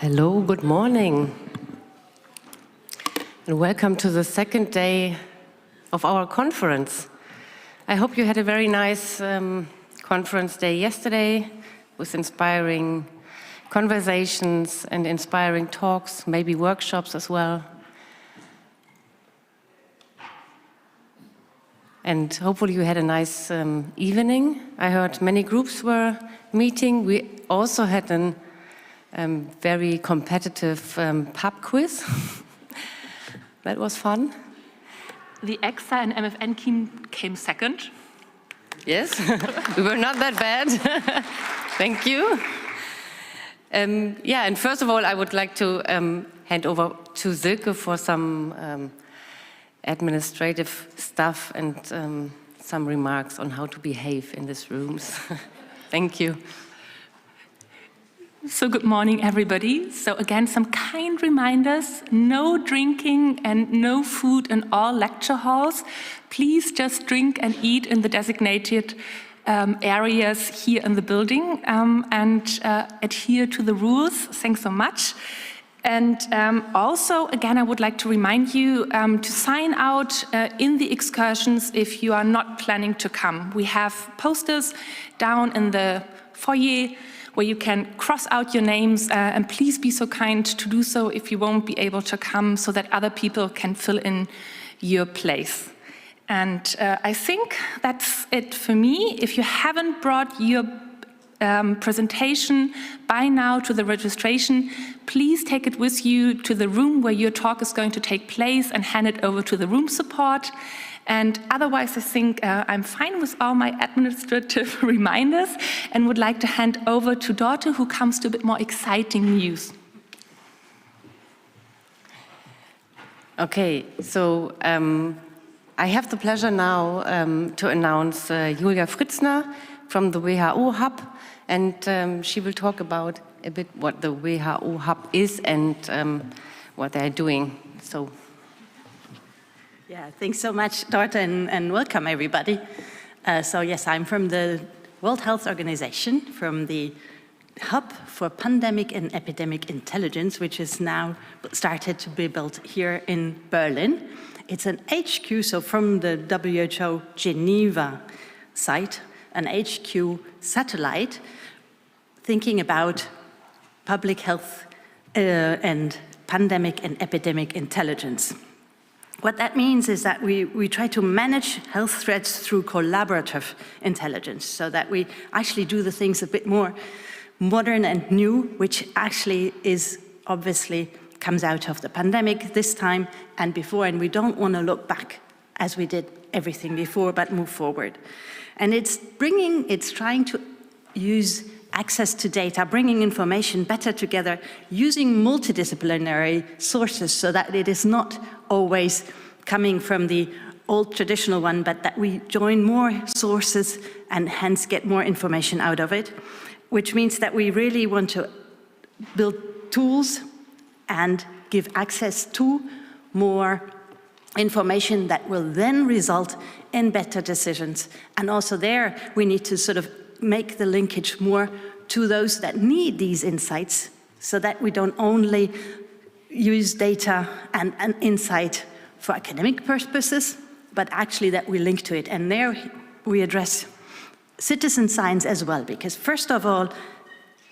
Hello, good morning. And welcome to the second day of our conference. I hope you had a very nice conference day yesterday with inspiring conversations and inspiring talks, maybe workshops as well. And hopefully you had a nice evening. I heard many groups were meeting. We also had a very competitive pub quiz. That was fun. The ECSA and MFN team came second. Yes, we were not that bad. Thank you. Yeah, and first of all, I would like to hand over to Silke for some administrative stuff and some remarks on how to behave in these rooms. Thank you. So good morning, everybody. So again, some kind reminders: no drinking and no food in all lecture halls. Please just drink and eat in the designated areas here in the building and adhere to the rules. Thanks so much. And also, again, I would like to remind you to sign out in the excursions if you are not planning to come. We have posters down in the foyer where you can cross out your names, and please be so kind to do so if you won't be able to come, so that other people can fill in your place. And I think that's it for me. If you haven't brought your presentation by now to the registration, please take it with you to the room where your talk is going to take place and hand it over to the room support. And otherwise, I think I'm fine with all my administrative reminders and would like to hand over to Dorte, who comes to a bit more exciting news. Okay, so I have the pleasure now to announce Julia Fritzner from the WHO Hub, and she will talk about a bit what the WHO Hub is and what they're doing. So. Yeah, thanks so much, Dorte, and welcome everybody. So yes, I'm from the World Health Organization, from the Hub for Pandemic and Epidemic Intelligence, which is now started to be built here in Berlin. It's an HQ, so from the WHO Geneva site, an HQ satellite, thinking about public health and pandemic and epidemic intelligence. What that means is that we try to manage health threats through collaborative intelligence, so that we actually do the things a bit more modern and new, which actually is obviously comes out of the pandemic this time and before, and we don't want to look back as we did everything before, but move forward. And it's trying to use access to data, bringing information better together, using multidisciplinary sources so that it is not always coming from the old traditional one, but that we join more sources and hence get more information out of it, which means that we really want to build tools and give access to more information that will then result in better decisions. And also there, we need to sort of make the linkage more to those that need these insights, so that we don't only use data and insight for academic purposes, but actually that we link to it. And there we address citizen science as well, because first of all,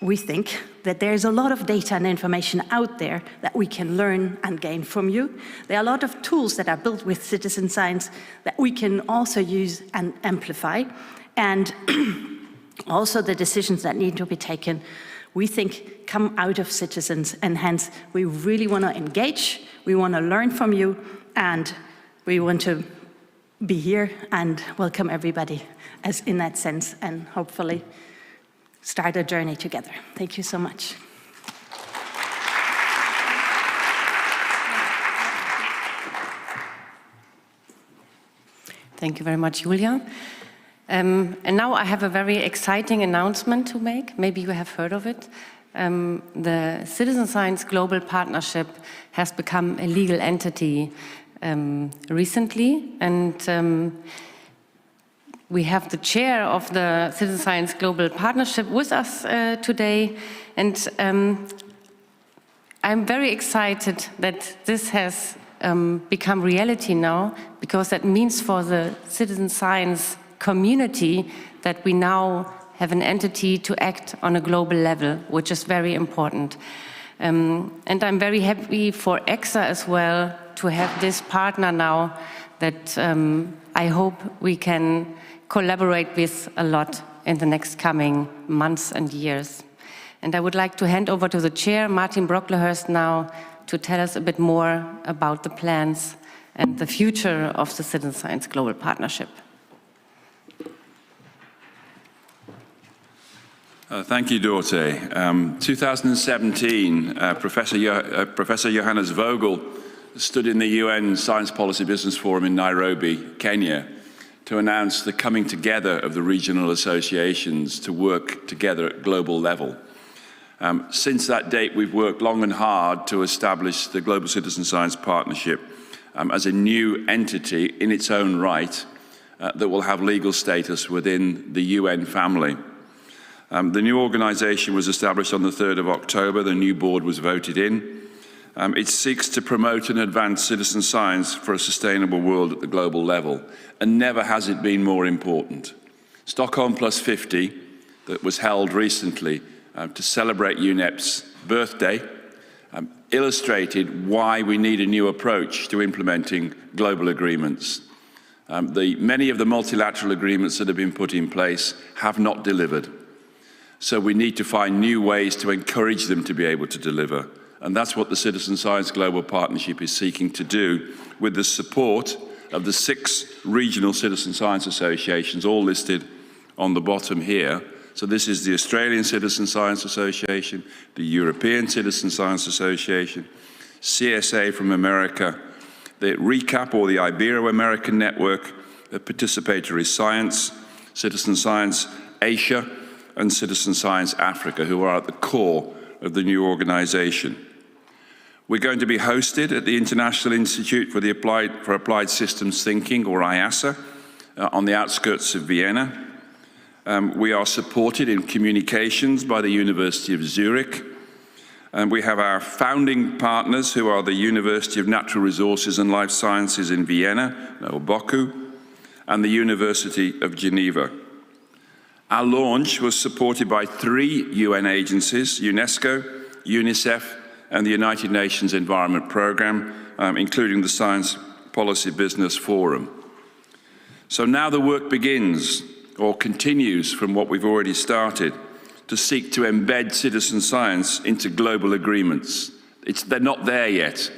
we think that there's a lot of data and information out there that we can learn and gain from you. There are a lot of tools that are built with citizen science that we can also use and amplify. And also the decisions that need to be taken, we think, come out of citizens, and hence we really want to engage, we want to learn from you, and we want to be here and welcome everybody as in that sense, and hopefully start a journey together. Thank you so much. Thank you very much, Julia. And now I have a very exciting announcement to make. Maybe you have heard of it. The Citizen Science Global Partnership has become a legal entity recently, and we have the chair of the Citizen Science Global Partnership with us today, and I'm very excited that this has become reality now, because that means for the citizen science community that we now have an entity to act on a global level, which is very important. And I'm very happy for ECSA as well to have this partner now that I hope we can collaborate with a lot in the next coming months and years. And I would like to hand over to the chair, Martin Brocklehurst, now to tell us a bit more about the plans and the future of the Citizen Science Global Partnership. Thank you, Dorte. 2017, Professor Johannes Vogel stood in the UN Science Policy Business Forum in Nairobi, Kenya, to announce the coming together of the regional associations to work together at global level. Since that date, we've worked long and hard to establish the Global Citizen Science Partnership as a new entity in its own right that will have legal status within the UN family. The new organization was established on the 3rd of October. The new board was voted in. It seeks to promote and advance citizen science for a sustainable world at the global level, and never has it been more important. Stockholm Plus 50, that was held recently to celebrate UNEP's birthday, illustrated why we need a new approach to implementing global agreements. Many of the multilateral agreements that have been put in place have not delivered. So we need to find new ways to encourage them to be able to deliver. And that's what the Citizen Science Global Partnership is seeking to do, with the support of the 6 regional citizen science associations, all listed on the bottom here. So this is the Australian Citizen Science Association, the European Citizen Science Association, CSA from America, the RECAP, or the Ibero-American Network of Participatory Science, Citizen Science Asia, and Citizen Science Africa, who are at the core of the new organization. We're going to be hosted at the International Institute for Applied Systems Thinking, or IASA, on the outskirts of Vienna. We are supported in communications by the University of Zurich. And we have our founding partners, who are the University of Natural Resources and Life Sciences in Vienna, or BOKU, and the University of Geneva. Our launch was supported by 3 UN agencies: UNESCO, UNICEF, and the United Nations Environment Programme, including the Science Policy Business Forum. So now the work begins, or continues from what we've already started, to seek to embed citizen science into global agreements. They're not there yet.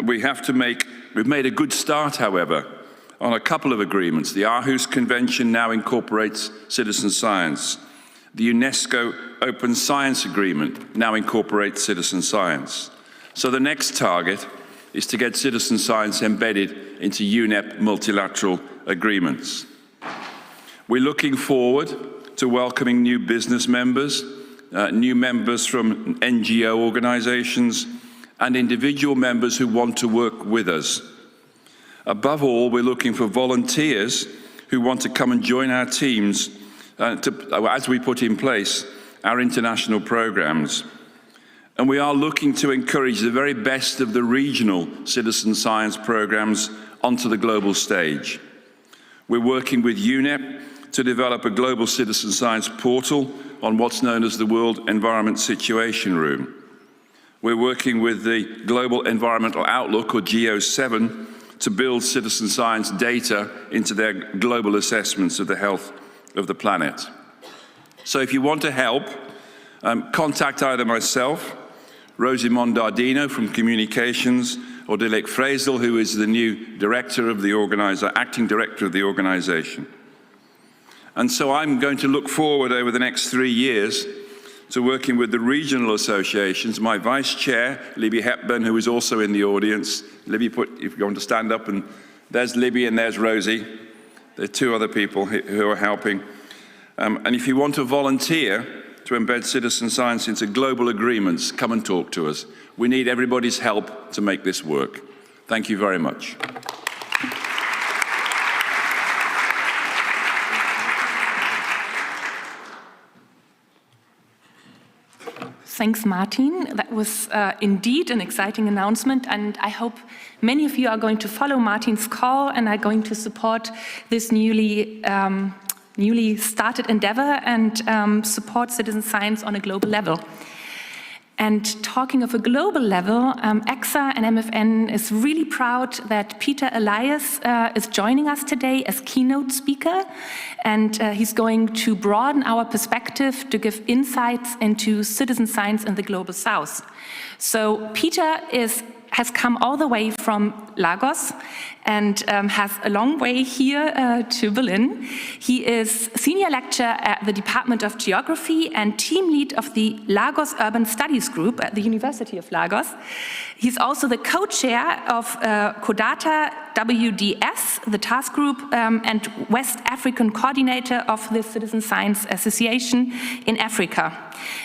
We've made a good start, however, on a couple of agreements. The Aarhus Convention now incorporates citizen science. The UNESCO Open Science Agreement now incorporates citizen science. So the next target is to get citizen science embedded into UNEP multilateral agreements. We're looking forward to welcoming new business members, new members from NGO organizations, and individual members who want to work with us. Above all, we're looking for volunteers who want to come and join our teams as we put in place our international programs. And we are looking to encourage the very best of the regional citizen science programs onto the global stage. We're working with UNEP to develop a global citizen science portal on what's known as the World Environment Situation Room. We're working with the Global Environmental Outlook, or GEO7, to build citizen science data into their global assessments of the health of the planet. So if you want to help, contact either myself, Rosie Mondardino from Communications, or Dilek Frezel, who is the new director of the acting director of the organization. And so I'm going to look forward over the next 3 years to working with the regional associations. My vice chair, Libby Hepburn, who is also in the audience. Libby, if you want to stand up, and there's Libby and there's Rosie. There are 2 other people who are helping. And if you want to volunteer to embed citizen science into global agreements, come and talk to us. We need everybody's help to make this work. Thank you very much. Thanks, Martin. That was indeed an exciting announcement, and I hope many of you are going to follow Martin's call and are going to support this newly started endeavor and support citizen science on a global level. And talking of a global level, ECSA and MFN is really proud that Peter Elias is joining us today as keynote speaker, and he's going to broaden our perspective to give insights into citizen science in the Global South. So Peter has come all the way from Lagos and has a long way here to Berlin. He is senior lecturer at the Department of Geography and team lead of the Lagos Urban Studies Group at the University of Lagos. He's also the co-chair of CODATA WDS, the task group, and West African coordinator of the Citizen Science Association in Africa.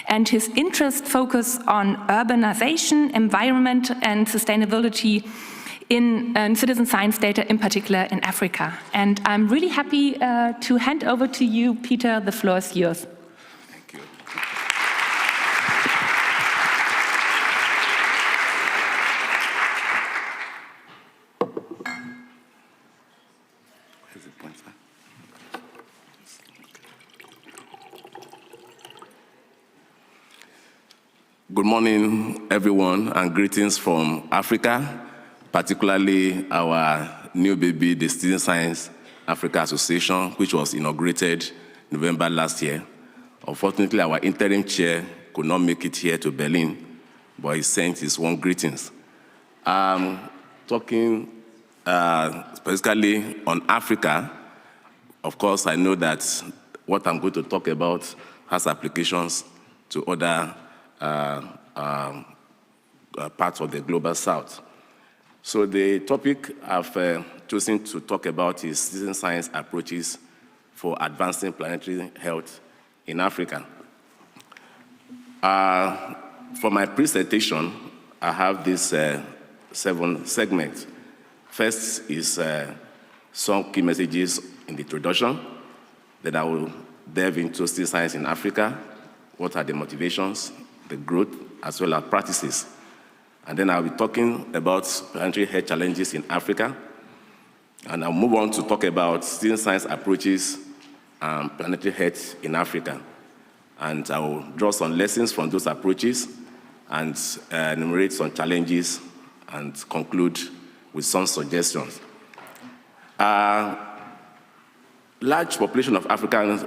And his interests focus on urbanization, environment, and sustainability in citizen science data, in particular in Africa. And I'm really happy to hand over to you, Peter. The floor is yours. Thank you. Where's the pointer? Good morning, everyone, and greetings from Africa, particularly our new baby, the Citizen Science Africa Association, which was inaugurated November last year. Unfortunately, our interim chair could not make it here to Berlin, but he sent his warm greetings. Talking specifically on Africa, of course, I know that what I'm going to talk about has applications to other parts of the Global South. So the topic I've chosen to talk about is citizen science approaches for advancing planetary health in Africa. For my presentation, I have these 7 segments. First is some key messages in the introduction. Then I will delve into citizen science in Africa. What are the motivations, the growth, as well as practices. And then I'll be talking about planetary health challenges in Africa. And I'll move on to talk about citizen science approaches and planetary health in Africa. And I will draw some lessons from those approaches and enumerate some challenges and conclude with some suggestions. Large population of Africans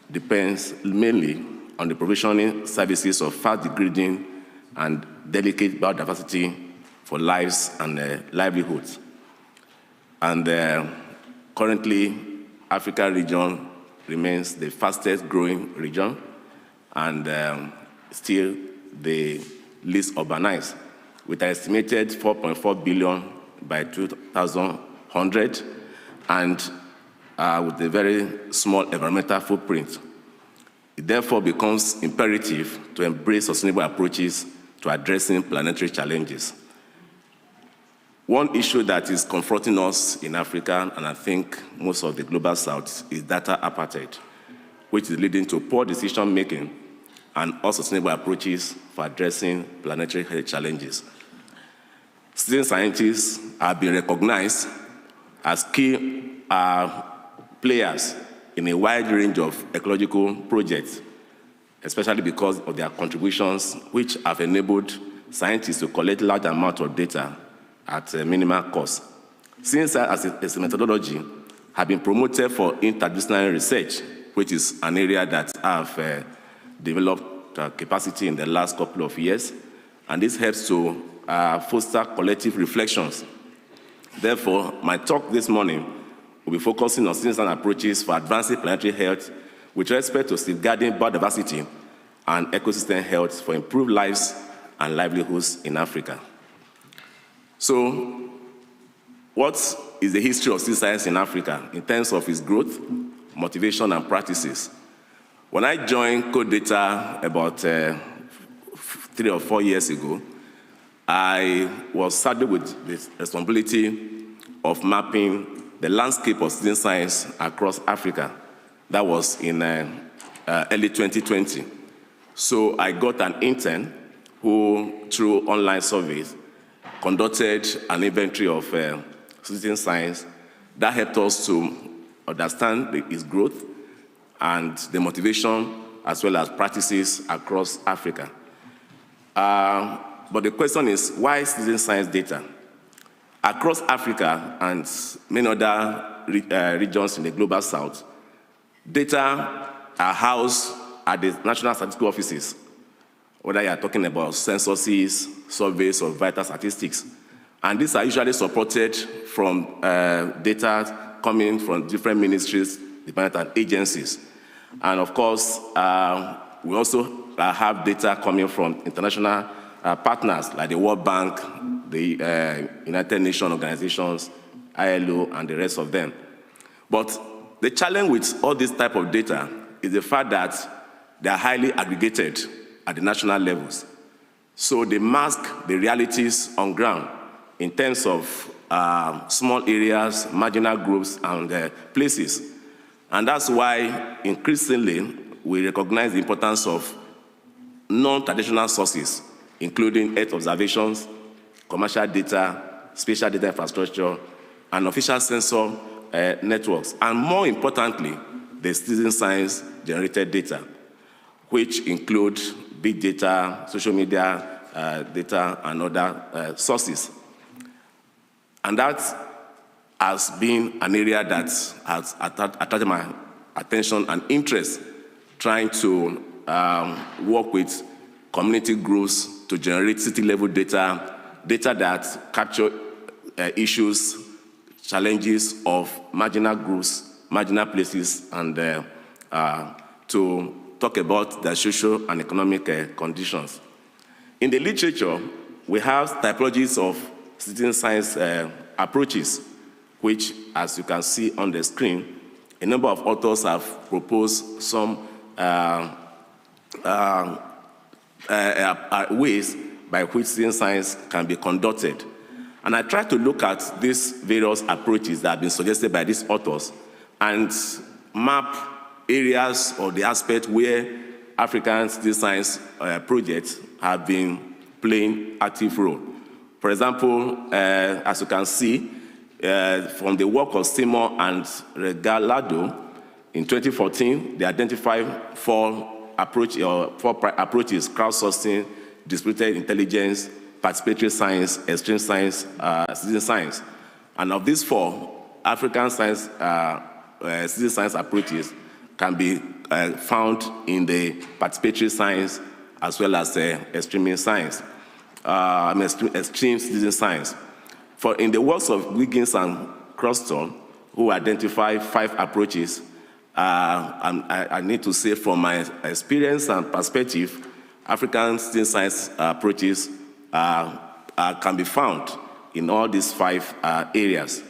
depends mainly on the provisioning services of fast-degrading and delicate biodiversity for lives and livelihoods. And currently, Africa region remains the fastest growing region and still the least urbanized, with an estimated 4.4 billion by 2100 and with a very small environmental footprint. It therefore becomes imperative to embrace sustainable approaches to addressing planetary challenges. One issue that is confronting us in Africa, and I think most of the Global South, is data apartheid, which is leading to poor decision-making and unsustainable approaches for addressing planetary health challenges. Citizen scientists have been recognized as key players in a wide range of ecological projects, especially because of their contributions, which have enabled scientists to collect large amounts of data at a minimal cost. Since as a methodology have been promoted for interdisciplinary research, which is an area that have developed capacity in the last couple of years, and this helps to foster collective reflections. Therefore, my talk this morning will be focusing on citizen approaches for advancing planetary health with respect to safeguarding biodiversity and ecosystem health for improved lives and livelihoods in Africa. So, what is the history of citizen science in Africa in terms of its growth, motivation, and practices? When I joined CODATA about 3 or 4 years ago, I was saddled with the responsibility of mapping the landscape of citizen science across Africa. That was in early 2020. So I got an intern who, through online surveys, conducted an inventory of citizen science that helped us to understand its growth and the motivation as well as practices across Africa. But the question is, why citizen science data? Across Africa and many other regions in the global south, data are housed at the national statistical offices, whether you are talking about censuses, surveys, or vital statistics. And these are usually supported from data coming from different ministries, departments, and agencies. And of course, we also have data coming from international partners like the World Bank, the United Nations organizations, ILO, and the rest of them. But the challenge with all this type of data is the fact that they are highly aggregated at the national levels. So they mask the realities on ground in terms of small areas, marginal groups, and places. And that's why increasingly we recognize the importance of non-traditional sources, including Earth observations, commercial data, spatial data infrastructure, and official sensor networks, and more importantly, the citizen science generated data, which include big data, social media data, and other sources. And that has been an area that has attracted my attention and interest, trying to work with community groups to generate city-level data that capture issues, challenges of marginal groups, marginal places, and to talk about their social and economic conditions. In the literature, we have typologies of citizen science approaches, which, as you can see on the screen, a number of authors have proposed some ways by which citizen science can be conducted. And I try to look at these various approaches that have been suggested by these authors and map areas or the aspect where African citizen science projects have been playing active role. For example, as you can see, from the work of Seymour and Regalado in 2014, they identified four approaches: crowdsourcing, distributed intelligence, participatory science, extreme science, citizen science. And of these four, African science, citizen science approaches can be found in the participatory science as well as extreme science, extreme citizen science. For in the works of Wiggins and Croston, who identified 5 approaches, I need to say from my experience and perspective, African citizen science approaches can be found in all these 5 areas.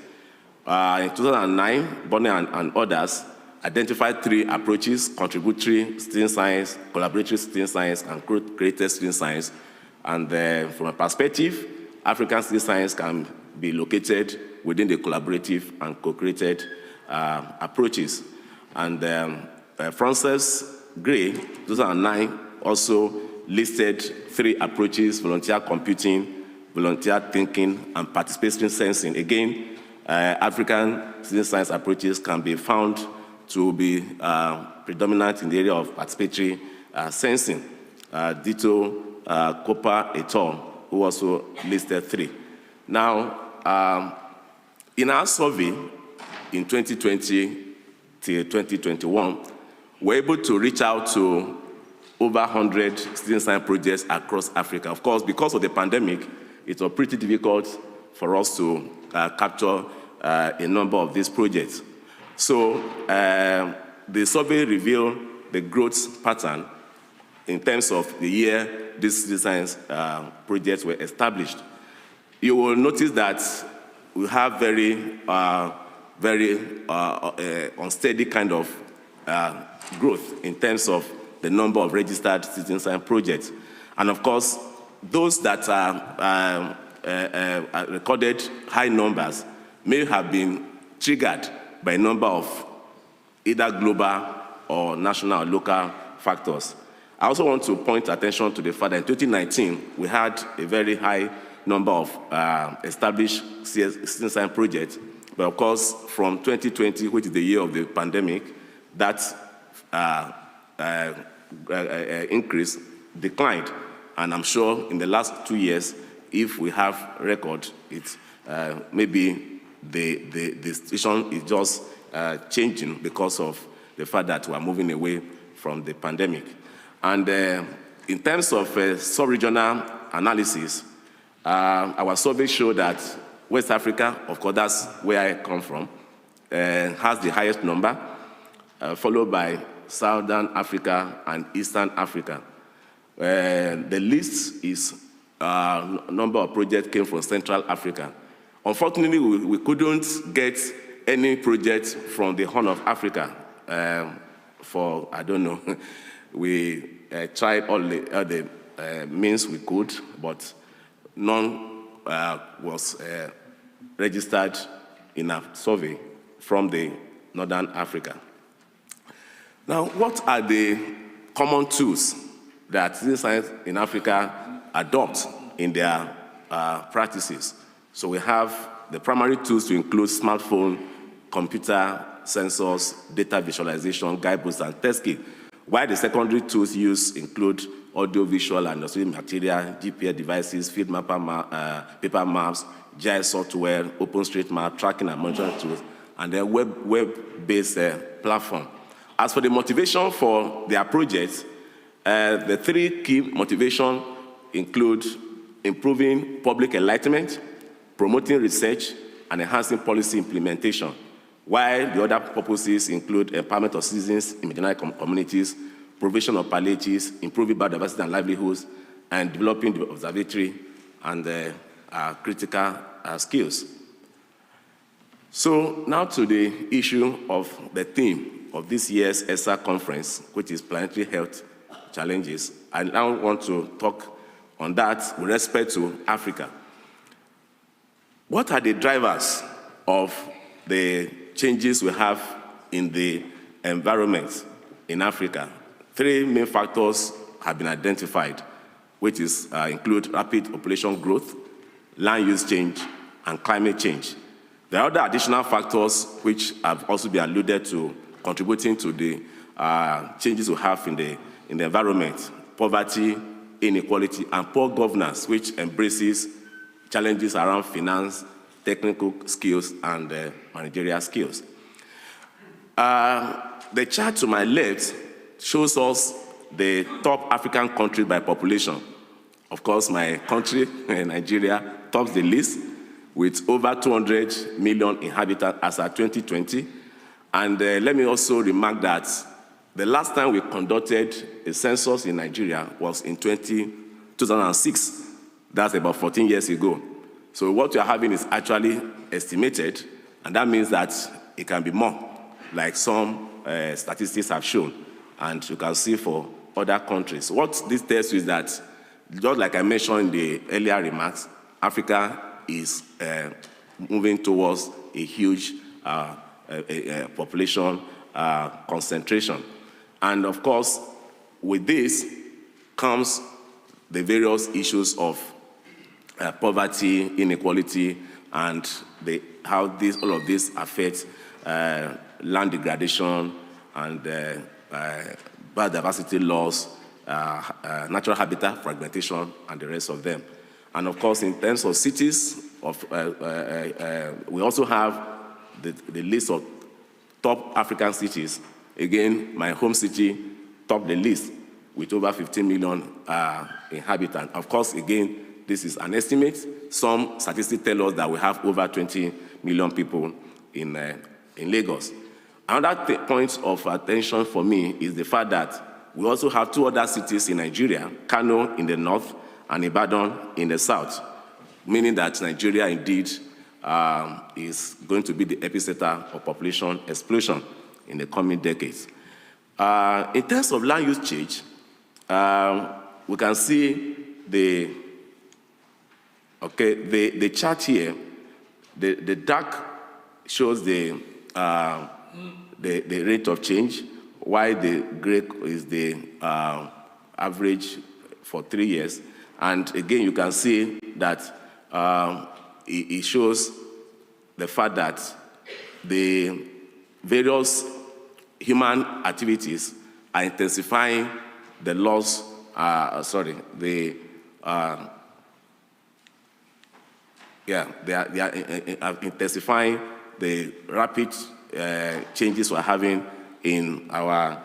In 2009, Bonner and others identified 3 approaches: contributory citizen science, collaboratory citizen science, and created citizen science. And from a perspective, African citizen science can be located within the collaborative and co-created approaches. And Frances Gray, 2009, also listed 3 approaches: volunteer computing, volunteer thinking, and participatory sensing. Again, African citizen science approaches can be found to be predominant in the area of participatory sensing. Ditto Cooper et al., who also listed 3. Now, in our survey in 2020 till 2021, we're able to reach out to over 100 citizen science projects across Africa. Of course, because of the pandemic, it was pretty difficult for us to capture a number of these projects. So the survey revealed the growth pattern in terms of the year these citizen science projects were established. You will notice that we have very unsteady kind of growth in terms of the number of registered citizen science projects. And of course, those that are recorded high numbers may have been triggered by a number of either global or national or local factors. I also want to point attention to the fact that in 2019, we had a very high number of established citizen science projects. But of course, from 2020, which is the year of the pandemic, that increase declined. And I'm sure in the last 2 years, if we have record, it's maybe the situation is just changing because of the fact that we are moving away from the pandemic. And in terms of sub-regional analysis, our survey showed that West Africa, of course, that's where I come from, has the highest number, followed by Southern Africa and Eastern Africa. The least is number of projects came from Central Africa. Unfortunately, we couldn't get any project from the Horn of Africa for, I don't know, we tried all the means we could, but none was registered in a survey from the Northern Africa. Now, what are the common tools that citizen science in Africa adopt in their practices? So we have the primary tools to include smartphone, computer, sensors, data visualization, guidebooks, and test kit, while the secondary tools used include audio-visual and material, GPS devices, field mapper, paper maps, GIS software, OpenStreetMap, tracking and monitoring tools, and then web-based platform. As for the motivation for their projects, the three key motivations include improving public enlightenment, promoting research, and enhancing policy implementation, while the other purposes include empowerment of citizens in marginalized communities, provision of palliatives, improving biodiversity and livelihoods, and developing the observatory and critical skills. So now to the issue of the theme of this year's ECSA Conference, which is Planetary Health Challenges. I now want to talk on that with respect to Africa. What are the drivers of the changes we have in the environment in Africa? Three main factors have been identified, which include rapid population growth, land use change, and climate change. There are other additional factors which have also been alluded to, contributing to the changes we have in the environment: poverty, inequality, and poor governance, which embraces challenges around finance, technical skills, and managerial skills. The chart to my left shows us the top African countries by population. Of course, my country, Nigeria, tops the list with over 200 million inhabitants as at 2020. And let me also remark that the last time we conducted a census in Nigeria was in 2006. That's about 14 years ago. So what we are having is actually estimated, and that means that it can be more, like some statistics have shown, and you can see for other countries. What this tells you is that, just like I mentioned in the earlier remarks, Africa is moving towards a huge population concentration. And of course, with this comes the various issues of poverty, inequality, and how all of this affects land degradation and biodiversity loss, natural habitat fragmentation, and the rest of them. And of course, in terms of cities, we also have the list of top African cities. Again, my home city topped the list with over 15 million inhabitants. Of course, again, this is an estimate. Some statistics tell us that we have over 20 million people in Lagos. Another point of attention for me is the fact that we also have two other cities in Nigeria, Kano in the north and Ibadan in the south, meaning that Nigeria indeed is going to be the epicenter of population explosion in the coming decades. In terms of land use change, we can see the chart here. The dark shows the rate of change, while the gray is the average for 3 years. And again, you can see that it shows the fact that the various human activities are intensifying the loss, they are intensifying the rapid changes we're having in our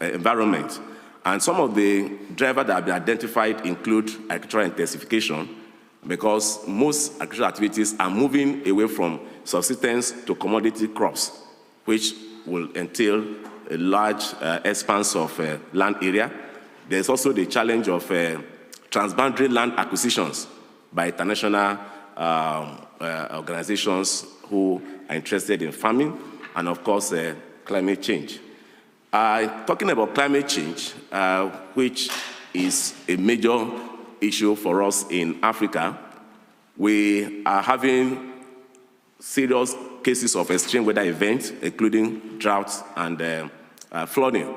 environment. And some of the drivers that have been identified include agricultural intensification, because most agricultural activities are moving away from subsistence to commodity crops, which will entail a large expanse of land area. There's also the challenge of transboundary land acquisitions by international organizations who are interested in farming, and of course, climate change. Talking about climate change, which is a major issue for us in Africa, we are having serious cases of extreme weather events, including droughts and flooding.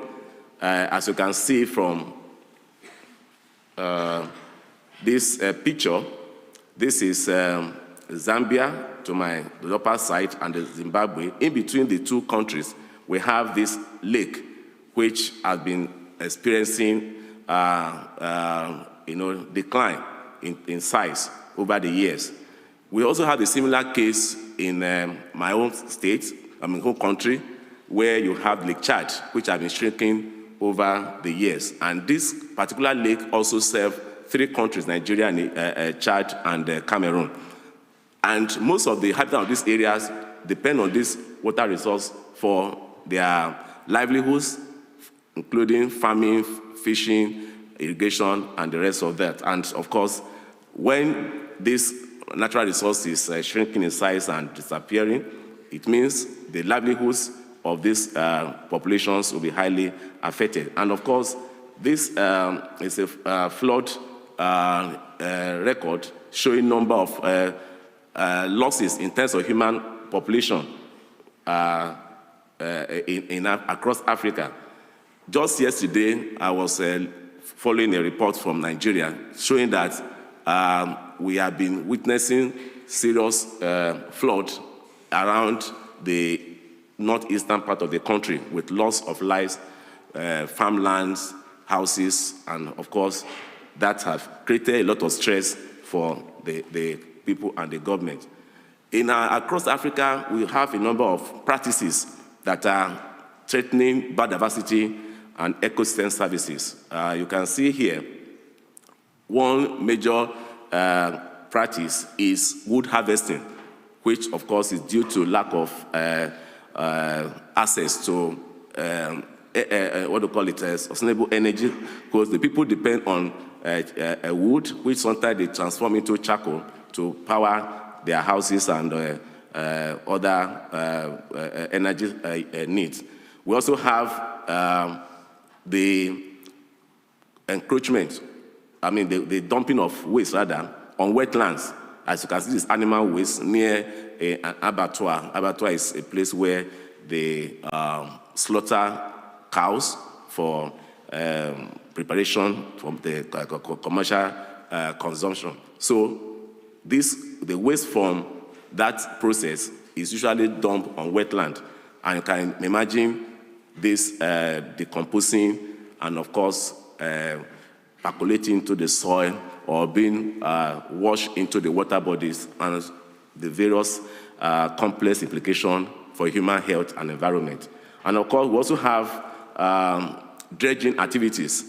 As you can see from this picture, this is Zambia to my upper side and Zimbabwe. In between the two countries, we have this lake, which has been experiencing decline in size over the years. We also have a similar case in my own state, home country, where you have Lake Chad, which has been shrinking over the years. And this particular lake also serves 3 countries, Nigeria, Chad, and Cameroon. And most of the inhabitants of these areas depend on this water resource for their livelihoods, including farming, fishing, irrigation, and the rest of that. And of course, when this natural resource is shrinking in size and disappearing, it means the livelihoods of these populations will be highly affected. And of course, this is a flood record showing number of losses in terms of human population across Africa. Just yesterday, I was following a report from Nigeria showing that we have been witnessing serious flood around the northeastern part of the country, with loss of lives, farmlands, houses, and of course, that have created a lot of stress for the people and the government. Across Africa, we have a number of practices that are threatening biodiversity and ecosystem services. You can see here, one major practice is wood harvesting, which of course is due to lack of access to sustainable energy, because the people depend on wood, which sometimes they transform into charcoal to power their houses and other energy needs. We also have the encroachment, the dumping of waste rather, on wetlands. As you can see, this animal waste near an abattoir. Abattoir is a place where they slaughter cows for preparation from the commercial consumption. So the waste from that process is usually dumped on wetland. And you can imagine this decomposing and, of course, percolating into the soil or being washed into the water bodies, and the various complex implications for human health and environment. And of course, we also have dredging activities.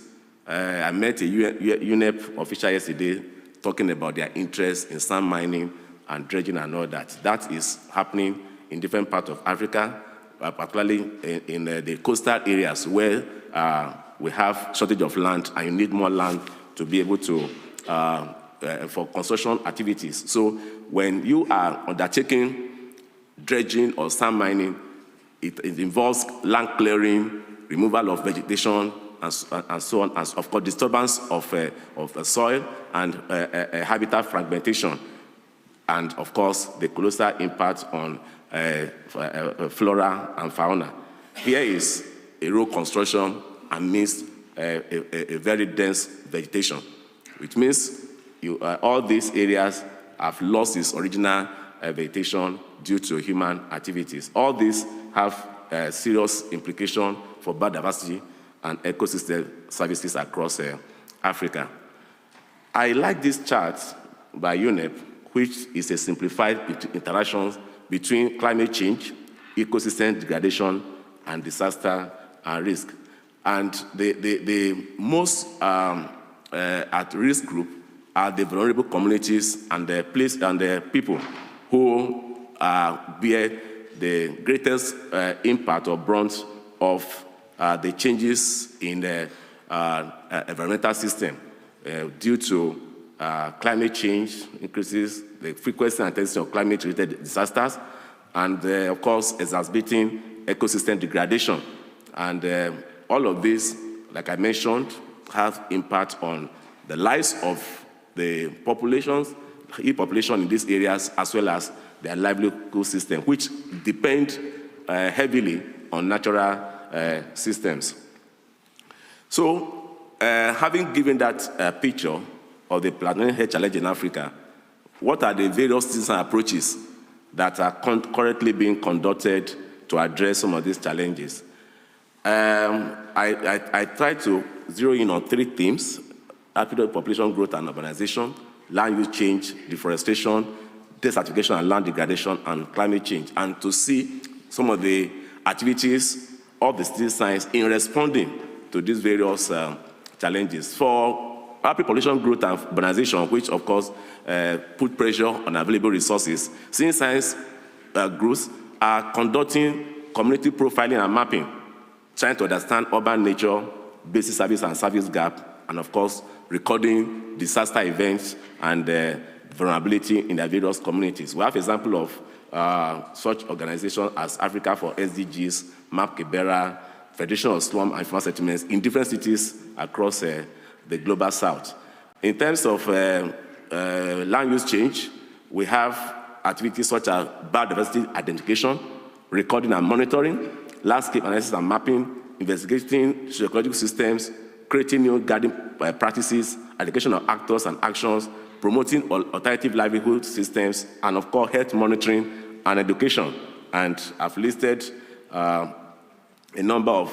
I met a UNEP official yesterday talking about their interest in sand mining and dredging and all that. That is happening in different parts of Africa, particularly in the coastal areas where we have shortage of land and you need more land to be able to, for construction activities. So when you are undertaking dredging or sand mining, it involves land clearing, removal of vegetation, and so on, and of course disturbance of the soil and habitat fragmentation, and of course the colossal impact on flora and fauna. Here is a road construction amidst a very dense vegetation, which means all these areas have lost its original vegetation due to human activities. All these have serious implications for biodiversity and ecosystem services across Africa. I like this chart by UNEP, which is a simplified interaction between climate change, ecosystem degradation, and disaster risk. And the most at-risk group are the vulnerable communities and the people who bear the greatest impact or brunt of the changes in the environmental system due to climate change increases, the frequency and intensity of climate-related disasters, and of course, exacerbating ecosystem degradation. And all of this, like I mentioned, have impact on the lives of the population in these areas, as well as their livelihood system, which depend heavily on natural systems. So, having given that picture of the planetary health challenge in Africa, what are the various citizen approaches that are currently being conducted to address some of these challenges? I try to zero in on 3 themes: rapid population growth and urbanization, land use change, deforestation, desertification and land degradation, and climate change, and to see some of the activities of the citizen science in responding to these various challenges. For rapid population growth and urbanization, which of course put pressure on available resources, citizen science groups are conducting community profiling and mapping, trying to understand urban nature, basic service and service gap, and of course, recording disaster events and vulnerability in the various communities. We have example of such organizations as Africa for SDGs, MAP Kibera, Federation of Slum and Informal Settlements in different cities across the global south. In terms of land use change, we have activities such as biodiversity identification, recording and monitoring, landscape analysis and mapping, investigating sociological systems, creating new guiding practices, education of actors and actions, promoting alternative livelihood systems, and of course, health monitoring and education. And I've listed a number of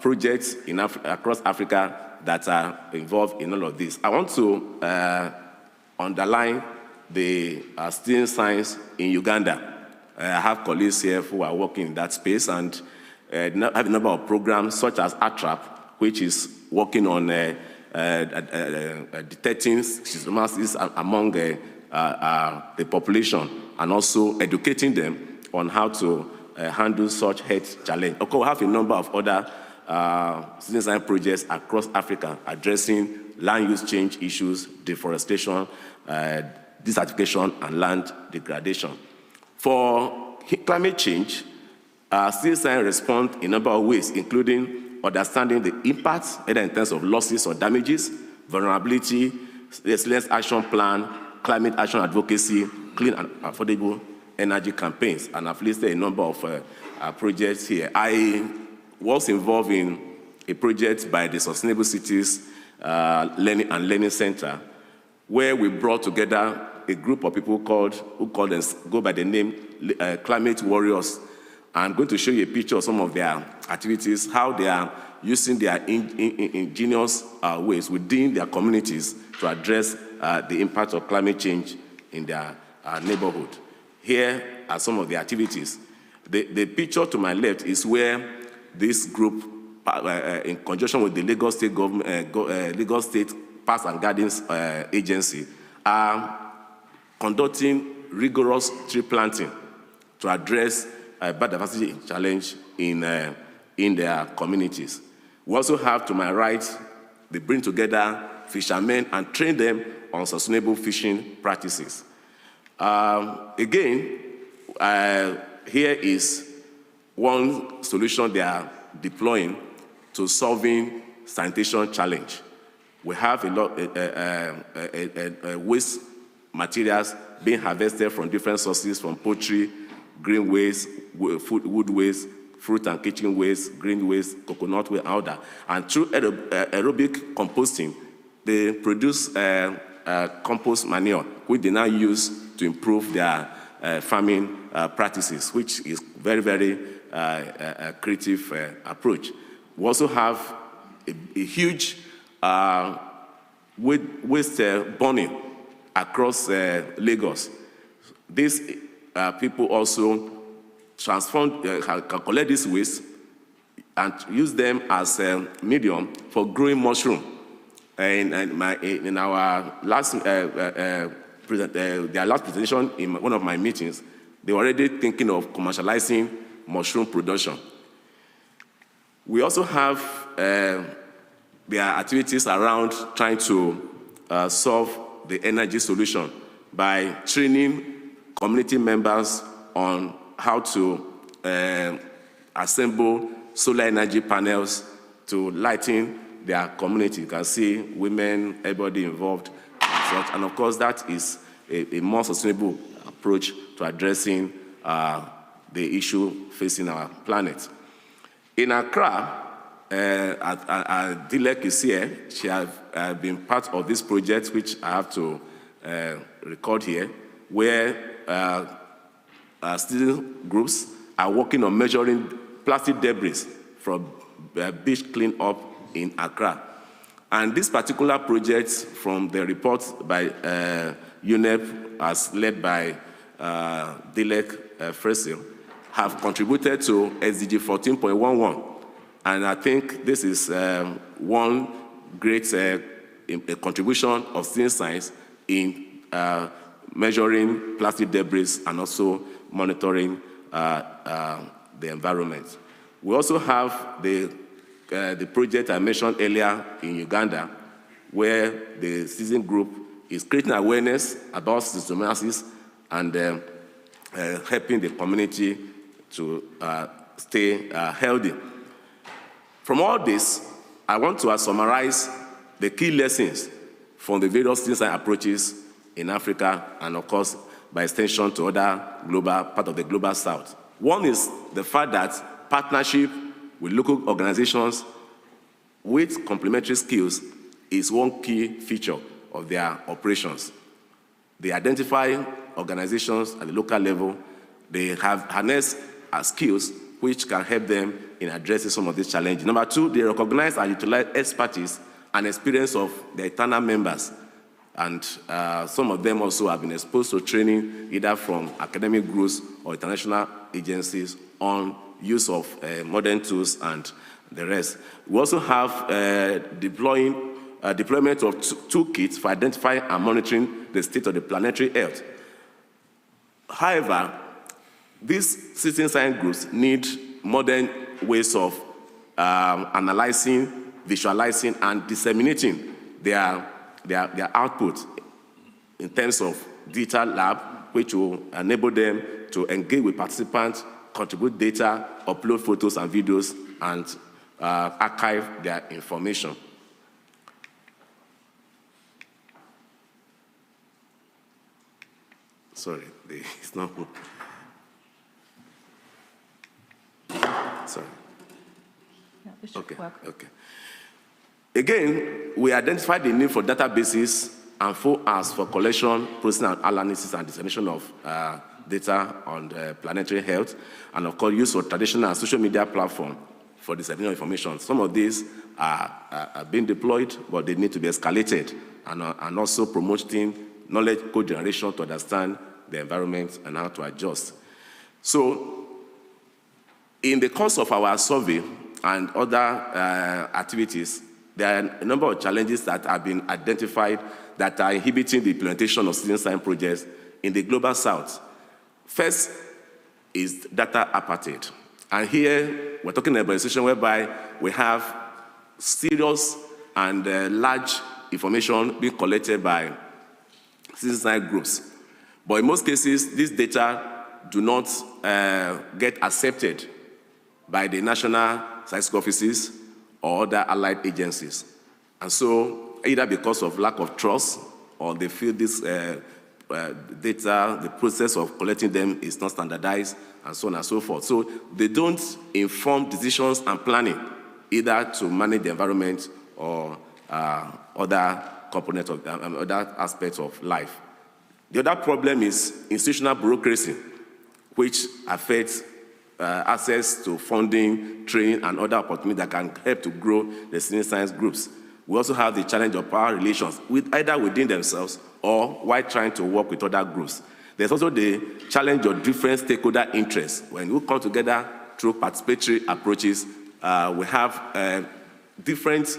projects across Africa that are involved in all of this. I want to underline the citizen science in Uganda. I have colleagues here who are working in that space, and have a number of programs such as ATRAP, which is working on detecting schizophrenics among the population, and also educating them on how to handle such health challenge. Of course, we have a number of other citizen science projects across Africa addressing land use change issues, deforestation, desertification, and land degradation. For climate change, citizen science respond in a number of ways, including understanding the impacts, either in terms of losses or damages, vulnerability, resilience action plan, climate action advocacy, clean and affordable energy campaigns, and I've listed a number of projects here. I was involved in a project by the Sustainable Cities Learning Center, where we brought together a group of people who go by the name Climate Warriors. I'm going to show you a picture of some of their activities, how they are using their ingenious ways within their communities to address the impact of climate change in their neighborhood. Here are some of the activities. The picture to my left is where this group, in conjunction with the Lagos State Lagos State Parks and Gardens Agency, are conducting rigorous tree planting to address biodiversity challenge in their communities. We also have, to my right, they bring together fishermen and train them on sustainable fishing practices. Again, here is one solution they are deploying to solving sanitation challenge. We have a lot waste materials being harvested from different sources, from poultry, green waste, wood waste, fruit and kitchen waste, green waste, coconut waste, and all that. And through aerobic composting, they produce compost manure, which they now use to improve their farming practices, which is very, very creative approach. We also have a huge waste burning across Lagos. These people also collect this waste and use them as a medium for growing mushroom. In our last their last presentation in one of my meetings, they were already thinking of commercializing mushroom production. We also have their activities around trying to solve the energy solution by training community members on how to assemble solar energy panels to lighten their community. You can see women, everybody involved, and of course that is a more sustainable approach to addressing the issue facing our planet. In Accra, Dilek is here. She has been part of this project, which I have to record here, where student groups are working on measuring plastic debris from beach cleanup in Accra. And this particular project, from the report by UNEP, as led by Dilek Fresil, have contributed to SDG 14.11. And I think this is one great contribution of student science in measuring plastic debris and also monitoring the environment. We also have the project I mentioned earlier in Uganda, where the citizen group is creating awareness about schizophrenia and helping the community to stay healthy. From all this, I want to summarize the key lessons from the various student science approaches in Africa and, of course, by extension to other part of the global south. One is the fact that partnership with local organizations with complementary skills is one key feature of their operations. They identify organizations at the local level. They have harnessed skills which can help them in addressing some of these challenges. Number two, they recognize and utilize expertise and experience of their internal members. And some of them also have been exposed to training either from academic groups or international agencies on use of modern tools and the rest. We also have deployment of toolkits for identifying and monitoring the state of the planetary health. However, these citizen science groups need modern ways of analyzing, visualizing, and disseminating their output in terms of digital lab, which will enable them to engage with participants, contribute data, upload photos and videos, and archive their information. Sorry, it's not. Sorry. Yeah, it should Okay. work. Okay. Again, we identified the need for databases and 4 hours for collection, processing, and analysis and dissemination of data on the planetary health, and of course, use of traditional and social media platform for dissemination of information. Some of these are being deployed, but they need to be escalated, and also promoting knowledge co-generation to understand the environment and how to adjust. So, in the course of our survey and other activities, there are a number of challenges that have been identified that are inhibiting the implementation of citizen science projects in the global south. First is data apartheid. And here, we're talking about a situation whereby we have serious and large information being collected by citizen science groups. But in most cases, this data do not get accepted by the national statistical offices or other allied agencies. And so, either because of lack of trust, or they feel this data, the process of collecting them is not standardized, and so on and so forth. So they don't inform decisions and planning, either to manage the environment or other components of other aspects of life. The other problem is institutional bureaucracy, which affects access to funding, training, and other opportunities that can help to grow the citizen science groups. We also have the challenge of power relations, either within themselves or while trying to work with other groups. There's also the challenge of different stakeholder interests. When we come together through participatory approaches, we have different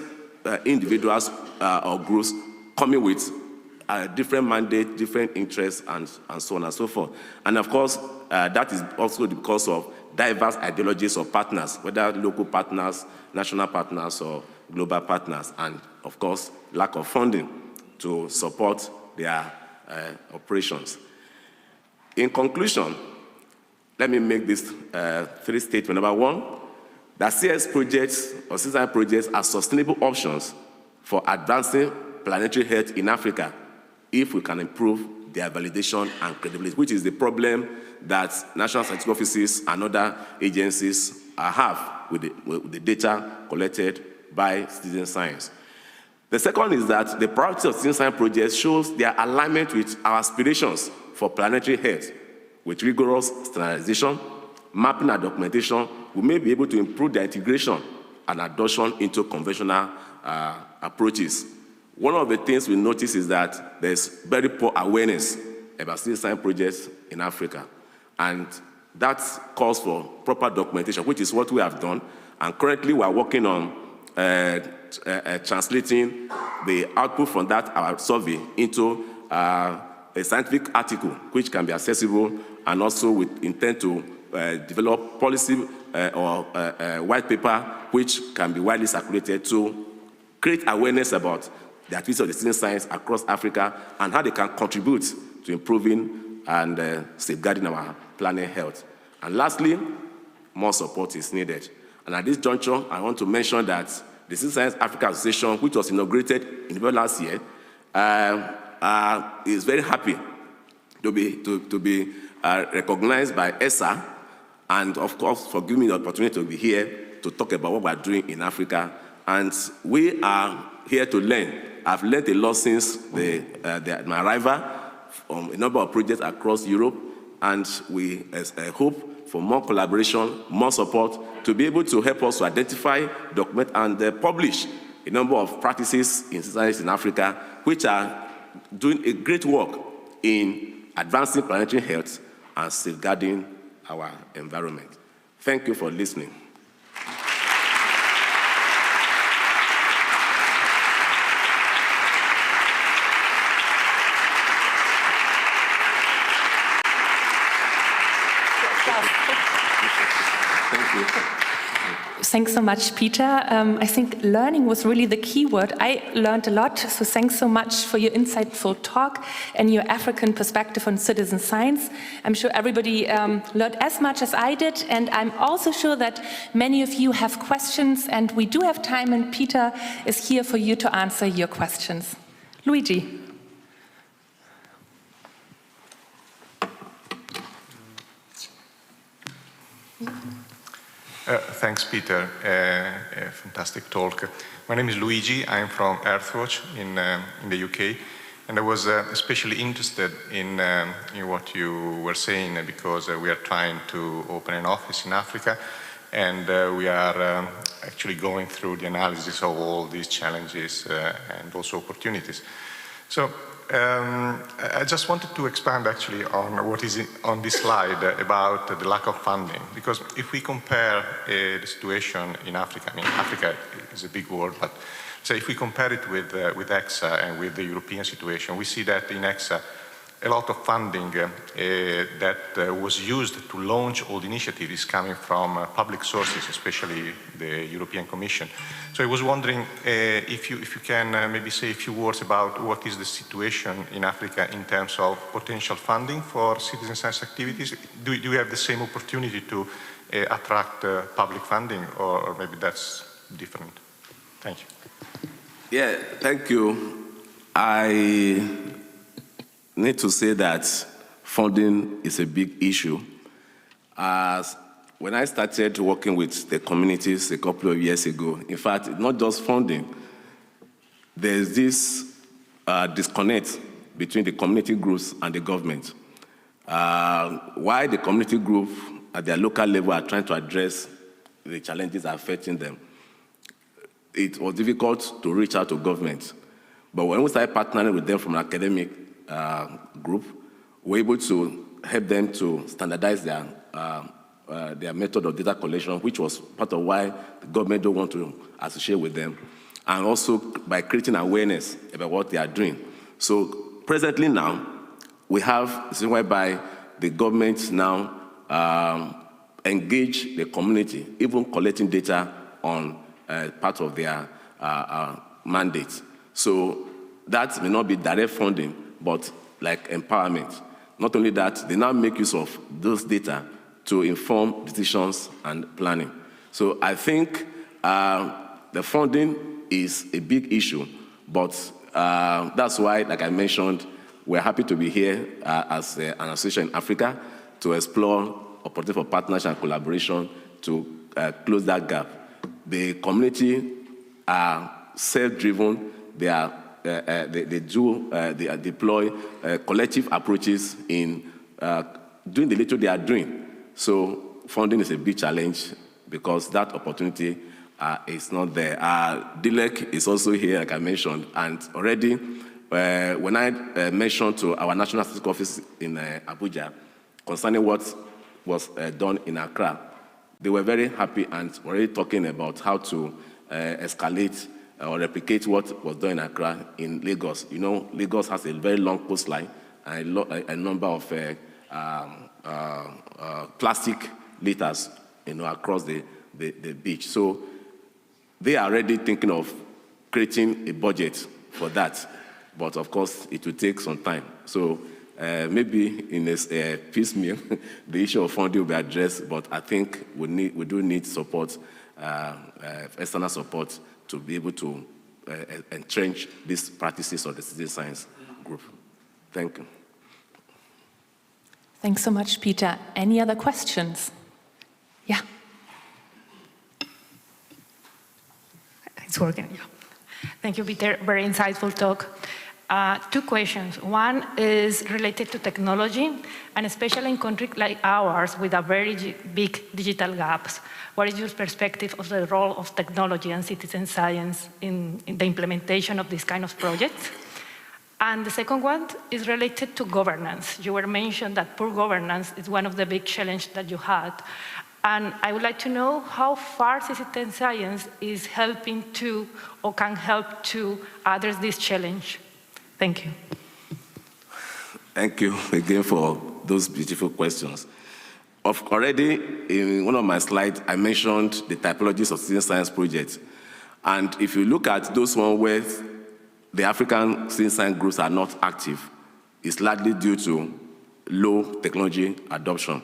individuals or groups coming with different mandates, different interests, and so on and so forth. And of course, that is also because of diverse ideologies of partners, whether local partners, national partners, or global partners, and of course, lack of funding to support their operations. In conclusion, let me make these three statements. Number one, that CS projects or citizen projects are sustainable options for advancing planetary health in Africa if we can improve their validation and credibility, which is the problem that national scientific offices and other agencies have with the data collected by citizen science. The second is that the priority of citizen science projects shows their alignment with our aspirations for planetary health. With rigorous standardization, mapping and documentation, we may be able to improve their integration and adoption into conventional approaches. One of the things we notice is that there's very poor awareness about citizen science projects in Africa. And that calls for proper documentation, which is what we have done. And currently we are working on translating the output from that our survey into a scientific article, which can be accessible, and also with intent to develop policy or white paper, which can be widely circulated to create awareness about the activities of the citizen science across Africa and how they can contribute to improving and safeguarding our planet health. And lastly, more support is needed. And at this juncture, I want to mention that the Citizen Science Africa Association, which was inaugurated in November last year, is very happy to be recognized by ECSA, and of course, for giving me the opportunity to be here to talk about what we're doing in Africa. And we are here to learn. I've learned a lot since my arrival from a number of projects across Europe, and we hope for more collaboration, more support, to be able to help us to identify, document, and publish a number of practices in science in Africa, which are doing a great work in advancing planetary health and safeguarding our environment. Thank you for listening. Thank you. Thanks so much, Peter. I think learning was really the key word. I learned a lot, so thanks so much for your insightful talk and your African perspective on citizen science. I'm sure everybody learned as much as I did, and I'm also sure that many of you have questions, and we do have time, and Peter is here for you to answer your questions. Luigi. Thanks, Peter. A fantastic talk. My name is Luigi. I'm from Earthwatch in the UK, and I was especially interested in what you were saying because we are trying to open an office in Africa, and we are actually going through the analysis of all these challenges and also opportunities. So I just wanted to expand actually on what is on this slide about the lack of funding, because if we compare the situation in Africa, I mean Africa is a big word, but say if we compare it with ECSA and with the European situation, we see that in ECSA a lot of funding that was used to launch all the initiatives is coming from public sources, especially the European Commission. So I was wondering if you can maybe say a few words about what is the situation in Africa in terms of potential funding for citizen science activities. Do you have the same opportunity to attract public funding, or maybe that's different? Thank you. Yeah, thank you. need to say that funding is a big issue. When I started working with the communities a couple of years ago, in fact, not just funding, there's this disconnect between the community groups and the government. Why the community group at their local level are trying to address the challenges affecting them, it was difficult to reach out to government. But when we started partnering with them from an academic group, we were able to help them to standardize their method of data collection, which was part of why the government don't want to associate with them, and also by creating awareness about what they are doing. So presently now, we have a system whereby the government now engage the community, even collecting data on part of their mandate. So that may not be direct funding, but like empowerment. Not only that, they now make use of those data to inform decisions and planning. So I think the funding is a big issue, but that's why, like I mentioned, we're happy to be here as an association in Africa to explore opportunities for partnership and collaboration to close that gap. The community are self-driven. They deploy collective approaches in doing the little they are doing. So funding is a big challenge because that opportunity is not there. DLEC is also here, like I mentioned, and already when I mentioned to our National Statistics Office in Abuja concerning what was done in Accra, they were very happy and already talking about how to escalate or replicate what was done in Accra in Lagos. You know, Lagos has a very long coastline and a number of plastic litters, across the beach. So they are already thinking of creating a budget for that. But of course, it will take some time. So maybe in this piecemeal, the issue of funding will be addressed, but I think we do need support, external support, to be able to entrench these practices of the citizen science group. Thank you. Thanks so much, Peter. Any other questions? Yeah. It's working, yeah. Thank you, Peter. Very insightful talk. 2 questions. One is related to technology, and especially in countries like ours with a very big digital gaps. What is your perspective of the role of technology and citizen science in the implementation of this kind of projects? And the second one is related to governance. You were mentioned that poor governance is one of the big challenges that you had. And I would like to know how far citizen science is helping to, or can help to address this challenge. Thank you. Thank you again for those beautiful questions. Already, in one of my slides, I mentioned the typologies of citizen science projects. And if you look at those ones where the African citizen science groups are not active, it's largely due to low technology adoption.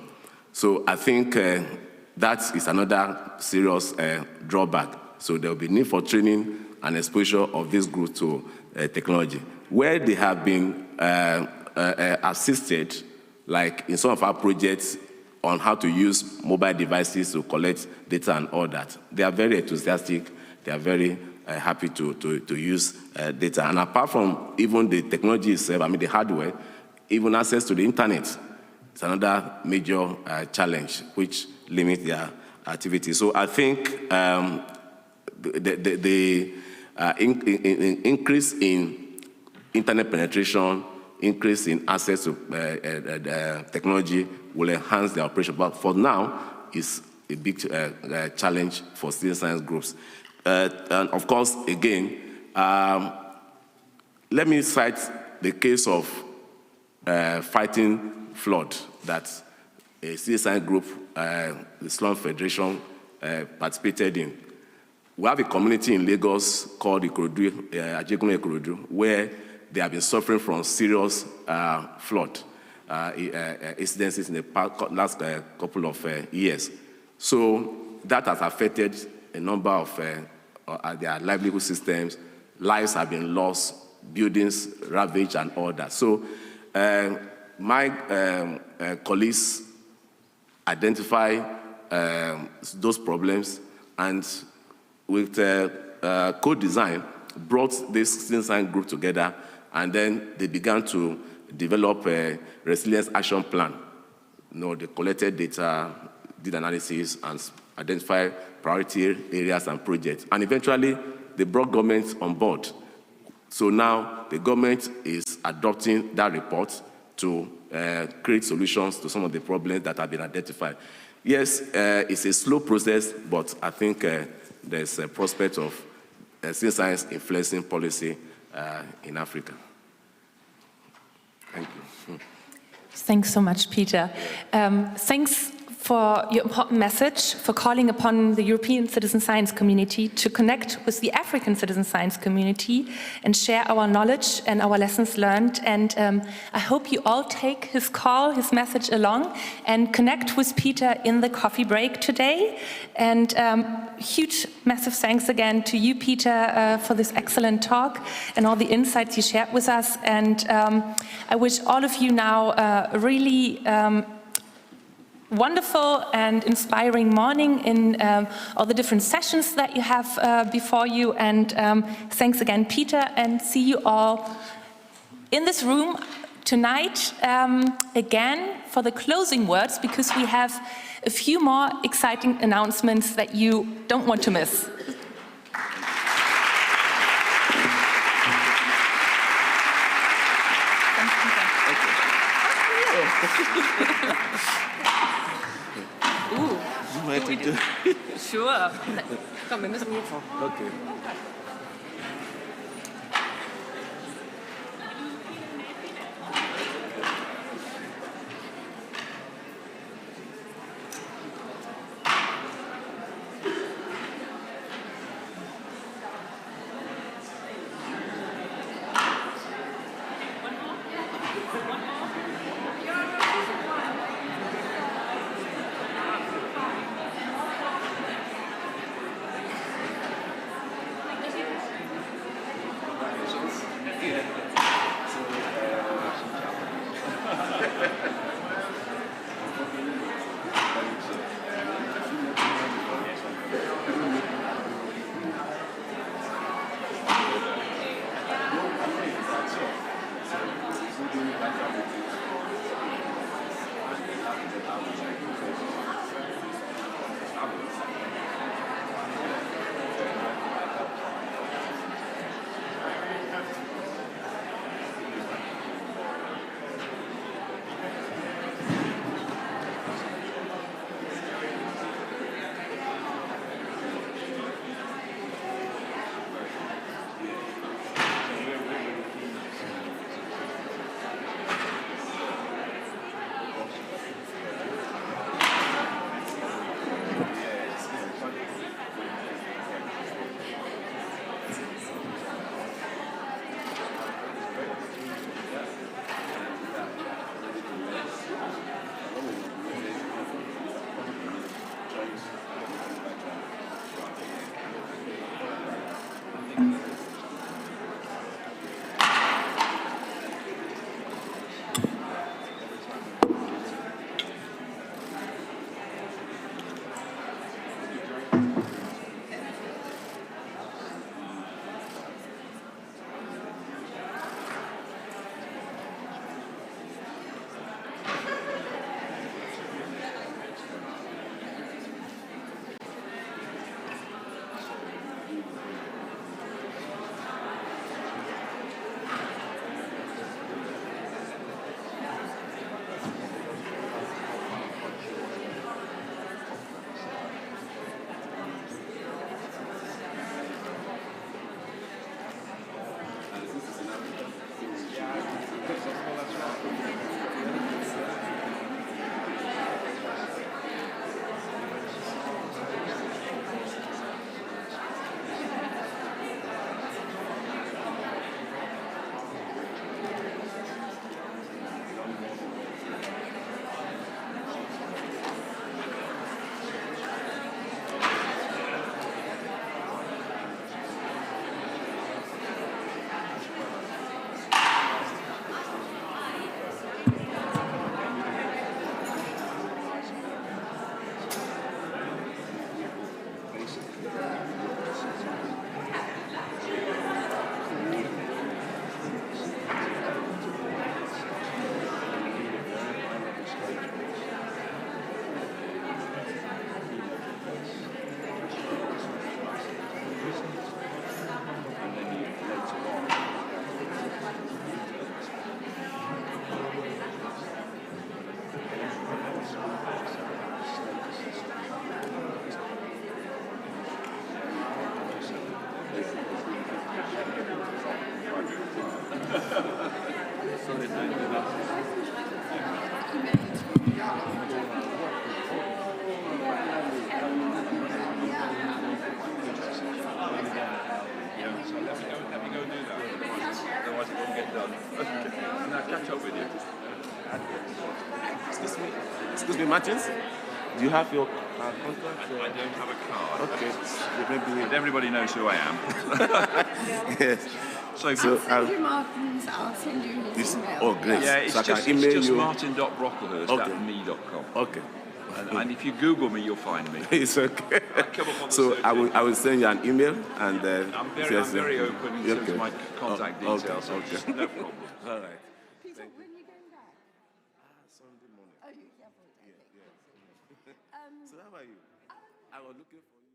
So I think that is another serious drawback. So there will be need for training and exposure of this group to technology. Where they have been assisted, like in some of our projects on how to use mobile devices to collect data and all that, they are very enthusiastic, they are very happy to use data. And apart from even the technology itself, the hardware, even access to the internet, it's another major challenge which limits their activity. So I think the increase in internet penetration, increase in access to technology will enhance their operation. But for now, it's a big challenge for citizen science groups. And of course, again, let me cite the case of fighting flood that a citizen science group, the Slum Federation, participated in. We have a community in Lagos called Ikorodu, Ajegunle Ikorodu, where they have been suffering from serious flood incidences in the last couple of years. So that has affected a number of their livelihood systems. Lives have been lost, buildings ravaged, and all that. So My colleagues identify those problems, and with co-design, brought this citizen science group together, and then they began to develop a resilience action plan. They collected data, did analysis, and identified priority areas and projects. And eventually, they brought government on board. So now the government is adopting that report to create solutions to some of the problems that have been identified. Yes, it's a slow process, but I think there's a prospect of citizen science influencing policy in Africa. Thank you. Thanks so much, Peter. Thanks for your important message, for calling upon the European citizen science community to connect with the African citizen science community and share our knowledge and our lessons learned. And I hope you all take his call, his message along, and connect with Peter in the coffee break today. And huge, massive thanks again to you, Peter, for this excellent talk and all the insights you shared with us. And I wish all of you now a really wonderful and inspiring morning in all the different sessions that you have before you. And thanks again, Peter, and see you all in this room tonight again for the closing words, because we have a few more exciting announcements that you don't want to miss. Sure. Komm, wir müssen hier vor. Okay. Excuse me, Martins. Do you have your contract? I don't have a card. Okay. Maybe. But everybody knows who I am. Yes. So, I'll send you Martin's, I'll send you his email. Oh, great. yeah, it's So I just, can email you. martin.brocklehurst@me.com. Okay. And if you Google me, you'll find me. It's okay. I come up on the So search I engine. will send you an email and I'm very open in terms of my contact Okay, details. So okay. just no problem. All right. Peter, when are you going back? Sunday morning. Oh, you yeah, So how about you? I was looking for you.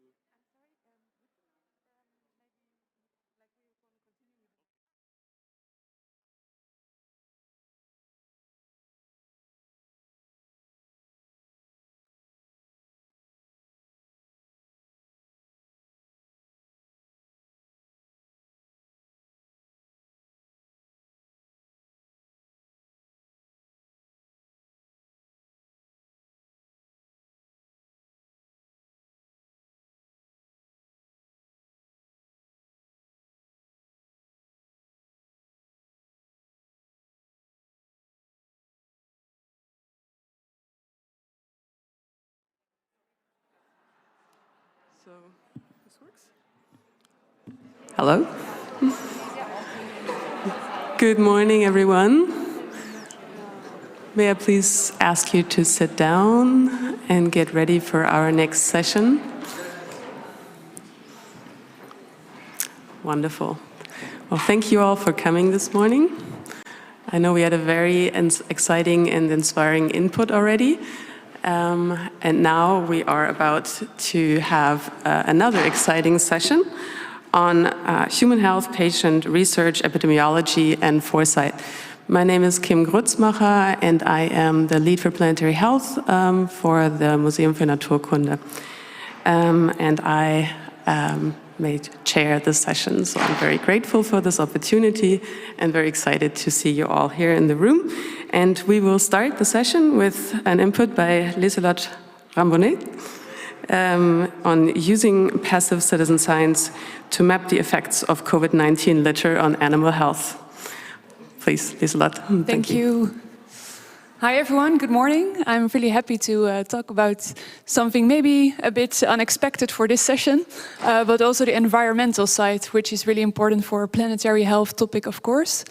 So, this works? Hello? Good morning, everyone. May I please ask you to sit down and get ready for our next session? Wonderful. Well, thank you all for coming this morning. I know we had a very exciting and inspiring input already. And now we are about to have another exciting session on human health, patient research, epidemiology, and foresight. My name is Kim Grutzmacher, and I am the lead for Planetary Health for the Museum für Naturkunde. And I may chair this session, so I'm very grateful for this opportunity and very excited to see you all here in the room. And we will start the session with an input by Lieselot Rambonnet on using passive citizen science to map the effects of COVID-19 litter on animal health. Please, Lieselot. Thank you. Hi, everyone. Good morning. I'm really happy to talk about something maybe a bit unexpected for this session, but also the environmental side, which is really important for a planetary health topic, of course.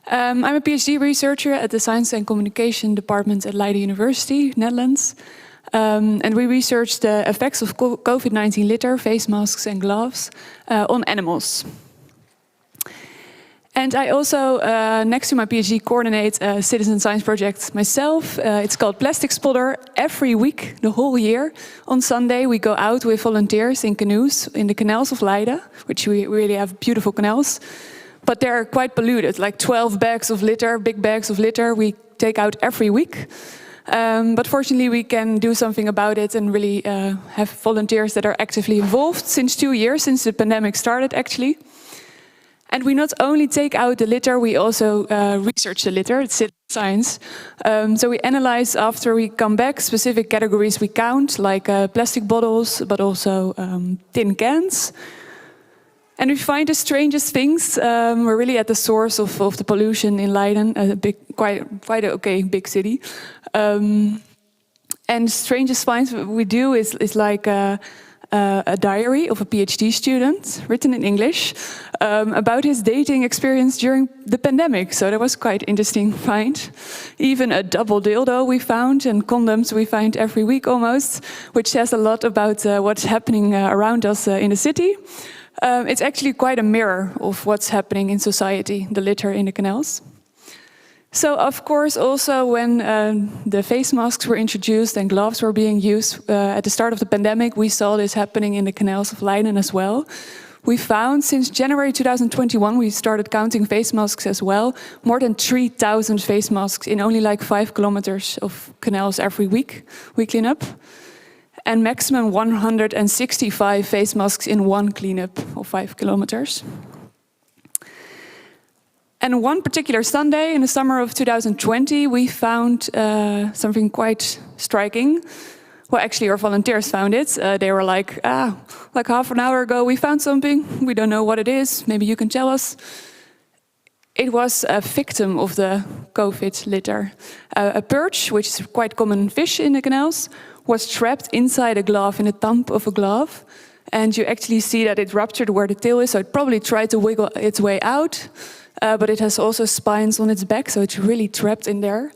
I'm a PhD researcher at the Science and Communication Department at Leiden University, Netherlands. And we research the effects of COVID-19 litter, face masks and gloves on animals. And I also, next to my PhD, coordinate a citizen science project myself. It's called Plastic Spotter. Every week, the whole year, on Sunday, we go out with volunteers in canoes in the canals of Leiden, which we really have beautiful canals. But they're quite polluted, like 12 bags of litter, big bags of litter we take out every week. But fortunately, we can do something about it and really have volunteers that are actively involved since 2 years, since the pandemic started, actually. And we not only take out the litter, we also research the litter. It's science. So we analyze, after we come back, specific categories we count, like plastic bottles, but also tin cans. And we find the strangest things. We're really at the source of the pollution in Leiden, a big, quite a big city. And strangest finds we do is like a diary of a PhD student, written in English, about his dating experience during the pandemic. So that was quite interesting find. Even a double dildo we found, and condoms we find every week almost, which says a lot about what's happening around us in the city. It's actually quite a mirror of what's happening in society, the litter in the canals. So, of course, also when the face masks were introduced and gloves were being used at the start of the pandemic, we saw this happening in the canals of Leiden as well. We found since January 2021, we started counting face masks as well, more than 3,000 face masks in only like 5 kilometers of canals every week we clean up. And maximum 165 face masks in one cleanup of 5 kilometers. And one particular Sunday in the summer of 2020, we found something quite striking. Well, actually, our volunteers found it. They were like half an hour ago, we found something. We don't know what it is. Maybe you can tell us. it was a victim of the COVID litter. A perch, which is quite common fish in the canals, was trapped inside a glove, in the thumb of a glove. And you actually see that it ruptured where the tail is, so it probably tried to wiggle its way out. But it has also spines on its back, so it's really trapped in there.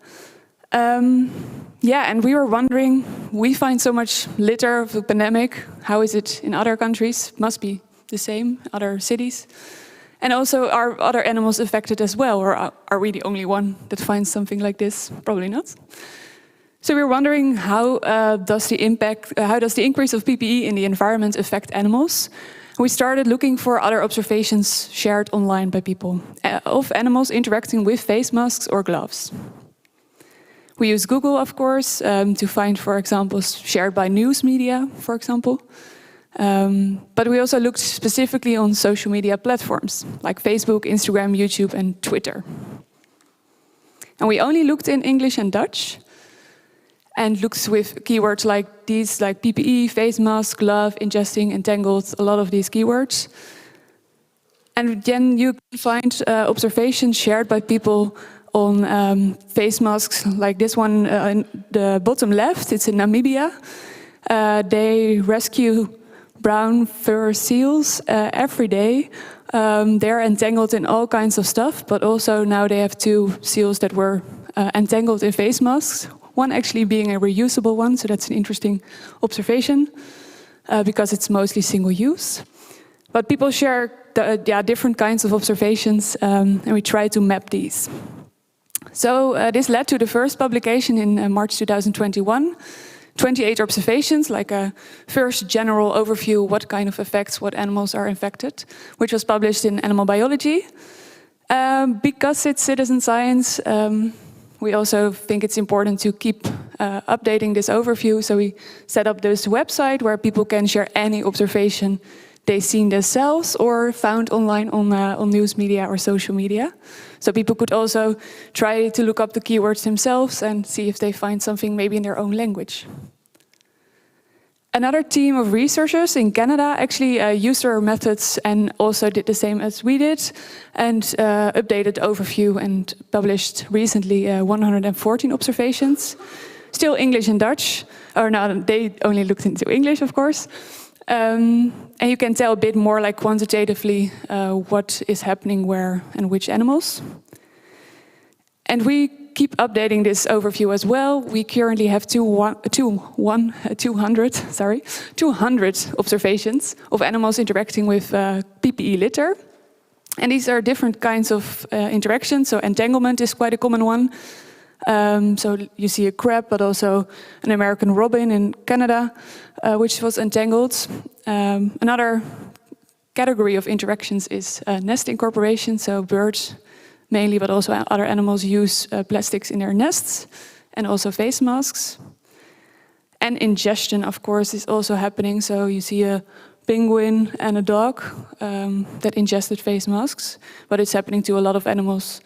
Yeah, and we were wondering, we find so much litter of the pandemic. How is it in other countries? Must be the same, other cities. And also, are other animals affected as well? Or are we the only one that finds something like this? Probably not. So we were wondering, how does the increase of PPE in the environment affect animals? We started looking for other observations shared online by people of animals interacting with face masks or gloves. We use Google, of course, to find, for example, shared by news media, for example. But we also looked specifically on social media platforms, like Facebook, Instagram, YouTube, and Twitter. And we only looked in English and Dutch, and looked with keywords like these, like PPE, face mask, glove, ingesting, entangled, a lot of these keywords. And then you can find observations shared by people on face masks, like this one in the bottom left. It's in Namibia. They rescue brown fur seals every day. They're entangled in all kinds of stuff, but also now they have 2 seals that were entangled in face masks. One actually being a reusable one, so that's an interesting observation because it's mostly single use. But people share different kinds of observations, and we try to map these. So this led to the first publication in March 2021. 28 observations, like a first general overview, what kind of effects, what animals are infected, which was published in Animal Biology. Because it's citizen science, we also think it's important to keep updating this overview. So we set up this website where people can share any observation they've seen themselves or found online on news media or social media. So people could also try to look up the keywords themselves and see if they find something maybe in their own language. Another team of researchers in Canada actually used our methods and also did the same as we did, and updated the overview and published recently 114 observations. Still English and Dutch, or no, they only looked into English, of course. And you can tell a bit more, like quantitatively, what is happening where and which animals. And we keep updating this overview as well. We currently have 200 observations of animals interacting with PPE litter. And these are different kinds of interactions. So entanglement is quite a common one. So you see a crab, but also an American robin in Canada, which was entangled. Another category of interactions is nest incorporation. So birds mainly, but also other animals use plastics in their nests, and also face masks. And ingestion, of course, is also happening. So you see a penguin and a dog that ingested face masks, but it's happening to a lot of animals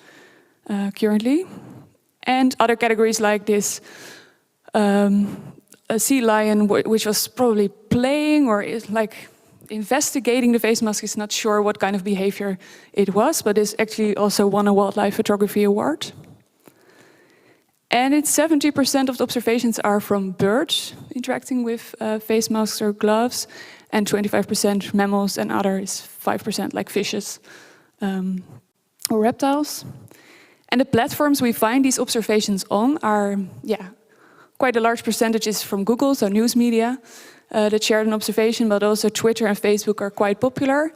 currently. And other categories like this, a sea lion, which was probably playing or is like investigating the face mask, is not sure what kind of behavior it was, but is actually also won a Wildlife Photography Award. And it's 70% of the observations are from birds interacting with face masks or gloves, and 25% mammals, and other is 5% like fishes or reptiles. And the platforms we find these observations on are, quite a large percentage is from Google, so news media, that shared an observation, but also Twitter and Facebook are quite popular.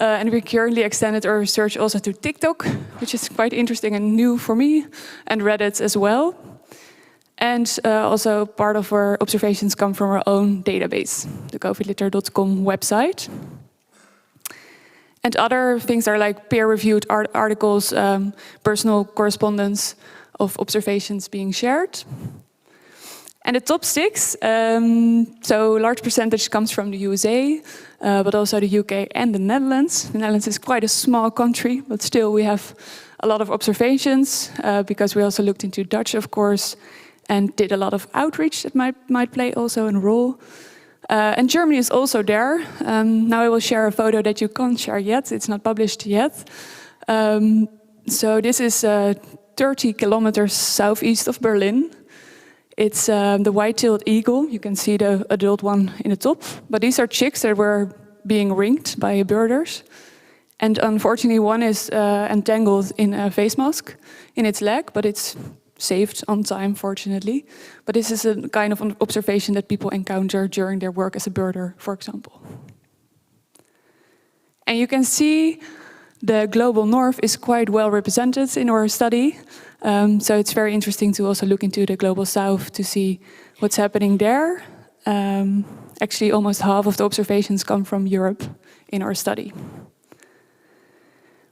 And we currently extended our research also to TikTok, which is quite interesting and new for me, and Reddit as well. And also part of our observations come from our own database, the covidlitter.com website. And other things are like peer-reviewed articles, personal correspondence of observations being shared. And the top 6, so a large percentage comes from the USA, but also the UK and the Netherlands. The Netherlands is quite a small country, but still we have a lot of observations because we also looked into Dutch, of course, and did a lot of outreach that might play also a role. And Germany is also there. Now I will share a photo that you can't share yet. It's not published yet. So this is 30 kilometers southeast of Berlin. It's the white-tailed eagle. You can see the adult one in the top. But these are chicks that were being ringed by birders. And unfortunately, one is entangled in a face mask in its leg, but it's saved on time, fortunately. But this is a kind of an observation that people encounter during their work as a birder, for example. And you can see the global north is quite well represented in our study. So it's very interesting to also look into the global south to see what's happening there. Actually, almost half of the observations come from Europe in our study.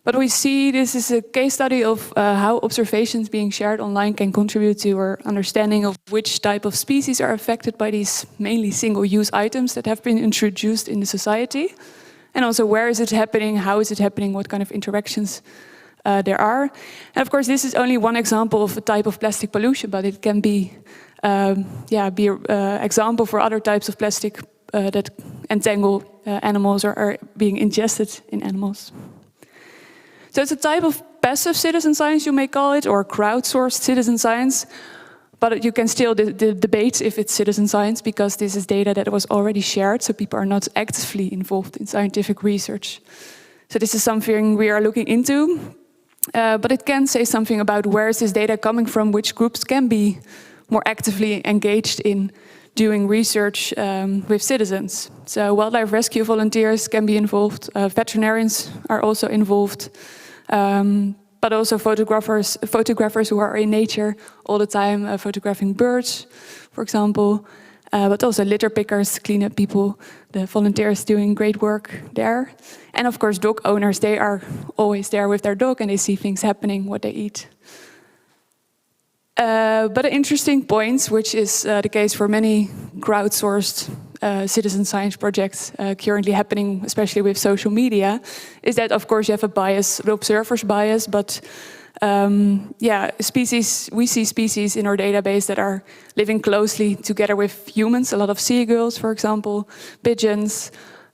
But we see this is a case study of how observations being shared online can contribute to our understanding of which type of species are affected by these mainly single-use items that have been introduced in the society. And also, where is it happening? How is it happening? What kind of interactions there are? And of course, this is only one example of a type of plastic pollution, but it can be an example for other types of plastic that entangle animals or are being ingested in animals. So it's a type of passive citizen science, you may call it, or crowdsourced citizen science. But you can still debate if it's citizen science, because this is data that was already shared, so people are not actively involved in scientific research. So this is something we are looking into, but it can say something about where is this data coming from, which groups can be more actively engaged in doing research with citizens. So wildlife rescue volunteers can be involved, veterinarians are also involved, but also photographers who are in nature all the time, photographing birds, for example, but also litter pickers, cleanup people, the volunteers doing great work there. And of course, dog owners, they are always there with their dog and they see things happening, what they eat. But an interesting point, which is the case for many crowdsourced citizen science projects currently happening, especially with social media, is that of course you have a bias, the observer's bias, but we see species in our database that are living closely together with humans, a lot of seagulls, for example, pigeons.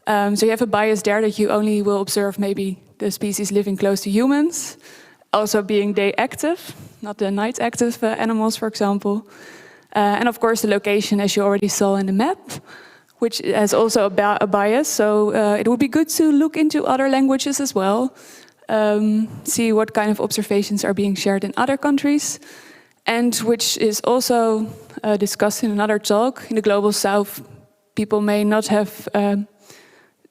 So you have a bias there that you only will observe maybe the species living close to humans, also being day active, not the night active animals, for example. And of course the location, as you already saw in the map, which has also a bias. So it would be good to look into other languages as well, see what kind of observations are being shared in other countries, and which is also discussed in another talk. In the Global South, people may not have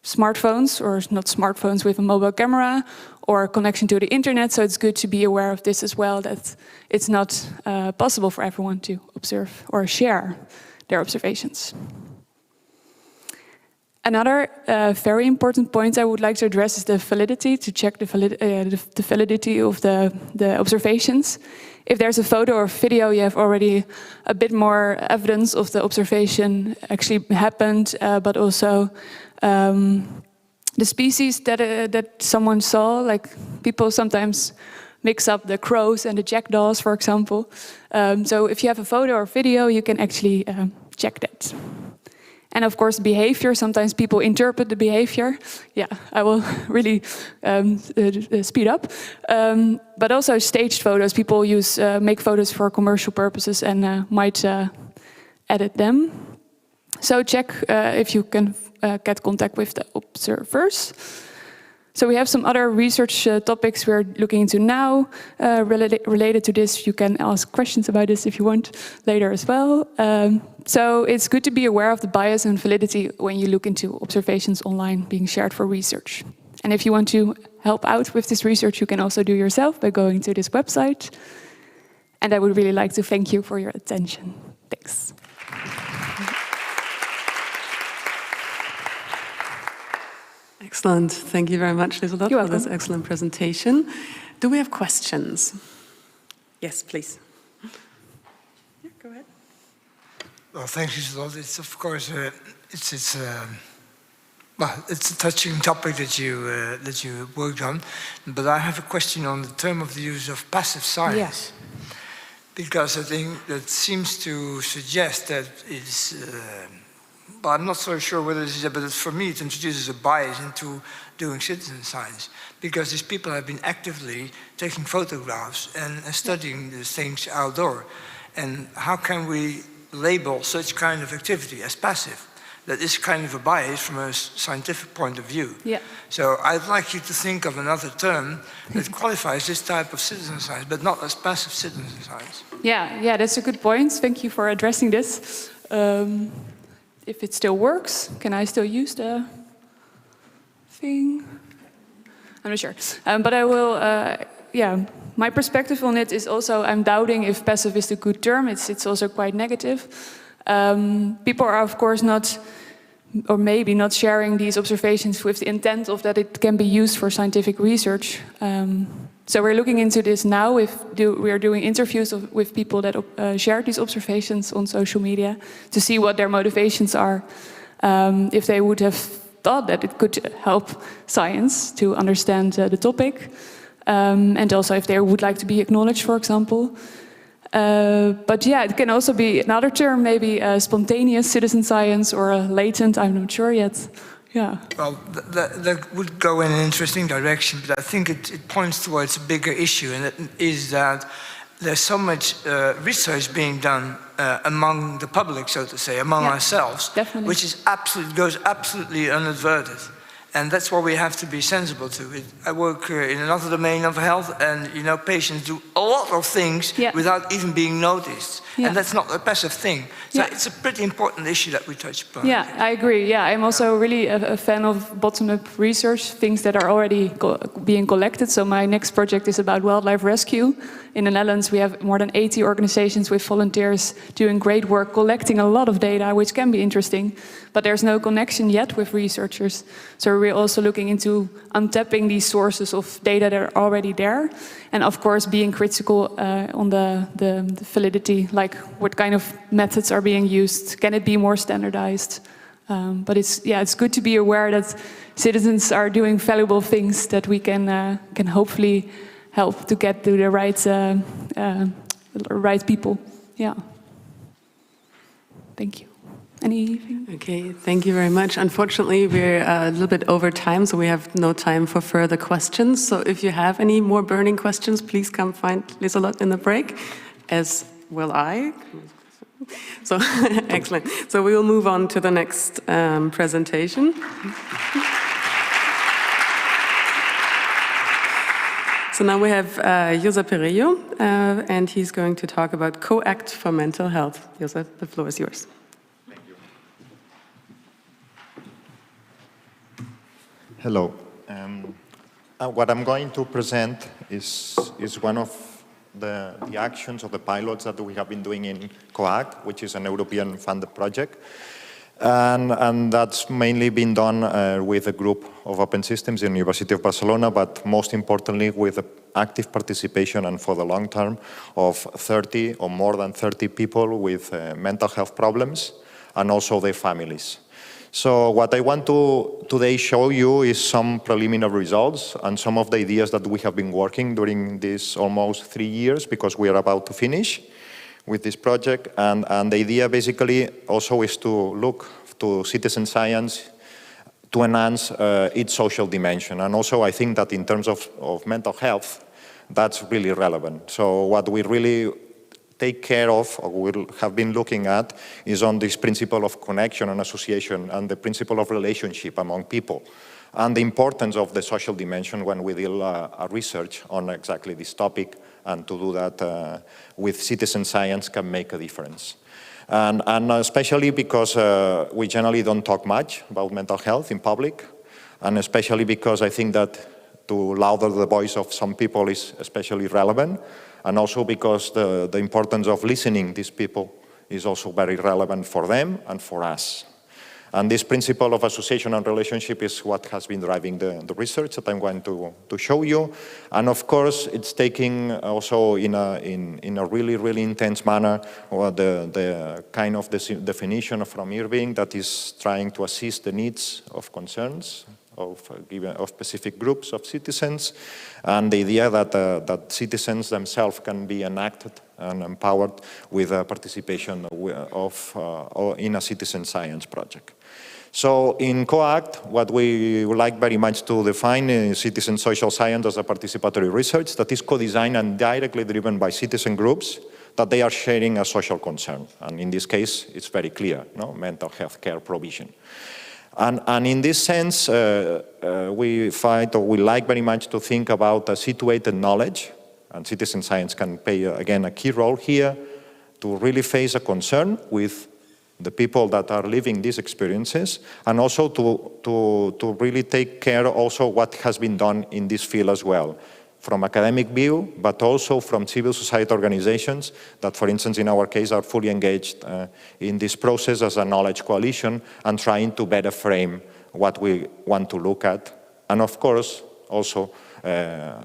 smartphones, or not smartphones with a mobile camera, or a connection to the internet, so it's good to be aware of this as well, that it's not possible for everyone to observe or share their observations. Another very important point I would like to address is the validity, to check the validity of the observations. If there's a photo or video, you have already a bit more evidence of the observation actually happened, but also the species that someone saw, like people sometimes mix up the crows and the jackdaws, for example. So if you have a photo or video, you can actually check that. And of course, behavior, sometimes people interpret the behavior. Yeah, I will really speed up. But also staged photos, people make photos for commercial purposes and might edit them. So check if you can get contact with the observers. So we have some other research topics we're looking into now related to this. You can ask questions about this if you want later as well. So it's good to be aware of the bias and validity when you look into observations online being shared for research. And if you want to help out with this research, you can also do yourself by going to this website. And I would really like to thank you for your attention. Thanks. Excellent. Thank you very much, Lieselot, for this excellent presentation. Do we have questions? Yes, please. Yeah, go ahead. Well, thank you, Lieselot. It's of course it's a touching topic that you worked on. But I have a question on the term of the use of passive science. Yes. Because I think that seems to suggest that it's well, I'm not so sure whether this is, but for me it introduces a bias into doing citizen science, because these people have been actively taking photographs and studying these things outdoor. And how can we label such kind of activity as passive? That is kind of a bias from a scientific point of view. Yeah. So I'd like you to think of another term that qualifies this type of citizen science, but not as passive citizen science. Yeah, that's a good point. Thank you for addressing this. If it still works, can I still use the thing? I'm not sure. But I will, my perspective on it is also, I'm doubting if passive is the good term. It's also quite negative. People are, of course, not, or maybe not sharing these observations with the intent of that it can be used for scientific research. So we're looking into this now. We are doing interviews with people that share these observations on social media to see what their motivations are. If they would have thought that it could help science to understand the topic, and also if they would like to be acknowledged, for example. But yeah, it can also be another term, maybe spontaneous citizen science or latent, I'm not sure yet. Yeah. Well, that would go in an interesting direction, but I think it points towards a bigger issue, and it is that there's so much research being done among the public, so to say, among ourselves, which is goes absolutely unadverted. And that's what we have to be sensible to. I work in another domain of health, and patients do a lot of things without even being noticed. And that's not a passive thing. So it's a pretty important issue that we touch upon. Yeah, I agree. Yeah, I'm also really a fan of bottom-up research, things that are already being collected. So my next project is about wildlife rescue. In the Netherlands, we have more than 80 organizations with volunteers doing great work, collecting a lot of data, which can be interesting. But there's no connection yet with researchers. So we're also looking into untapping these sources of data that are already there. And of course, being critical on the validity, like what kind of methods are being used. Can it be more standardized? But it's good to be aware that citizens are doing valuable things that we can hopefully help to get to the right people. Yeah. Thank you. Anything? Okay, thank you very much. Unfortunately, we're a little bit over time, so we have no time for further questions. So if you have any more burning questions, please come find Lieselot in the break, as will I. So, excellent. So we will move on to the next presentation. So now we have José Pereiro, and he's going to talk about COACT for mental health. José, the floor is yours. Hello. What I'm going to present is one of the actions of the pilots that we have been doing in COACT, which is an European funded project. And that's mainly been done with a group of open systems in the University of Barcelona, but most importantly with the active participation and for the long term of 30 or more than 30 people with mental health problems and also their families. So what I want to today show you is some preliminary results and some of the ideas that we have been working during these almost 3 years, because we are about to finish with this project. And the idea basically also is to look to citizen science to enhance its social dimension. And also I think that in terms of mental health, that's really relevant. So what we really take care of, or we have been looking at, is on this principle of connection and association and the principle of relationship among people, and the importance of the social dimension when we do a research on exactly this topic, and to do that with citizen science can make a difference. And especially because we generally don't talk much about mental health in public, and especially because I think that to louder the voice of some people is especially relevant, and also because the importance of listening to these people is also very relevant for them and for us. And this principle of association and relationship is what has been driving the research that I'm going to show you. And of course, it's taking also in a really, really intense manner the kind of definition from Irving that is trying to assist the needs of concerns of specific groups of citizens, and the idea that citizens themselves can be enacted and empowered with participation in a citizen science project. So in COACT, what we would like very much to define is citizen social science as a participatory research that is co-designed and directly driven by citizen groups that they are sharing a social concern. And in this case, it's very clear, no? Mental health care provision. And in this sense, we like very much to think about a situated knowledge, and citizen science can play, again, a key role here to really face a concern with the people that are living these experiences, and also to really take care also what has been done in this field as well, from academic view, but also from civil society organizations that, for instance, in our case, are fully engaged in this process as a knowledge coalition and trying to better frame what we want to look at. And of course, also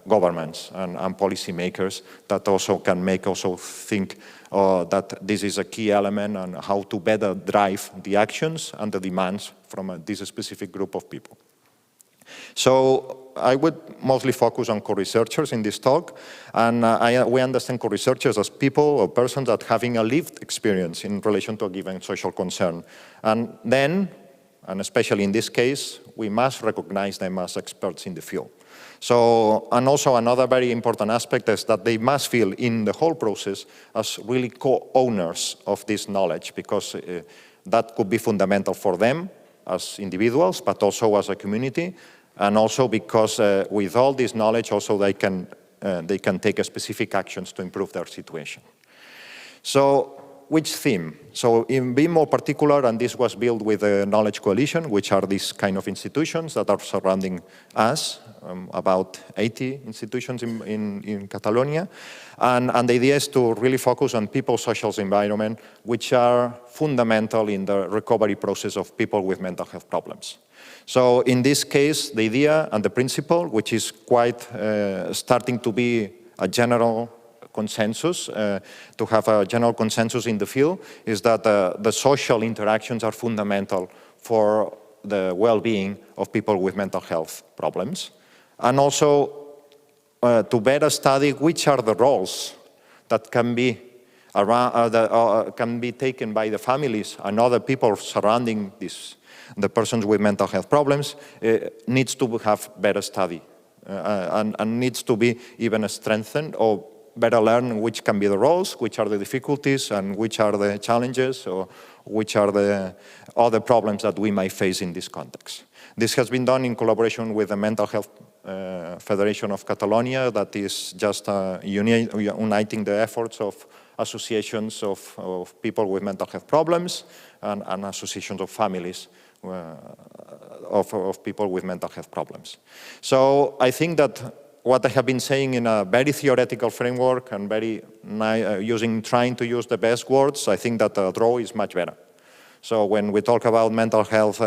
governments and policymakers that also can make think that this is a key element and how to better drive the actions and the demands from this specific group of people. So I would mostly focus on co-researchers in this talk, and we understand co-researchers as people or persons that having a lived experience in relation to a given social concern. And then, and especially in this case, we must recognize them as experts in the field. So, and also another very important aspect is that they must feel in the whole process as really co-owners of this knowledge, because that could be fundamental for them as individuals, but also as a community, and also because with all this knowledge, also they can take specific actions to improve their situation. So, which theme? So, in being more particular, and this was built with the Knowledge Coalition, which are these kind of institutions that are surrounding us, about 80 institutions in Catalonia, and the idea is to really focus on people's social environment, which are fundamental in the recovery process of people with mental health problems. So in this case, the idea and the principle, which is quite starting to be a general consensus, to have a general consensus in the field, is that the social interactions are fundamental for the well-being of people with mental health problems. And also to better study which are the roles that can be taken by the families and other people surrounding the persons with mental health problems, needs to have better study and needs to be even strengthened or better learn which can be the roles, which are the difficulties, and which are the challenges, or which are the other problems that we might face in this context. This has been done in collaboration with the Mental Health Federation of Catalonia, that is just uniting the efforts of associations of people with mental health problems and associations of families of people with mental health problems. So I think that what I have been saying in a very theoretical framework and trying to use the best words, I think that a draw is much better. So when we talk about mental health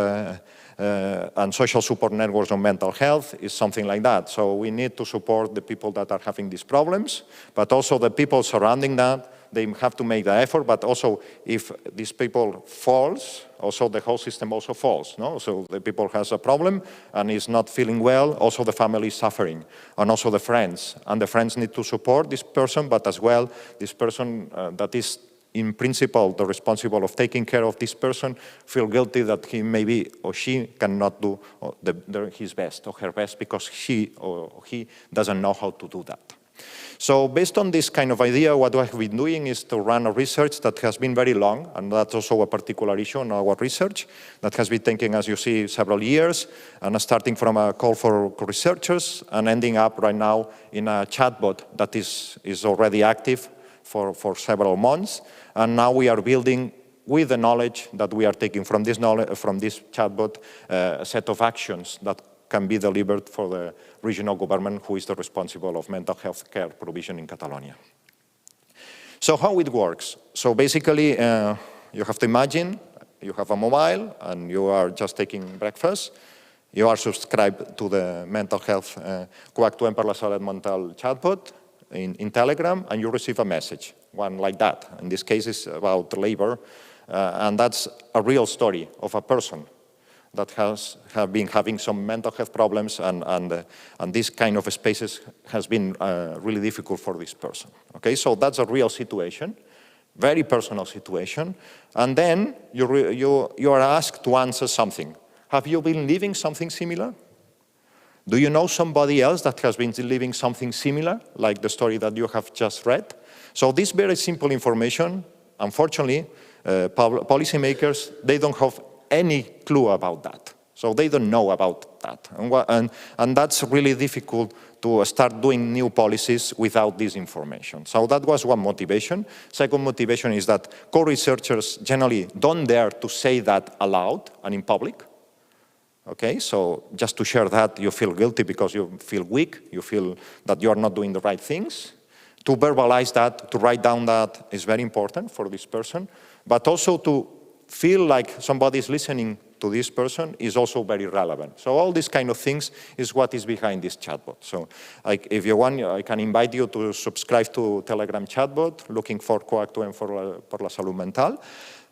and social support networks on mental health, is something like that. So we need to support the people that are having these problems, but also the people surrounding that. They have to make the effort, but also if these people falls, also the whole system also falls. No? So the people has a problem and is not feeling well, also the family is suffering, and also the friends. And the friends need to support this person, but as well, this person that is in principle the responsible of taking care of this person feel guilty that he maybe or she cannot do his best or her best because she or he doesn't know how to do that. So based on this kind of idea, what I've been doing is to run a research that has been very long, and that's also a particular issue in our research, that has been taking, as you see, several years, and starting from a call for researchers and ending up right now in a chatbot that is already active for several months. And now we are building, with the knowledge that we are taking from this chatbot, a set of actions that can be delivered for the regional government who is the responsible of mental health care provision in Catalonia. So how it works? So basically, you have to imagine you have a mobile and you are just taking breakfast. You are subscribed to the mental health Coactuem per la Salut Mental chatbot in Telegram, and you receive a message, one like that. In this case, it's about labor, and that's a real story of a person that have been having some mental health problems, and this kind of spaces has been really difficult for this person. Okay, so that's a real situation, very personal situation, and then you are asked to answer something. Have you been living something similar? Do you know somebody else that has been living something similar, like the story that you have just read? So this very simple information, unfortunately, policymakers, they don't have any clue about that. So they don't know about that. And that's really difficult to start doing new policies without this information. So that was one motivation. Second motivation is that co-researchers generally don't dare to say that aloud and in public. Okay, so just to share that, you feel guilty because you feel weak, you feel that you are not doing the right things. To verbalize that, to write down that is very important for this person, but also to feel like somebody is listening to this person is also very relevant. So all these kind of things is what is behind this chatbot. So if you want, I can invite you to subscribe to Telegram chatbot, looking for Coactúen por la Salud Mental.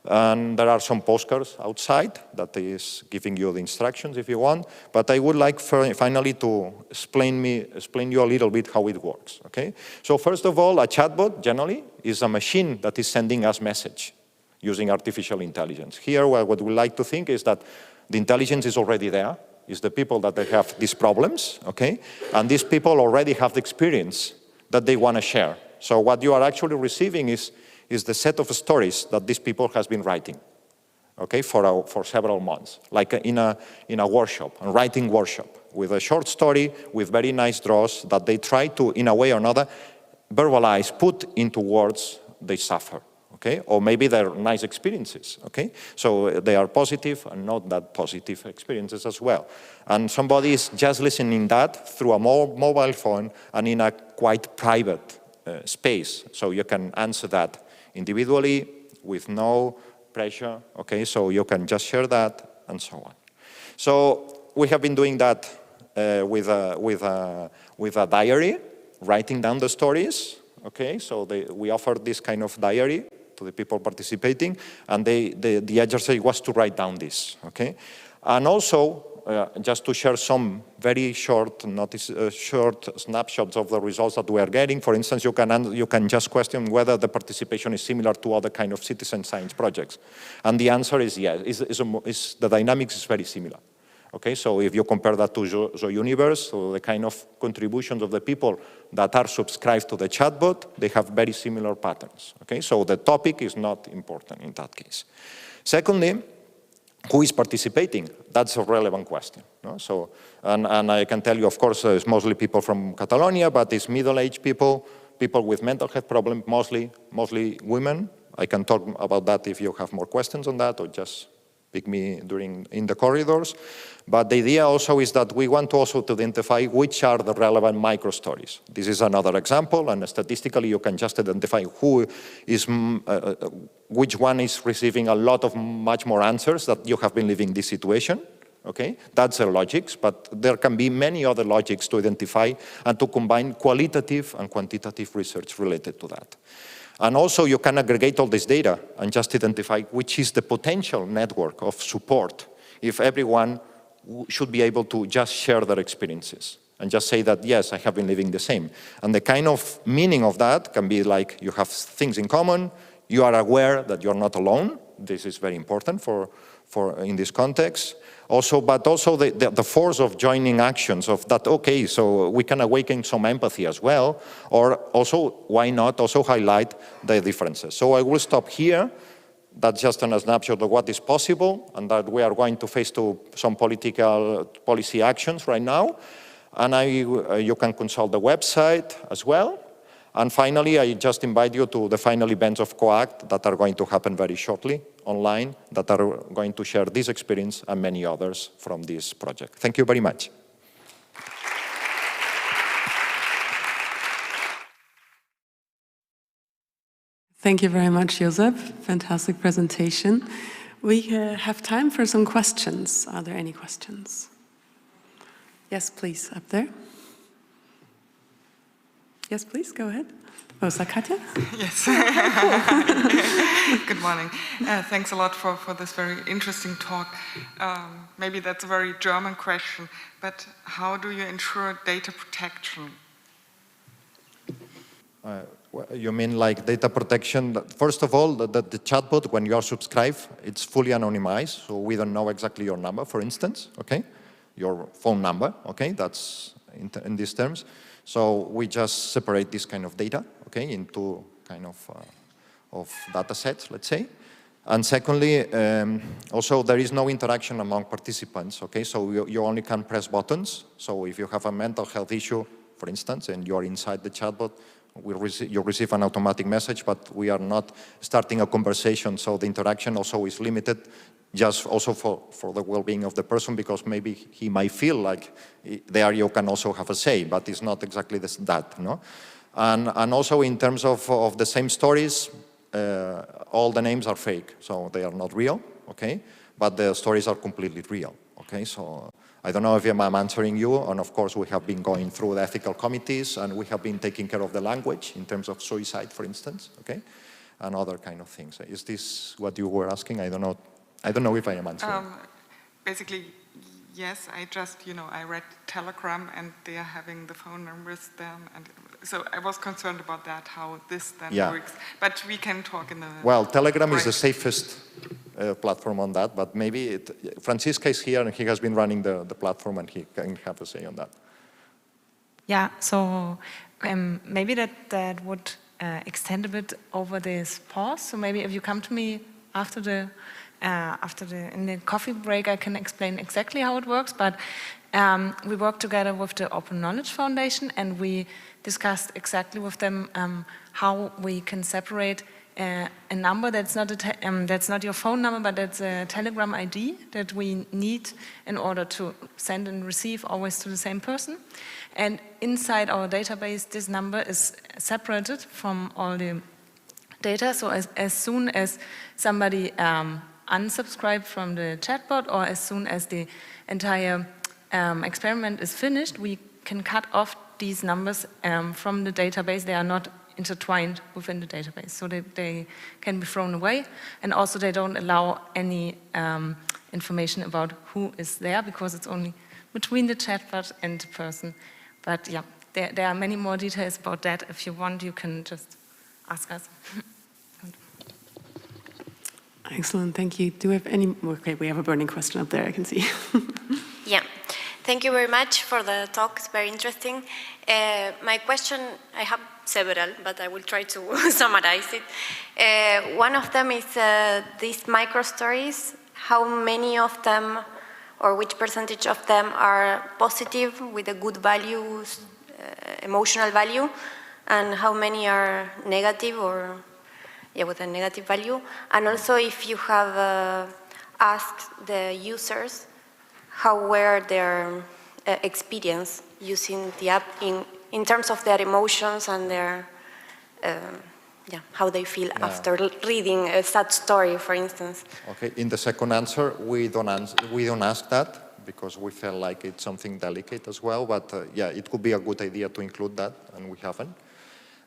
And there are some postcards outside that is giving you the instructions if you want. But I would like finally to explain you a little bit how it works. Okay? So first of all, a chatbot generally is a machine that is sending us message using artificial intelligence. Here, what we like to think is that the intelligence is already there. It's the people that they have these problems, okay? And these people already have the experience that they want to share. So what you are actually receiving is the set of stories that these people has been writing, okay, for several months, like in a workshop, a writing workshop, with a short story, with very nice draws that they try to, in a way or another, verbalize, put into words they suffer, okay, or maybe they're nice experiences, okay, so they are positive and not that positive experiences as well. And somebody is just listening that through a mobile phone and in a quite private space, so you can answer that individually, with no pressure, okay? So you can just share that, and so on. So we have been doing that with a diary, writing down the stories, okay? So we offered this kind of diary to the people participating, and the exercise was to write down this, okay? And also, just to share some very short snapshots of the results that we are getting. For instance, you can just question whether the participation is similar to other kind of citizen science projects. And the answer is yes, the dynamics is very similar. Okay, so if you compare that to the universe, so the kind of contributions of the people that are subscribed to the chatbot, they have very similar patterns. Okay, so the topic is not important in that case. Secondly, who is participating? That's a relevant question. No? So, and I can tell you, of course, it's mostly people from Catalonia, but it's middle-aged people, people with mental health problems, mostly women. I can talk about that if you have more questions on that, or just pick me in the corridors. But the idea also is that we want also to identify which are the relevant micro-stories. This is another example, and statistically you can just identify who is, which one is receiving a lot of much more answers that you have been living this situation. Okay, that's the logics, but there can be many other logics to identify and to combine qualitative and quantitative research related to that. And also you can aggregate all this data and just identify which is the potential network of support if everyone should be able to just share their experiences and just say that, yes, I have been living the same. And the kind of meaning of that can be like you have things in common, you are aware that you're not alone. This is very important for in this context. Also, but also the force of joining actions of that, okay, so we can awaken some empathy as well, or also, why not also highlight the differences. So I will stop here. That's just a snapshot of what is possible, and that we are going to face to some policy actions right now. And you can consult the website as well. And finally, I just invite you to the final events of COACT that are going to happen very shortly online, that are going to share this experience and many others from this project. Thank you very much. Thank you very much, Josep. Fantastic presentation. We have time for some questions. Are there any questions? Yes, please, up there. Yes, please, go ahead. Oh, is that Katja? Yes. Good morning. Thanks a lot for this very interesting talk. Maybe that's a very German question, but how do you ensure data protection? You mean like data protection? First of all, the chatbot, when you are subscribed, it's fully anonymized, so we don't know exactly your number, for instance, okay? Your phone number, okay? That's in these terms. So we just separate this kind of data, okay, into kind of data sets, let's say. And secondly, also there is no interaction among participants, okay? So you only can press buttons. So if you have a mental health issue, for instance, and you're inside the chatbot, you receive an automatic message, but we are not starting a conversation, so the interaction also is limited, just also for the well-being of the person, because maybe he might feel like there you can also have a say, but it's not exactly that, no? And also in terms of the same stories, all the names are fake, so they are not real, okay? But the stories are completely real, okay? So I don't know if I'm answering you, and of course we have been going through the ethical committees, and we have been taking care of the language in terms of suicide, for instance, okay? And other kind of things. Is this what you were asking? I don't know if I am answering. Basically, yes, I just, I read Telegram and they are having the phone numbers then, and so I was concerned about that, how this then works. But we can talk in the... Well, Telegram is the safest platform on that, but maybe Francisca is here and he has been running the platform and he can have a say on that. Yeah, so maybe that would extend a bit over this pause. So maybe if you come to me after in the coffee break, I can explain exactly how it works. But we work together with the Open Knowledge Foundation, and we discussed exactly with them how we can separate a number that's not your phone number, but that's a Telegram ID that we need in order to send and receive always to the same person. And inside our database, this number is separated from all the data. So as soon as somebody unsubscribed from the chatbot, or as soon as the entire experiment is finished, we can cut off these numbers from the database. They are not intertwined within the database, so they can be thrown away. And also they don't allow any information about who is there, because it's only between the chatbot and the person. But yeah, there are many more details about that. If you want, you can just ask us. Excellent, thank you. Do we have any more? Okay, we have a burning question up there, I can see. Yeah, thank you very much for the talk, it's very interesting. My question, I have several, but I will try to summarize it. One of them is these micro stories. How many of them, or which percentage of them are positive with a good value, emotional value, and how many are negative or with a negative value? And also if you have asked the users how were their experience using the app in terms of their emotions and their, how they feel after reading a sad story, for instance. Okay, in the second answer, we don't ask that, because we felt like it's something delicate as well, but yeah, it could be a good idea to include that, and we haven't.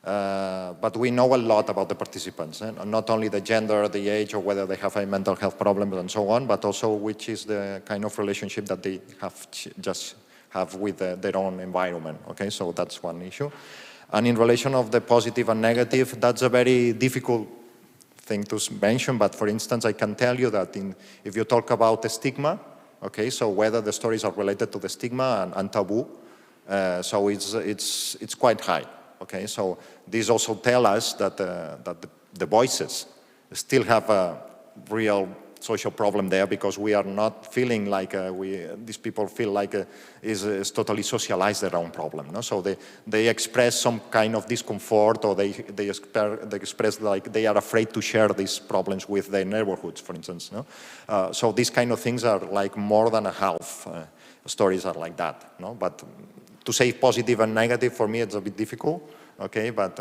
But we know a lot about the participants, not only the gender, the age, or whether they have a mental health problem and so on, but also which is the kind of relationship that they have with their own environment, okay? So that's one issue. And in relation of the positive and negative, that's a very difficult thing to mention, but for instance, I can tell you that if you talk about the stigma, okay, so whether the stories are related to the stigma and taboo, so it's quite high. Okay, so these also tell us that the voices still have a real social problem there, because we are not feeling like these people feel like is totally socialized their own problem. No? So they express some kind of discomfort, or they express like they are afraid to share these problems with their neighborhoods, for instance. No? So these kind of things are like more than a half stories are like that. No? But to say positive and negative, for me, it's a bit difficult, okay? But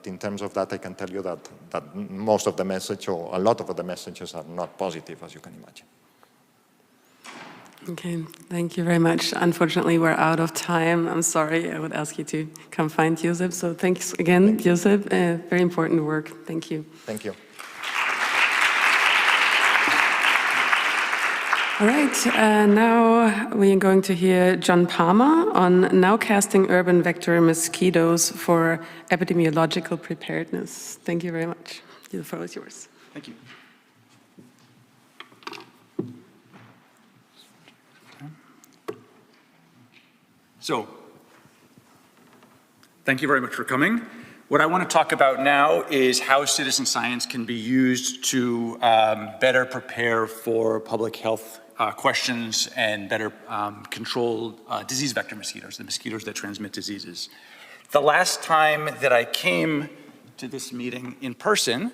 in terms of that, I can tell you that most of the message, or a lot of the messages, are not positive, as you can imagine. Okay, thank you very much. Unfortunately, we're out of time. I'm sorry, I would ask you to come find Josep. So thanks again, Josep. Very important work. Thank you. Thank you. All right, now we are going to hear John Palmer on nowcasting urban vector mosquitoes for epidemiological preparedness. Thank you very much. The floor is yours. Thank you. So, thank you very much for coming. What I want to talk about now is how citizen science can be used to better prepare for public health questions and better control disease vector mosquitoes, the mosquitoes that transmit diseases. The last time that I came to this meeting in person,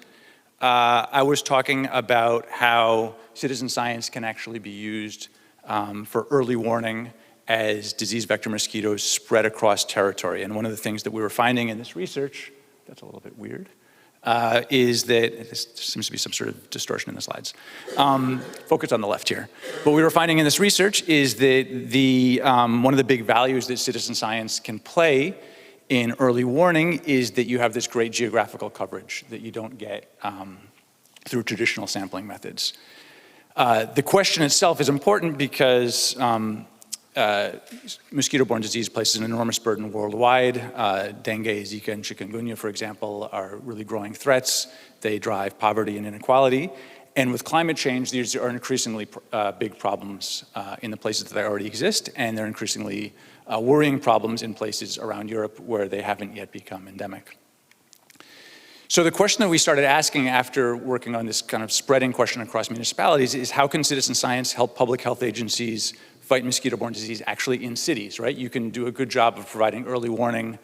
I was talking about how citizen science can actually be used for early warning as disease vector mosquitoes spread across territory. And one of the things that we were finding in this research, that's a little bit weird, is that, there seems to be some sort of distortion in the slides. Focus on the left here. What we were finding in this research is that one of the big values that citizen science can play in early warning is that you have this great geographical coverage that you don't get through traditional sampling methods. The question itself is important because mosquito-borne disease places an enormous burden worldwide. Dengue, Zika, and chikungunya, for example, are really growing threats. They drive poverty and inequality. And with climate change, these are increasingly big problems in the places that they already exist, and they're increasingly worrying problems in places around Europe where they haven't yet become endemic. So the question that we started asking after working on this kind of spreading question across municipalities is how can citizen science help public health agencies fight mosquito-borne disease actually in cities, right? You can do a good job of providing early warning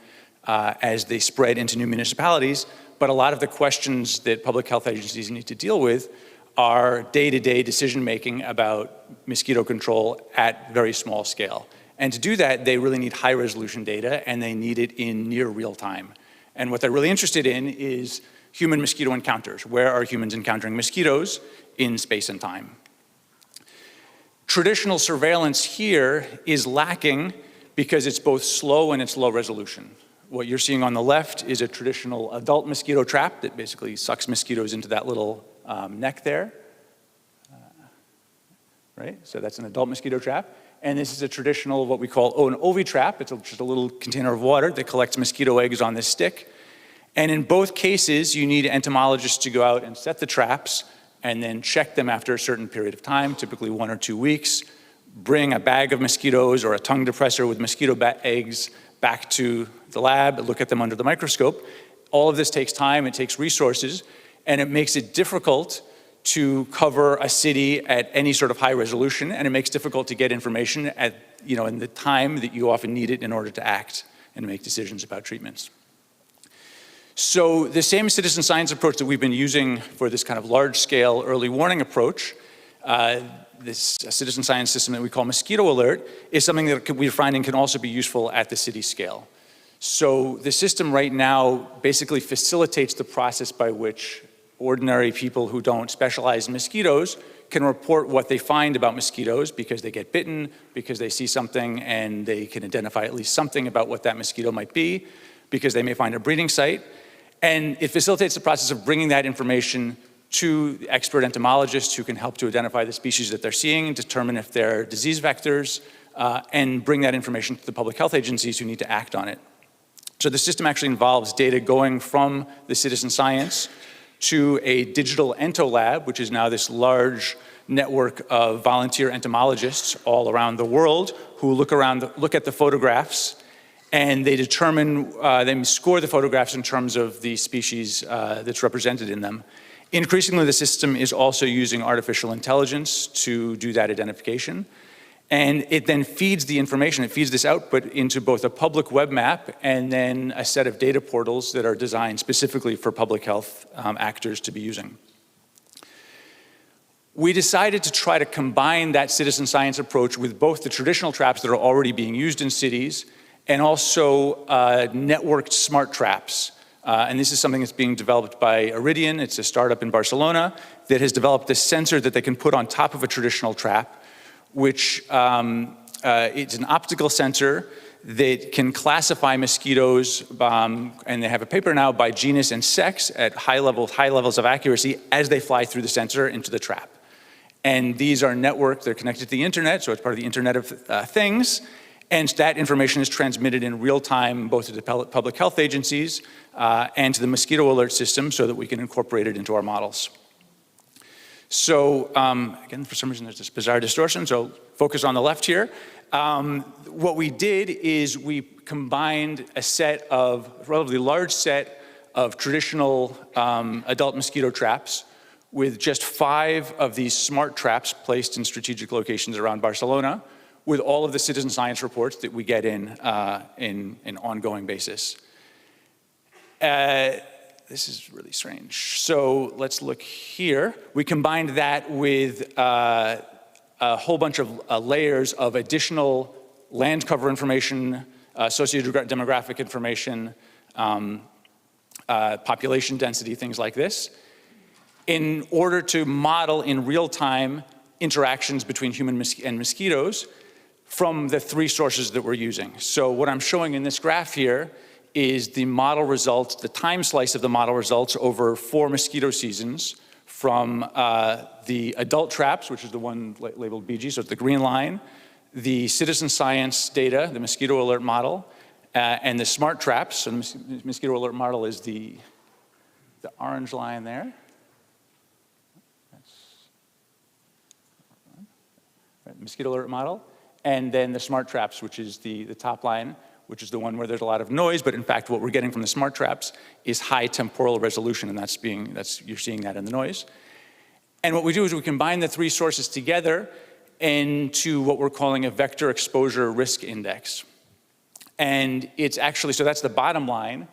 as they spread into new municipalities, but a lot of the questions that public health agencies need to deal with are day-to-day decision-making about mosquito control at very small scale. And to do that, they really need high-resolution data, and they need it in near real time. And what they're really interested in is human-mosquito encounters. Where are humans encountering mosquitoes in space and time? Traditional surveillance here is lacking because it's both slow and it's low resolution. What you're seeing on the left is a traditional adult mosquito trap that basically sucks mosquitoes into that little neck there. Right? So that's an adult mosquito trap. And this is a traditional, what we call an ovi trap. It's just a little container of water that collects mosquito eggs on this stick. And in both cases, you need entomologists to go out and set the traps and then check them after a certain period of time, typically 1 or 2 weeks, bring a bag of mosquitoes or a tongue depressor with mosquito eggs back to the lab, look at them under the microscope. All of this takes time, it takes resources, and it makes it difficult to cover a city at any sort of high resolution, and it makes it difficult to get information at, in the time that you often need it in order to act and make decisions about treatments. So the same citizen science approach that we've been using for this kind of large-scale early warning approach, this citizen science system that we call Mosquito Alert, is something that we're finding can also be useful at the city scale. So the system right now basically facilitates the process by which ordinary people who don't specialize in mosquitoes can report what they find about mosquitoes because they get bitten, because they see something and they can identify at least something about what that mosquito might be, because they may find a breeding site. And it facilitates the process of bringing that information to expert entomologists who can help to identify the species that they're seeing, determine if they're disease vectors, and bring that information to the public health agencies who need to act on it. So the system actually involves data going from the citizen science to a digital ento lab, which is now this large network of volunteer entomologists all around the world who look at the photographs, and they determine, they score the photographs in terms of the species that's represented in them. Increasingly, the system is also using artificial intelligence to do that identification. And it then feeds the information, it feeds this output into both a public web map and then a set of data portals that are designed specifically for public health actors to be using. We decided to try to combine that citizen science approach with both the traditional traps that are already being used in cities and also networked smart traps. And this is something that's being developed by Iridian. It's a startup in Barcelona that has developed this sensor that they can put on top of a traditional trap, which it's an optical sensor that can classify mosquitoes, and they have a paper now by genus and sex at high levels of accuracy as they fly through the sensor into the trap. And these are networked, they're connected to the internet, so it's part of the Internet of Things, and that information is transmitted in real time both to the public health agencies and to the mosquito alert system so that we can incorporate it into our models. So again, for some reason there's this bizarre distortion, so focus on the left here. What we did is we combined a relatively large set of traditional adult mosquito traps with just 5 of these smart traps placed in strategic locations around Barcelona, with all of the citizen science reports that we get in an ongoing basis. This is really strange. So let's look here. We combined that with a whole bunch of layers of additional land cover information, socio-demographic information, population density, things like this, in order to model in real time interactions between humans and mosquitoes from the 3 sources that we're using. So what I'm showing in this graph here is the model results, the time slice of the model results over 4 mosquito seasons from the adult traps, which is the one labeled BG, so it's the green line, the citizen science data, the mosquito alert model, and the smart traps. So the mosquito alert model is the orange line there. Mosquito alert model, and then the smart traps, which is the top line, which is the one where there's a lot of noise, but in fact what we're getting from the smart traps is high temporal resolution, and you're seeing that in the noise. And what we do is we combine the 3 sources together into what we're calling a vector exposure risk index. And it's actually, so that's the bottom line,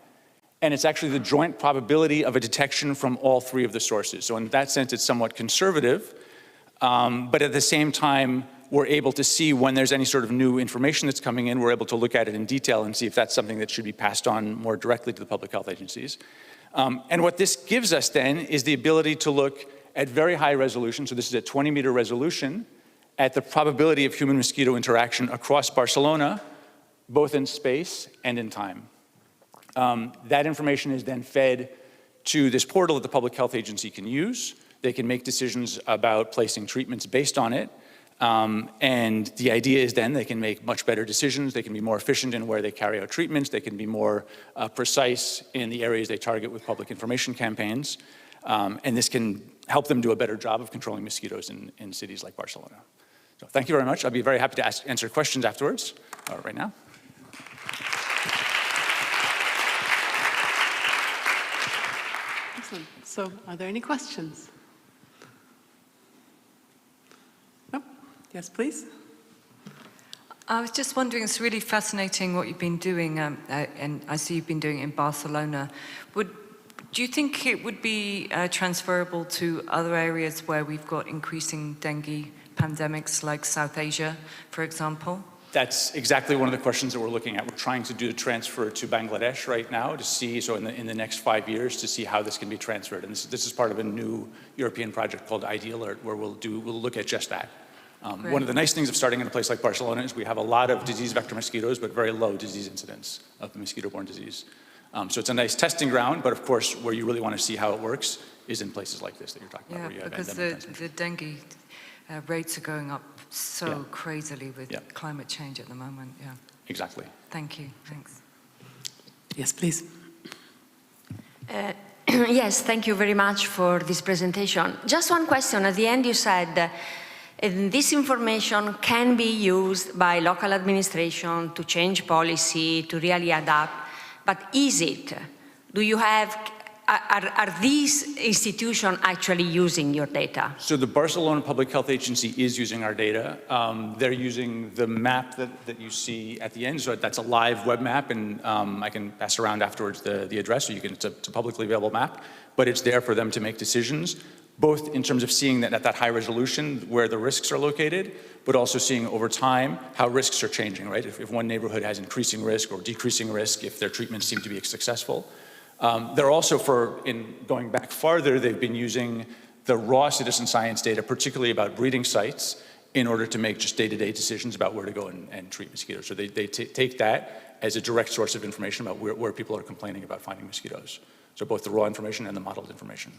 and it's actually the joint probability of a detection from all 3 of the sources. So in that sense, it's somewhat conservative. But at the same time, we're able to see when there's any sort of new information that's coming in, we're able to look at it in detail and see if that's something that should be passed on more directly to the public health agencies. And what this gives us then is the ability to look at very high resolution, so this is a 20-meter resolution, at the probability of human-mosquito interaction across Barcelona, both in space and in time. That information is then fed to this portal that the public health agency can use. They can make decisions about placing treatments based on it. And the idea is then they can make much better decisions. They can be more efficient in where they carry out treatments. They can be more precise in the areas they target with public information campaigns. And this can help them do a better job of controlling mosquitoes in cities like Barcelona. So thank you very much. I'll be very happy to answer questions afterwards, right now. Excellent. So are there any questions? Yes, please. I was just wondering, it's really fascinating what you've been doing, and I see you've been doing it in Barcelona. Do you think it would be transferable to other areas where we've got increasing dengue pandemics, like South Asia, for example? That's exactly one of the questions that we're looking at. We're trying to do the transfer to Bangladesh right now to see, so in the next 5 years, to see how this can be transferred. And this is part of a new European project called ID Alert, where we'll look at just that. One of the nice things of starting in a place like Barcelona is we have a lot of disease vector mosquitoes, but very low disease incidence of mosquito-borne disease. So it's a nice testing ground, but of course, where you really want to see how it works is in places like this that you're talking about. Yeah, because the dengue rates are going up so crazily with climate change at the moment. Yeah. Exactly. Thank you. Thanks. Yes, please. Yes, thank you very much for this presentation. Just one question. At the end, you said this information can be used by local administration to change policy, to really adapt. But is it? Do you have, are these institutions actually using your data? So the Barcelona Public Health Agency is using our data. They're using the map that you see at the end. So that's a live web map, and I can pass around afterwards the address, so it's a publicly available map. But it's there for them to make decisions, both in terms of seeing that at that high resolution where the risks are located, but also seeing over time how risks are changing, right? If one neighborhood has increasing risk or decreasing risk, if their treatments seem to be successful. They're also, in going back farther, they've been using the raw citizen science data, particularly about breeding sites, in order to make just day-to-day decisions about where to go and treat mosquitoes. So they take that as a direct source of information about where people are complaining about finding mosquitoes. So both the raw information and the modeled information.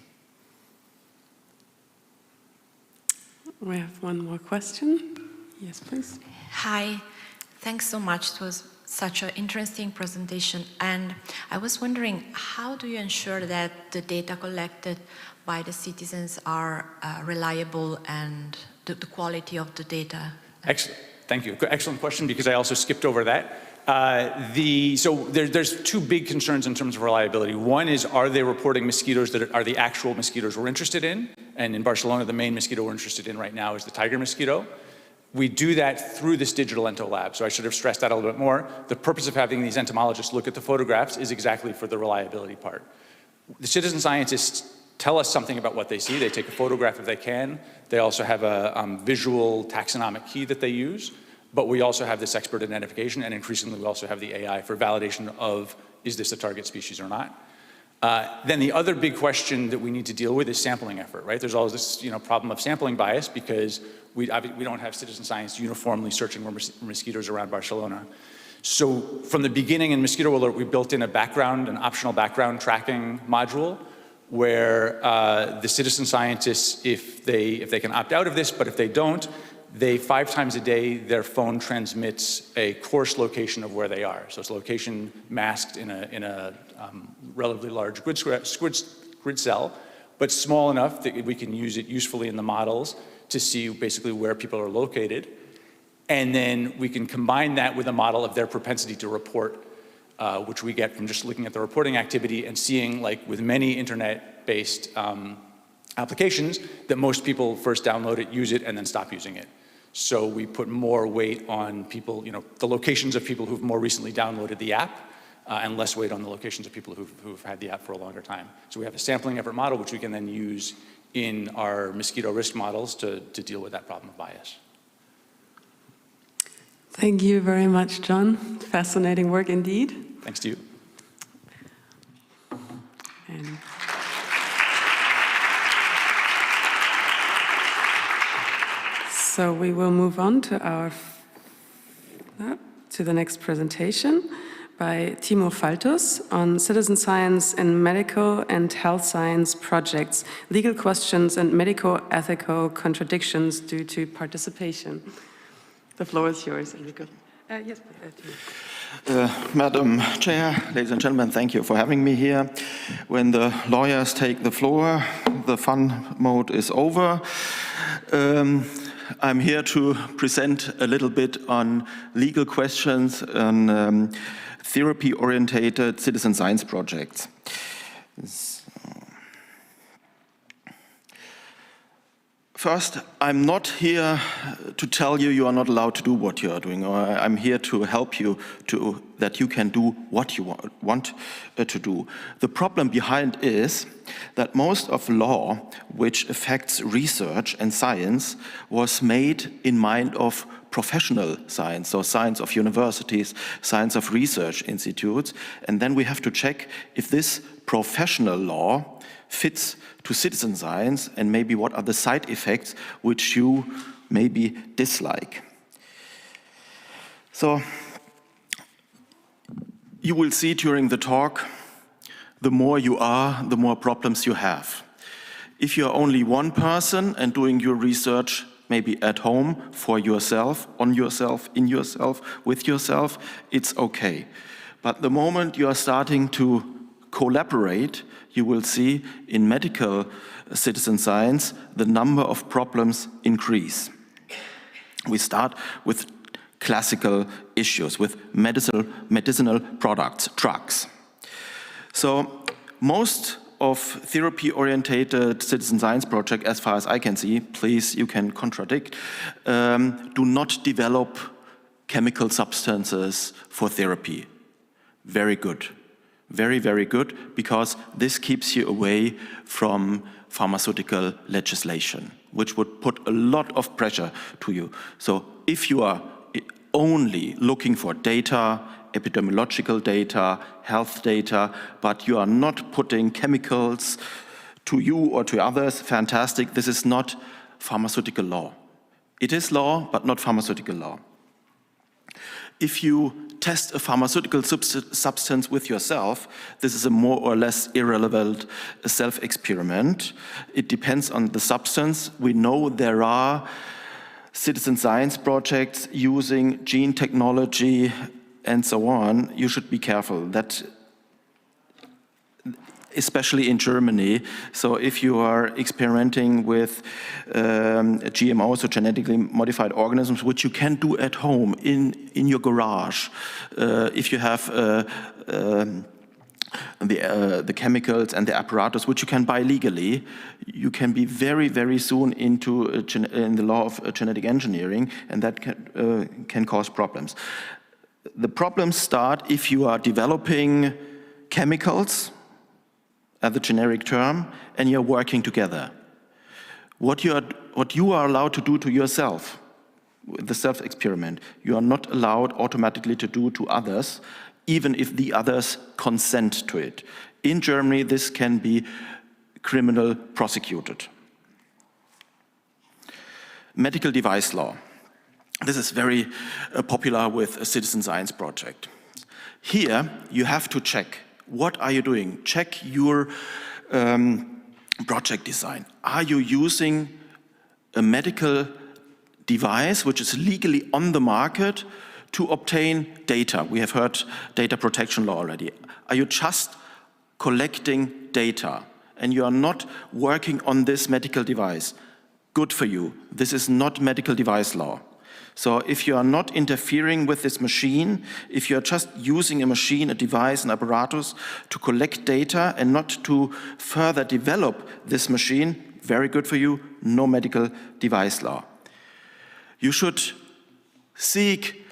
We have one more question. Yes, please. Hi, thanks so much. It was such an interesting presentation. And I was wondering, how do you ensure that the data collected by the citizens are reliable and the quality of the data? Excellent. Thank you. Excellent question, because I also skipped over that. So there's two big concerns in terms of reliability. One is, are they reporting mosquitoes that are the actual mosquitoes we're interested in? And in Barcelona, the main mosquito we're interested in right now is the tiger mosquito. We do that through this digital ento lab, so I should have stressed that a little bit more. The purpose of having these entomologists look at the photographs is exactly for the reliability part. The citizen scientists tell us something about what they see. They take a photograph if they can. They also have a visual taxonomic key that they use, but we also have this expert identification, and increasingly we also have the AI for validation of, is this a target species or not? Then the other big question that we need to deal with is sampling effort, right? There's always this problem of sampling bias, because we don't have citizen science uniformly searching for mosquitoes around Barcelona. So from the beginning in Mosquito Alert, we built in an optional background tracking module, where the citizen scientists, if they can opt out of this, but if they don't, 5 times a day, their phone transmits a coarse location of where they are. So it's a location masked in a relatively large grid cell, but small enough that we can use it usefully in the models to see basically where people are located. And then we can combine that with a model of their propensity to report, which we get from just looking at the reporting activity and seeing, like with many internet-based applications, that most people first download it, use it, and then stop using it. So we put more weight on people, the locations of people who've more recently downloaded the app, and less weight on the locations of people who've had the app for a longer time. So we have a sampling effort model, which we can then use in our mosquito risk models to deal with that problem of bias. Thank you very much, John. Fascinating work indeed. Thanks to you. And so we will move on to the next presentation by Timo Faltus on citizen science in medical and health science projects, legal questions and medico-ethical contradictions due to participation. The floor is yours, Enrico. Yes, Madam Chair, ladies and gentlemen, thank you for having me here. When the lawyers take the floor, the fun mode is over. I'm here to present a little bit on legal questions on therapy-orientated citizen science projects. First, I'm not here to tell you you are not allowed to do what you are doing, or I'm here to help you that you can do what you want to do. The problem behind is that most of law which affects research and science was made in mind of professional science, so science of universities, science of research institutes, and then we have to check if this professional law fits to citizen science and maybe what are the side effects which you maybe dislike. So you will see during the talk, the more you are, the more problems you have. If you're only one person and doing your research maybe at home, for yourself, on yourself, in yourself, with yourself, it's okay. But the moment you are starting to collaborate, you will see in medical citizen science, the number of problems increase. We start with classical issues, with medicinal products, drugs. So most of therapy-orientated citizen science projects, as far as I can see, please, you can contradict, do not develop chemical substances for therapy. Very good. Very, very good, because this keeps you away from pharmaceutical legislation, which would put a lot of pressure to you. So if you are only looking for data, epidemiological data, health data, but you are not putting chemicals to you or to others, fantastic. This is not pharmaceutical law. It is law, but not pharmaceutical law. If you test a pharmaceutical substance with yourself, this is a more or less irrelevant self-experiment. It depends on the substance. We know there are citizen science projects using gene technology and so on. You should be careful. That, especially in Germany. So if you are experimenting with GMOs, so genetically modified organisms, which you can do at home in your garage, if you have the chemicals and the apparatus, which you can buy legally, you can be very, very soon into in the law of genetic engineering, and that can cause problems. The problems start if you are developing chemicals, the generic term, and you're working together. What you are allowed to do to yourself, the self-experiment, you are not allowed automatically to do to others, even if the others consent to it. In Germany, this can be criminal prosecuted. Medical device law. This is very popular with a citizen science project. Here, you have to check. What are you doing? Check your project design. Are you using a medical device which is legally on the market to obtain data? We have heard data protection law already. Are you just collecting data and you are not working on this medical device? Good for you. This is not medical device law. So if you are not interfering with this machine, if you are just using a machine, a device, an apparatus to collect data and not to further develop this machine, very good for you, no medical device law. You should seek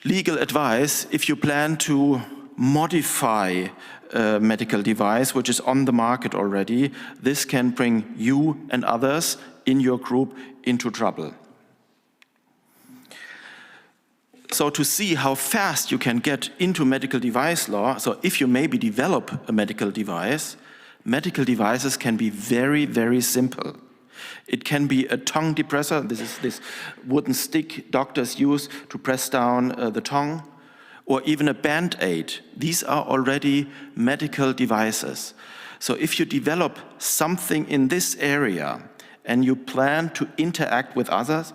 legal advice if you plan to modify a medical device which is on the market already. This can bring you and others in your group into trouble. So to see how fast you can get into medical device law, so if you maybe develop a medical device, medical devices can be very, very simple. It can be a tongue depressor. This is this wooden stick doctors use to press down the tongue, or even a Band-Aid. These are already medical devices. So if you develop something in this area and you plan to interact with others,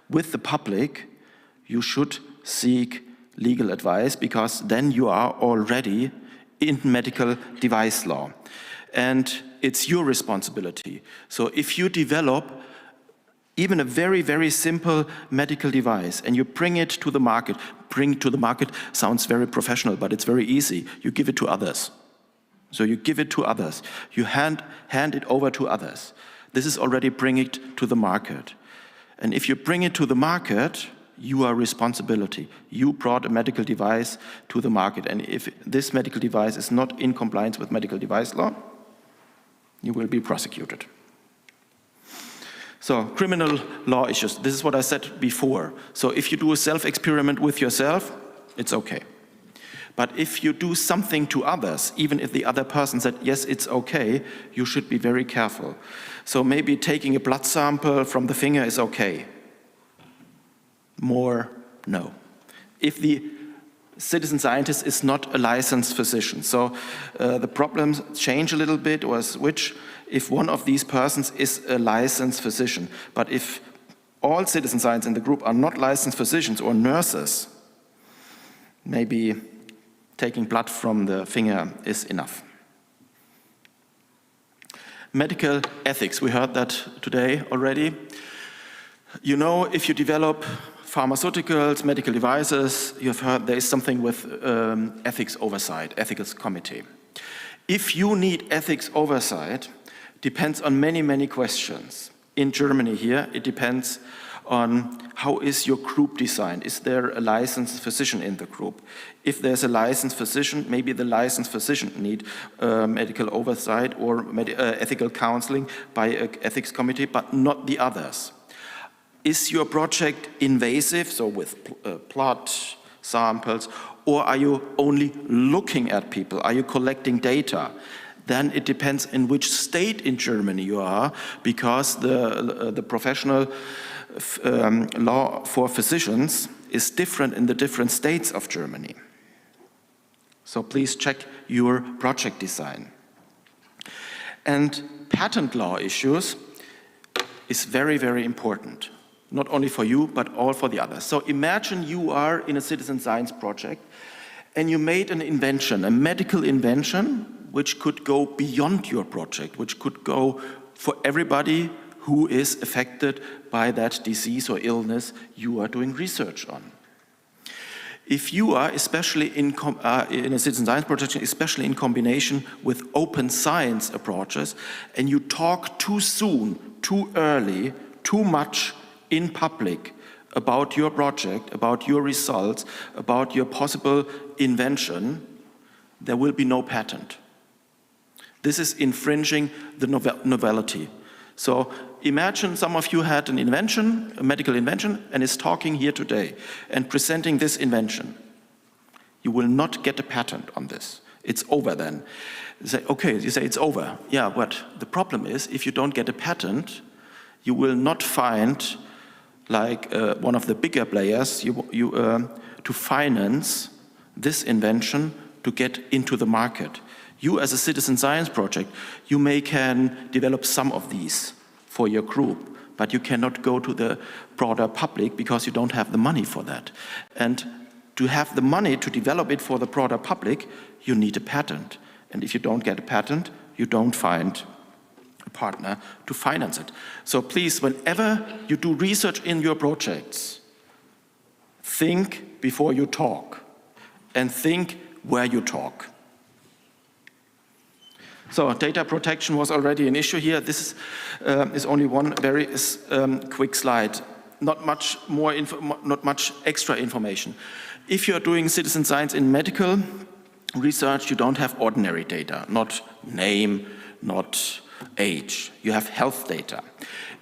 with the public, you should seek legal advice, because then you are already in medical device law. And it's your responsibility. So if you develop even a very, very simple medical device and you bring it to the market, bring to the market sounds very professional, but it's very easy. You give it to others. So you give it to others. You hand it over to others. This is already bringing it to the market. And if you bring it to the market, you are responsibility. You brought a medical device to the market, and if this medical device is not in compliance with medical device law, you will be prosecuted. So, criminal law issues. This is what I said before. So if you do a self-experiment with yourself, it's okay. But if you do something to others, even if the other person said, yes, it's okay, you should be very careful. So maybe taking a blood sample from the finger is okay. More, no. If the citizen scientist is not a licensed physician. So the problems change a little bit, or switch, if one of these persons is a licensed physician. But if all citizen scientists in the group are not licensed physicians or nurses, maybe taking blood from the finger is enough. Medical ethics, we heard that today already. You know, if you develop pharmaceuticals, medical devices, you've heard there is something with ethics oversight, ethics committee. If you need ethics oversight, depends on many, many questions. In Germany here, it depends on how is your group designed. Is there a licensed physician in the group? If there's a licensed physician, maybe the licensed physician need medical oversight or ethical counseling by an ethics committee, but not the others. Is your project invasive, so with blood samples, or are you only looking at people? Are you collecting data? then it depends in which state in Germany you are, because the professional law for physicians is different in the different states of Germany. So please check your project design. And patent law issues is very, very important, not only for you, but all for the others. So imagine you are in a citizen science project and you made an invention, a medical invention, which could go beyond your project, which could go for everybody who is affected by that disease or illness you are doing research on. If you are, especially in a citizen science project, especially in combination with open science approaches, and you talk too soon, too early, too much in public about your project, about your results, about your possible invention, there will be no patent. This is infringing the novelty. So imagine some of you had an invention, a medical invention, and is talking here today and presenting this invention. You will not get a patent on this. It's over then. You say, okay, you say it's over. Yeah, but the problem is, if you don't get a patent, you will not find like one of the bigger players to finance this invention to get into the market. You as a citizen science project, you can develop some of these for your group, but you cannot go to the broader public because you don't have the money for that. And to have the money to develop it for the broader public, you need a patent. And if you don't get a patent, you don't find a partner to finance it. So please, whenever you do research in your projects, think before you talk and think where you talk. So data protection was already an issue here. This is only one very quick slide. Not much extra information. If you are doing citizen science in medical research, you don't have ordinary data, not name, not age. You have health data.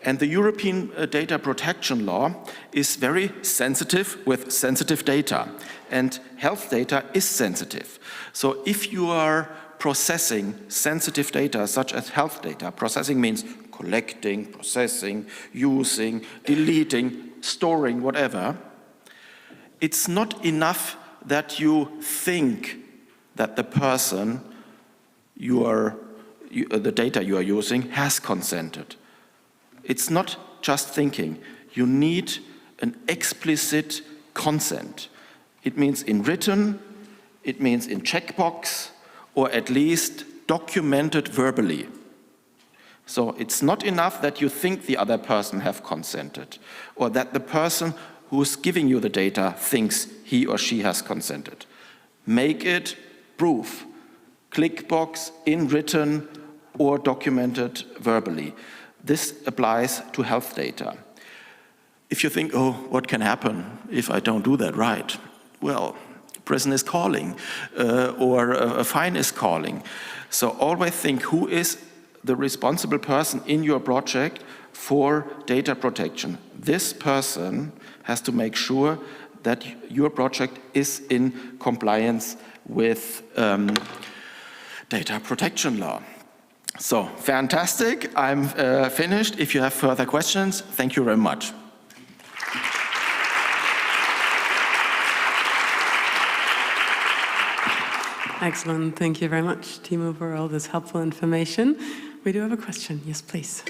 And the European data protection law is very sensitive with sensitive data. And health data is sensitive. So if you are processing sensitive data, such as health data, processing means collecting, processing, using, deleting, storing, whatever, it's not enough that you think that the person the data you are using has consented. It's not just thinking. You need an explicit consent. It means in written, it means in checkbox, or at least documented verbally. So it's not enough that you think the other person have consented, or that the person who's giving you the data thinks he or she has consented. Make it proof. Click box in written or documented verbally. This applies to health data. If you think, oh, what can happen if I don't do that right? Well, prison is calling, or a fine is calling. So always think who is the responsible person in your project for data protection. This person has to make sure that your project is in compliance with data protection law. So, fantastic. I'm finished. If you have further questions, thank you very much. Excellent. Thank you very much, Timo, for all this helpful information. We do have a question. Yes, please.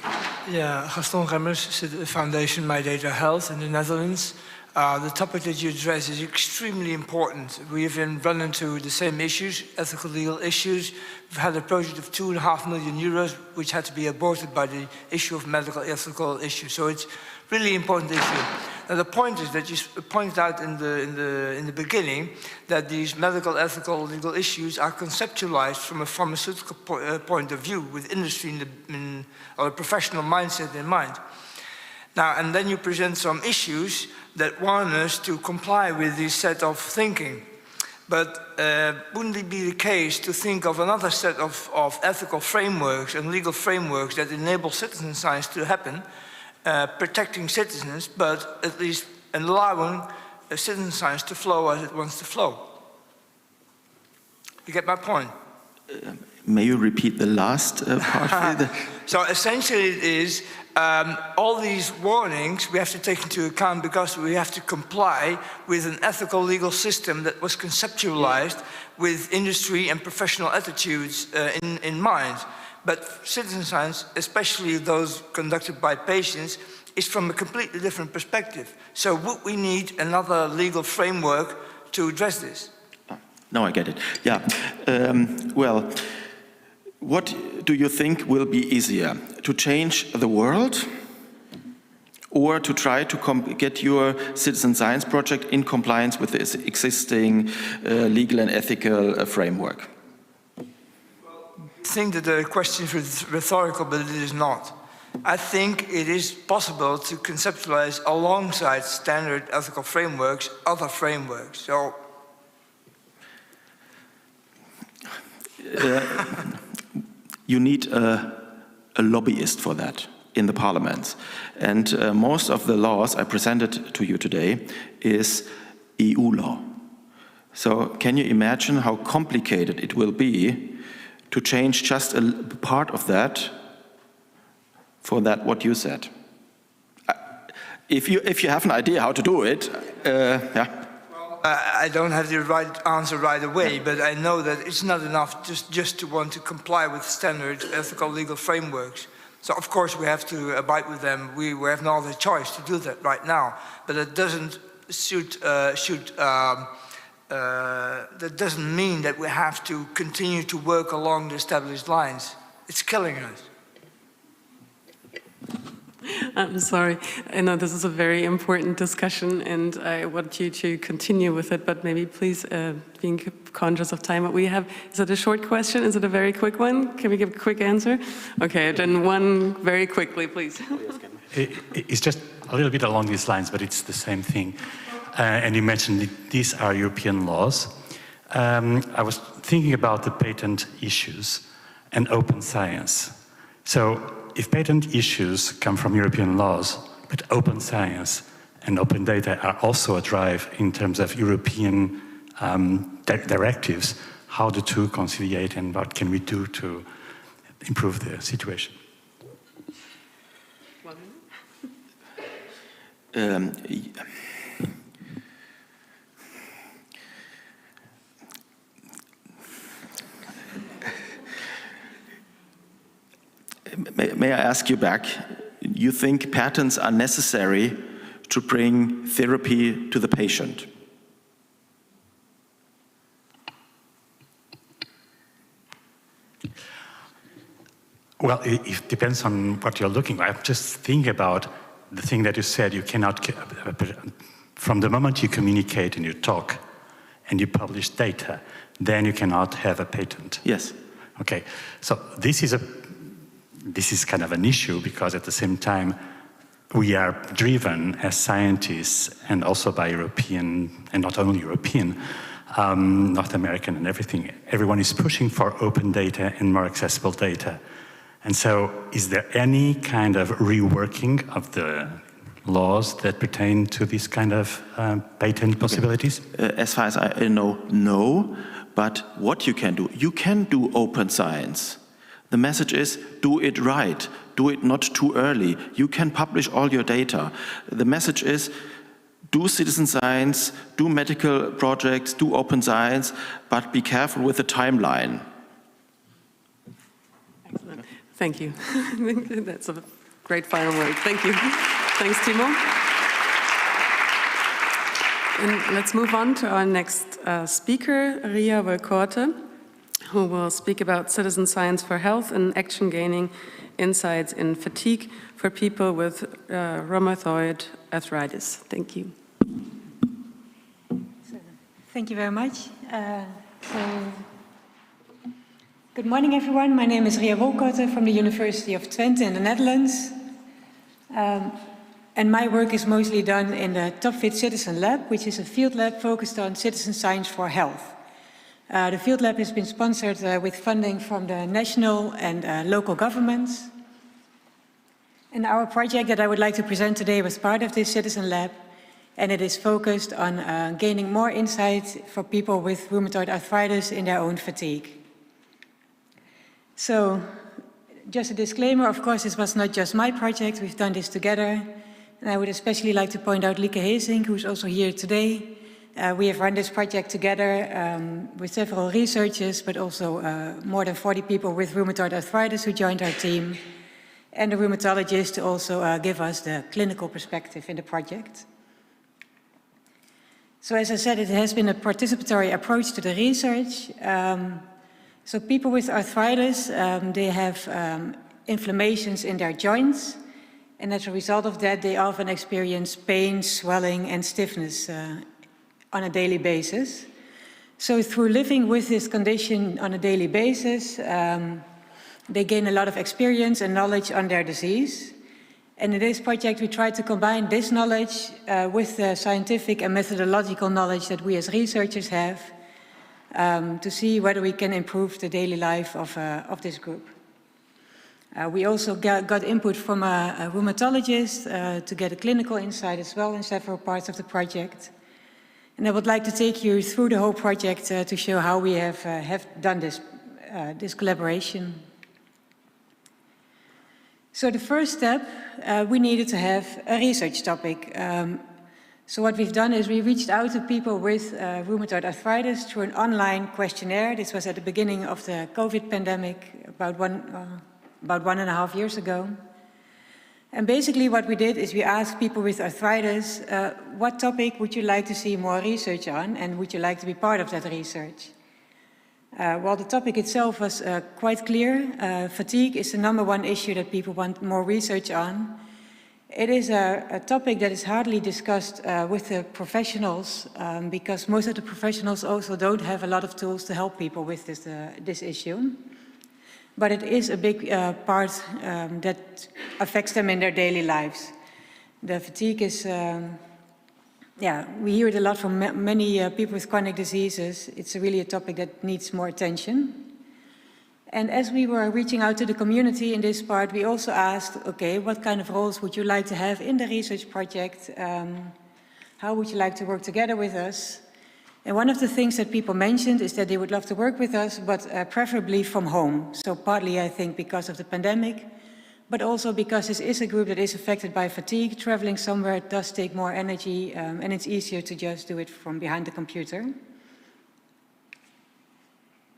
Yeah, Gaston Remmers, Foundation My Data Health in the Netherlands. The topic that you address is extremely important. We have run into the same issues, ethical legal issues. We've had a project of €2.5 million, which had to be aborted by the issue of medical ethical issues. So it's really important issue. Now the point is that you pointed out in the beginning that these medical ethical legal issues are conceptualized from a pharmaceutical point of view, with industry or a professional mindset in mind. Now, and then you present some issues that warn us to comply with this set of thinking. But wouldn't it be the case to think of another set of ethical frameworks and legal frameworks that enable citizen science to happen, protecting citizens, but at least allowing citizen science to flow as it wants to flow? You get my point? May you repeat the last part? So essentially it is, all these warnings we have to take into account because we have to comply with an ethical legal system that was conceptualized with industry and professional attitudes in mind. But citizen science, especially those conducted by patients, is from a completely different perspective. So would we need another legal framework to address this? Now I get it. Yeah. Well, what do you think will be easier? To change the world or to try to get your citizen science project in compliance with the existing legal and ethical framework? I think that the question is rhetorical, but it is not. I think it is possible to conceptualize alongside standard ethical frameworks, other frameworks. So, you need a lobbyist for that in the parliament. And most of the laws I presented to you today is EU law. So can you imagine how complicated it will be to change just a part of that for that what you said? If you have an idea how to do it, yeah. I don't have the right answer right away, but I know that it's not enough just to want to comply with standard ethical legal frameworks. So of course we have to abide with them. We have no other choice to do that right now. But it doesn't that doesn't mean that we have to continue to work along the established lines. It's killing us. I'm sorry. I know this is a very important discussion and I want you to continue with it, but maybe please, being conscious of time, what we have, is it a short question? Is it a very quick one? Can we give a quick answer? Okay, then one very quickly, please. It's just a little bit along these lines, but it's the same thing. And you mentioned these are European laws. I was thinking about the patent issues and open science. So if patent issues come from European laws, but open science and open data are also a drive in terms of European directives, how the two conciliate and what can we do to improve the situation? May I ask you back, you think patents are necessary to bring therapy to the patient? Well, it depends on what you're looking at. I'm just thinking about the thing that you said, you cannot, from the moment you communicate and you talk and you publish data, then you cannot have a patent. Yes. Okay, so this is kind of an issue because at the same time we are driven as scientists and also by European, and not only European, North American and everything. Everyone is pushing for open data and more accessible data. And so is there any kind of reworking of the laws that pertain to this kind of patent possibilities? As far as I know, no. But what you can do open science. The message is, do it right, do it not too early. You can publish all your data. The message is, do citizen science, do medical projects, do open science, but be careful with the timeline. Excellent. Thank you. That's a great final word. Thank you. Thanks, Timo. And let's move on to our next speaker, Ria Valkorte, who will speak about citizen science for health and action gaining insights in fatigue for people with rheumatoid arthritis. Thank you. Thank you very much. Good morning, everyone. My name is Ria Valkorte from the University of Twente in the Netherlands. And my work is mostly done in the TopFit Citizen Lab, which is a field lab focused on citizen science for health. The field lab has been sponsored with funding from the national and local governments. And our project that I would like to present today was part of this citizen lab, and it is focused on gaining more insight for people with rheumatoid arthritis in their own fatigue. So, just a disclaimer, of course, this was not just my project, we've done this together. And I would especially like to point out Lieke Heesink, who's also here today. We have run this project together with several researchers, but also more than 40 people with rheumatoid arthritis who joined our team, and a rheumatologist to also give us the clinical perspective in the project. So as I said, it has been a participatory approach to the research. So people with arthritis, they have inflammations in their joints, and as a result of that, they often experience pain, swelling, and stiffness on a daily basis. So through living with this condition on a daily basis, they gain a lot of experience and knowledge on their disease. And in this project, we try to combine this knowledge with the scientific and methodological knowledge that we as researchers have to see whether we can improve the daily life of this group. We also got input from a rheumatologist to get a clinical insight as well in several parts of the project. And I would like to take you through the whole project to show how we have done this collaboration. So the first step, we needed to have a research topic. So what we've done is we reached out to people with rheumatoid arthritis through an online questionnaire. This was at the beginning of the COVID pandemic, about 1.5 years ago. And basically what we did is we asked people with arthritis, what topic would you like to see more research on, and would you like to be part of that research? Well, the topic itself was quite clear. Fatigue is the #1 issue that people want more research on. It is a topic that is hardly discussed with the professionals because most of the professionals also don't have a lot of tools to help people with this issue. But it is a big part that affects them in their daily lives. The fatigue is, we hear it a lot from many people with chronic diseases. It's really a topic that needs more attention. And as we were reaching out to the community in this part, we also asked, okay, what kind of roles would you like to have in the research project? How would you like to work together with us? And one of the things that people mentioned is that they would love to work with us, but preferably from home. So partly, I think, because of the pandemic, but also because this is a group that is affected by fatigue. Traveling somewhere does take more energy, and it's easier to just do it from behind the computer.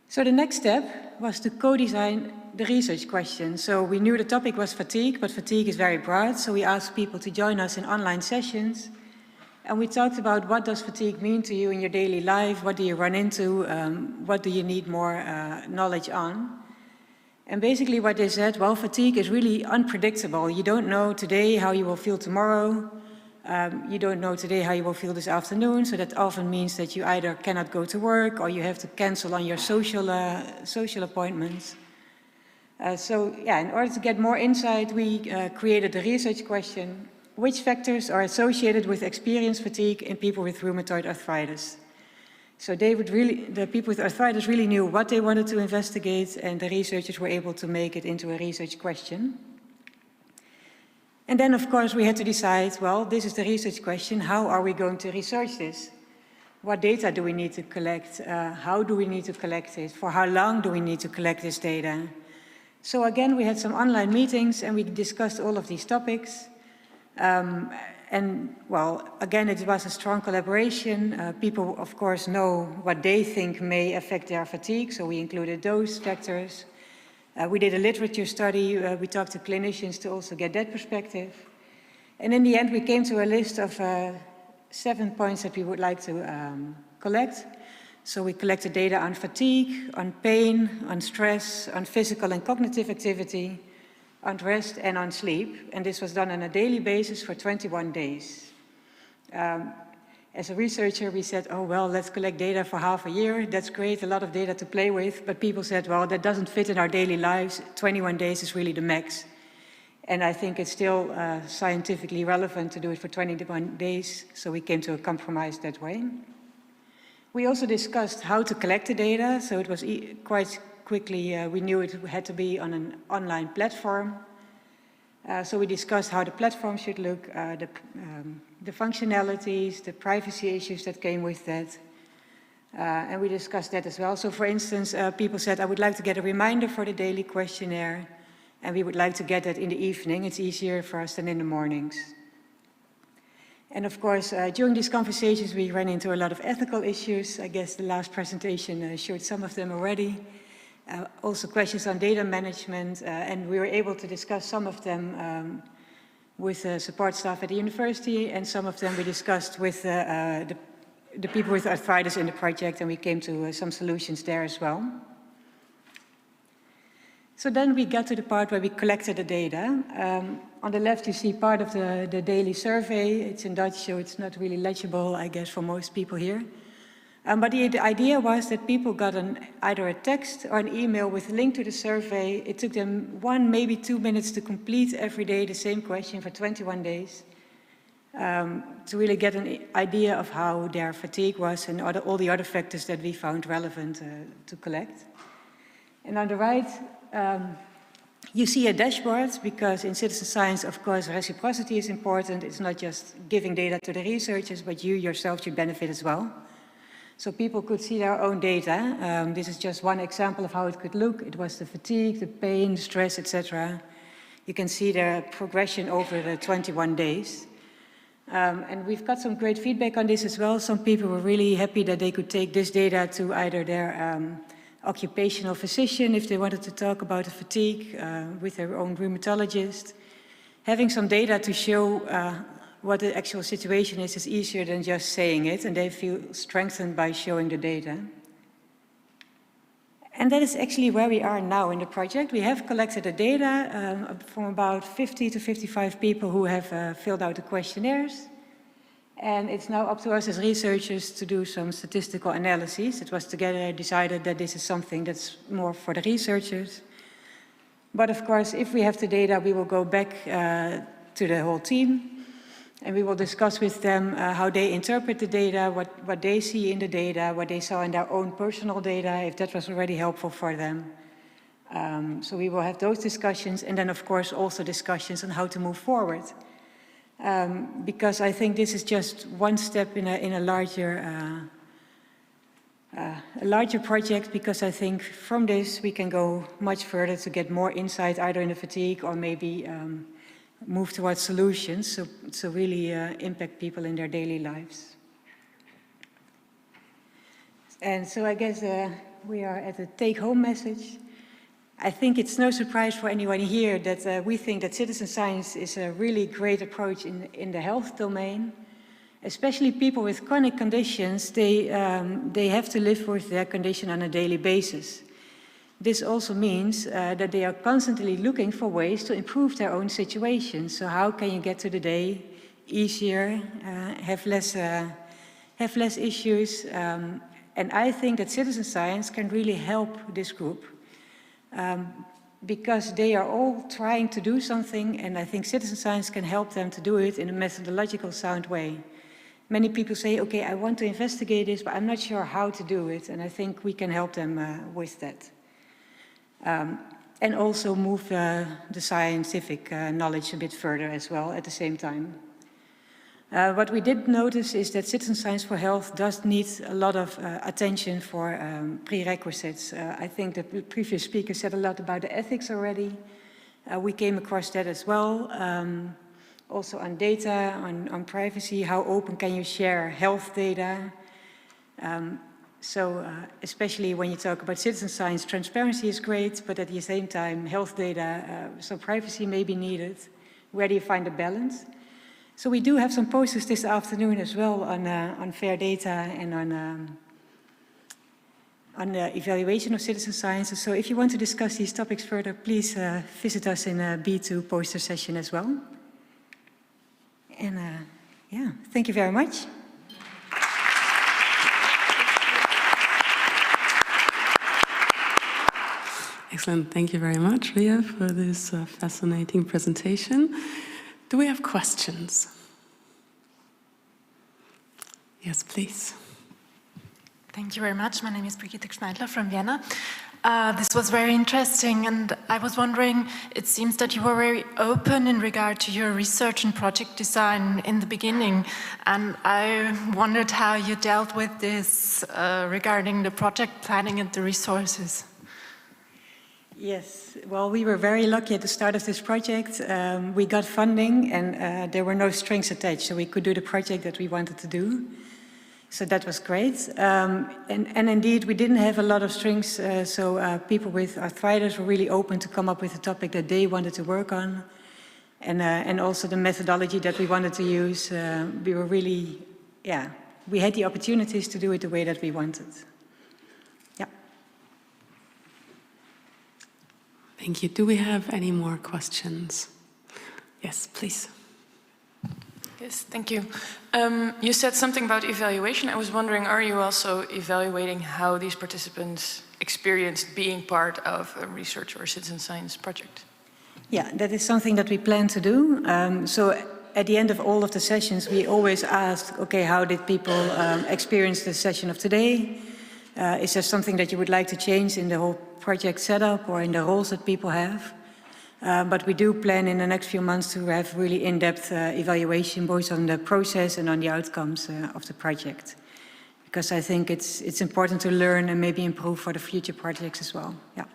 So the next step was to co-design the research question. So we knew the topic was fatigue, but fatigue is very broad, so we asked people to join us in online sessions. And we talked about what does fatigue mean to you in your daily life, what do you run into, what do you need more knowledge on. And basically what they said, well, fatigue is really unpredictable. You don't know today how you will feel tomorrow. You don't know today how you will feel this afternoon, so that often means that you either cannot go to work or you have to cancel on your social appointments. In order to get more insight, we created a research question. Which factors are associated with experienced fatigue in people with rheumatoid arthritis? So the people with arthritis really knew what they wanted to investigate, and the researchers were able to make it into a research question. And then, of course, we had to decide, well, this is the research question. How are we going to research this? What data do we need to collect? How do we need to collect it? For how long do we need to collect this data? So again, we had some online meetings and we discussed all of these topics. Again, it was a strong collaboration. People, of course, know what they think may affect their fatigue, so we included those factors. We did a literature study. We talked to clinicians to also get that perspective. And in the end, we came to a list of 7 points that we would like to collect. So we collected data on fatigue, on pain, on stress, on physical and cognitive activity, on rest and on sleep. And this was done on a daily basis for 21 days. As a researcher, we said, oh, well, let's collect data for half a year. That's great, a lot of data to play with. But people said, well, that doesn't fit in our daily lives. 21 days is really the max. And I think it's still scientifically relevant to do it for 21 days. So we came to a compromise that way. We also discussed how to collect the data. So it was quite quickly, we knew it had to be on an online platform. So we discussed how the platform should look, the functionalities, the privacy issues that came with that. And we discussed that as well. So for instance, people said, I would like to get a reminder for the daily questionnaire, and we would like to get that in the evening. It's easier for us than in the mornings. And of course, during these conversations, we ran into a lot of ethical issues. I guess the last presentation showed some of them already. Also questions on data management, and we were able to discuss some of them with support staff at the university, and some of them we discussed with the people with arthritis in the project, and we came to some solutions there as well. So then we got to the part where we collected the data. On the left, you see part of the daily survey. It's in Dutch, so it's not really legible, I guess, for most people here. But the idea was that people got either a text or an email with a link to the survey. It took them 1, maybe 2 minutes to complete every day the same question for 21 days. To really get an idea of how their fatigue was and all the other factors that we found relevant to collect. And on the right, you see a dashboard, because in citizen science, of course, reciprocity is important. It's not just giving data to the researchers, but you yourself should benefit as well. So people could see their own data. This is just one example of how it could look. It was the fatigue, the pain, stress, etc. You can see the progression over the 21 days. And we've got some great feedback on this as well. Some people were really happy that they could take this data to either their occupational physician if they wanted to talk about the fatigue with their own rheumatologist. Having some data to show what the actual situation is easier than just saying it, and they feel strengthened by showing the data. And that is actually where we are now in the project. We have collected the data from about 50 to 55 people who have filled out the questionnaires. And it's now up to us as researchers to do some statistical analyses. It was together decided that this is something that's more for the researchers. But of course, if we have the data, we will go back to the whole team, and we will discuss with them how they interpret the data, what they see in the data, what they saw in their own personal data, if that was already helpful for them. So we will have those discussions, and then of course also discussions on how to move forward. Because I think this is just one step in a larger project, because I think from this we can go much further to get more insight either in the fatigue or maybe move towards solutions, so really impact people in their daily lives. And so I guess we are at the take-home message. I think it's no surprise for anyone here that we think that citizen science is a really great approach in the health domain. Especially people with chronic conditions, they have to live with their condition on a daily basis. This also means that they are constantly looking for ways to improve their own situation. So how can you get to the day easier, have less issues? And I think that citizen science can really help this group because they are all trying to do something, and I think citizen science can help them to do it in a methodological sound way. Many people say, okay, I want to investigate this, but I'm not sure how to do it, and I think we can help them with that. And also move the scientific knowledge a bit further as well at the same time. What we did notice is that citizen science for health does need a lot of attention for prerequisites. I think the previous speaker said a lot about the ethics already. We came across that as well. Also on data, on privacy, how open can you share health data? So especially when you talk about citizen science, transparency is great, but at the same time, health data, so privacy may be needed. Where do you find the balance? So we do have some posters this afternoon as well on fair data and on the evaluation of citizen science. So if you want to discuss these topics further, please visit us in a B2 poster session as well. And yeah, thank you very much. Excellent. Thank you very much, Ria, for this fascinating presentation. Do we have questions? Yes, please. Thank you very much. My name is Brigitte Schneidler from Vienna. This was very interesting, and I was wondering, it seems that you were very open in regard to your research and project design in the beginning, and I wondered how you dealt with this regarding the project planning and the resources. Yes, well, we were very lucky at the start of this project. We got funding and there were no strings attached, so we could do the project that we wanted to do. So that was great. And indeed, we didn't have a lot of strings, so people with arthritis were really open to come up with a topic that they wanted to work on. And also the methodology that we wanted to use, we were really, yeah, we had the opportunities to do it the way that we wanted. Yeah. Thank you. Do we have any more questions? Yes, please. Yes, thank you. You said something about evaluation. I was wondering, are you also evaluating how these participants experienced being part of a research or citizen science project? Yeah, that is something that we plan to do. So at the end of all of the sessions, we always ask, okay, how did people experience the session of today? Is there something that you would like to change in the whole project setup or in the roles that people have? But we do plan in the next few months to have really in-depth evaluation, both on the process and on the outcomes of the project. Because I think it's important to learn and maybe improve for the future projects as well. Yeah.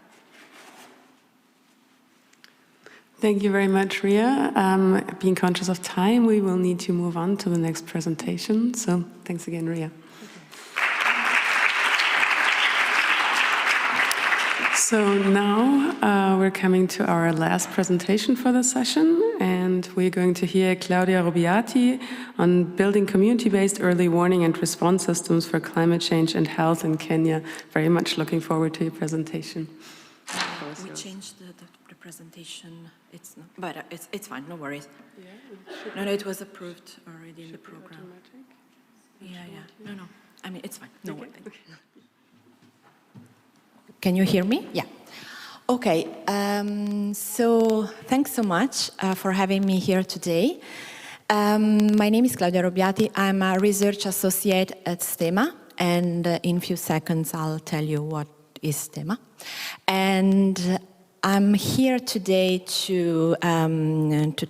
Thank you very much, Ria. Being conscious of time, we will need to move on to the next presentation. So thanks again, Ria. So now we're coming to our last presentation for the session, and we're going to hear Claudia Robiati on building community-based early warning and response systems for climate change and health in Kenya. Very much looking forward to your presentation. We changed the presentation. It's not, but it's fine. No worries. Yeah, no, it was approved already in the program. Yeah. No. I mean, it's fine. No worries. Can you hear me? Yeah. Okay. So thanks so much for having me here today. My name is Claudia Robiati. I'm a research associate at STEMA, and in a few seconds I'll tell you what is STEMA. And I'm here today to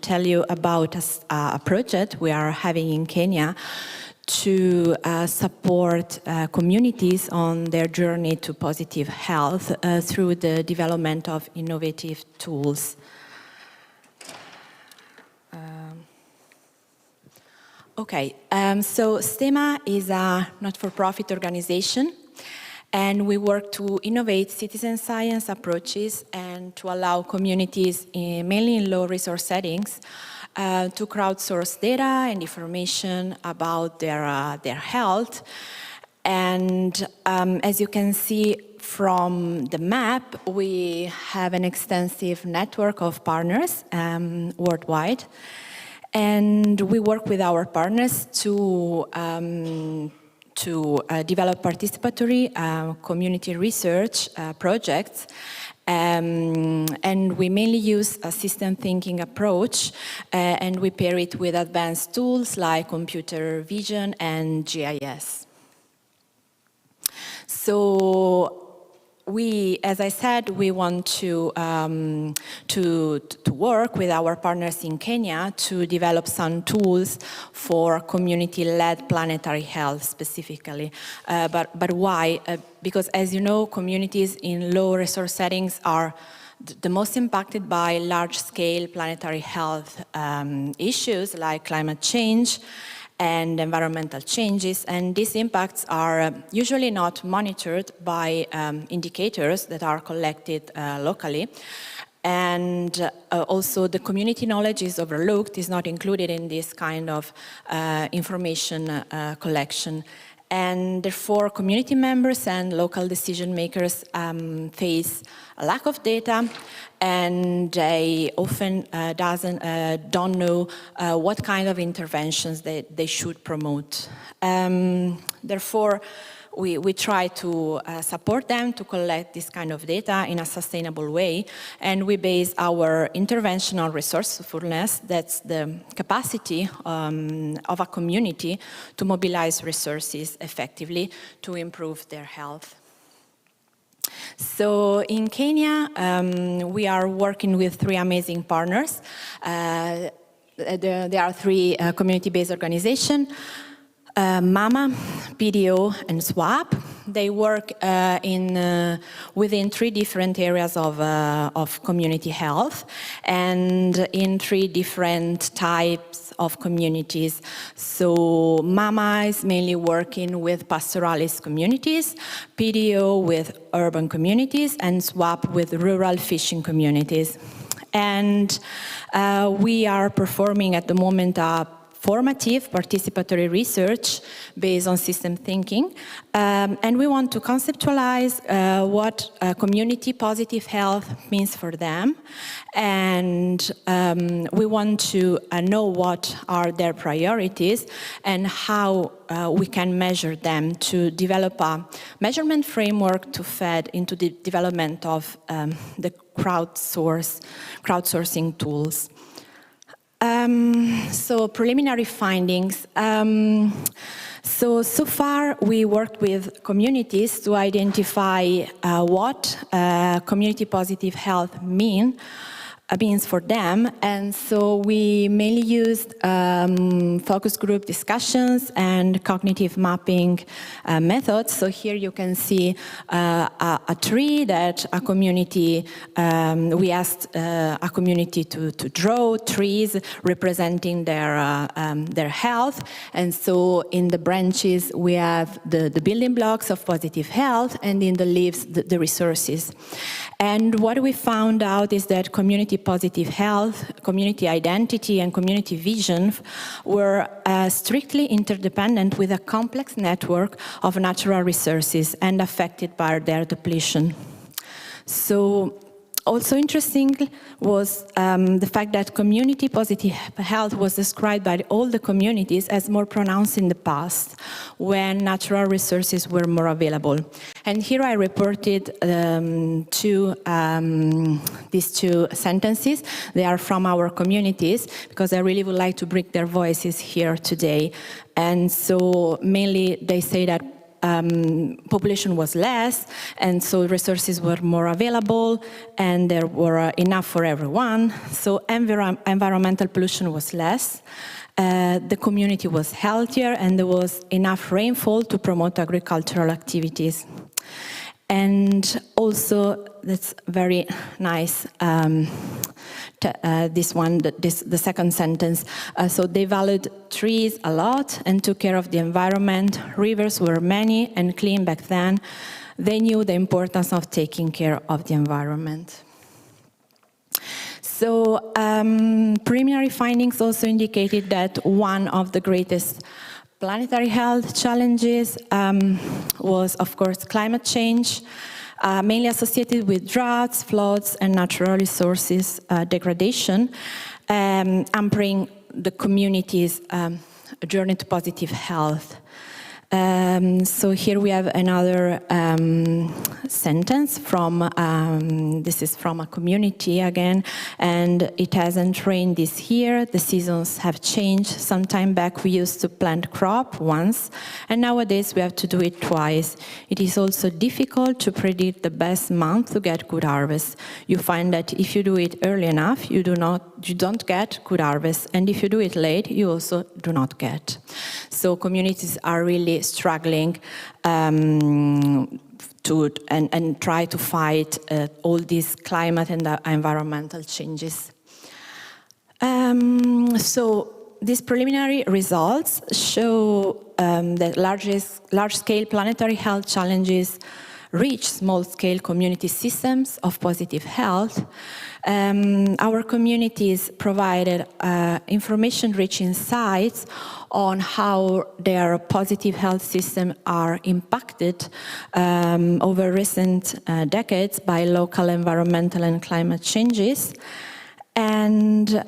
tell you about a project we are having in Kenya to support communities on their journey to positive health through the development of innovative tools. So STEMA is a not-for-profit organization, and we work to innovate citizen science approaches and to allow communities, mainly in low-resource settings, to crowdsource data and information about their health. And as you can see from the map, we have an extensive network of partners worldwide. And we work with our partners to develop participatory community research projects. And we mainly use a system thinking approach, and we pair it with advanced tools like computer vision and GIS. So we, as I said, we want to work with our partners in Kenya to develop some tools for community-led planetary health specifically. But why? Because as you know, communities in low resource settings are the most impacted by large-scale planetary health issues like climate change and environmental changes, and these impacts are usually not monitored by indicators that are collected locally. And also the community knowledge is overlooked, is not included in this kind of information collection. And therefore, community members and local decision makers face a lack of data, and they often don't know what kind of interventions they should promote. Therefore, we try to support them to collect this kind of data in a sustainable way, and we base our intervention on resourcefulness. That's the capacity of a community to mobilize resources effectively to improve their health. So in Kenya, we are working with 3 amazing partners. There are 3 community-based organizations, MAMA, PDO, and SWAP. They work within 3 different areas of community health and in 3 different types of communities. So MAMA is mainly working with pastoralist communities, PDO with urban communities, and SWAP with rural fishing communities. And we are performing at the moment a formative participatory research based on system thinking. And we want to conceptualize what community positive health means for them. And we want to know what are their priorities and how we can measure them to develop a measurement framework to feed into the development of the crowdsourcing tools. So preliminary findings. So far we worked with communities to identify what community positive health means for them, and so we mainly used focus group discussions and cognitive mapping methods. So here you can see a tree that a community, we asked a community to draw trees representing their health, and so in the branches we have the building blocks of positive health, and in the leaves the resources. And what we found out is that community positive health, community identity, and community vision were strictly interdependent with a complex network of natural resources and affected by their depletion. So also interesting was the fact that community positive health was described by all the communities as more pronounced in the past, when natural resources were more available. And here I reported these 2 sentences. They are from our communities, because I really would like to bring their voices here today. And so mainly they say that population was less, and so resources were more available, and there were enough for everyone. So environmental pollution was less, the community was healthier, and there was enough rainfall to promote agricultural activities. And also, that's very nice, this one, the second sentence. So they valued trees a lot and took care of the environment. Rivers were many and clean back then. They knew the importance of taking care of the environment. So preliminary findings also indicated that one of the greatest planetary health challenges was, of course, climate change, mainly associated with droughts, floods, and natural resources degradation, hampering the community's journey to positive health. So here we have another sentence from, this is from a community again, and it hasn't rained this year. The seasons have changed. Some time back we used to plant crop once, and nowadays we have to do it twice. It is also difficult to predict the best month to get good harvest. You find that if you do it early enough, you don't get good harvest, and if you do it late, you also do not get. So communities are really struggling and try to fight all these climate and environmental changes. So these preliminary results show that large-scale planetary health challenges reach small-scale community systems of positive health. Our communities provided information-rich insights on how their positive health systems are impacted over recent decades by local environmental and climate changes. And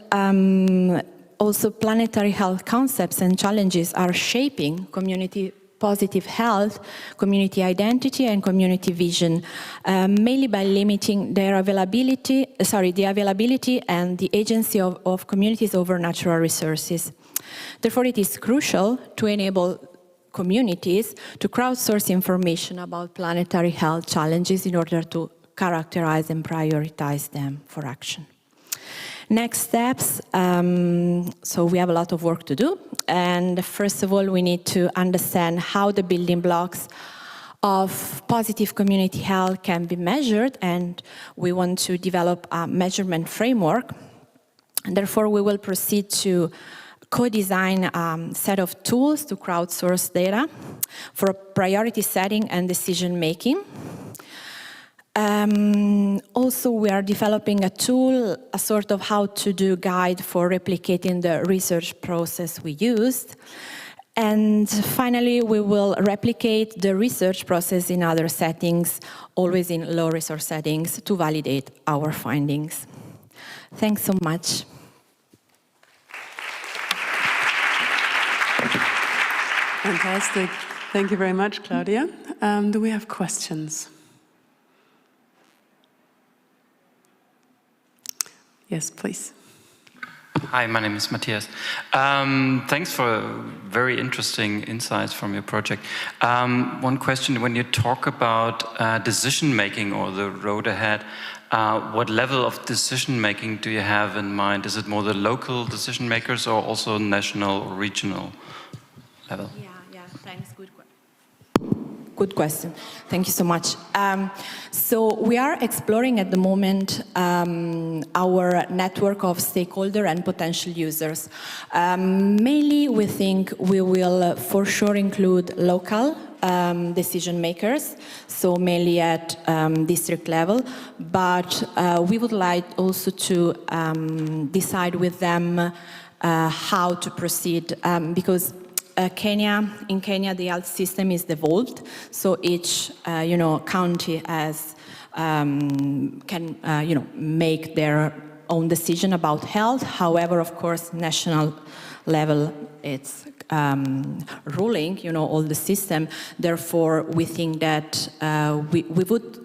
also planetary health concepts and challenges are shaping community positive health, community identity, and community vision, mainly by limiting their availability, the availability and the agency of communities over natural resources. Therefore, it is crucial to enable communities to crowdsource information about planetary health challenges in order to characterize and prioritize them for action. Next steps, so we have a lot of work to do. And first of all, we need to understand how the building blocks of positive community health can be measured, and we want to develop a measurement framework. And therefore, we will proceed to co-design a set of tools to crowdsource data for priority setting and decision making. Also, we are developing a tool, a sort of how-to-do guide for replicating the research process we used. And finally, we will replicate the research process in other settings, always in low-resource settings, to validate our findings. Thanks so much. Fantastic. Thank you very much, Claudia. Do we have questions? Yes, please. Hi, my name is Matthias. Thanks for very interesting insights from your project. One question, when you talk about decision-making or the road ahead, what level of decision-making do you have in mind? Is it more the local decision-makers or also national or regional level? Yeah, thanks. Good question. Thank you so much. So we are exploring at the moment our network of stakeholder and potential users. Mainly, we think we will for sure include local decision makers, so mainly at district level, but we would like also to decide with them how to proceed, because in Kenya, the health system is devolved, so each county has can make their own decision about health. However, of course, national level, it's ruling, all the system. Therefore, we think that we would.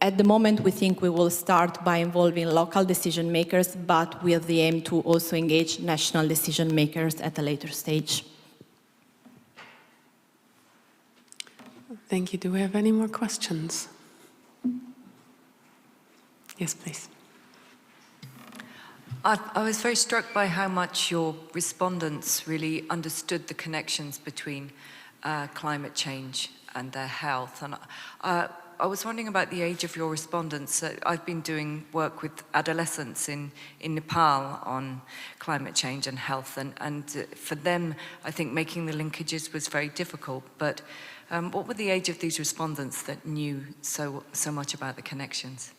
At the moment, we think we will start by involving local decision makers, but with the aim to also engage national decision makers at a later stage. Thank you. Do we have any more questions? Yes, please. I was very struck by how much your respondents really understood the connections between climate change and their health. And I was wondering about the age of your respondents. I've been doing work with adolescents in Nepal on climate change and health, and for them, I think making the linkages was very difficult. But what were the age of these respondents that knew so much about the connections?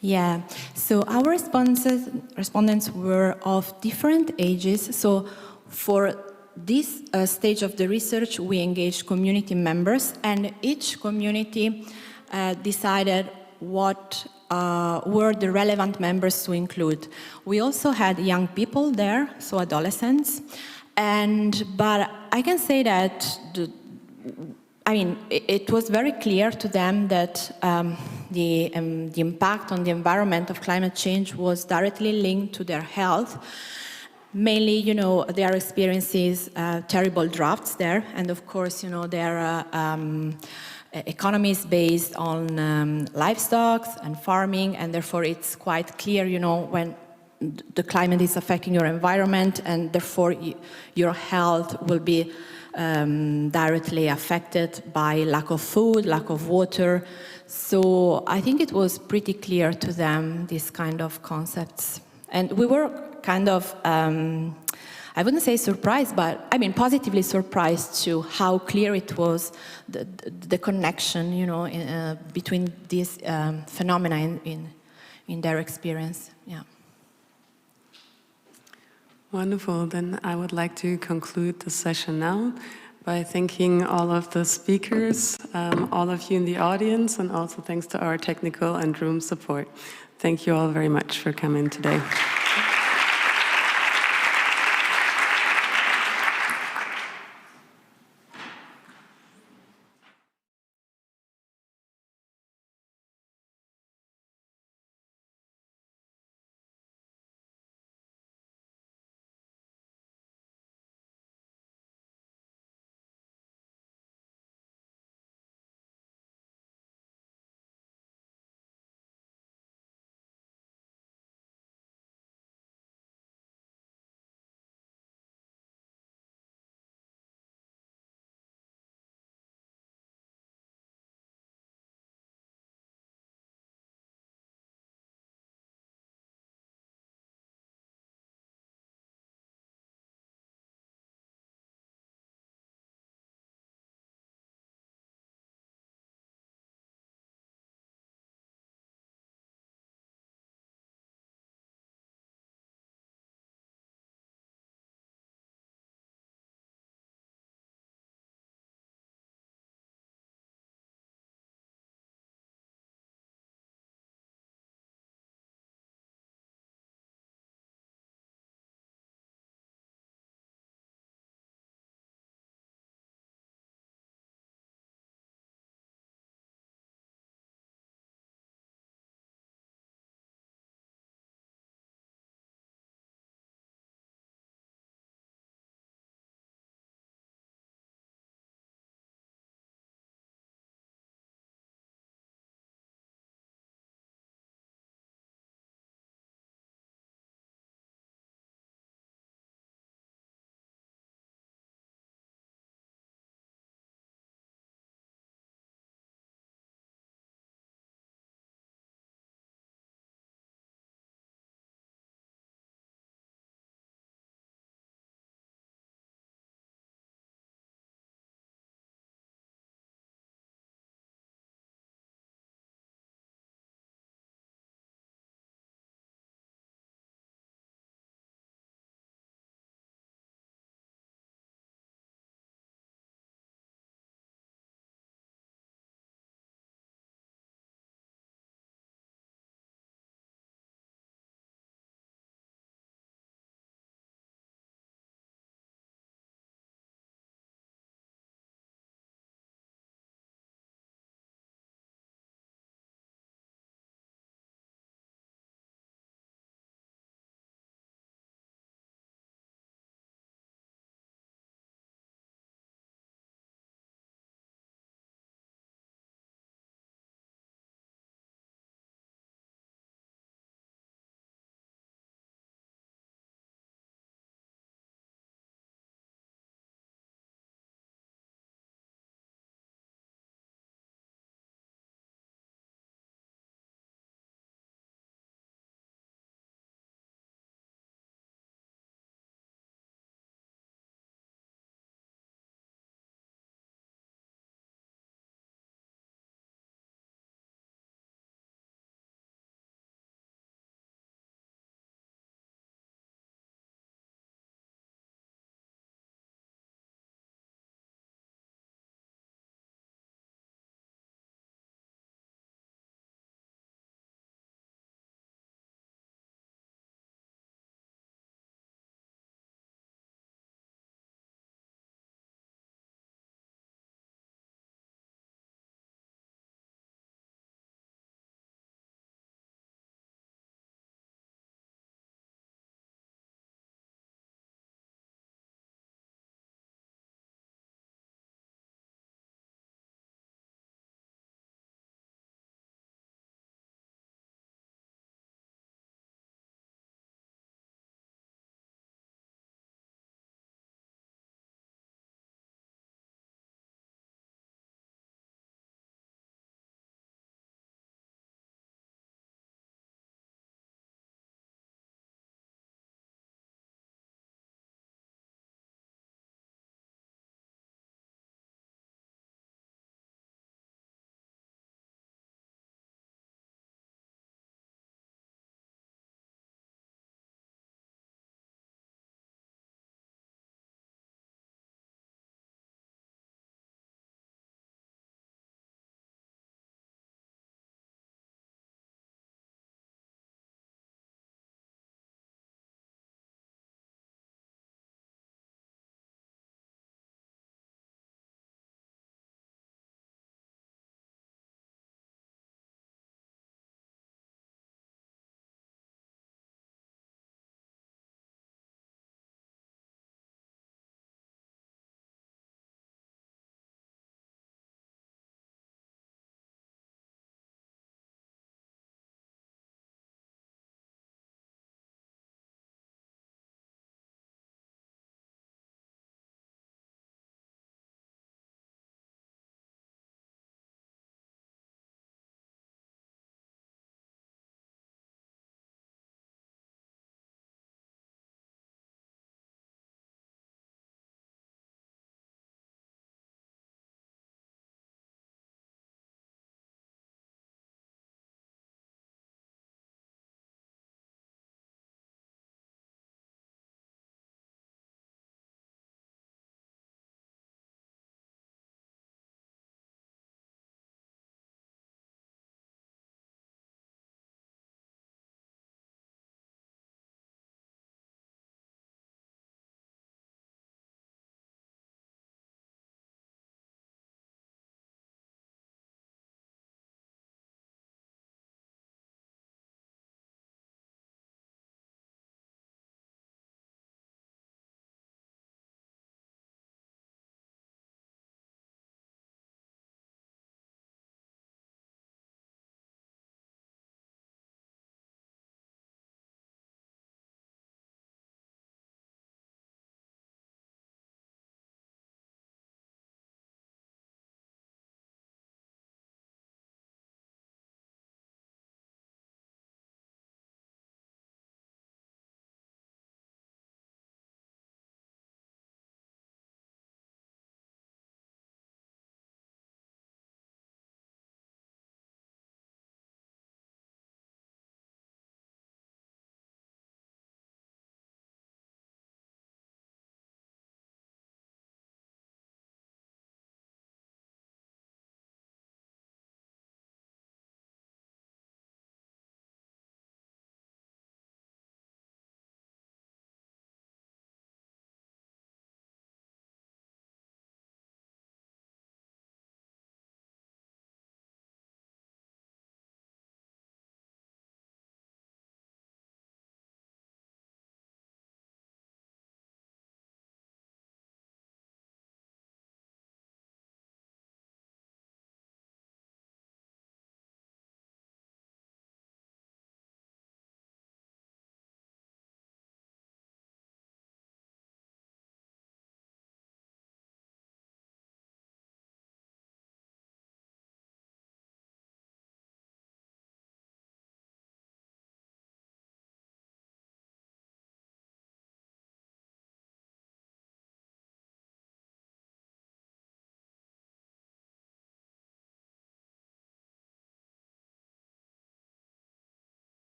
Yeah, so our respondents were of different ages. So for this stage of the research, we engaged community members, and each community decided what were the relevant members to include. We also had young people there, so adolescents, but I can say that it was very clear to them that the impact on the environment of climate change was directly linked to their health. Mainly, their experiences, terrible droughts there, and of course, their economy is based on livestock and farming, and therefore it's quite clear, when the climate is affecting your environment, and therefore your health will be directly affected by lack of food, lack of water. So I think it was pretty clear to them, these kind of concepts. And we were kind of, I wouldn't say surprised, but positively surprised to how clear it was, the connection, between these phenomena in their experience. Yeah. Wonderful. Then I would like to conclude the session now by thanking all of the speakers, all of you in the audience, and also thanks to our technical and room support. Thank you all very much for coming today.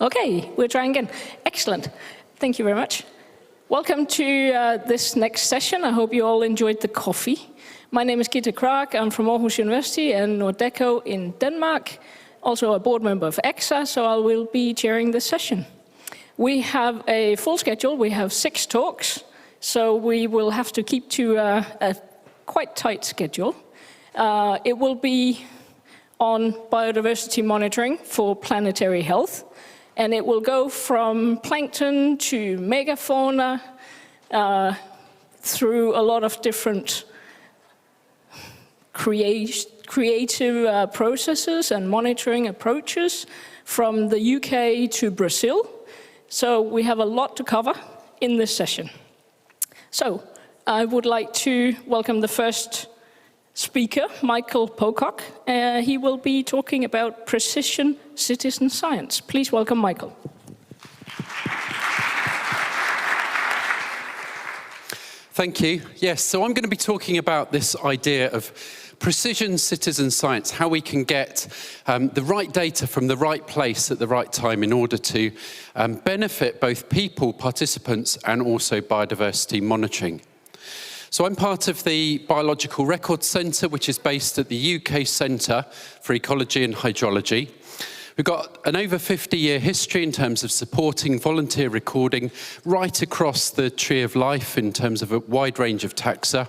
Okay, we're trying again. Excellent. Thank you very much. Welcome to this next session. I hope you all enjoyed the coffee. My name is Gitte Krag. I'm from Aarhus University and Nordeco in Denmark. Also a board member of ECSA, so I will be chairing this session. We have a full schedule. We have 6 talks, so we will have to keep to a quite tight schedule. It will be on biodiversity monitoring for planetary health, and it will go from plankton to megafauna through a lot of different creative processes and monitoring approaches from the UK to Brazil. So we have a lot to cover in this session. So I would like to welcome the first speaker, Michael Pocock. He will be talking about precision citizen science. Please welcome Michael. Thank you. Yes, so I'm going to be talking about this idea of precision citizen science, how we can get the right data from the right place at the right time in order to benefit both people, participants, and also biodiversity monitoring. So I'm part of the Biological Records Centre, which is based at the UK Centre for Ecology and Hydrology. We've got an over 50-year history in terms of supporting volunteer recording right across the tree of life in terms of a wide range of taxa.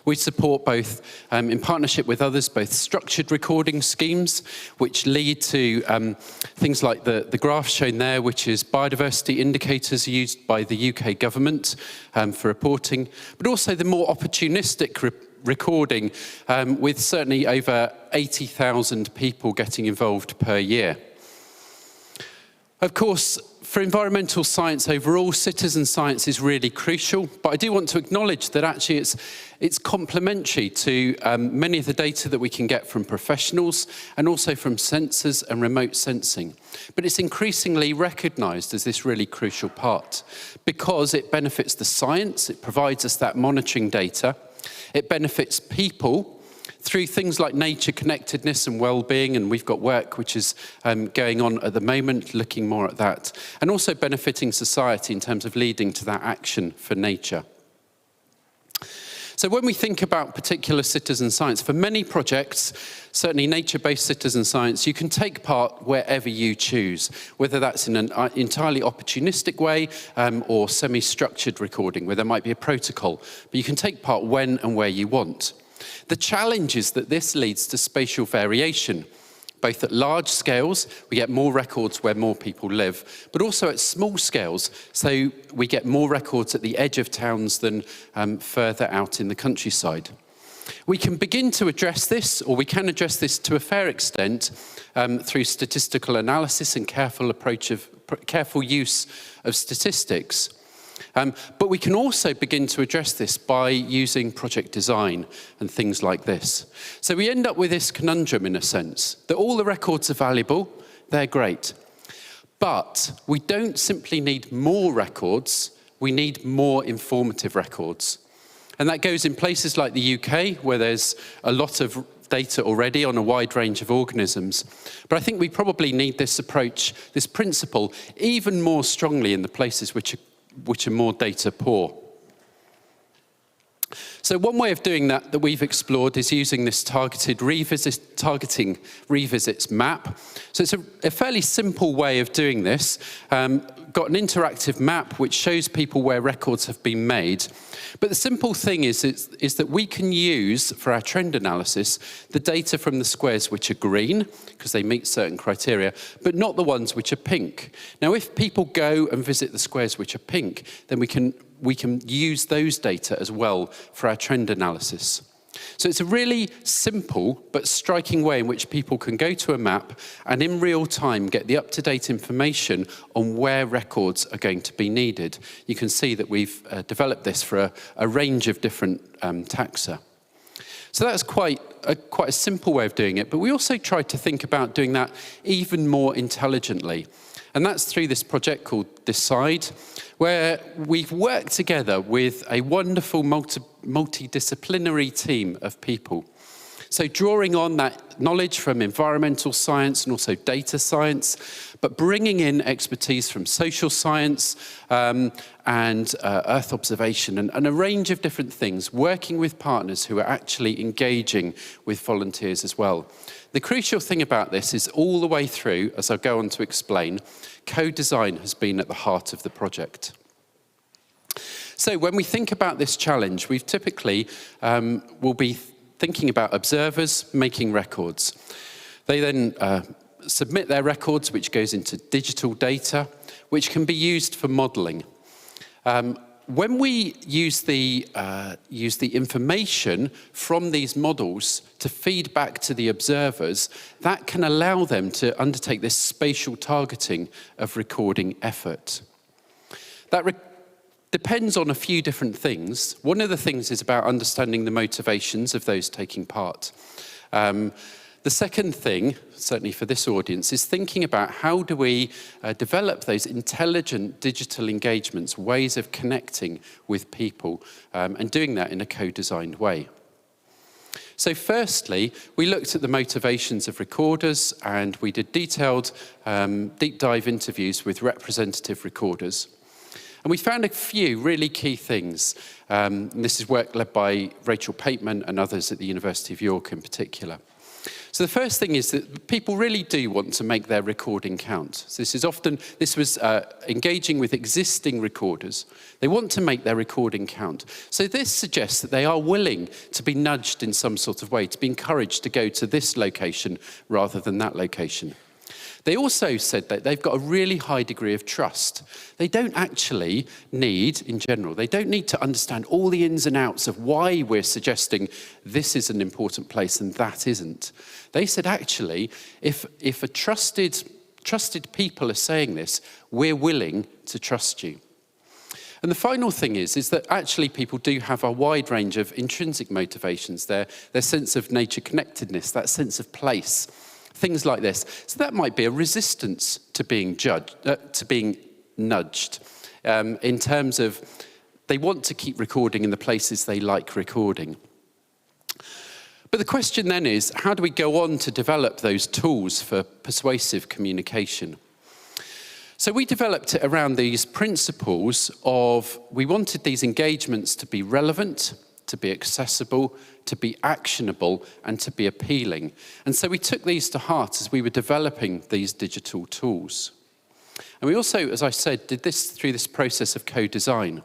We support both, in partnership with others, both structured recording schemes, which lead to things like the graph shown there, which is biodiversity indicators used by the UK government for reporting, but also the more opportunistic recording, with certainly over 80,000 people getting involved per year. Of course, for environmental science overall, citizen science is really crucial, but I do want to acknowledge that actually it's complementary to many of the data that we can get from professionals and also from sensors and remote sensing. But it's increasingly recognised as this really crucial part because it benefits the science, it provides us that monitoring data, it benefits people through things like nature connectedness and well-being, and we've got work which is going on at the moment looking more at that, and also benefiting society in terms of leading to that action for nature. So when we think about particular citizen science, for many projects, certainly nature-based citizen science, you can take part wherever you choose, whether that's in an entirely opportunistic way or semi-structured recording, where there might be a protocol, but you can take part when and where you want. The challenge is that this leads to spatial variation, both at large scales, we get more records where more people live, but also at small scales, so we get more records at the edge of towns than further out in the countryside. We can begin to address this, or we can address this to a fair extent through statistical analysis and careful use of statistics. But we can also begin to address this by using project design and things like this. So we end up with this conundrum in a sense, that all the records are valuable, they're great. But we don't simply need more records, we need more informative records. And that goes in places like the UK, where there's a lot of data already on a wide range of organisms. But I think we probably need this approach, this principle, even more strongly in the places which are more data poor. So one way of doing that we've explored is using this targeting revisits map. So it's a fairly simple way of doing this. Got an interactive map which shows people where records have been made. But the simple thing is that we can use, for our trend analysis, the data from the squares which are green, because they meet certain criteria, but not the ones which are pink. Now, if people go and visit the squares which are pink, then we can use those data as well for our trend analysis. So it's a really simple but striking way in which people can go to a map and in real time get the up-to-date information on where records are going to be needed. You can see that we've developed this for a range of different taxa. So that's quite a simple way of doing it, but we also tried to think about doing that even more intelligently. And that's through this project called Decide, where we've worked together with a wonderful multidisciplinary team of people. So drawing on that knowledge from environmental science and also data science, but bringing in expertise from social science and Earth observation and a range of different things, working with partners who are actually engaging with volunteers as well. The crucial thing about this is all the way through, as I'll go on to explain, co-design has been at the heart of the project. So when we think about this challenge, we've typically will be thinking about observers making records. They then submit their records, which goes into digital data, which can be used for modelling. When we use the information from these models to feed back to the observers, that can allow them to undertake this spatial targeting of recording effort. That depends on a few different things. One of the things is about understanding the motivations of those taking part. The second thing, certainly for this audience, is thinking about how do we develop those intelligent digital engagements, ways of connecting with people, and doing that in a co-designed way. So firstly, we looked at the motivations of recorders, and we did detailed deep dive interviews with representative recorders. And we found a few really key things. And this is work led by Rachel Pateman and others at the University of York in particular. So the first thing is that people really do want to make their recording count. So this was engaging with existing recorders. They want to make their recording count. So this suggests that they are willing to be nudged in some sort of way, to be encouraged to go to this location rather than that location. They also said that they've got a really high degree of trust. They don't actually need, in general, they don't need to understand all the ins and outs of why we're suggesting this is an important place and that isn't. They said, actually, if a trusted people are saying this, we're willing to trust you. And the final thing is that actually people do have a wide range of intrinsic motivations, their sense of nature connectedness, that sense of place. Things like this. So that might be a resistance to being nudged in terms of they want to keep recording in the places they like recording. But the question then is, how do we go on to develop those tools for persuasive communication? So we developed it around these principles of, we wanted these engagements to be relevant, to be accessible, to be actionable, and to be appealing. And so we took these to heart as we were developing these digital tools. And we also, as I said, did this through this process of co-design.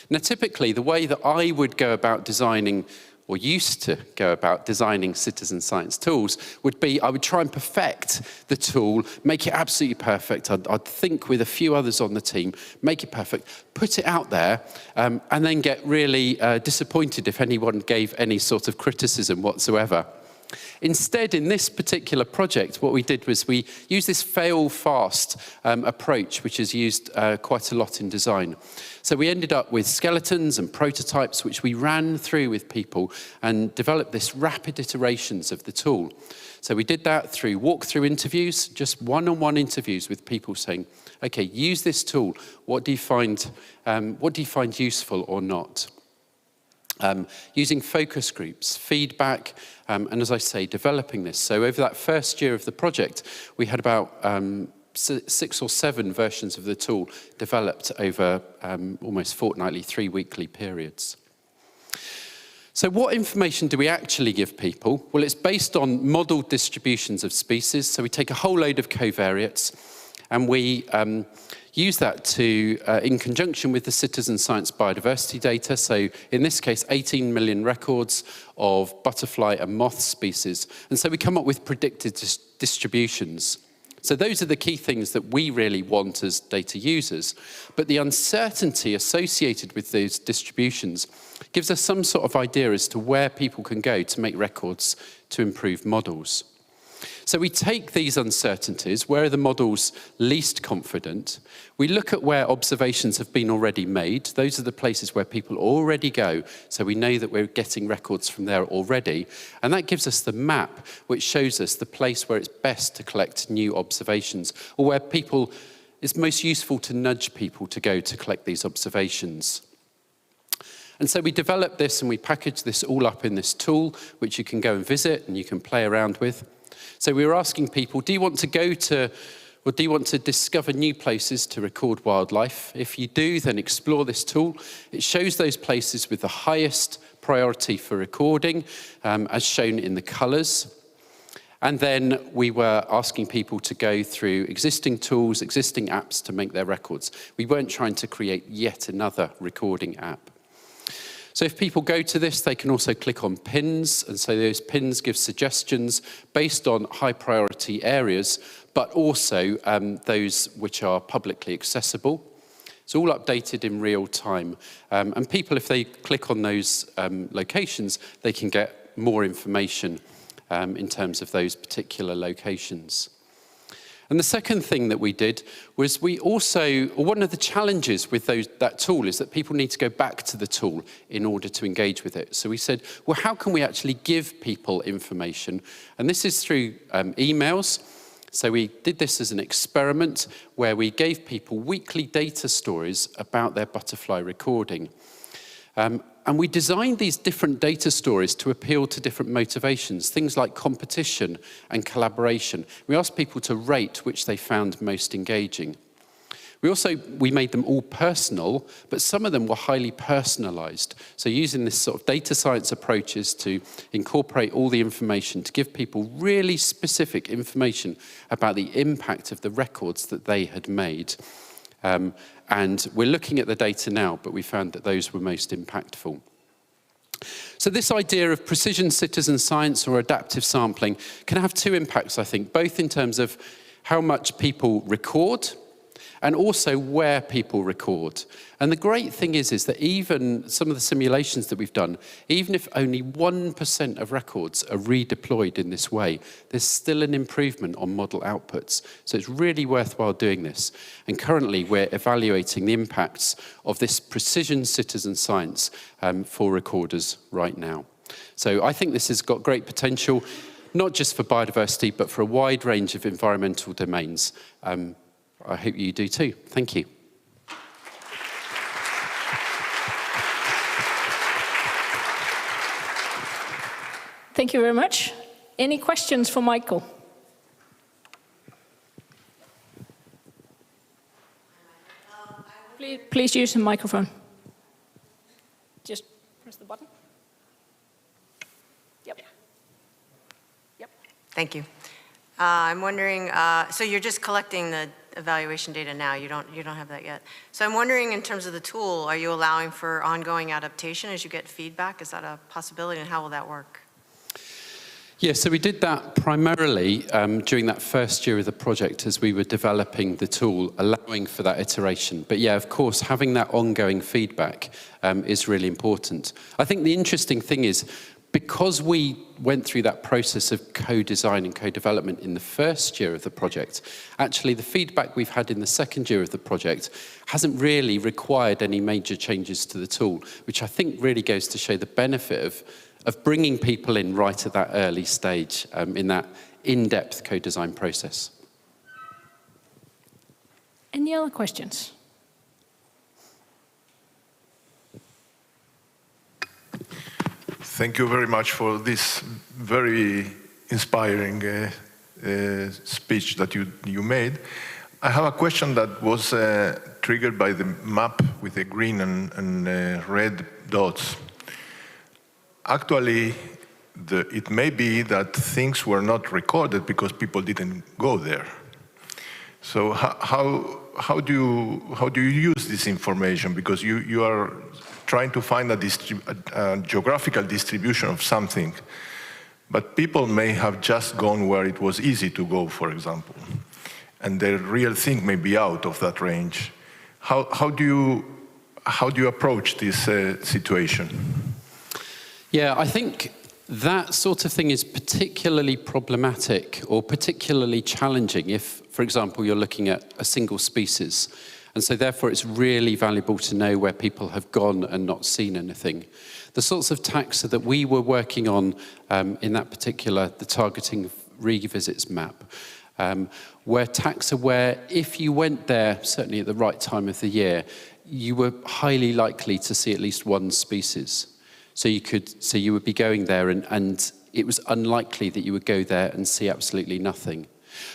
Now, typically, the way that I would go about designing, or used to go about designing citizen science tools, would be I would try and perfect the tool, make it absolutely perfect. I'd think with a few others on the team, make it perfect, put it out there, and then get really disappointed if anyone gave any sort of criticism whatsoever. Instead, in this particular project, what we did was we used this fail-fast approach, which is used quite a lot in design. So we ended up with skeletons and prototypes, which we ran through with people and developed this rapid iterations of the tool. So we did that through walkthrough interviews, just one-on-one interviews with people saying, okay, use this tool. What do you find useful or not? Using focus groups, feedback, and as I say, developing this. So over that first year of the project, we had about 6 or 7 versions of the tool developed over almost fortnightly, 3 weekly periods. So what information do we actually give people? Well, it's based on modelled distributions of species. So we take a whole load of covariates and we use that to, in conjunction with the citizen science biodiversity data, so in this case 18 million records of butterfly and moth species, and so we come up with predicted distributions. So those are the key things that we really want as data users, but the uncertainty associated with those distributions gives us some sort of idea as to where people can go to make records to improve models. So we take these uncertainties, where are the models least confident, we look at where observations have been already made, those are the places where people already go, so we know that we're getting records from there already, and that gives us the map which shows us the place where it's best to collect new observations, or where it's most useful to nudge people to go to collect these observations. And so we developed this and we packaged this all up in this tool, which you can go and visit and you can play around with. So we were asking people, do you want to go to, or do you want to discover new places to record wildlife? If you do, then explore this tool. It shows those places with the highest priority for recording, as shown in the colours. And then we were asking people to go through existing tools, existing apps to make their records. We weren't trying to create yet another recording app. So if people go to this, they can also click on pins, and so those pins give suggestions based on high priority areas, but also those which are publicly accessible. It's all updated in real time. And people, if they click on those locations, they can get more information in terms of those particular locations. And the second thing that we did was we also, one of the challenges with that tool is that people need to go back to the tool in order to engage with it. So we said, well, how can we actually give people information? And this is through emails. So we did this as an experiment where we gave people weekly data stories about their butterfly recording. And we designed these different data stories to appeal to different motivations, things like competition and collaboration. We asked people to rate which they found most engaging. We made them all personal, but some of them were highly personalized. So using this sort of data science approaches to incorporate all the information, to give people really specific information about the impact of the records that they had made. And we're looking at the data now, but we found that those were most impactful. So this idea of precision citizen science or adaptive sampling can have two impacts, I think, both in terms of how much people record and also where people record. And the great thing is that even some of the simulations that we've done, even if only 1% of records are redeployed in this way, there's still an improvement on model outputs. So it's really worthwhile doing this. And currently we're evaluating the impacts of this precision citizen science for recorders right now. So I think this has got great potential, not just for biodiversity, but for a wide range of environmental domains. I hope you do too. Thank you. Thank you very much. Any questions for Michael? Please use the microphone. Just press the button. Yep. Yep. Thank you. I'm wondering, so you're just collecting the evaluation data now, you don't have that yet. So I'm wondering, in terms of the tool, are you allowing for ongoing adaptation as you get feedback? Is that a possibility, and how will that work? Yeah, so we did that primarily during that first year of the project as we were developing the tool, allowing for that iteration. But yeah, of course, having that ongoing feedback is really important. I think the interesting thing is, because we went through that process of co-design and co-development in the first year of the project, actually the feedback we've had in the second year of the project hasn't really required any major changes to the tool, which I think really goes to show the benefit of bringing people in right at that early stage in that in-depth co-design process. Any other questions? Thank you very much for this very inspiring speech that you made. I have a question that was triggered by the map with the green and red dots. Actually, it may be that things were not recorded because people didn't go there. So how do you use this information? Because you are trying to find a geographical distribution of something, but people may have just gone where it was easy to go, for example, and the real thing may be out of that range. How do you approach this situation? Yeah, I think that sort of thing is particularly problematic or particularly challenging if, for example, you're looking at a single species. And so therefore it's really valuable to know where people have gone and not seen anything. The sorts of taxa that we were working on in that particular, the targeting revisits map, were taxa where if you went there, certainly at the right time of the year, you were highly likely to see at least one species. So you would be going there and it was unlikely that you would go there and see absolutely nothing.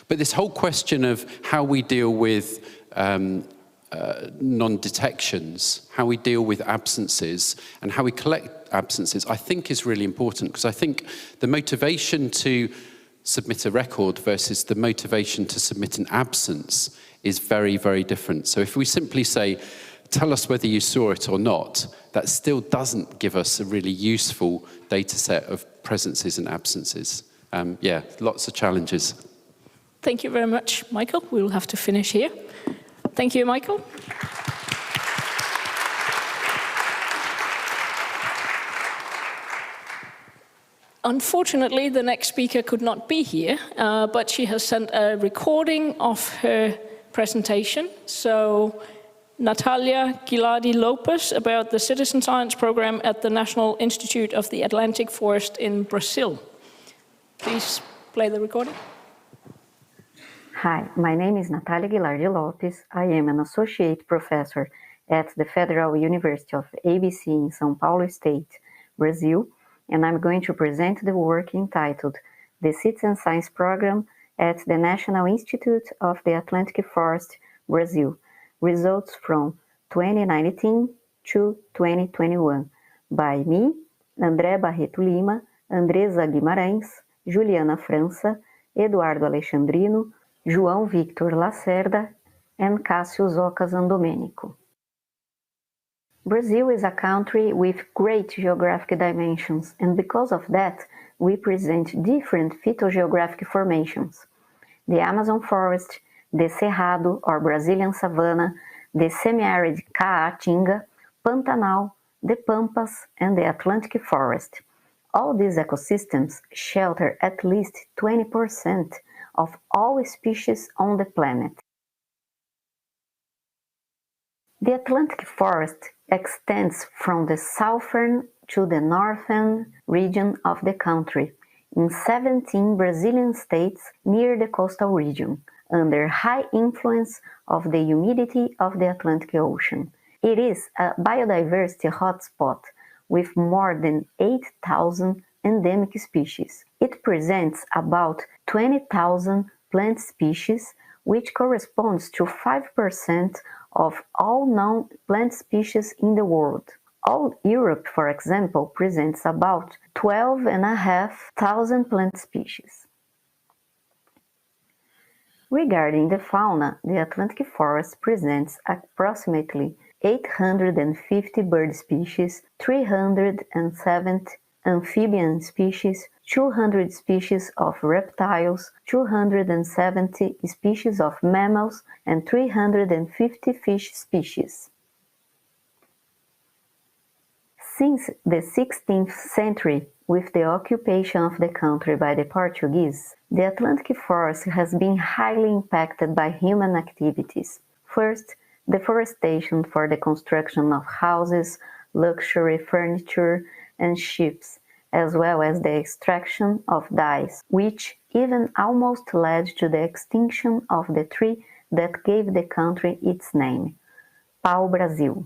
But this whole question of how we deal with non-detections, how we deal with absences, and how we collect absences, I think is really important, because I think the motivation to submit a record versus the motivation to submit an absence is very, very different. So if we simply say, tell us whether you saw it or not, that still doesn't give us a really useful data set of presences and absences. Yeah, lots of challenges. Thank you very much, Michael. We will have to finish here. Thank you, Michael. Unfortunately, the next speaker could not be here, but she has sent a recording of her presentation. So, Natalia Gilardi-Lopez about the Citizen Science Program at the National Institute of the Atlantic Forest in Brazil. Please play the recording. Hi, my name is Natalia Gilardi-Lopez. I am an associate professor at the Federal University of ABC in São Paulo State, Brazil, and I'm going to present the work entitled The Citizen Science Program at the National Institute of the Atlantic Forest, Brazil, results from 2019 to 2021, by me, André Barreto Lima, Andresa Guimarães, Juliana França, Eduardo Alexandrino, João Victor Lacerda, and Cássio Zocas Andomênico. Brazil is a country with great geographic dimensions, and because of that, we present different phytogeographic formations. The Amazon forest, the Cerrado or Brazilian savanna, the semi-arid Caatinga, Pantanal, the Pampas, and the Atlantic forest. All these ecosystems shelter at least 20% of all species on the planet. The Atlantic forest extends from the southern to the northern region of the country, in 17 Brazilian states near the coastal region, under high influence of the humidity of the Atlantic Ocean. It is a biodiversity hotspot with more than 8,000 endemic species. It presents about 20,000 plant species, which corresponds to 5% of all known plant species in the world. All Europe, for example, presents about 12,500 plant species. Regarding the fauna, the Atlantic forest presents approximately 850 bird species, 370 amphibian species, 200 species of reptiles, 270 species of mammals, and 350 fish species. Since the 16th century, with the occupation of the country by the Portuguese, the Atlantic forest has been highly impacted by human activities. First, deforestation for the construction of houses, luxury furniture, and ships, as well as the extraction of dyes, which even almost led to the extinction of the tree that gave the country its name, pau-brasil.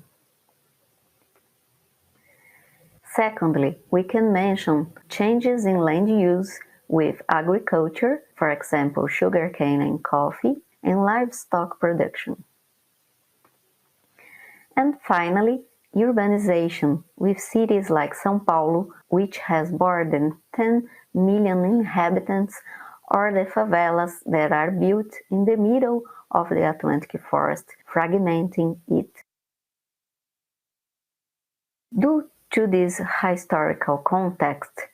Secondly, we can mention changes in land use with agriculture, for example, sugarcane and coffee, and livestock production. And finally, urbanization, with cities like São Paulo, which has more than 10 million inhabitants, or the favelas that are built in the middle of the Atlantic forest, fragmenting it. Due to this historical context,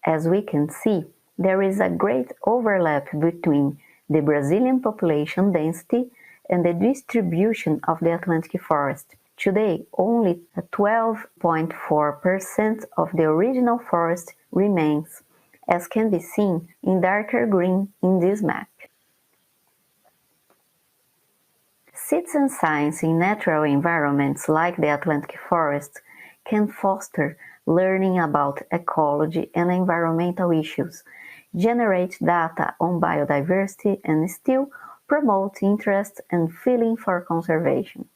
as we can see, there is a great overlap between the Brazilian population density and the distribution of the Atlantic forest. Today, only 12.4% of the original forest remains, as can be seen in darker green in this map. Citizen science in natural environments like the Atlantic forest can foster learning about ecology and environmental issues, generate data on biodiversity, and still promote interest and feeling for conservation.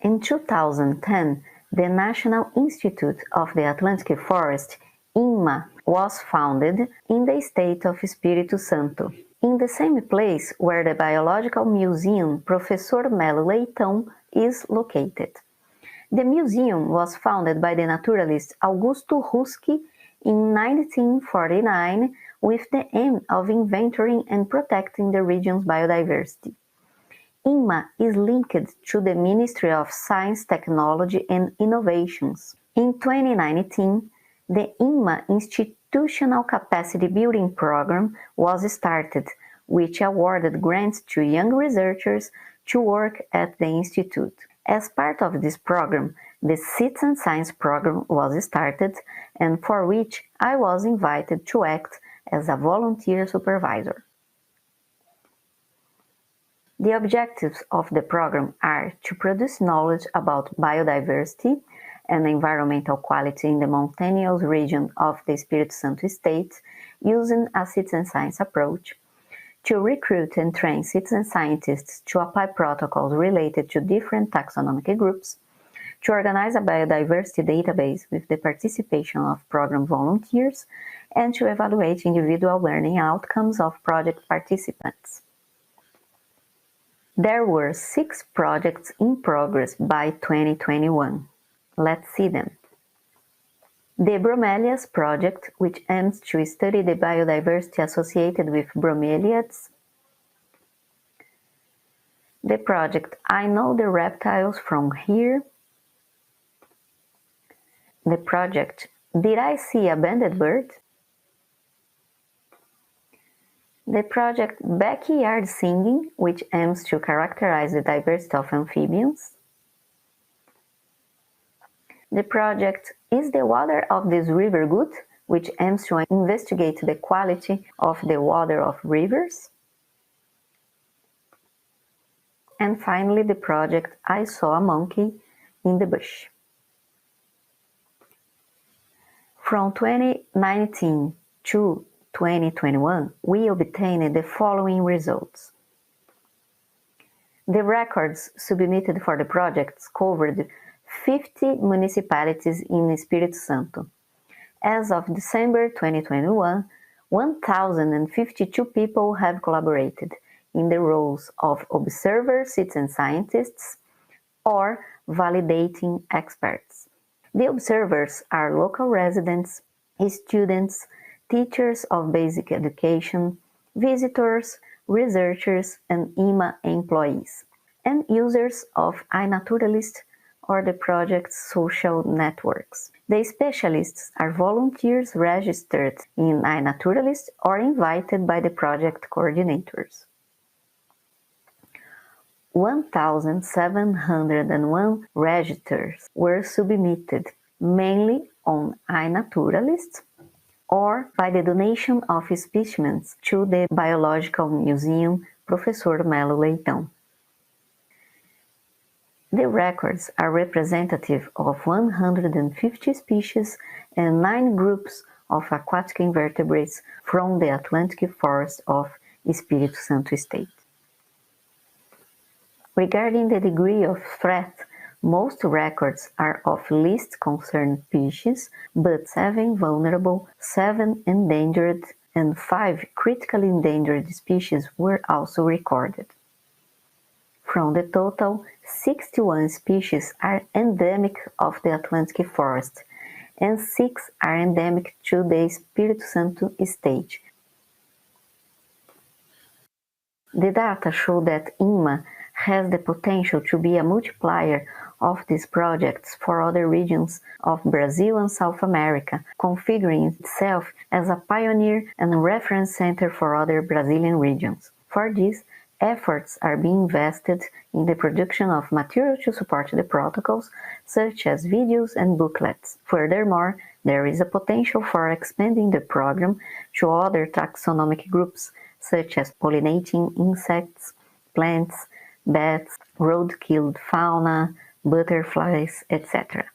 In 2010, the National Institute of the Atlantic Forest, INMA, was founded in the state of Espírito Santo, in the same place where the Biological Museum Professor Melo Leitão is located. The museum was founded by the naturalist Augusto Husky in 1949 with the aim of inventorying and protecting the region's biodiversity. INMA is linked to the Ministry of Science, Technology and Innovations. In 2019, the INMA Institutional Capacity Building Program was started, which awarded grants to young researchers to work at the Institute. As part of this program, the Citizen Science Program was started, and for which I was invited to act as a volunteer supervisor. The objectives of the program are to produce knowledge about biodiversity and environmental quality in the mountainous region of the Espírito Santo state using a citizen science approach, to recruit and train citizen scientists to apply protocols related to different taxonomic groups, to organize a biodiversity database with the participation of program volunteers, and to evaluate individual learning outcomes of project participants. There were 6 projects in progress by 2021. Let's see them. The Bromeliads project, which aims to study the biodiversity associated with bromeliads. The project I Know the Reptiles from Here. The project Did I See a Banded Bird? The project Backyard Singing, which aims to characterize the diversity of amphibians. The project Is the Water of this River Good?, which aims to investigate the quality of the water of rivers. And finally, the project I Saw a Monkey in the Bush. From 2019 to 2021, we obtained the following results. The records submitted for the projects covered 50 municipalities in Espírito Santo. As of December 2021, 1,052 people have collaborated in the roles of observer citizen scientists or validating experts. The observers are local residents, students, teachers of basic education, visitors, researchers, and INMA employees, and users of iNaturalist or the project's social networks. The specialists are volunteers registered in iNaturalist or invited by the project coordinators. 1,701 registers were submitted, mainly on iNaturalist or by the donation of specimens to the Biological Museum Professor Melo Leitão. The records are representative of 150 species and 9 groups of aquatic invertebrates from the Atlantic Forest of Espírito Santo State. Regarding the degree of threat, most records are of least concerned species, but 7 vulnerable, 7 endangered, and 5 critically endangered species were also recorded. From the total, 61 species are endemic of the Atlantic Forest, and 6 are endemic to the Espírito Santo state. The data show that INMA has the potential to be a multiplier of these projects for other regions of Brazil and South America, configuring itself as a pioneer and reference center for other Brazilian regions. For this, efforts are being invested in the production of material to support the protocols, such as videos and booklets. Furthermore, there is a potential for expanding the program to other taxonomic groups, such as pollinating insects, plants, bats, road-killed fauna, butterflies, etc.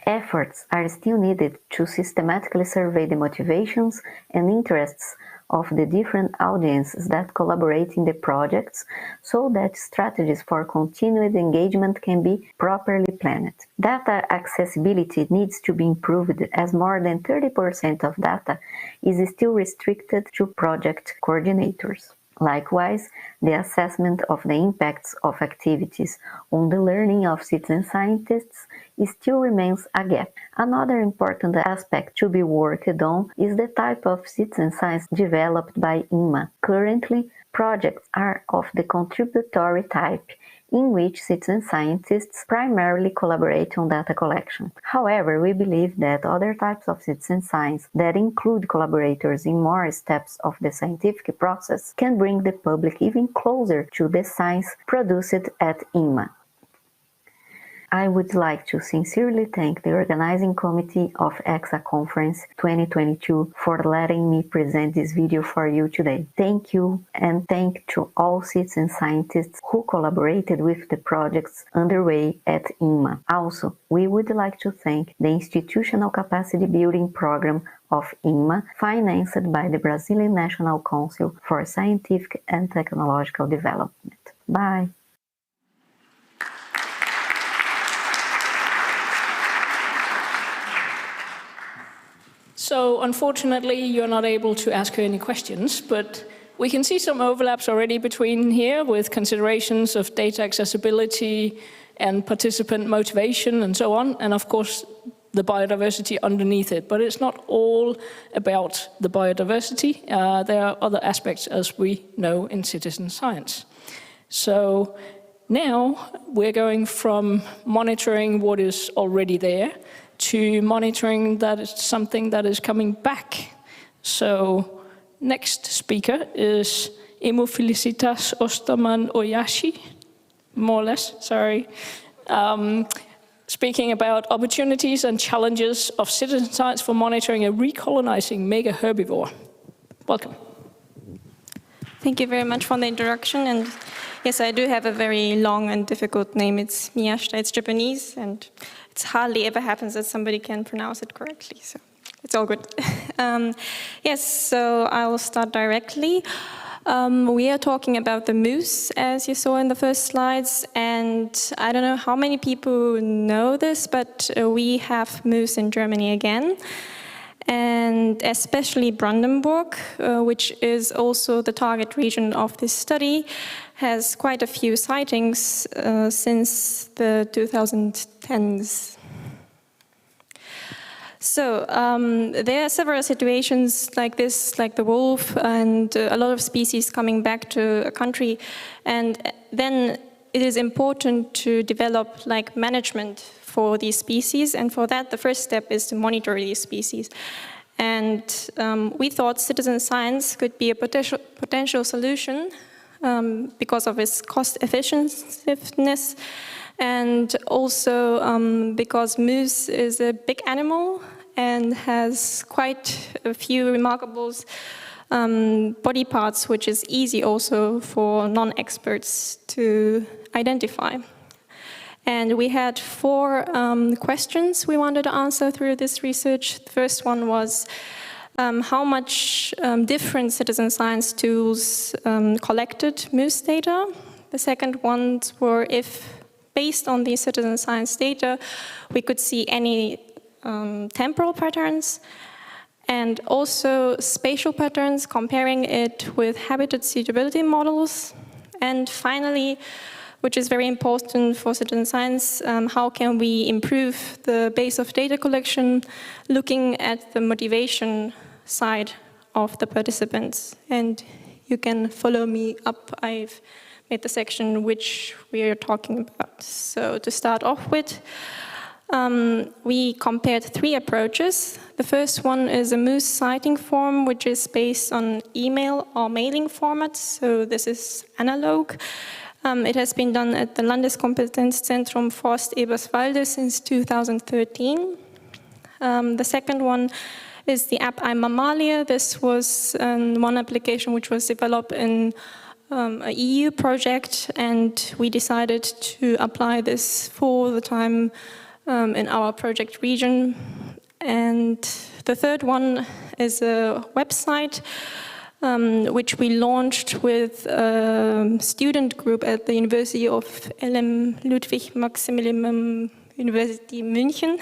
Efforts are still needed to systematically survey the motivations and interests of the different audiences that collaborate in the projects so that strategies for continued engagement can be properly planned. Data accessibility needs to be improved as more than 30% of data is still restricted to project coordinators. Likewise, the assessment of the impacts of activities on the learning of citizen scientists still remains a gap. Another important aspect to be worked on is the type of citizen science developed by INMA. Currently, projects are of the contributory type, in which citizen scientists primarily collaborate on data collection. However, we believe that other types of citizen science that include collaborators in more steps of the scientific process can bring the public even closer to the science produced at INMA. I would like to sincerely thank the organizing committee of ECSA Conference 2022 for letting me present this video for you today. Thank you, and thank to all citizen scientists who collaborated with the projects underway at INMA. Also, we would like to thank the Institutional Capacity Building Program of INMA, financed by the Brazilian National Council for Scientific and Technological Development. Bye. So unfortunately, you're not able to ask her any questions, but we can see some overlaps already between here with considerations of data accessibility and participant motivation and so on, and of course the biodiversity underneath it. But it's not all about the biodiversity. There are other aspects, as we know, in citizen science. So now we're going from monitoring what is already there to monitoring that it's something that is coming back. So next speaker is Emu Felicitas Osterman Oyashi, more or less, sorry. Speaking about opportunities and challenges of citizen science for monitoring a recolonizing mega herbivore. Welcome. Thank you very much for the introduction. And yes, I do have a very long and difficult name. It's Miyashita, it's Japanese, and it hardly ever happens that somebody can pronounce it correctly, so it's all good. Yes, so I will start directly. We are talking about the moose, as you saw in the first slides, and I don't know how many people know this, but we have moose in Germany again, and especially Brandenburg, which is also the target region of this study, has quite a few sightings since the 2010s. So there are several situations like this, like the wolf and a lot of species coming back to a country, and then it is important to develop like management for these species, and for that the first step is to monitor these species. And we thought citizen science could be a potential solution because of its cost effectiveness, and also because moose is a big animal and has quite a few remarkable body parts, which is easy also for non-experts to identify. And we had 4 questions we wanted to answer through this research. The first one was how much different citizen science tools collected moose data. The second ones were if, based on these citizen science data, we could see any temporal patterns, and also spatial patterns, comparing it with habitat suitability models. And finally, which is very important for citizen science, how can we improve the base of data collection, looking at the motivation side of the participants. And you can follow me up. I've made the section which we are talking about. So to start off with, we compared 3 approaches. The first one is a moose sighting form, which is based on email or mailing formats. So this is analog. It has been done at the Landeskompetenzzentrum Forst Eberswalde since 2013. The second one is the app iMammalia. This was one application which was developed in an EU project, and we decided to apply this for the time in our project region. And the third one is a website which we launched with a student group at the University of LM Ludwig Maximilian University München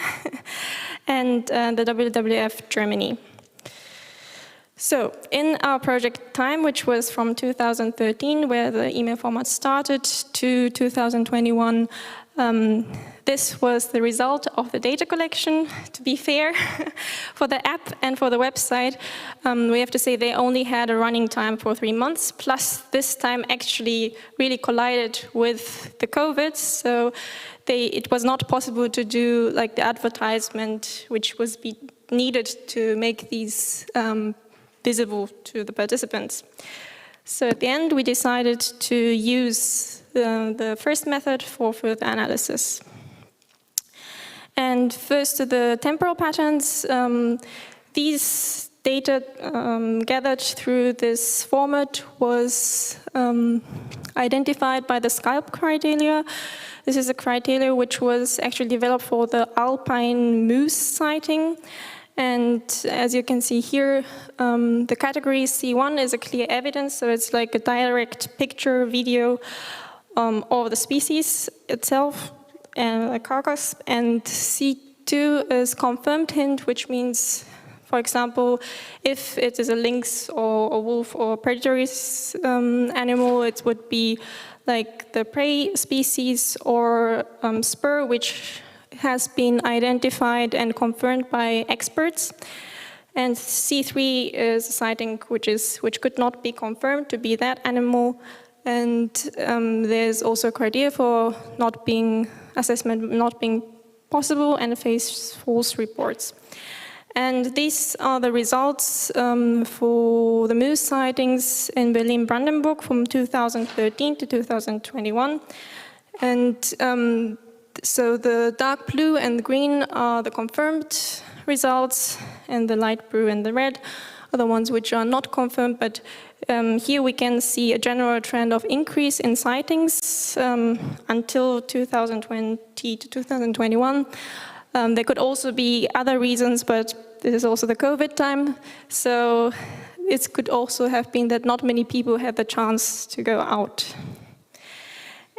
and the WWF Germany. So in our project time, which was from 2013, where the email format started, to 2021, this was the result of the data collection, to be fair. For the app and for the website, we have to say they only had a running time for 3 months, plus this time actually really collided with the COVID, so it was not possible to do like the advertisement which was needed to make these visible to the participants. So at the end, we decided to use the first method for further analysis. And first to the temporal patterns, these data gathered through this format was identified by the SCALP criteria. This is a criteria which was actually developed for the alpine moose sighting. And as you can see here, the category C1 is a clear evidence, so it's like a direct picture, video of the species itself, a carcass. And C2 is confirmed hint, which means, for example, if it is a lynx or a wolf or a predatory animal, it would be like the prey species or spur, which has been identified and confirmed by experts. And C3 is a sighting which could not be confirmed to be that animal. And there's also criteria for assessment not being possible and false reports. And these are the results for the moose sightings in Berlin-Brandenburg from 2013 to 2021. And so the dark blue and the green are the confirmed results, and the light blue and the red are the ones which are not confirmed. But here we can see a general trend of increase in sightings until 2020 to 2021. There could also be other reasons, but this is also the COVID time. So it could also have been that not many people had the chance to go out.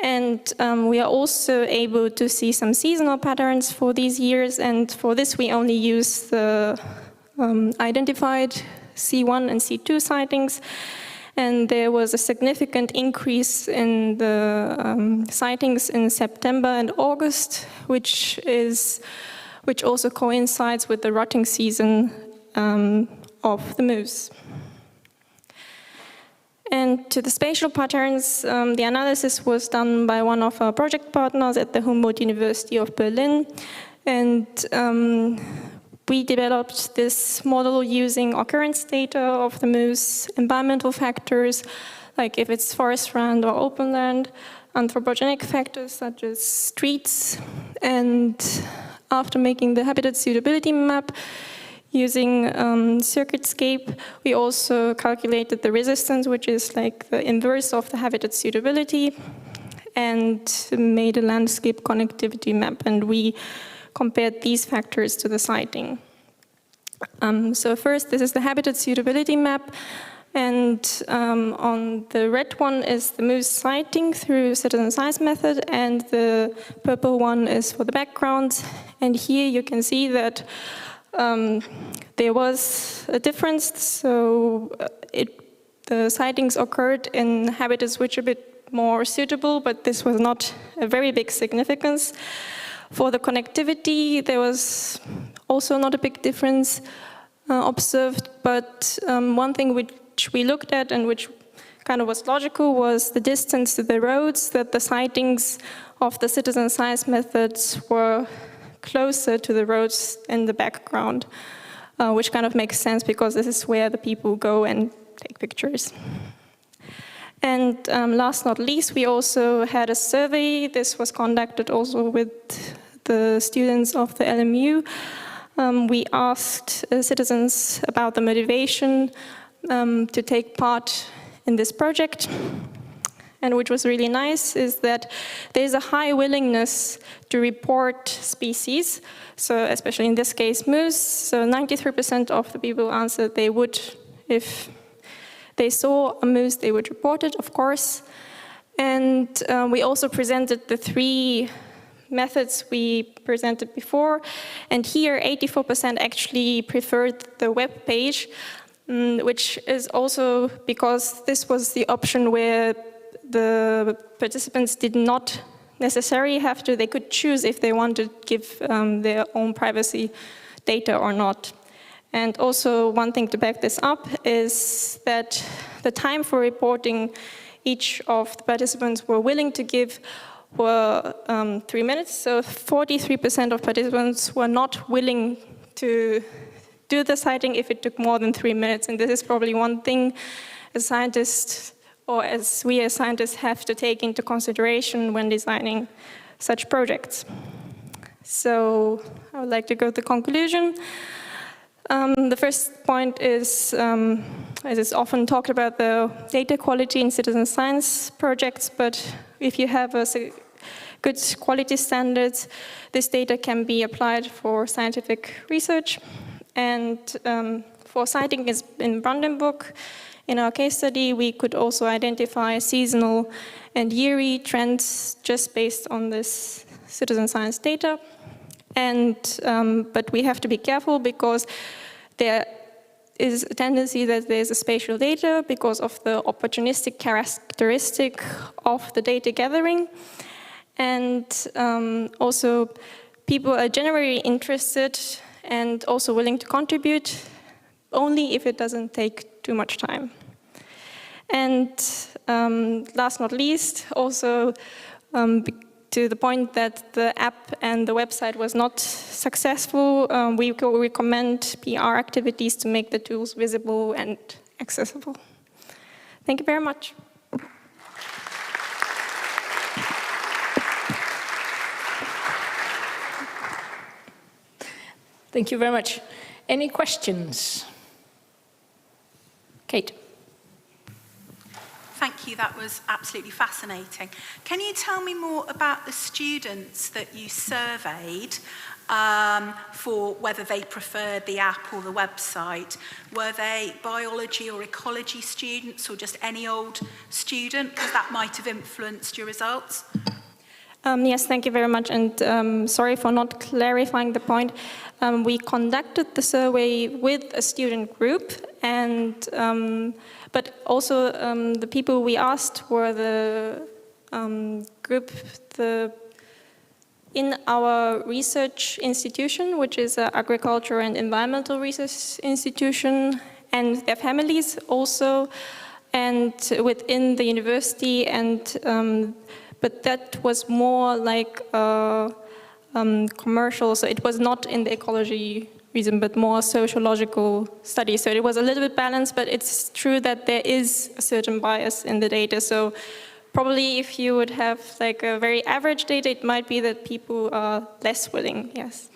And we are also able to see some seasonal patterns for these years, and for this we only use the identified C1 and C2 sightings. And there was a significant increase in the sightings in September and August, which also coincides with the rutting season of the moose. And to the spatial patterns, the analysis was done by one of our project partners at the Humboldt University of Berlin. And we developed this model using occurrence data of the moose, environmental factors, like if it's forest land or open land, anthropogenic factors such as streets. And after making the habitat suitability map, using CircuitScape, we also calculated the resistance, which is like the inverse of the habitat suitability, and made a landscape connectivity map, and we compared these factors to the sighting. So first, this is the habitat suitability map, and on the red one is the moose sighting through citizen science method, and the purple one is for the background. And here you can see that there was a difference, so the sightings occurred in habitats which are a bit more suitable, but this was not a very big significance. For the connectivity, there was also not a big difference observed, but one thing which we looked at and which kind of was logical was the distance to the roads, that the sightings of the citizen science methods were closer to the roads in the background, which kind of makes sense because this is where the people go and take pictures. And last not least, we also had a survey. This was conducted also with the students of the LMU. We asked citizens about the motivation to take part in this project. And which was really nice is that there's a high willingness to report species, so especially in this case moose. So 93% of the people answered they would if they saw a moose, they would report it, of course. And we also presented the 3 methods we presented before. And here, 84% actually preferred the web page, which is also because this was the option where the participants did not necessarily have to, they could choose if they wanted to give their own privacy data or not. And also one thing to back this up is that the time for reporting each of the participants were willing to give were 3 minutes. So 43% of participants were not willing to do the sighting if it took more than 3 minutes. And this is probably one thing as scientists, or as we as scientists have to take into consideration when designing such projects. So I would like to go to the conclusion. The first point is, as is often talked about, the data quality in citizen science projects, but if you have a good quality standards, this data can be applied for scientific research. And for sighting in Brandenburg, in our case study, we could also identify seasonal and yearly trends just based on this citizen science data. And, but we have to be careful because there is a tendency that there's a spatial data because of the opportunistic characteristic of the data gathering. And also people are generally interested and also willing to contribute only if it doesn't take too much time. And last not least, also to the point that the app and the website was not successful, we recommend PR activities to make the tools visible and accessible. Thank you very much. Thank you very much. Any questions? Kate. Thank you, that was absolutely fascinating. Can you tell me more about the students that you surveyed for whether they preferred the app or the website? Were they biology or ecology students or just any old student? Because that might have influenced your results. Yes, thank you very much, and sorry for not clarifying the point. We conducted the survey with a student group, and but also the people we asked were the group in our research institution, which is an agriculture and environmental research institution, and their families also, and within the university, and but that was more like commercial, so it was not in the ecology reason, but more sociological studies. So it was a little bit balanced, but it's true that there is a certain bias in the data. So probably if you would have like a very average data, it might be that people are less willing, yes.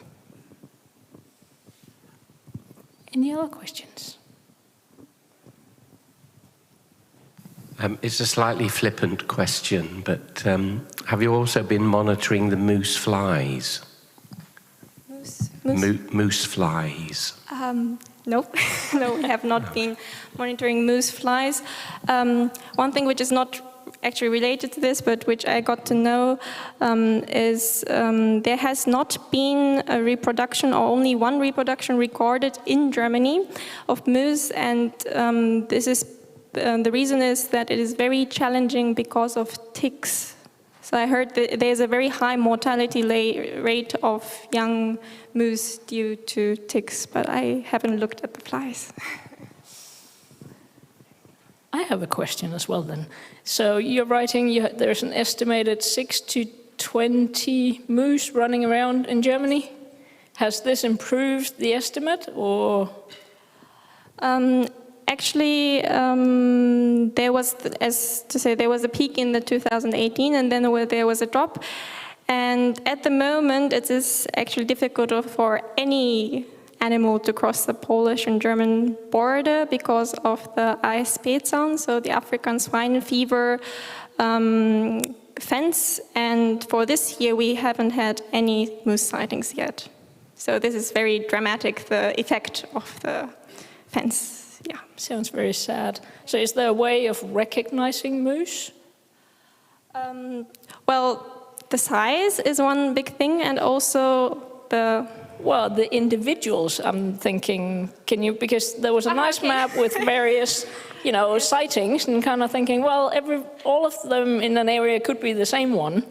Any other questions? It's a slightly flippant question, but have you also been monitoring the moose flies? Moose flies? No, no, we have not been monitoring moose flies. One thing which is not actually related to this, but which I got to know, is there has not been a reproduction, or only one reproduction recorded in Germany of moose, and this is the reason is that it is very challenging because of ticks. So I heard that there's a very high mortality rate of young moose due to ticks, but I haven't looked at the flies. I have a question as well then. So you're writing there's an estimated 6 to 20 moose running around in Germany. Has this improved the estimate, or? Actually, there was, there was a peak in the 2018, and then there was a drop. And at the moment, it is actually difficult for any animal to cross the Polish and German border because of the ASP-zone, so the African swine fever fence. And for this year, we haven't had any moose sightings yet. So this is very dramatic, the effect of the fence. Yeah, sounds very sad. So is there a way of recognizing moose? Well, the size is one big thing, and also the... Well, the individuals, I'm thinking, can you, because there was a nice map with various, you know, sightings, and kind of thinking, well, all of them in an area could be the same one.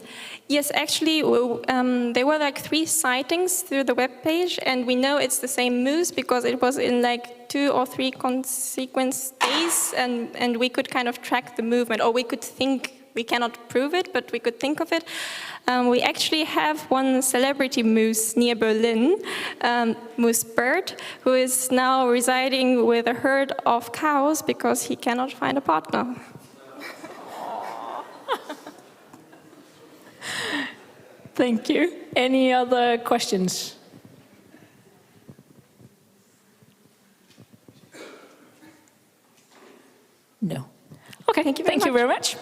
Yes, actually, there were like 3 sightings through the webpage, and we know it's the same moose because it was in like 2 or 3 consequence days, and we could kind of track the movement, or we could think, we cannot prove it, but we could think of it. We actually have one celebrity moose near Berlin, Moose Bird, who is now residing with a herd of cows because he cannot find a partner. Thank you. Any other questions? No. Okay, thank you very much.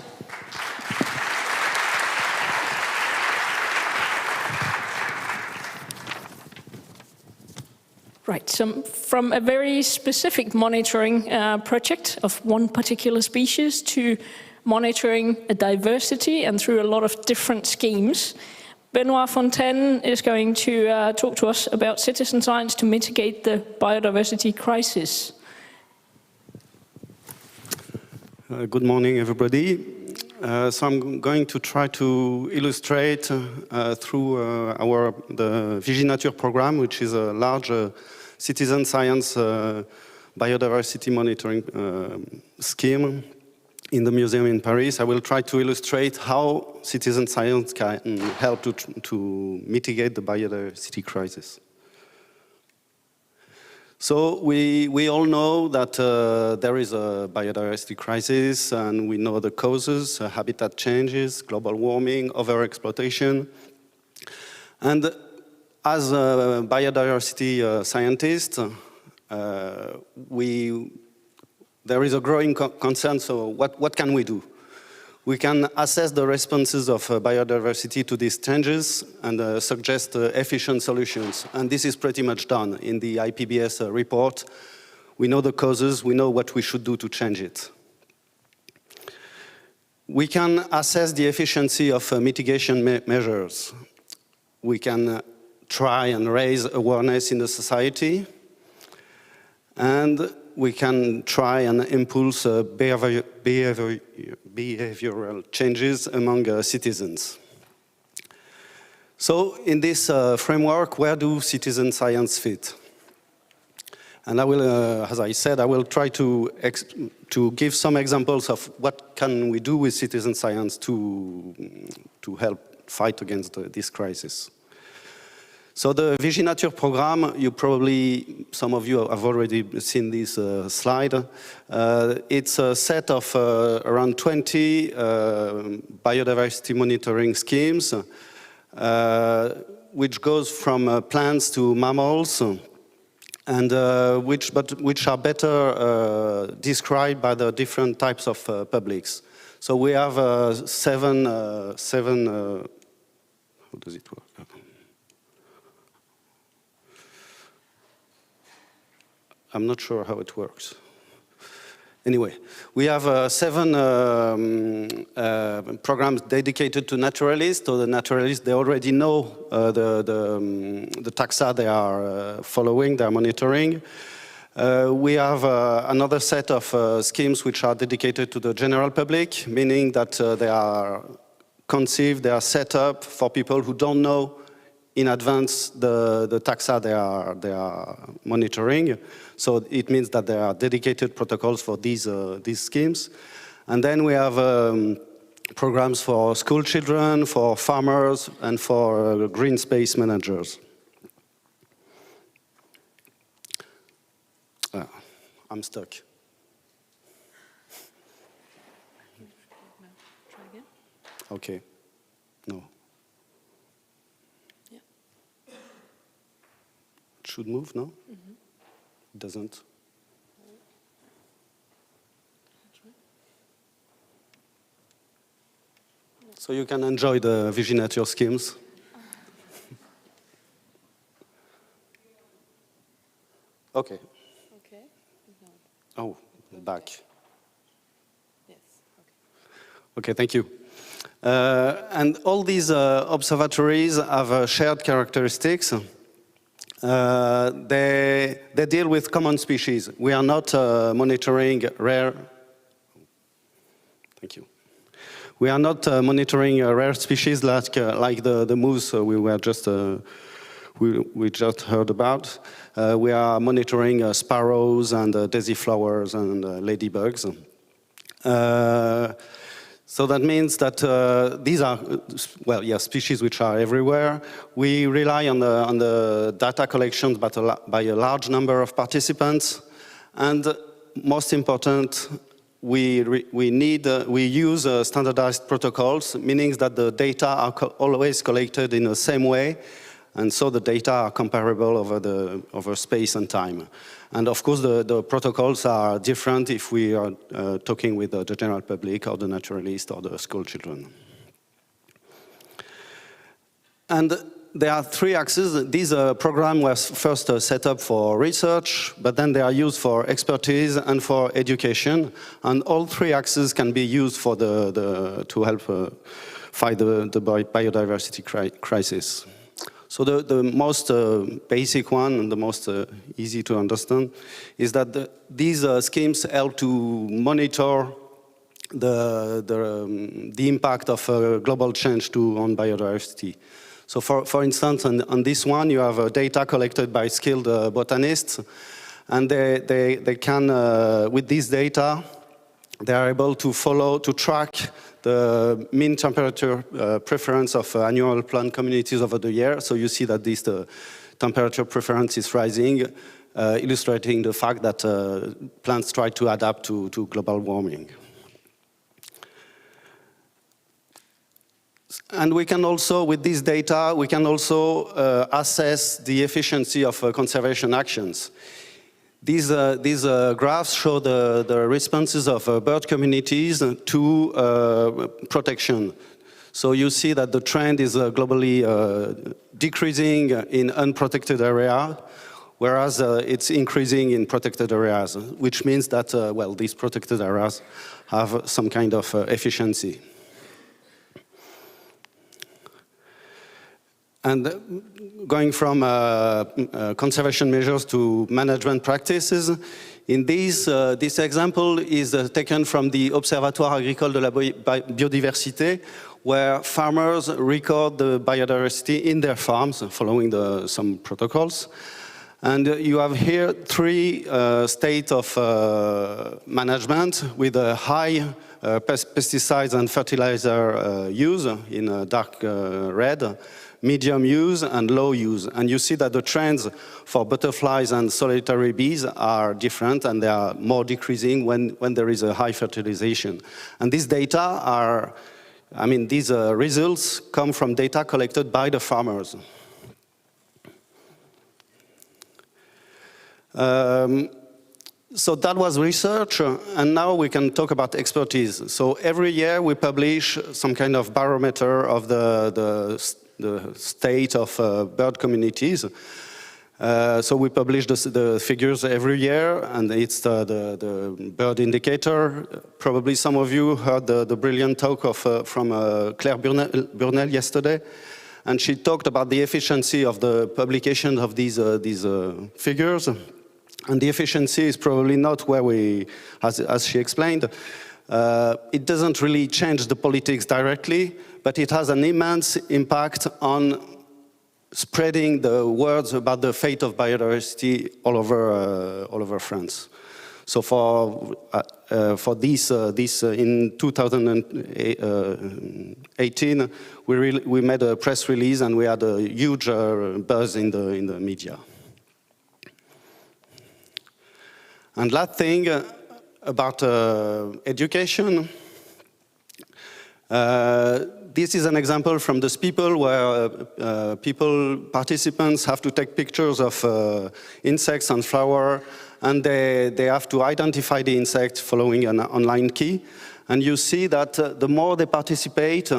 Right, from a very specific monitoring project of one particular species to monitoring a diversity and through a lot of different schemes. Benoit Fontaine is going to talk to us about citizen science to mitigate the biodiversity crisis. Good morning, everybody. So I'm going to try to illustrate through the Viginature program, which is a large citizen science biodiversity monitoring scheme in the museum in Paris. I will try to illustrate how citizen science can help to mitigate the biodiversity crisis. So we all know that there is a biodiversity crisis, and we know the causes, habitat changes, global warming, overexploitation. And as a biodiversity scientist, there is a growing concern, so what can we do? We can assess the responses of biodiversity to these changes and suggest efficient solutions. And this is pretty much done in the IPBES report. We know the causes, we know what we should do to change it. We can assess the efficiency of mitigation measures. We can try and raise awareness in the society. And we can try and impulse behavioral changes among citizens. So in this framework, where do citizen science fit? And I will, as I said, I will try to give some examples of what can we do with citizen science to help fight against this crisis. So the Viginature program, some of you have already seen this slide. It's a set of around 20 biodiversity monitoring schemes, which goes from plants to mammals, and which are better described by the different types of publics. So we have seven. How does it work? I'm not sure how it works. Anyway, we have 7 programs dedicated to naturalists. So the naturalists, they already know the taxa they are following, they are monitoring. We have another set of schemes which are dedicated to the general public, meaning that they are conceived, they are set up for people who don't know in advance the taxa they are monitoring. So it means that there are dedicated protocols for these schemes. And then we have programs for school children, for farmers, and for green space managers. I'm stuck. Okay. No. Should move, no? Mm-hmm. It doesn't. So you can enjoy the Viginature schemes. Okay. Okay. Oh, back. Yes. Okay, thank you. And all these observatories have shared characteristics. They deal with common species. We are not monitoring rare. Thank you. We are not monitoring rare species like the moose we were just we just heard about. We are monitoring sparrows and daisy flowers and ladybugs. So that means that these are, well, yeah, species which are everywhere. We rely on the data collections by a large number of participants. And most important, we use standardized protocols, meaning that the data are always collected in the same way. And so the data are comparable over space and time. And of course, the protocols are different if we are talking with the general public or the naturalist or the school children. And there are three axes. This program was first set up for research, but then they are used for expertise and for education. And all three axes can be used for to help fight the biodiversity crisis. So the most basic one and the most easy to understand is that these schemes help to monitor the impact of global change on biodiversity. So for instance, on this one, you have data collected by skilled botanists, and they can, with this data, they are able to track the mean temperature preference of annual plant communities over the year. So you see that this temperature preference is rising, illustrating the fact that plants try to adapt to global warming. And we can also, with this data, we can also assess the efficiency of conservation actions. These graphs show the responses of bird communities to protection. So you see that the trend is globally decreasing in unprotected areas, whereas it's increasing in protected areas, which means that, well, these protected areas have some kind of efficiency. And going from conservation measures to management practices, in this example is taken from the Observatoire Agricole de la Biodiversité, where farmers record the biodiversity in their farms, following some protocols. And you have here three states of management with a high pesticides and fertilizer use in dark red, medium use and low use. And you see that the trends for butterflies and solitary bees are different, and they are more decreasing when there is a high fertilization. And these data are, I mean, these results come from data collected by the farmers. So that was research, and now we can talk about expertise. So every year we publish some kind of barometer of the state of bird communities. So we publish the figures every year, and it's the bird indicator. Probably some of you heard the brilliant talk from Claire Burnell yesterday, and she talked about the efficiency of the publication of these figures. And the efficiency is probably not where we, as she explained, it doesn't really change the politics directly, but it has an immense impact on spreading the words about the fate of biodiversity all over France. So for this in 2018, we made a press release, and we had a huge buzz in the media. And last thing about education. This is an example from the Speeple, where participants have to take pictures of insects and flowers, and they have to identify the insect following an online key. And you see that the more they participate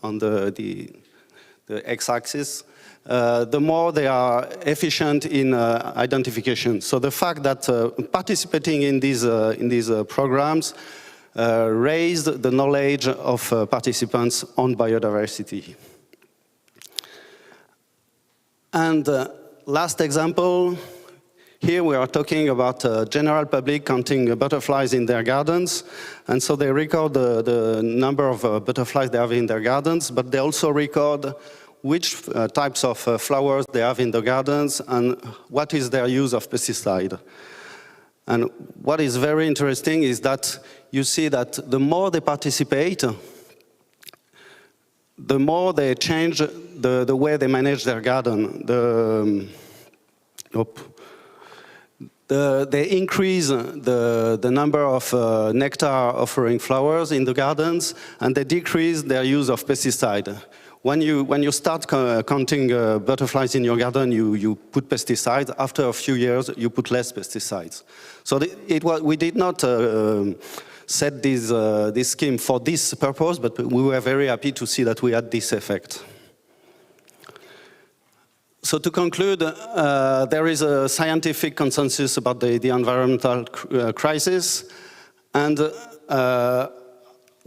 on the the x-axis, the more they are efficient in identification. So the fact that participating in these programs raised the knowledge of participants on biodiversity. And last example, here we are talking about general public counting butterflies in their gardens. And so they record the number of butterflies they have in their gardens, but they also record which types of flowers they have in the gardens and what is their use of pesticide. And what is very interesting is that you see that the more they participate, the more they change the way they manage their garden. They increase the number of nectar offering flowers in the gardens, and they decrease their use of pesticide. When you start counting butterflies in your garden, you put pesticides. After a few years, you put less pesticides. So we did not set this scheme for this purpose, but we were very happy to see that we had this effect. So to conclude, there is a scientific consensus about the environmental crisis, and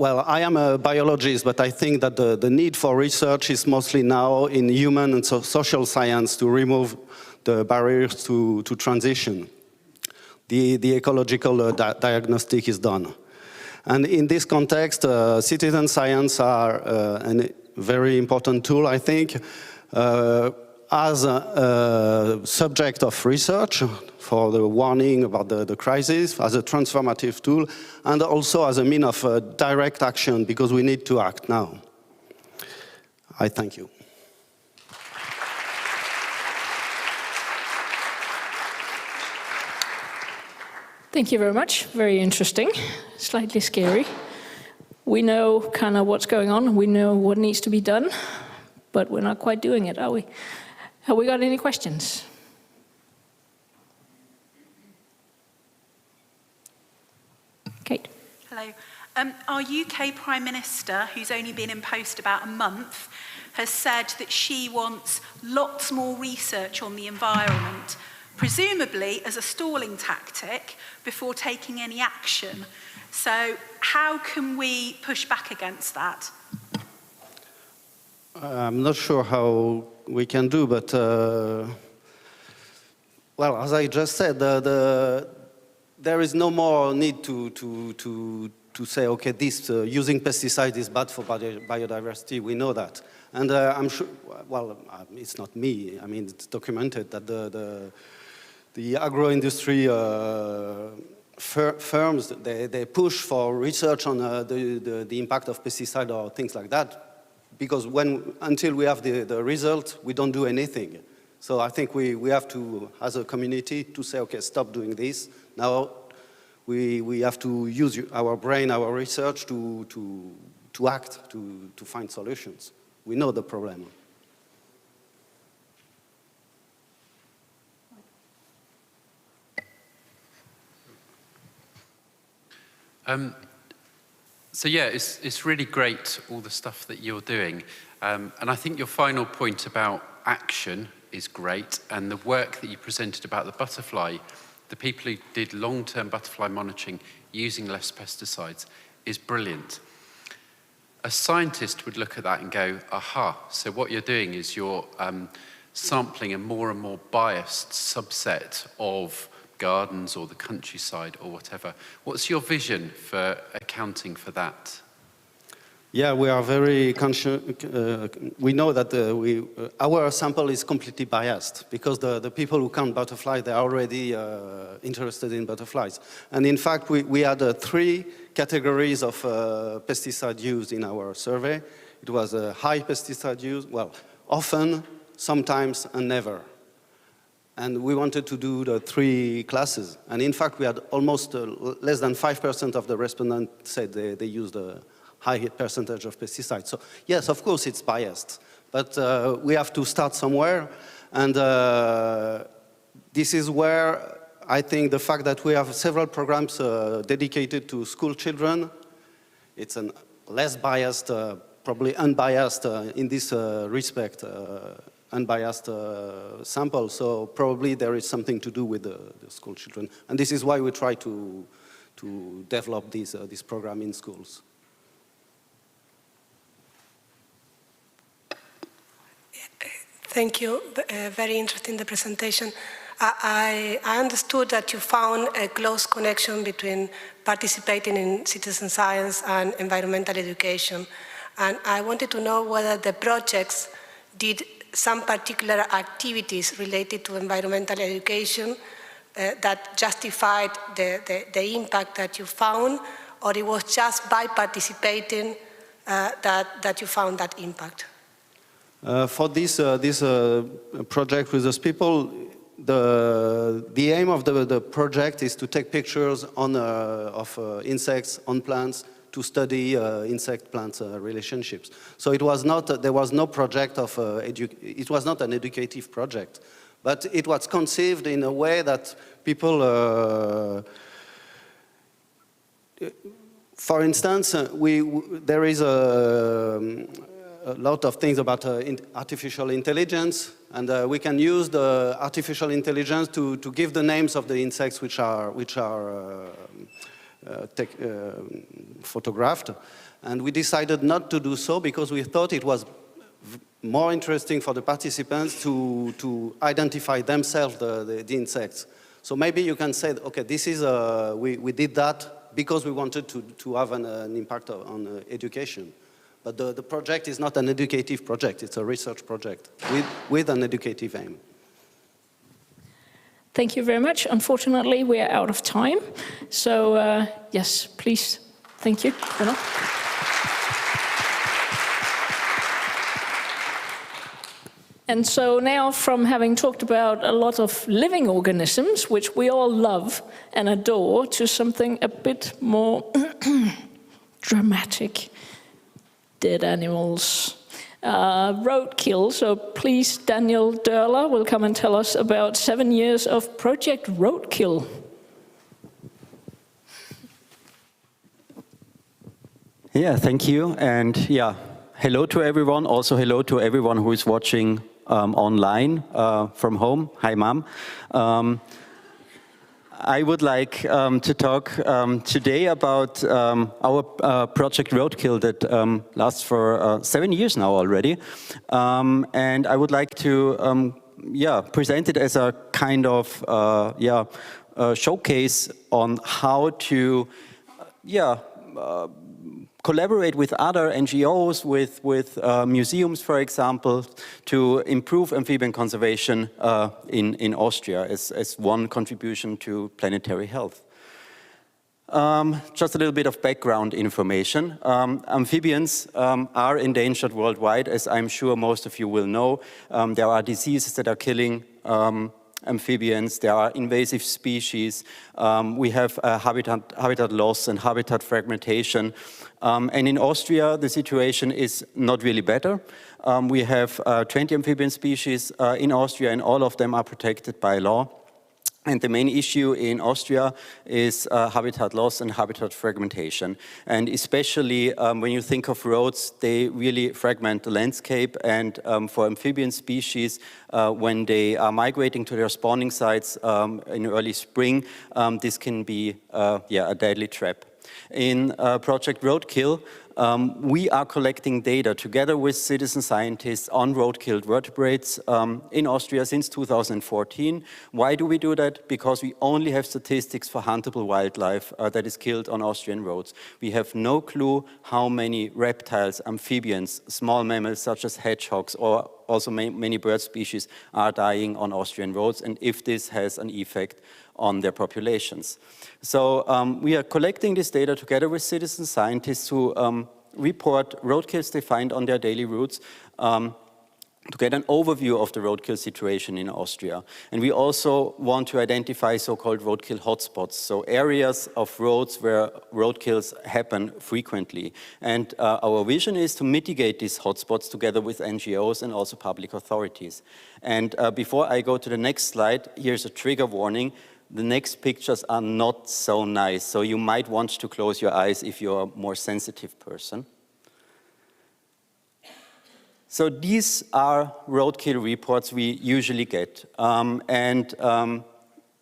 well, I am a biologist, but I think that the need for research is mostly now in human and social science to remove the barriers to transition. The ecological diagnostic is done. And in this context, citizen science are a very important tool, I think, as a subject of research for the warning about the crisis, as a transformative tool, and also as a means of direct action, because we need to act now. I thank you. Thank you very much. Very interesting. Slightly scary. We know kind of what's going on. We know what needs to be done, but we're not quite doing it, are we? Have we got any questions? Kate. Hello. Our UK Prime Minister, who's only been in post about a month, has said that she wants lots more research on the environment, presumably as a stalling tactic before taking any action. So how can we push back against that? I'm not sure how we can do, but well, as I just said, there is no more need to say, okay, this using pesticides is bad for biodiversity. We know that, and I'm sure. Well, it's not me. I mean, it's documented that the agro-industry firms they push for research on the impact of pesticide or things like that. Because until we have the result, we don't do anything. So I think we have to, as a community, to say, okay, stop doing this. Now we have to use our brain, our research to act, to find solutions. We know the problem. So yeah, it's really great, all the stuff that you're doing. And I think your final point about action is great, and the work that you presented about the butterfly, the people who did long-term butterfly monitoring using less pesticides, is brilliant. A scientist would look at that and go, aha, so what you're doing is you're sampling a more and more biased subset of gardens or the countryside or whatever. What's your vision for accounting for that? Yeah, we are very conscious. We know that our sample is completely biased because the people who count butterflies, they're already interested in butterflies. And in fact, we had 3 categories of pesticide use in our survey. It was a high pesticide use, well, often, sometimes, and never. And we wanted to do the 3 classes. And in fact, we had almost less than 5% of the respondents said they used a high percentage of pesticides. So yes, of course, it's biased. But we have to start somewhere. And this is where I think the fact that we have several programs dedicated to school children, it's a less biased probably unbiased in this respect, unbiased sample. So probably there is something to do with the school children. And this is why we try to develop this program in schools. Thank you. Very interesting, the presentation. I understood that you found a close connection between participating in citizen science and environmental education. And I wanted to know whether the projects did some particular activities related to environmental education that justified the impact that you found, or it was just by participating that you found that impact? For this project with those people, the aim of the project is to take pictures of insects on plants to study insect-plant relationships. So it was not, there was no project of, it was not an educative project, but it was conceived in a way that people, for instance, there is a lot of things about artificial intelligence, and we can use the artificial intelligence to give the names of the insects which are photographed. And we decided not to do so because we thought it was more interesting for the participants to identify themselves the insects. So maybe you can say, okay, this is we did that because we wanted to have an impact on education. But the project is not an educative project, it's a research project with an educative aim. Thank you very much. Unfortunately, we are out of time. So, yes, please. Thank you. And so now, from having talked about a lot of living organisms, which we all love and adore, to something a bit more dramatic. Dead animals. Roadkill, so please Daniel Dörler will come and tell us about 7 years of Project Roadkill. Yeah, thank you, and yeah, hello to everyone, also hello to everyone who is watching online from home. Hi, Mom. I would like to talk today about our Project Roadkill that lasts for 7 years now already. And I would like to present it as a kind of showcase on how to collaborate with other NGOs, with museums, for example, to improve amphibian conservation in Austria as one contribution to Planetary Health. Just a little bit of background information. Amphibians are endangered worldwide, as I'm sure most of you will know. There are diseases that are killing amphibians, there are invasive species, we have habitat loss and habitat fragmentation. And in Austria, the situation is not really better. We have 20 amphibian species in Austria, and all of them are protected by law. And the main issue in Austria is habitat loss and habitat fragmentation. And especially when you think of roads, they really fragment the landscape. And for amphibian species, when they are migrating to their spawning sites in early spring, this can be a deadly trap. In Project Roadkill, we are collecting data together with citizen scientists on road-killed vertebrates in Austria since 2014. Why do we do that? Because we only have statistics for huntable wildlife that is killed on Austrian roads. We have no clue how many reptiles, amphibians, small mammals such as hedgehogs, or also many bird species are dying on Austrian roads, and if this has an effect on their populations. So we are collecting this data together with citizen scientists who report roadkills they find on their daily routes to get an overview of the roadkill situation in Austria. And we also want to identify so-called roadkill hotspots, so areas of roads where roadkills happen frequently. And our vision is to mitigate these hotspots together with NGOs and also public authorities. And before I go to the next slide, here's a trigger warning. The next pictures are not so nice, so you might want to close your eyes if you're a more sensitive person. So these are roadkill reports we usually get.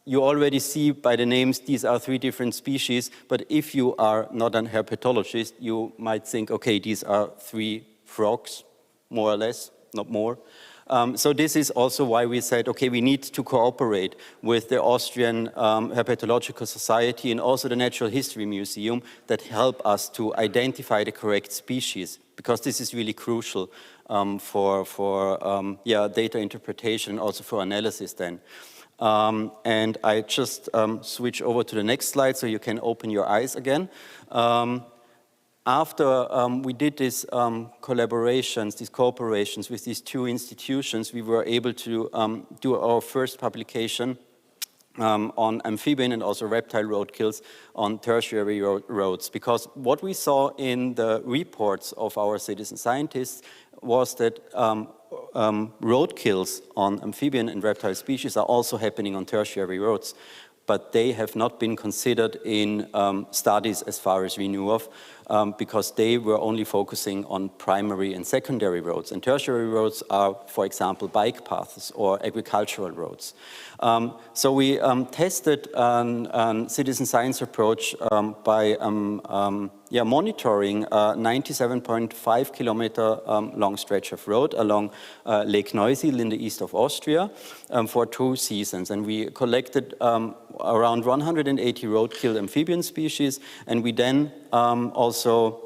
You already see by the names, these are 3 different species, but if you are not an herpetologist, you might think, okay, these are 3 frogs, more or less, not more. So this is also why we said, okay, we need to cooperate with the Austrian Herpetological Society and also the Natural History Museum that help us to identify the correct species, because this is really crucial for data interpretation and also for analysis then. And I just switch over to the next slide so you can open your eyes again. After we did these collaborations, these cooperations with these 2 institutions, we were able to do our first publication on amphibian and also reptile roadkills on tertiary roads. Because what we saw in the reports of our citizen scientists was that roadkills on amphibian and reptile species are also happening on tertiary roads, but they have not been considered in studies as far as we knew of, because they were only focusing on primary and secondary roads. And tertiary roads are, for example, bike paths or agricultural roads. So we tested a citizen science approach by monitoring a 97.5 kilometer long stretch of road along Lake Neusiedl in the east of Austria for 2 seasons. And we collected around 180 roadkill amphibian species, and we then also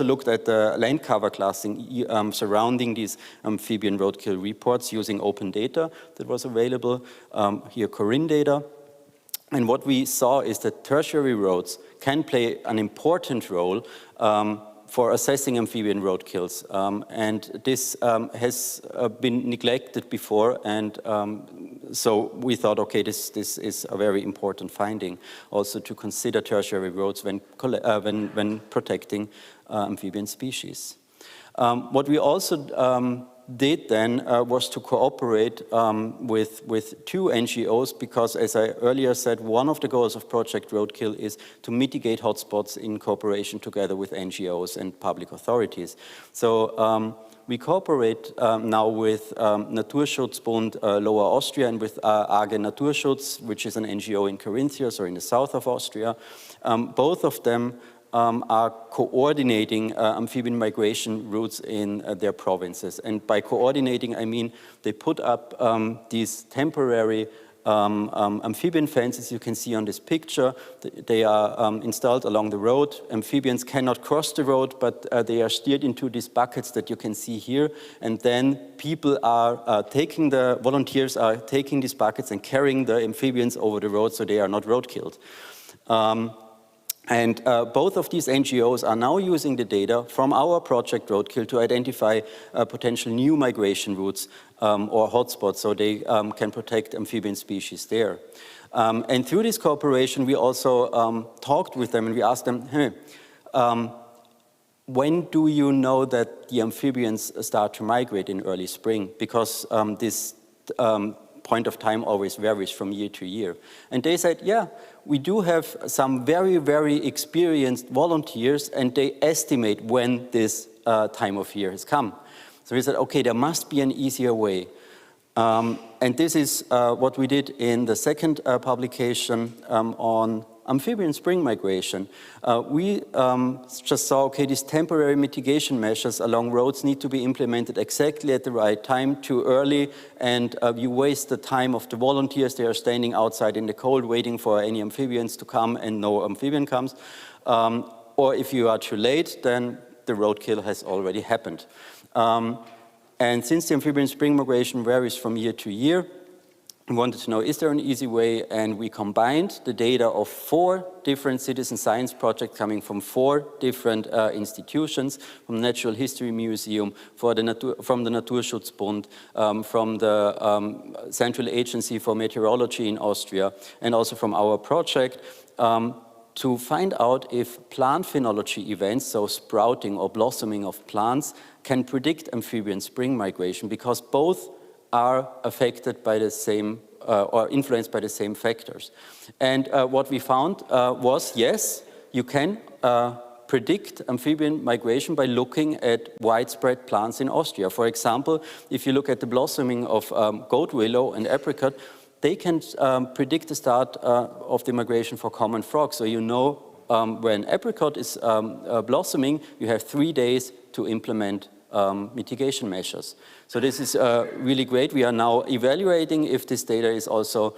looked at the land cover classing surrounding these amphibian roadkill reports using open data that was available, here Corinne data. And what we saw is that tertiary roads can play an important role for assessing amphibian roadkills. And this has been neglected before, and so we thought, okay, this is a very important finding, also to consider tertiary roads when protecting amphibian species. What we also did then was to cooperate with 2 NGOs, because as I earlier said, one of the goals of Project Roadkill is to mitigate hotspots in cooperation together with NGOs and public authorities. So we cooperate now with Naturschutzbund Lower Austria and with AG Naturschutz, which is an NGO in Carinthius or in the south of Austria. Both of them are coordinating amphibian migration routes in their provinces. And by coordinating, I mean they put up these temporary amphibian fences you can see on this picture. They are installed along the road. Amphibians cannot cross the road, but they are steered into these buckets that you can see here. And then people are volunteers are taking these buckets and carrying the amphibians over the road so they are not roadkilled. And both of these NGOs are now using the data from our Project Roadkill to identify potential new migration routes or hotspots so they can protect amphibian species there. And through this cooperation, we also talked with them and we asked them, hey, when do you know that the amphibians start to migrate in early spring? Because this point of time always varies from year to year. And they said, yeah, we do have some very, very experienced volunteers and they estimate when this time of year has come. So we said, okay, there must be an easier way. And this is what we did in the second publication on amphibian spring migration. We just saw, okay, these temporary mitigation measures along roads need to be implemented exactly at the right time, too early, and you waste the time of the volunteers. They are standing outside in the cold waiting for any amphibians to come and no amphibian comes. Or if you are too late, then the roadkill has already happened. And since the amphibian spring migration varies from year to year, we wanted to know, is there an easy way? And we combined the data of 4 different citizen science projects coming from 4 different institutions, from the Natural History Museum, from the Naturschutzbund, from the Central Agency for Meteorology in Austria, and also from our project, to find out if plant phenology events, so sprouting or blossoming of plants, can predict amphibian spring migration, because both are affected by the same or influenced by the same factors. And what we found was, yes, you can predict amphibian migration by looking at widespread plants in Austria. For example, if you look at the blossoming of goat willow and apricot, they can predict the start of the migration for common frog. So you know when apricot is blossoming, you have 3 days to implement mitigation measures. So this is really great. We are now evaluating if this data is also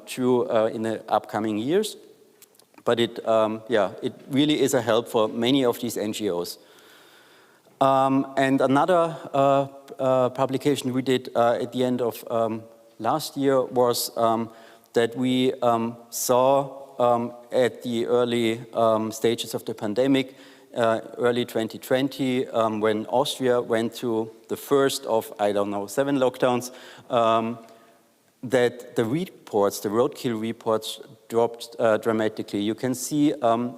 true in the upcoming years. But it really is a help for many of these NGOs. And another publication we did at the end of last year was that we saw at the early stages of the pandemic, early 2020, when Austria went through the first of, 7 lockdowns, that the reports, the roadkill reports, dropped dramatically. You can see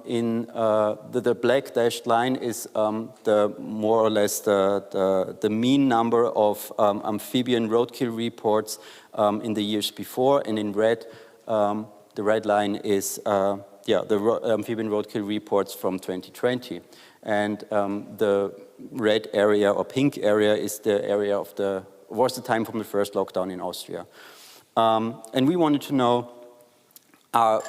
in the black dashed line is the more or less the mean number of amphibian roadkill reports in the years before, and in red, the red line is the amphibian roadkill reports from 2020. And the red area or pink area is the area of was the time from the first lockdown in Austria. And we wanted to know, are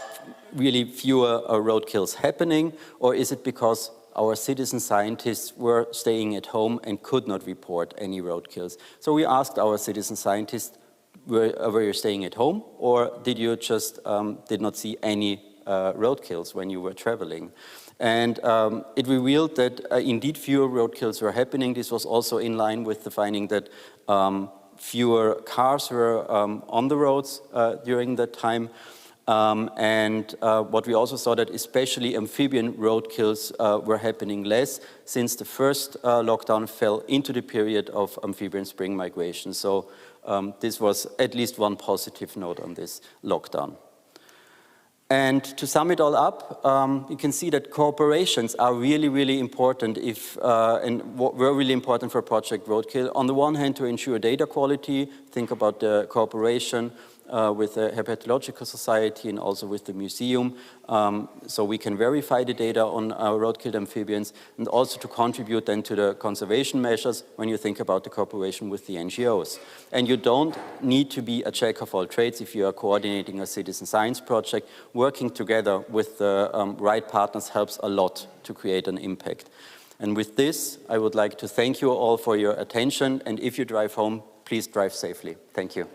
really fewer roadkills happening, or is it because our citizen scientists were staying at home and could not report any roadkills? So we asked our citizen scientists, were you staying at home, or did you just did not see any roadkills when you were traveling? And it revealed that indeed fewer roadkills were happening. This was also in line with the finding that fewer cars were on the roads during that time. And what we also saw that especially amphibian roadkills were happening less, since the first lockdown fell into the period of amphibian spring migration. So this was at least one positive note on this lockdown. And to sum it all up, you can see that cooperations are really, really important and were really important for Project Roadkill. On the one hand, to ensure data quality, think about the cooperation with the Herpetological Society and also with the museum, so we can verify the data on roadkill amphibians, and also to contribute then to the conservation measures when you think about the cooperation with the NGOs. And you don't need to be a jack of all trades if you are coordinating a citizen science project. Working together with the right partners helps a lot to create an impact. And with this, I would like to thank you all for your attention, and if you drive home, please drive safely. Thank you.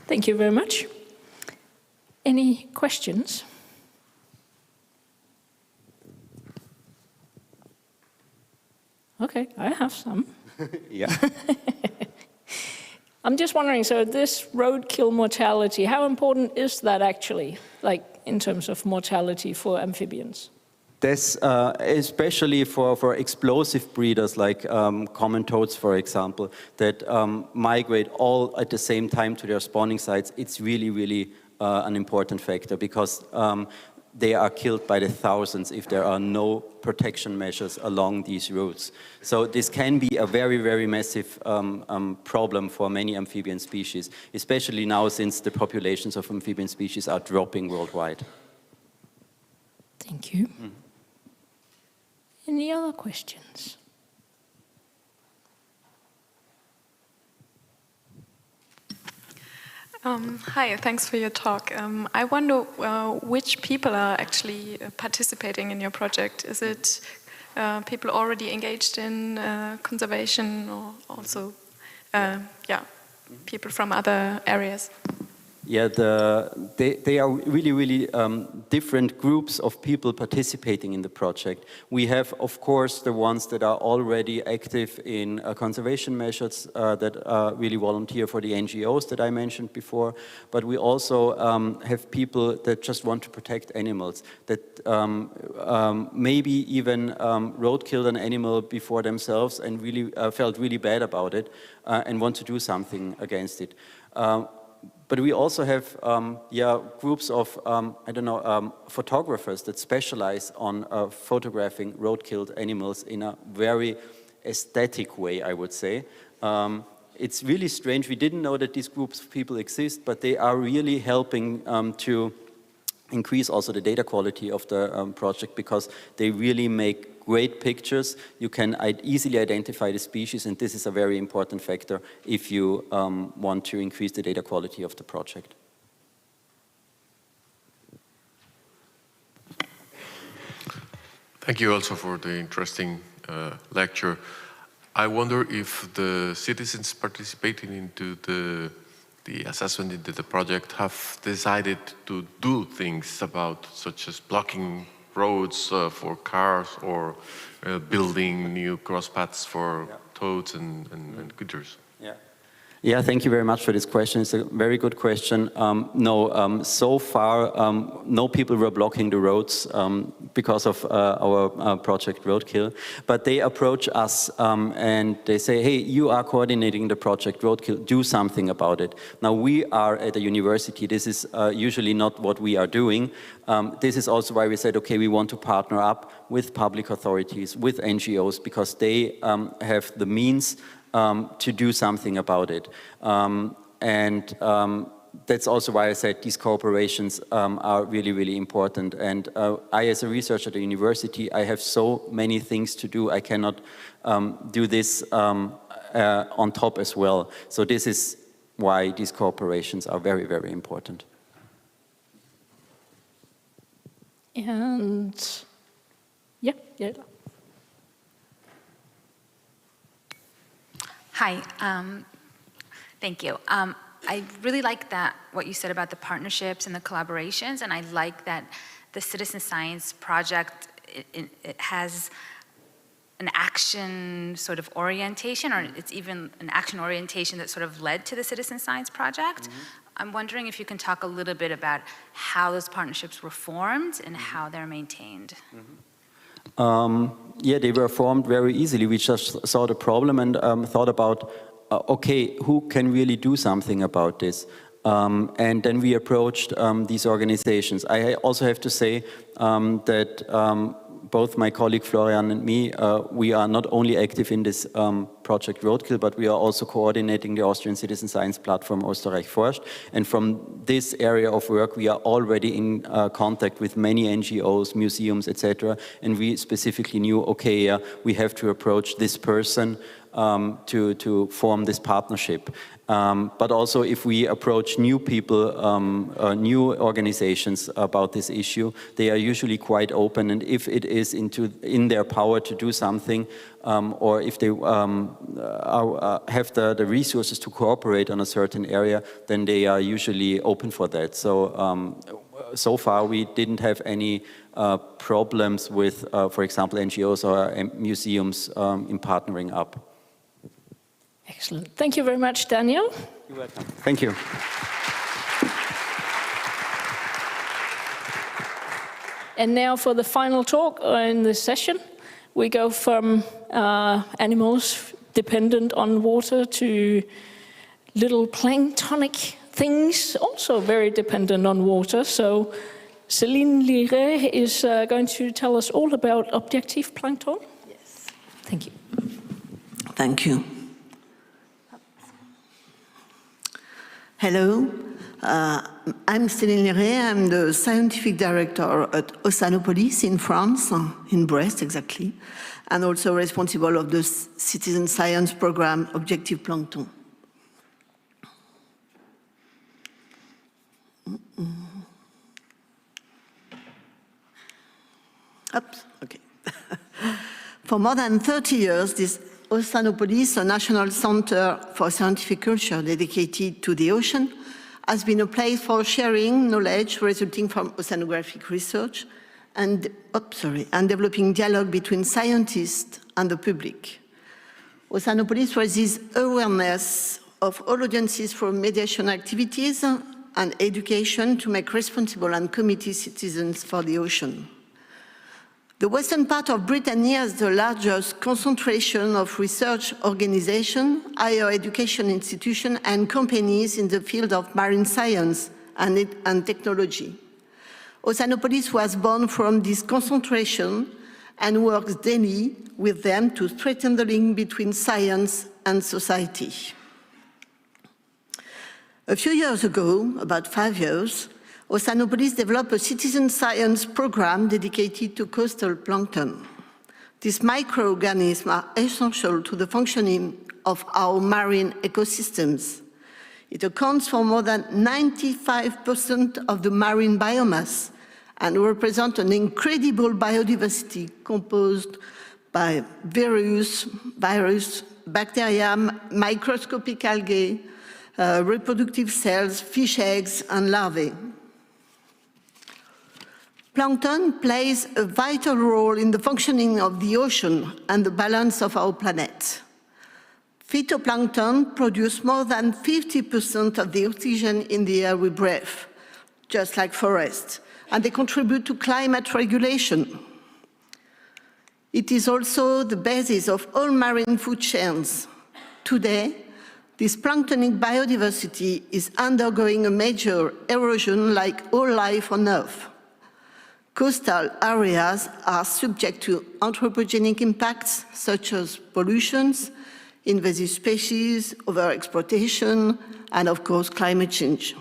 Thank you very much. Any questions? Okay, I have some. Yeah. I'm just wondering, so this roadkill mortality, how important is that actually, like in terms of mortality for amphibians? This, especially for explosive breeders like common toads, for example, that migrate all at the same time to their spawning sites, it's really, really an important factor, because they are killed by the thousands if there are no protection measures along these routes. So this can be a very, very massive problem for many amphibian species, especially now since the populations of amphibian species are dropping worldwide. Thank you. Mm. Any other questions? Hi, thanks for your talk. I wonder which people are actually participating in your project. Is it people already engaged in conservation, or also people from other areas? Yeah, they are really, really different groups of people participating in the project. We have, of course, the ones that are already active in conservation measures that really volunteer for the NGOs that I mentioned before. But we also have people that just want to protect animals, that maybe even roadkilled an animal before themselves and really felt really bad about it and want to do something against it. But we also have groups of, photographers that specialize on photographing road-killed animals in a very aesthetic way, I would say. it's really strange. We didn't know that these groups of people exist, but they are really helping to increase also the data quality of the project, because they really make great pictures. You can easily identify the species, and this is a very important factor if you want to increase the data quality of the project. Thank you also for the interesting lecture. I wonder if the citizens participating into the assessment into the project have decided to do things about, such as blocking roads for cars, or building new cross paths for toads and critters. Yeah, thank you very much for this question. It's a very good question. No, so far, no people were blocking the roads because of our project Roadkill. But they approach us and they say, hey, you are coordinating the project Roadkill, do something about it. Now, we are at a university. This is usually not what we are doing. This is also why we said, okay, we want to partner up with public authorities, with NGOs, because they have the means to do something about it. That's also why I said these cooperations are really, really important. And I, as a researcher at the university, I have so many things to do. I cannot do this on top as well. So this is why these cooperations are very, very important. And yeah. Hi, thank you. I really like that, what you said about the partnerships and the collaborations, and I like that the citizen science project, it has an action sort of orientation, or it's even an action orientation that sort of led to the citizen science project. Mm-hmm. I'm wondering if you can talk a little bit about how those partnerships were formed and how they're maintained. Mm-hmm. Yeah, they were formed very easily. We just saw the problem and thought about, okay, who can really do something about this? And then we approached these organizations. I also have to say that both my colleague Florian and me, we are not only active in this project Roadkill, but we are also coordinating the Austrian citizen science platform Österreich forscht. And from this area of work, we are already in contact with many NGOs, museums, etc. And we specifically knew, okay, we have to approach this person to form this partnership. But also if we approach new people, new organizations about this issue, they are usually quite open, and if it is in their power to do something, or if they have the resources to cooperate on a certain area, then they are usually open for that. So, so far we didn't have any problems with, for example, NGOs or museums in partnering up. Excellent. Thank you very much, Daniel. You're welcome. Thank you. And now for the final talk in this session, we go from animals dependent on water to little planktonic things, also very dependent on water. So Céline Liré is going to tell us all about objective plankton. Yes. Thank you. Thank you. Hello, I'm Céline Liré. I'm the scientific director at Oceanopolis in France, in Brest exactly, and also responsible of the citizen science program Objective Plankton. Oops, okay. For more than 30 years, this Oceanopolis, a national center for scientific culture dedicated to the ocean, has been a place for sharing knowledge resulting from oceanographic research and developing dialogue between scientists and the public. Oceanopolis raises awareness of all audiences for mediation activities and education to make responsible and committed citizens for the ocean. The western part of Brittany has the largest concentration of research organizations, higher education institutions, and companies in the field of marine science and technology. Oceanopolis was born from this concentration and works daily with them to strengthen the link between science and society. A few years ago, about 5 years, Oceanopolis developed a citizen science program dedicated to coastal plankton. These microorganisms are essential to the functioning of our marine ecosystems. It accounts for more than 95% of the marine biomass and represent an incredible biodiversity composed by virus, bacteria, microscopic algae, reproductive cells, fish eggs, and larvae. Plankton plays a vital role in the functioning of the ocean and the balance of our planet. Phytoplankton produce more than 50% of the oxygen in the air we breathe, just like forests, and they contribute to climate regulation. It is also the basis of all marine food chains. Today, this planktonic biodiversity is undergoing a major erosion like all life on Earth. Coastal areas are subject to anthropogenic impacts such as pollutions, invasive species, overexploitation, and of course, climate change.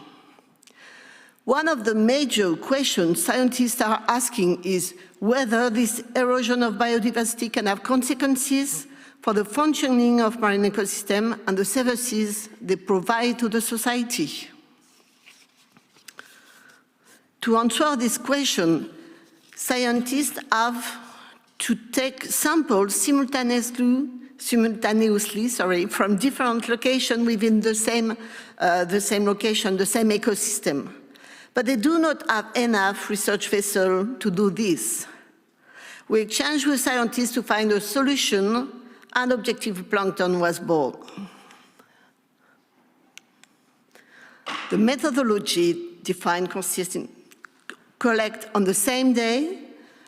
One of the major questions scientists are asking is whether this erosion of biodiversity can have consequences for the functioning of marine ecosystems and the services they provide to the society. To answer this question, scientists have to take samples simultaneously from different locations within the same location, the same ecosystem. But they do not have enough research vessels to do this. We exchanged with scientists to find a solution, and Objective Plankton was born. The methodology defined consists in collect on the same day,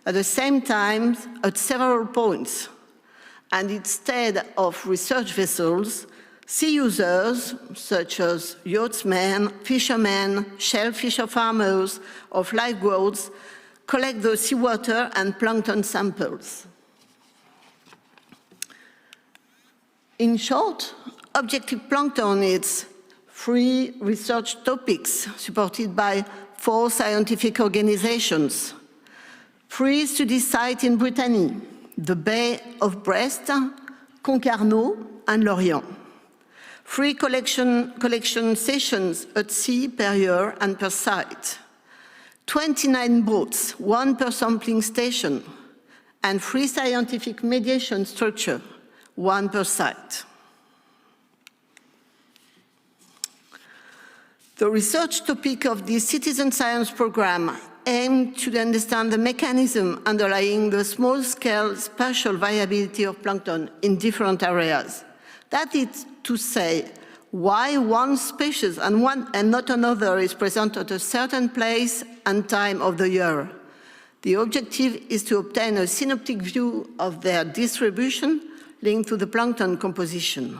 at the same time, at several points. And instead of research vessels, sea users, such as yachtsmen, fishermen, shellfish farmers, or lifeguards, collect the seawater and plankton samples. In short, Objective Plankton is 3 research topics supported by 4 scientific organizations, 3 study sites in Brittany, the Bay of Brest, Concarneau, and Lorient. 3 collection sessions at sea per year and per site. 29 boats, 1 per sampling station, and 3 scientific mediation structure, 1 per site. The research topic of the citizen science program aimed to understand the mechanism underlying the small-scale spatial viability of plankton in different areas. That is to say, why one species and not another is present at a certain place and time of the year. The objective is to obtain a synoptic view of their distribution linked to the plankton composition.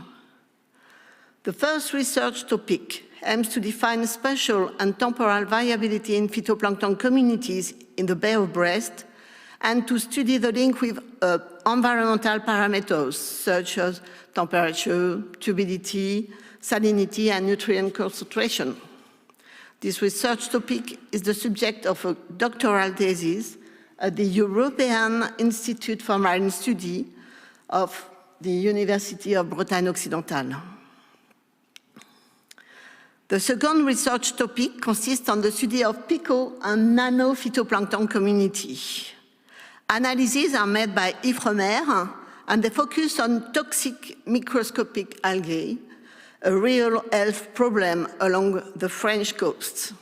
The first research topic aims to define spatial and temporal viability in phytoplankton communities in the Bay of Brest and to study the link with environmental parameters such as temperature, turbidity, salinity, and nutrient concentration. This research topic is the subject of a doctoral thesis at the European Institute for Marine Study of the University of Bretagne Occidentale. The second research topic consists on the study of pico and nano phytoplankton community. Analyses are made by Ifremer, and they focus on toxic microscopic algae, a real health problem along the French coast.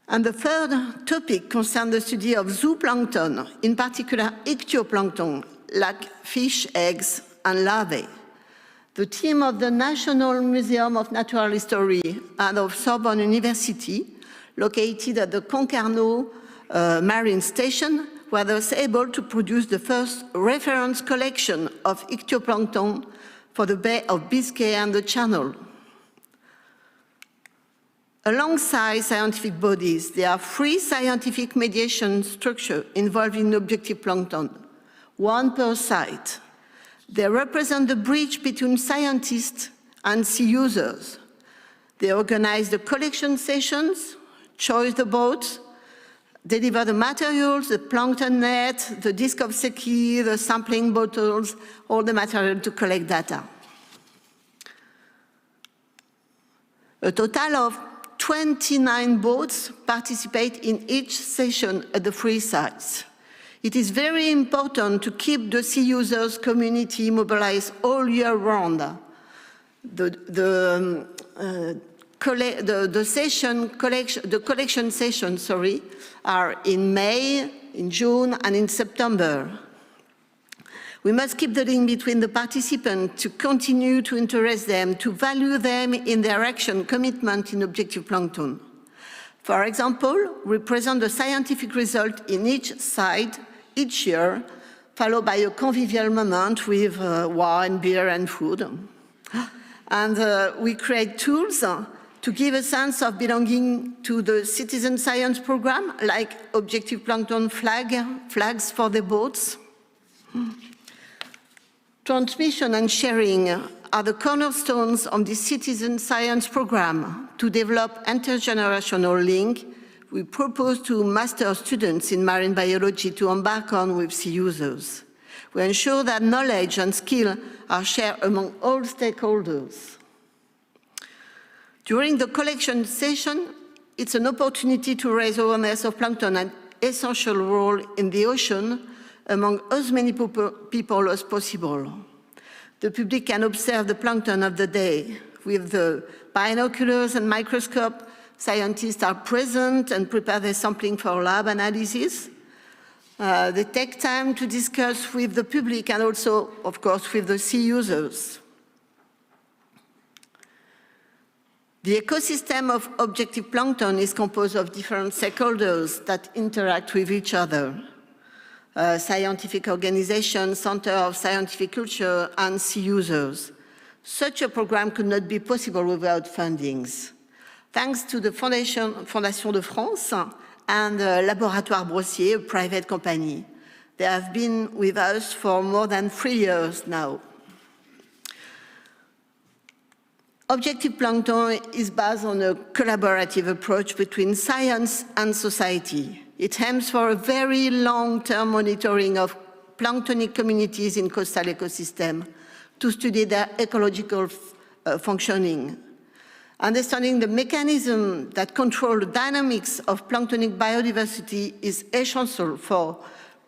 And the third topic concerns the study of zooplankton, in particular ichtyoplankton, like fish eggs and larvae. The team of the National Museum of Natural History and of Sorbonne University, located at the Concarneau Marine Station, were thus able to produce the first reference collection of ichtyoplankton for the Bay of Biscay and the Channel. Alongside scientific bodies, there are 3 scientific mediation structures involved in Objective Plankton, 1 per site. They represent the bridge between scientists and sea users. They organize the collection sessions, choose the boats, deliver the materials, the plankton net, the disc of seki, the sampling bottles, all the material to collect data. A total of 29 boats participate in each session at the 3 sites. It is very important to keep the sea users community mobilized all year round. The collection sessions, are in May, in June, and in September. We must keep the link between the participants to continue to interest them, to value them in their action commitment in objective plankton. For example, we present the scientific result in each site each year, followed by a convivial moment with wine, beer, and food. And we create tools to give a sense of belonging to the citizen science program, like objective plankton flags for the boats. Transmission and sharing are the cornerstones of the citizen science program. To develop intergenerational link, we propose to master students in marine biology to embark on with sea users. We ensure that knowledge and skill are shared among all stakeholders. During the collection session, it's an opportunity to raise awareness of plankton and essential role in the ocean among as many people as possible. The public can observe the plankton of the day. With the binoculars and microscope, scientists are present and prepare their sampling for lab analysis. They take time to discuss with the public and also, of course, with the sea users. The ecosystem of objective plankton is composed of different stakeholders that interact with each other. Scientific organizations, center of scientific culture, and sea users. Such a program could not be possible without fundings. Thanks to the Fondation de France and Laboratoire Brossier, a private company. They have been with us for more than 3 years now. Objective plankton is based on a collaborative approach between science and society. It aims for a very long-term monitoring of planktonic communities in coastal ecosystem to study their ecological functioning. Understanding the mechanism that control the dynamics of planktonic biodiversity is essential for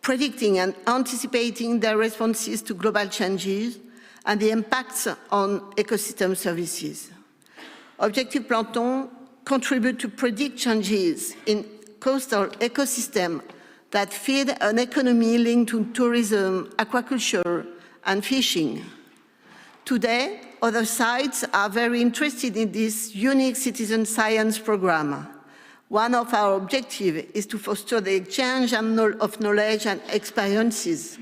predicting and anticipating their responses to global changes and the impacts on ecosystem services. Objective plankton contribute to predict changes in coastal ecosystem that feed an economy linked to tourism, aquaculture, and fishing. Today, other sites are very interested in this unique citizen science program. One of our objectives is to foster the exchange of knowledge and experiences.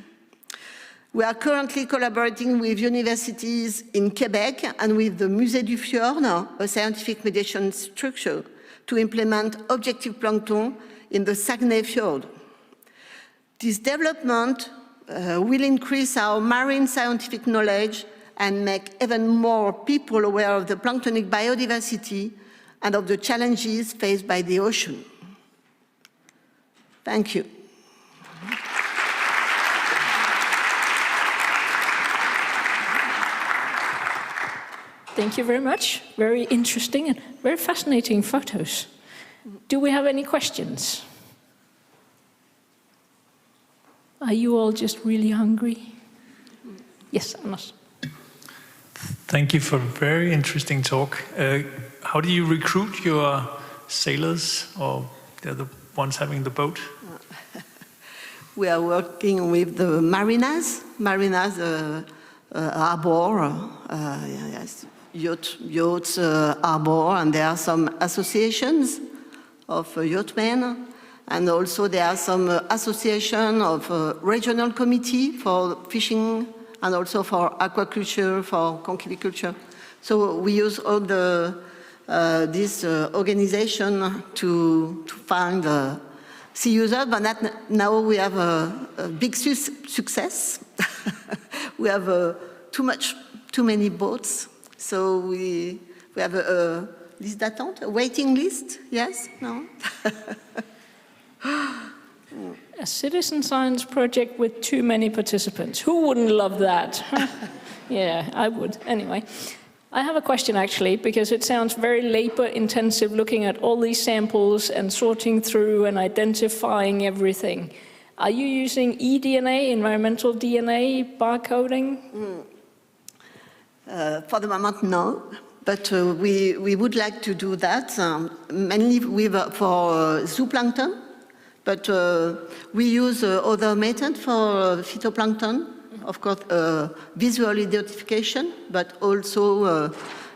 We are currently collaborating with universities in Quebec and with the Musée du Fjord, a scientific mediation structure, to implement objective plankton in the Saguenay Fjord. This development will increase our marine scientific knowledge and make even more people aware of the planktonic biodiversity and of the challenges faced by the ocean. Thank you. Thank you very much. Very interesting and very fascinating photos. Do we have any questions? Are you all just really hungry? Yes, Anders. Thank you for a very interesting talk. How do you recruit your sailors, or they're the ones having the boat? We are working with the marinas, harbor, yes, yachts, harbor, and there are some associations of yachtsmen, and also there are some association of regional committee for fishing and also for aquaculture, for conchiliculture. So we use all this organization to find sea users, but now we have a big success. We have too many boats, So we have a liste d'attente, a waiting list, yes, no? A citizen science project with too many participants. Who wouldn't love that? Yeah, I would. Anyway, I have a question actually, because it sounds very labor intensive looking at all these samples and sorting through and identifying everything. Are you using eDNA, environmental DNA, barcoding? For the moment, no. But we would like to do that, mainly for zooplankton. But we use other methods for phytoplankton, of course, visual identification, but also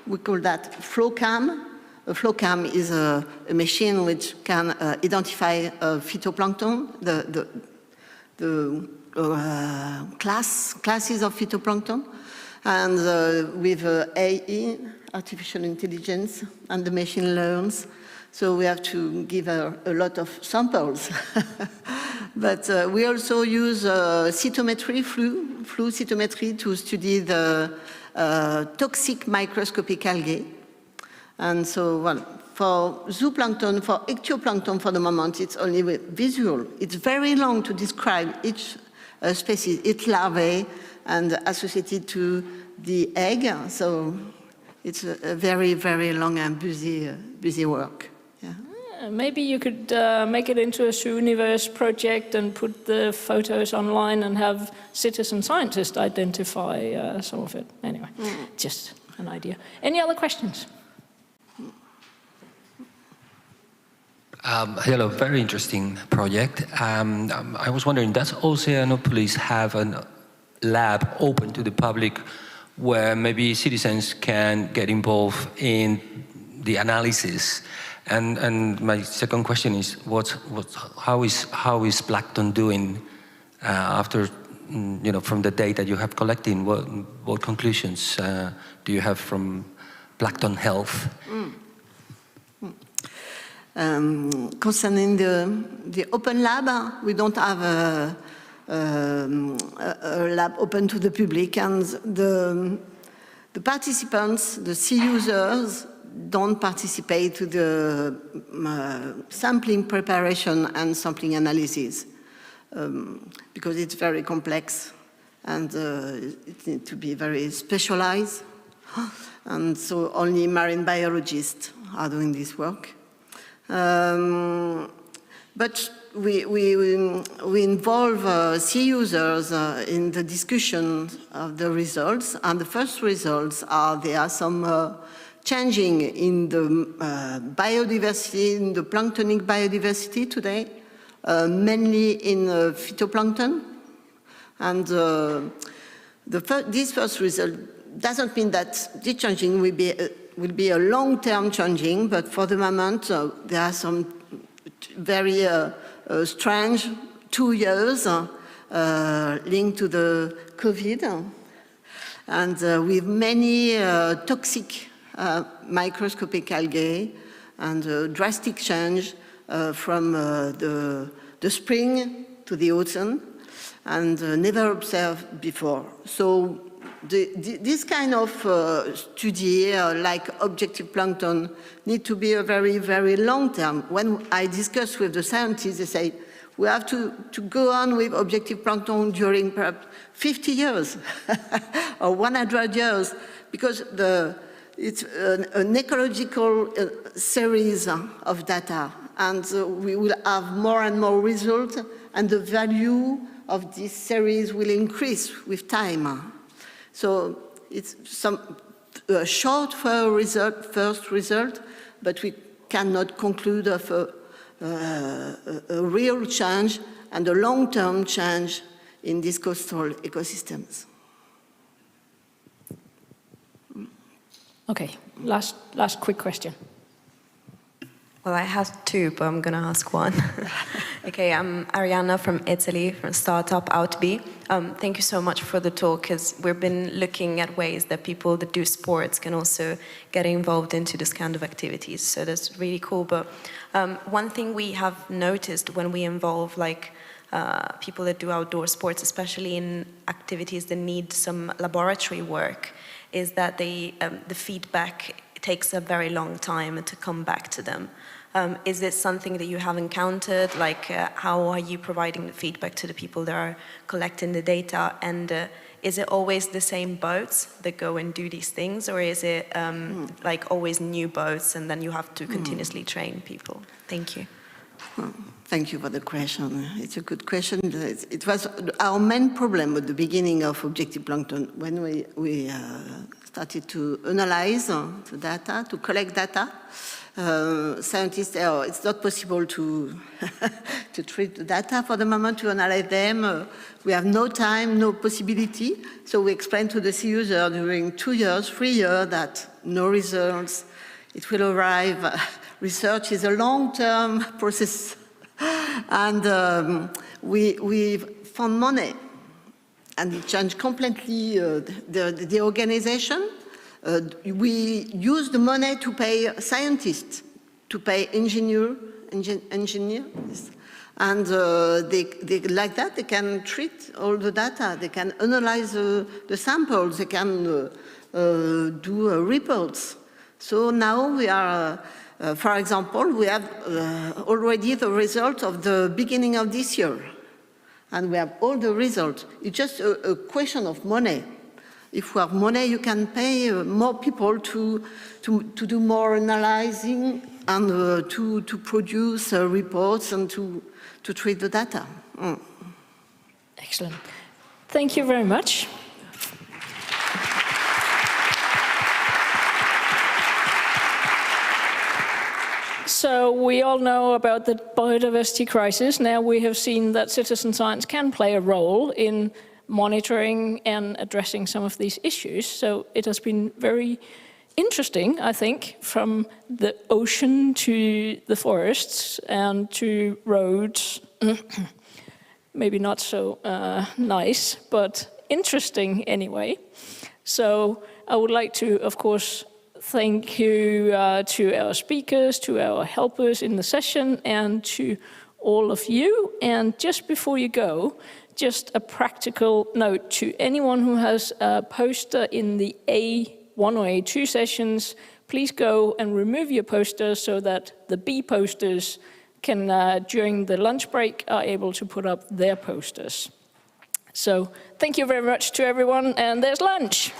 we call that FlowCam. A FlowCam is a machine which can identify phytoplankton, the classes of phytoplankton, and with AI, artificial intelligence, and the machine learns. So we have to give a lot of samples. But we also use cytometry, flu cytometry, to study the toxic microscopic algae. And so, well, for zooplankton, for ectoplankton for the moment, it's only visual. It's very long to describe each species, its larvae, and associated to the egg. So it's a very, very long and busy work. Maybe you could make it into a Zooniverse project and put the photos online and have citizen scientists identify some of it. Anyway, just an idea. Any other questions? Hello, very interesting project. I was wondering, does Oceanopolis have a lab open to the public where maybe citizens can get involved in the analysis? And my second question is, how is Plankton doing after, from the data you have collected? What conclusions do you have from Planetary Health? Concerning the open lab, we don't have a lab open to the public, and the participants, the sea users, don't participate to the sampling preparation and sampling analysis because it's very complex and it needs to be very specialized. And so only marine biologists are doing this work. But we involve sea users in the discussion of the results, and the first results are there are some changing in the biodiversity, in the planktonic biodiversity today, mainly in phytoplankton. And this first result doesn't mean that this changing will be a long-term changing, but for the moment there are some very strange 2 years linked to the COVID, and with many toxic microscopic algae and drastic change from the spring to the autumn, and never observed before. So this kind of study, like objective plankton, need to be a very, very long term. When I discuss with the scientists, they say, we have to go on with objective plankton during perhaps 50 years or 100 years, because it's an ecological series of data, and we will have more and more results, and the value of this series will increase with time. So it's some short first result, but we cannot conclude of a real change and a long-term change in these coastal ecosystems. Okay, last quick question. Well, I have two, but I'm going to ask one. Okay, I'm Arianna from Italy, from startup Outbe. Thank you so much for the talk, because we've been looking at ways that people that do sports can also get involved into this kind of activities. So that's really cool. But one thing we have noticed when we involve like people that do outdoor sports, especially in activities that need some laboratory work, is that the feedback takes a very long time to come back to them. Is this something that you have encountered? Like, how are you providing the feedback to the people that are collecting the data? And is it always the same boats that go and do these things, or is it like always new boats and then you have to continuously train people? Thank you. Thank you for the question. It's a good question. It was our main problem at the beginning of Objective Plankton when we started to analyze the data, to collect data. Scientists, it's not possible to to treat the data for the moment, to analyze them. We have no time, no possibility. So we explained to the C user during 2 years, 3 years that no results, it will arrive. Research is a long-term process. And we found money, and it changed completely the organization. We use the money to pay scientists, to pay engineers, and they like that. They can treat all the data. They can analyze the samples. They can do reports. So now we are, for example, we have already the result of the beginning of this year, and we have all the results. It's just a question of money. If you have money, you can pay more people to do more analyzing and to produce reports and to treat the data. Excellent. Thank you very much. So we all know about the biodiversity crisis. Now we have seen that citizen science can play a role in monitoring and addressing some of these issues. So it has been very interesting, I think, from the ocean to the forests and to roads. Maybe not so nice, but interesting anyway. So I would like to, of course, thank you to our speakers, to our helpers in the session, and to all of you. And just before you go, just a practical note to anyone who has a poster in the A1 or A2 sessions, please go and remove your posters so that the B posters can, during the lunch break, are able to put up their posters. So thank you very much to everyone, and there's lunch.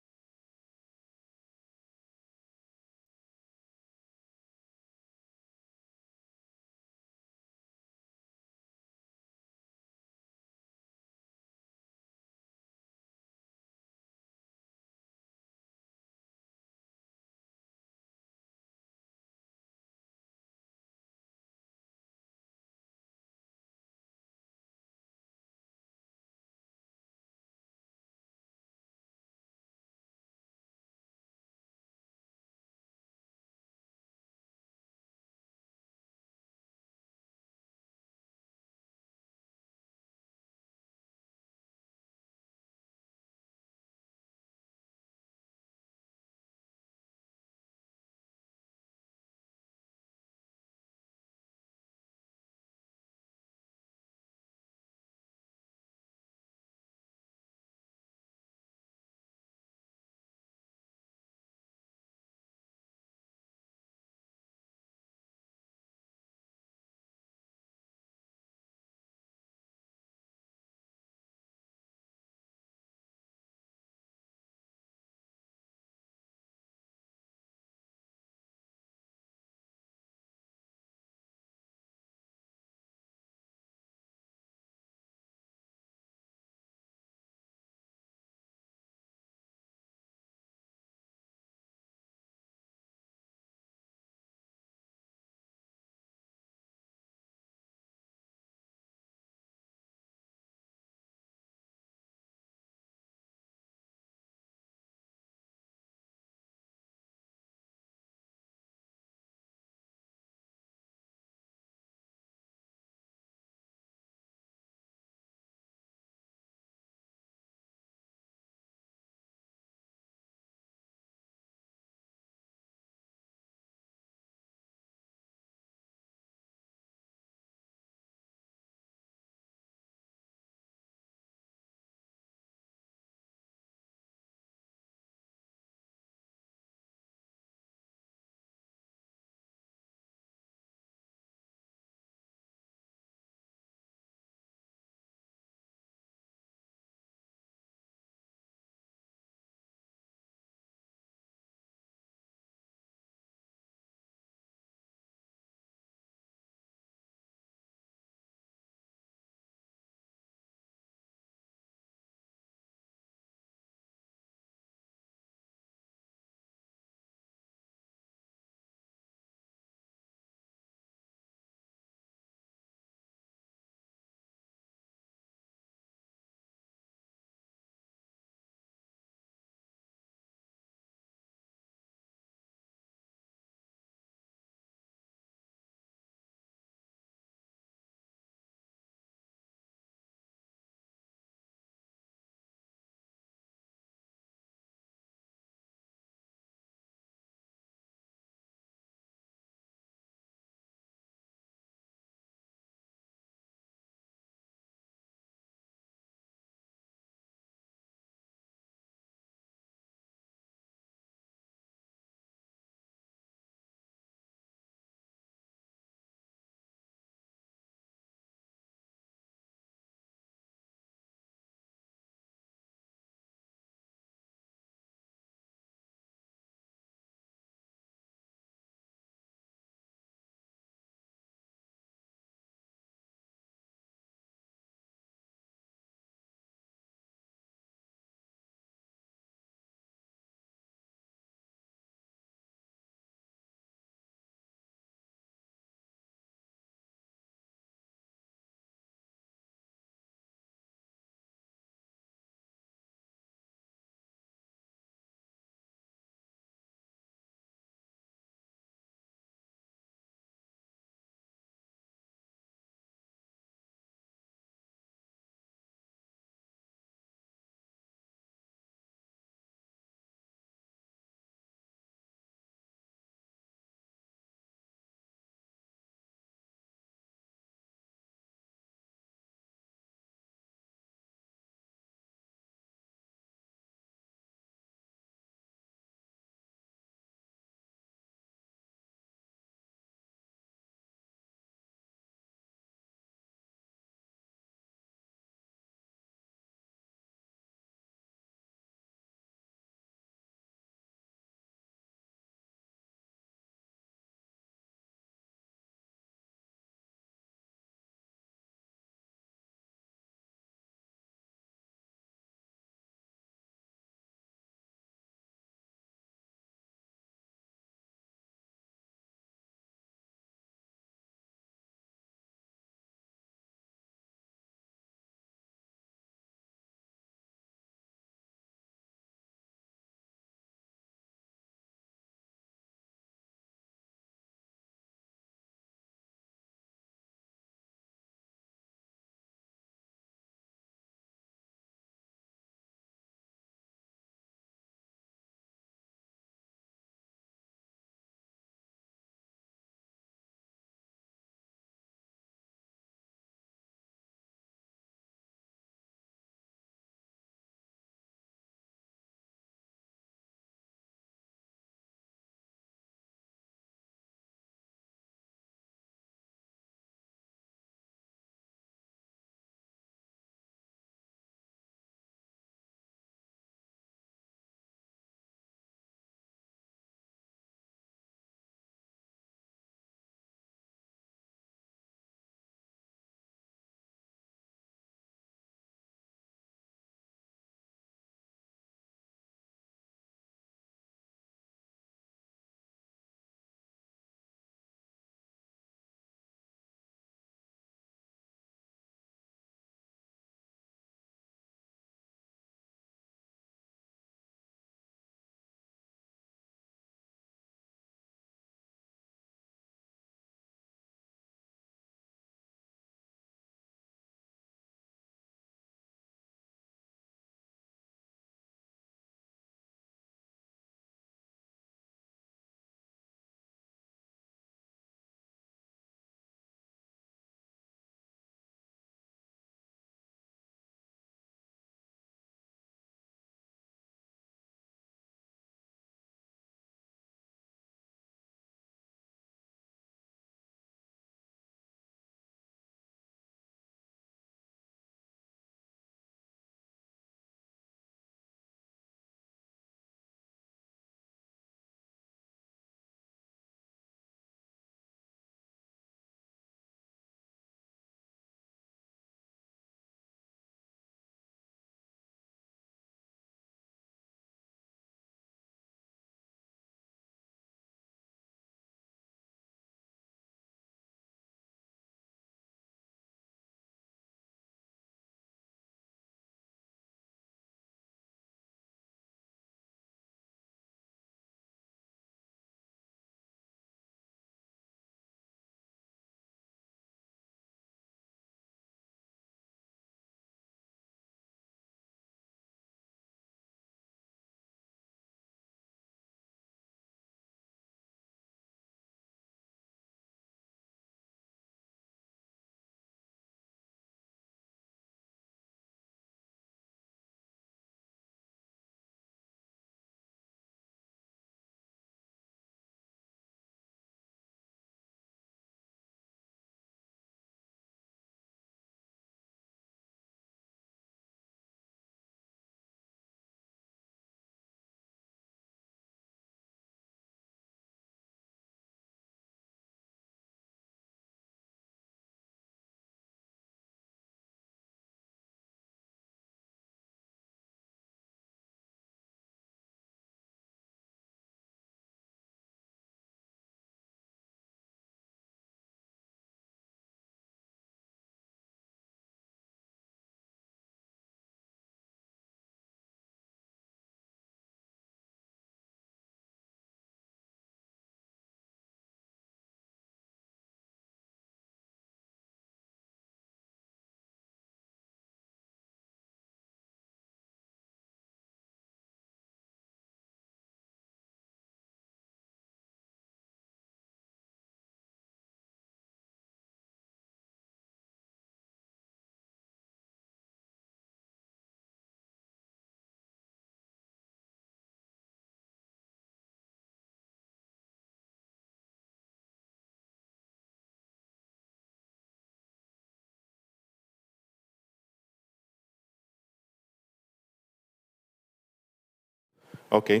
Okay.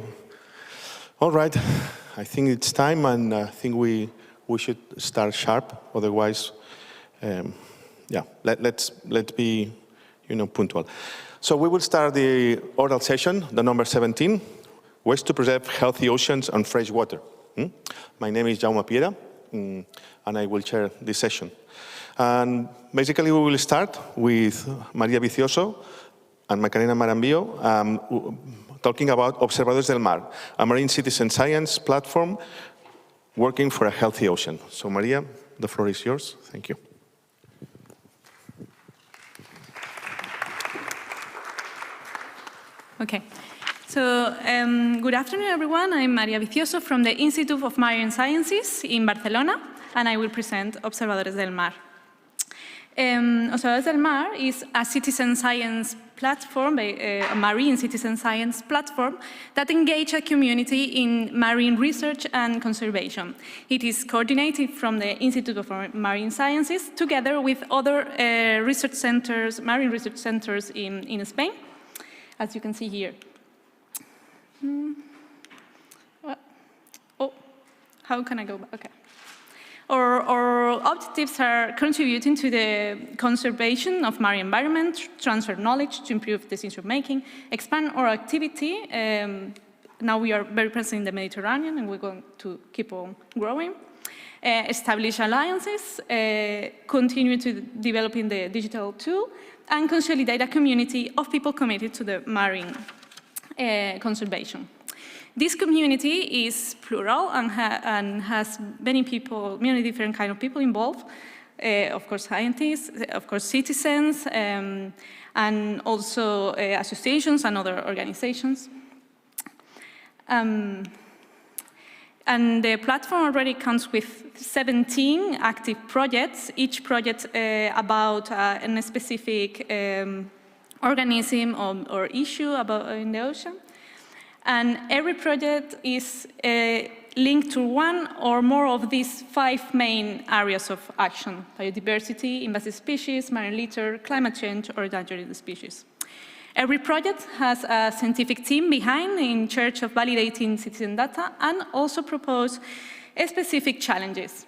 All right. I think it's time, and I think we should start sharp. Otherwise, yeah, let's be, punctual. So we will start the oral session, the number 17, ways to preserve healthy oceans and fresh water. My name is Jaume Piera, and I will chair this session. And basically, we will start with María Vicioso and Macarena Marambio talking about Observadores del Mar, a marine citizen science platform working for a healthy ocean. So María, the floor is yours. Thank you. Okay. So, good afternoon, everyone. I'm María Vicioso from the Institute of Marine Sciences in Barcelona, and I will present Observadores del Mar. Observadores del Mar is a citizen science platform, a marine citizen science platform that engages a community in marine research and conservation. It is coordinated from the Institute of Marine Sciences together with other research centers, marine research centers in Spain, as you can see here. Oh, how can I go back? Okay. Our objectives are contributing to the conservation of marine environment, transfer knowledge to improve decision making, expand our activity. Now we are very present in the Mediterranean, and we're going to keep on growing. Establish alliances, continue to developing the digital tool, and consolidate a community of people committed to the marine conservation. This community is plural and has many people, many different kind of people involved. Of course, scientists, of course, citizens, and also associations and other organizations. And the platform already comes with 17 active projects, each project about a specific organism or issue in the ocean. And every project is linked to one or more of these 5 main areas of action: biodiversity, invasive species, marine litter, climate change, or endangered species. Every project has a scientific team behind in charge of validating citizen data and also propose specific challenges.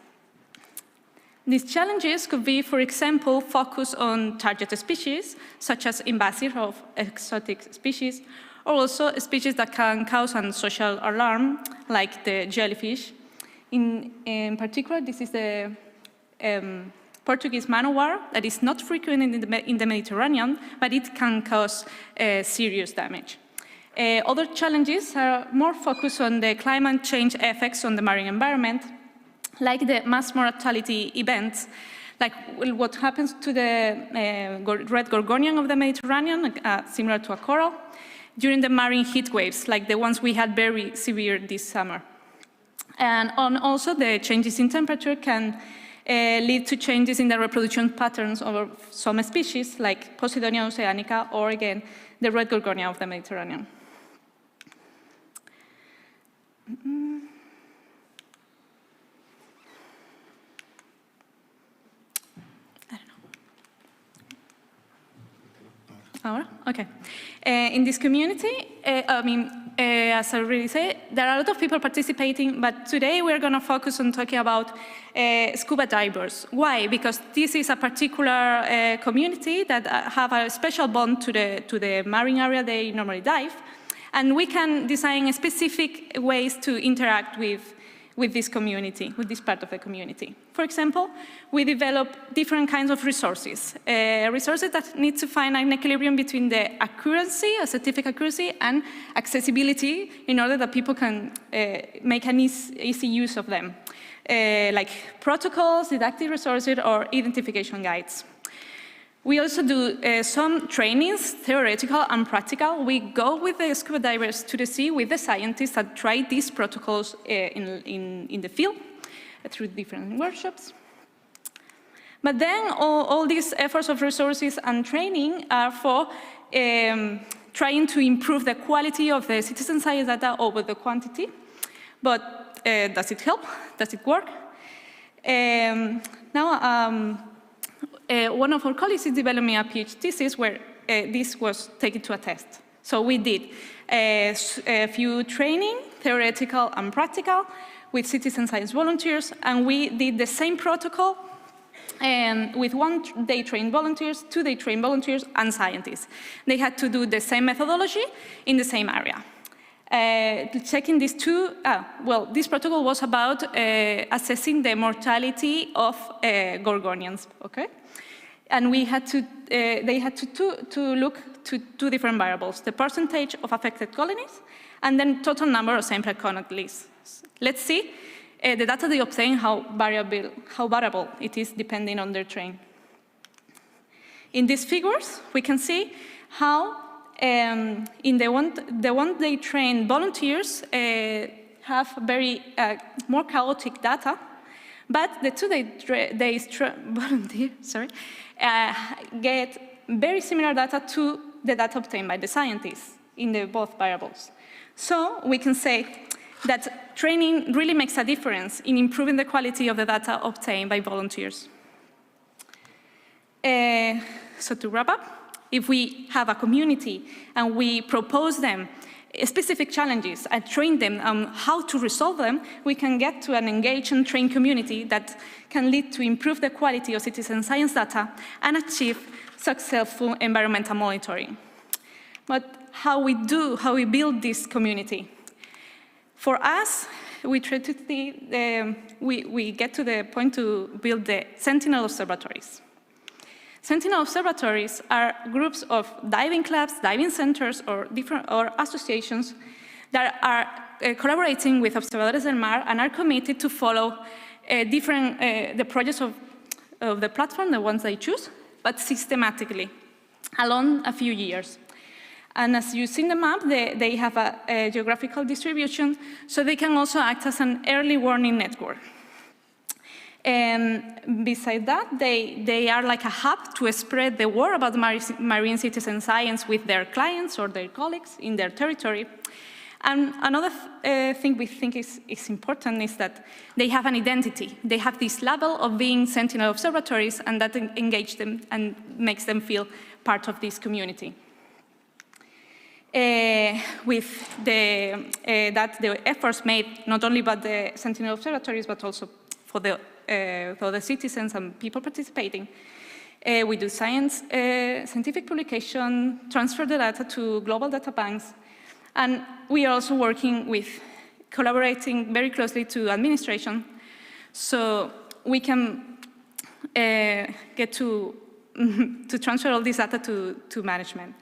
These challenges could be, for example, focus on target species, such as invasive or exotic species, or also species that can cause a social alarm, like the jellyfish. In particular, this is the Portuguese manowar that is not frequent in the Mediterranean, but it can cause serious damage. Other challenges are more focused on the climate change effects on the marine environment, like the mass mortality events, like what happens to the red gorgonian of the Mediterranean, similar to a coral, during the marine heat waves, like the ones we had very severe this summer. And also the changes in temperature can lead to changes in the reproduction patterns of some species, like Posidonia oceanica, or again, the red gorgonia of the Mediterranean. Okay. In this community, as I already said, there are a lot of people participating, but today we're going to focus on talking about scuba divers. Why? Because this is a particular community that have a special bond to the marine area they normally dive, and we can design specific ways to interact with this community, with this part of the community. For example, we develop different kinds of resources, resources that need to find an equilibrium between the accuracy, scientific accuracy, and accessibility in order that people can make an easy use of them, like protocols, didactic resources, or identification guides. We also do some trainings, theoretical and practical. We go with the scuba divers to the sea with the scientists that try these protocols in the field through different workshops. But then all these efforts of resources and training are for trying to improve the quality of the citizen science data over the quantity. But does it help? Does it work? One of our colleagues is developing a PhD thesis where this was taken to a test. So we did a few training, theoretical and practical, with citizen science volunteers, and we did the same protocol with 1 day trained volunteers, 2 day trained volunteers, and scientists. They had to do the same methodology in the same area. Checking these two, this protocol was about assessing the mortality of Gorgonians, okay? And we had to, they had to look to 2 different variables, the percentage of affected colonies, and then total number of sample colonies. Let's see the data they obtain, how variable it is depending on their train. In these figures, we can see how in the one day trained volunteers have very more chaotic data, but the 2 days volunteers get very similar data to the data obtained by the scientists in the both variables. So we can say that training really makes a difference in improving the quality of the data obtained by volunteers. So to wrap up, if we have a community and we propose them specific challenges and train them on how to resolve them, we can get to an engaged and trained community that can lead to improve the quality of citizen science data and achieve successful environmental monitoring. But how we build this community? For us, we try to we get to the point to build the Sentinel observatories. Sentinel observatories are groups of diving clubs, diving centers, or associations that are collaborating with Observadores del Mar and are committed to follow the projects of the platform, the ones they choose, but systematically, along a few years. And as you see in the map, they have a geographical distribution, so they can also act as an early warning network. And besides that, they are like a hub to spread the word about marine citizen science with their clients or their colleagues in their territory. And another thing we think is important is that they have an identity. They have this level of being Sentinel observatories, and that engages them and makes them feel part of this community. With the efforts made not only by the Sentinel observatories, but also for the citizens and people participating, we do scientific publication, transfer the data to global data banks, and we are also collaborating very closely to administration, so we can get to transfer all this data to management.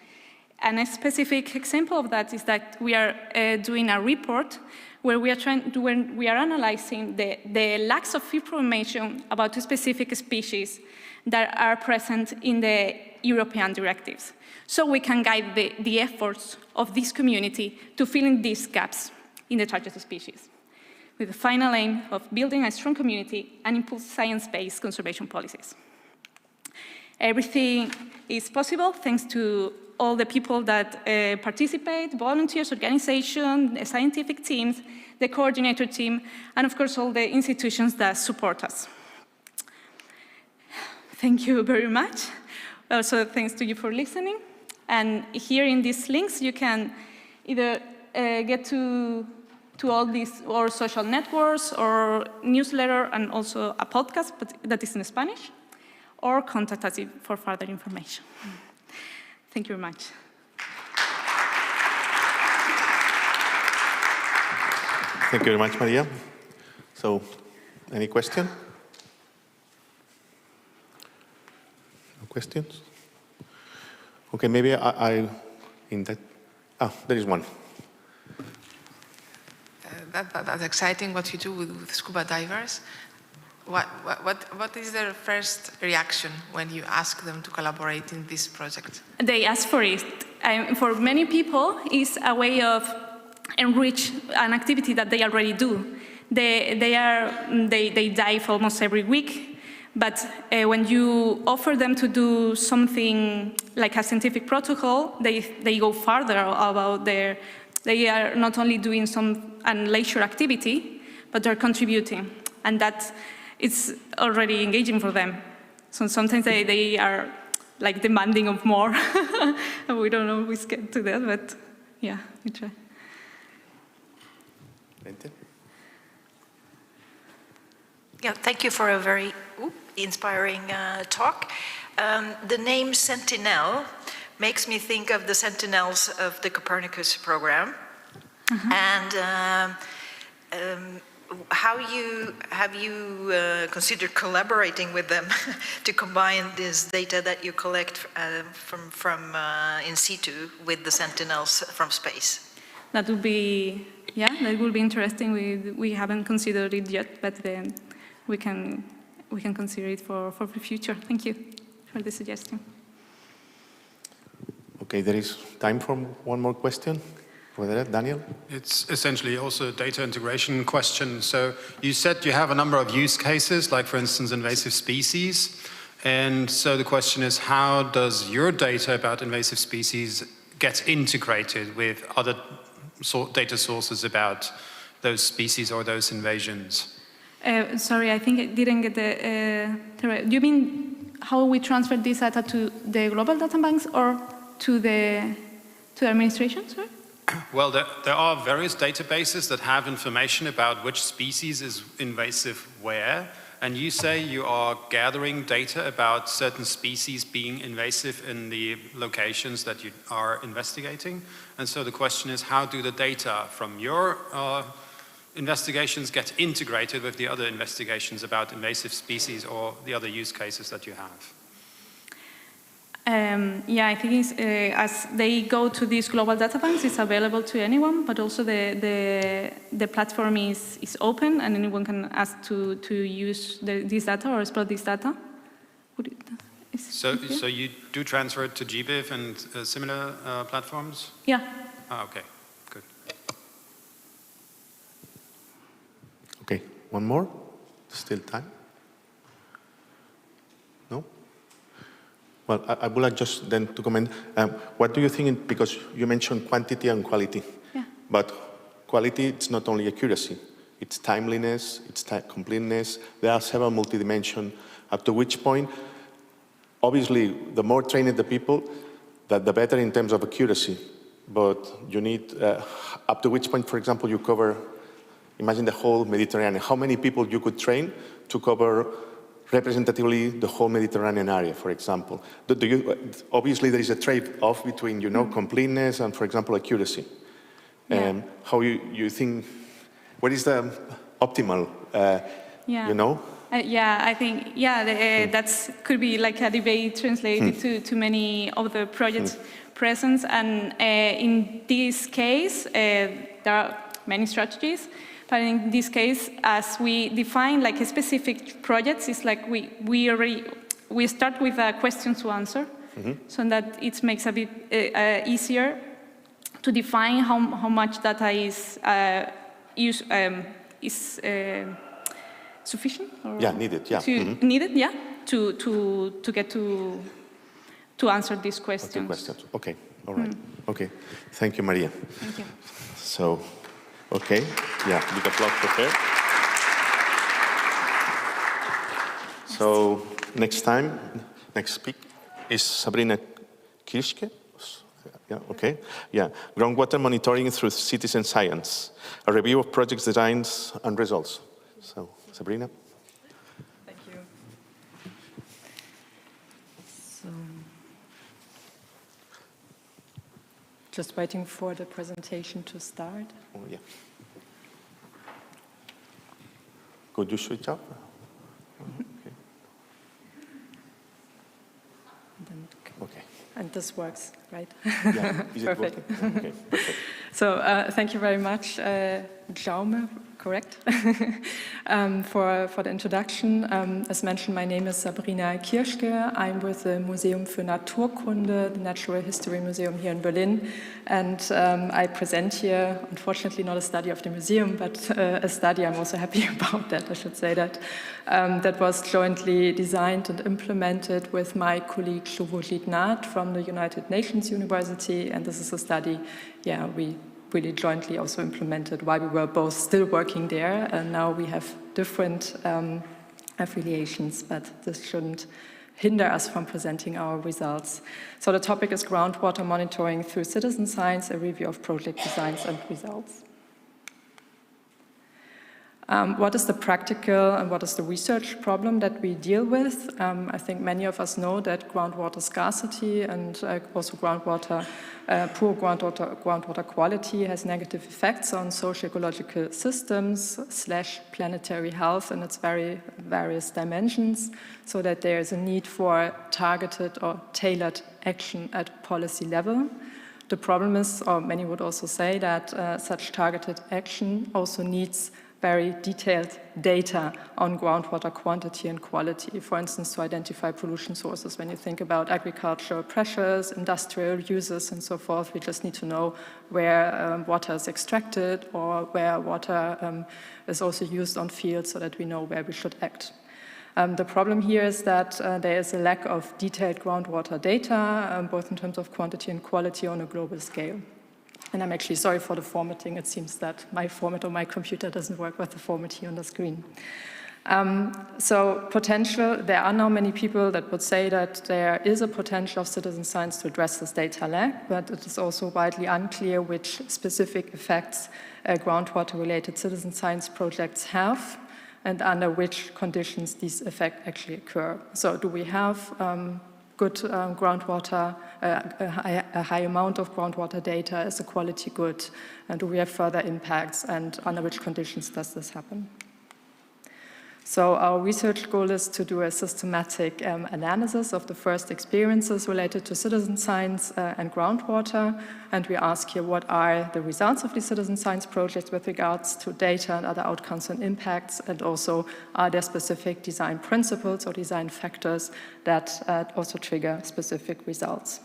And a specific example of that is that we are doing a report where we are analyzing the lacks of information about specific species that are present in the European directives. So we can guide the efforts of this community to fill in these gaps in the targeted species, with the final aim of building a strong community and impulse science-based conservation policies. Everything is possible thanks to all the people that participate, volunteers, organizations, scientific teams, the coordinator team, and of course all the institutions that support us. Thank you very much. Also, thanks to you for listening. And here in these links, you can either get to all these or social networks or newsletter and also a podcast, but that is in Spanish, or contact us for further information. Thank you very much. Thank you very much, Maria. So, any question? No questions? Okay, maybe there is one. That's exciting what you do with scuba divers. What is their first reaction when you ask them to collaborate in this project? They ask for it. For many people, it's a way of enrich an activity that they already do. They dive almost every week, but when you offer them to do something like a scientific protocol, they go farther about they are not only doing a leisure activity, but they're contributing, and that it's already engaging for them. So sometimes they are like demanding of more. We don't always get to that, but yeah, we try. Yeah, thank you for a very inspiring talk. The name Sentinel makes me think of the Sentinels of the Copernicus program. And have you considered collaborating with them to combine this data that you collect from in situ with the Sentinels from space? That would be, yeah, that would be interesting. We haven't considered it yet, but then we can consider it for the future. Thank you for the suggestion. Okay, there is time for one more question. Over there, Daniel? It's essentially also a data integration question. So you said you have a number of use cases, like for instance, invasive species. And so the question is, how does your data about invasive species get integrated with other data sources about those species or those invasions? Sorry, I think I didn't get the... do you mean how we transfer this data to the global data banks or to the administration, sorry? Well, there are various databases that have information about which species is invasive where, and you say you are gathering data about certain species being invasive in the locations that you are investigating. And so the question is, how do the data from your investigations get integrated with the other investigations about invasive species or the other use cases that you have? Yeah, I think it's, as they go to these global data banks, it's available to anyone, but also the platform is open and anyone can ask to use this data or explore this data. So you do transfer it to GBIF and similar platforms? Yeah. Ah, okay, good. Okay, one more? Still time? No? Well, I would like just then to comment. What do you think, because you mentioned quantity and quality, but quality, it's not only accuracy, it's timeliness, it's completeness. There are several multi-dimensions up to which point, obviously, the more trained the people, the better in terms of accuracy. But you need, up to which point, for example, you cover, imagine the whole Mediterranean, how many people you could train to cover representatively the whole Mediterranean area, for example. Obviously, there is a trade-off between, completeness and, for example, accuracy. Yeah. How you think, what is the optimal, Yeah, I think, that could be like a debate translated to many of the projects present. And in this case, there are many strategies. But in this case, as we define like a specific projects, it's like we start with a question to answer, so that it makes a bit easier to define how much data is sufficient. Or needed. Yeah, needed. Yeah, to get to answer these questions. Okay, all right. Okay, thank you, Maria. Thank you. So. Okay, yeah, big applause for her. So next speaker is Sabrina Kirschke. Yeah, okay. Yeah, groundwater monitoring through citizen science, a review of project designs and results. So, Sabrina. Thank you. So, just waiting for the presentation to start. Oh, yeah. Could you switch up? Okay. Okay. And this works, right? Yeah. Is it Perfect. Working? Okay. Perfect. So thank you very much, Jaume, correct, for the introduction. As mentioned, my name is Sabrina Kirschke. I'm with the Museum für Naturkunde, the Natural History Museum here in Berlin. And I present here, unfortunately not a study of the museum, but a study I'm also happy about that, I should say that, that was jointly designed and implemented with my colleague Shubhojit Nath from the United Nations University. And this is a study, we really jointly also implemented while we were both still working there. And now we have different affiliations, but this shouldn't hinder us from presenting our results. So the topic is groundwater monitoring through citizen science, a review of project designs and results. What is the practical and what is the research problem that we deal with? I think many of us know that groundwater scarcity and also poor groundwater quality has negative effects on socio-ecological systems / planetary health in its various dimensions, so that there is a need for targeted or tailored action at policy level. The problem is, or many would also say, that such targeted action also needs very detailed data on groundwater quantity and quality, for instance, to identify pollution sources. When you think about agricultural pressures, industrial uses, and so forth, we just need to know where water is extracted or where water is also used on fields, so that we know where we should act. The problem here is that there is a lack of detailed groundwater data, both in terms of quantity and quality on a global scale. And I'm actually sorry for the formatting. It seems that my format on my computer doesn't work with the format here on the screen. So potential, there are now many people that would say that there is a potential of citizen science to address this data lack, but it is also widely unclear which specific effects groundwater-related citizen science projects have and under which conditions these effects actually occur. So do we have good groundwater, a high amount of groundwater data as a quality good? And do we have further impacts, and under which conditions does this happen? So our research goal is to do a systematic analysis of the first experiences related to citizen science and groundwater. And we ask here, what are the results of these citizen science projects with regards to data and other outcomes and impacts? And also, are there specific design principles or design factors that also trigger specific results?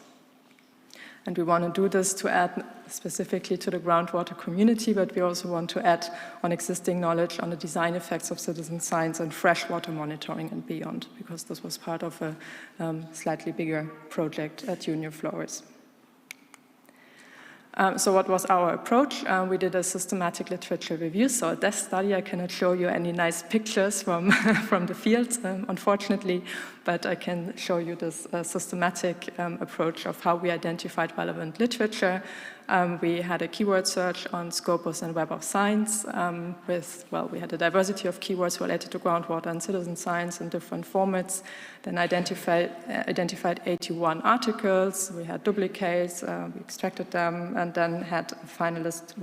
And we want to do this to add specifically to the groundwater community, but we also want to add on existing knowledge on the design effects of citizen science and freshwater monitoring and beyond, because this was part of a slightly bigger project at Junior Flores. So what was our approach? We did a systematic literature review. So a desk study, I cannot show you any nice pictures from, from the field, unfortunately, but I can show you this systematic approach of how we identified relevant literature. We had a keyword search on Scopus and Web of Science we had a diversity of keywords related to groundwater and citizen science in different formats, then identified 81 articles. We had duplicates, we extracted them, and then had a finalist,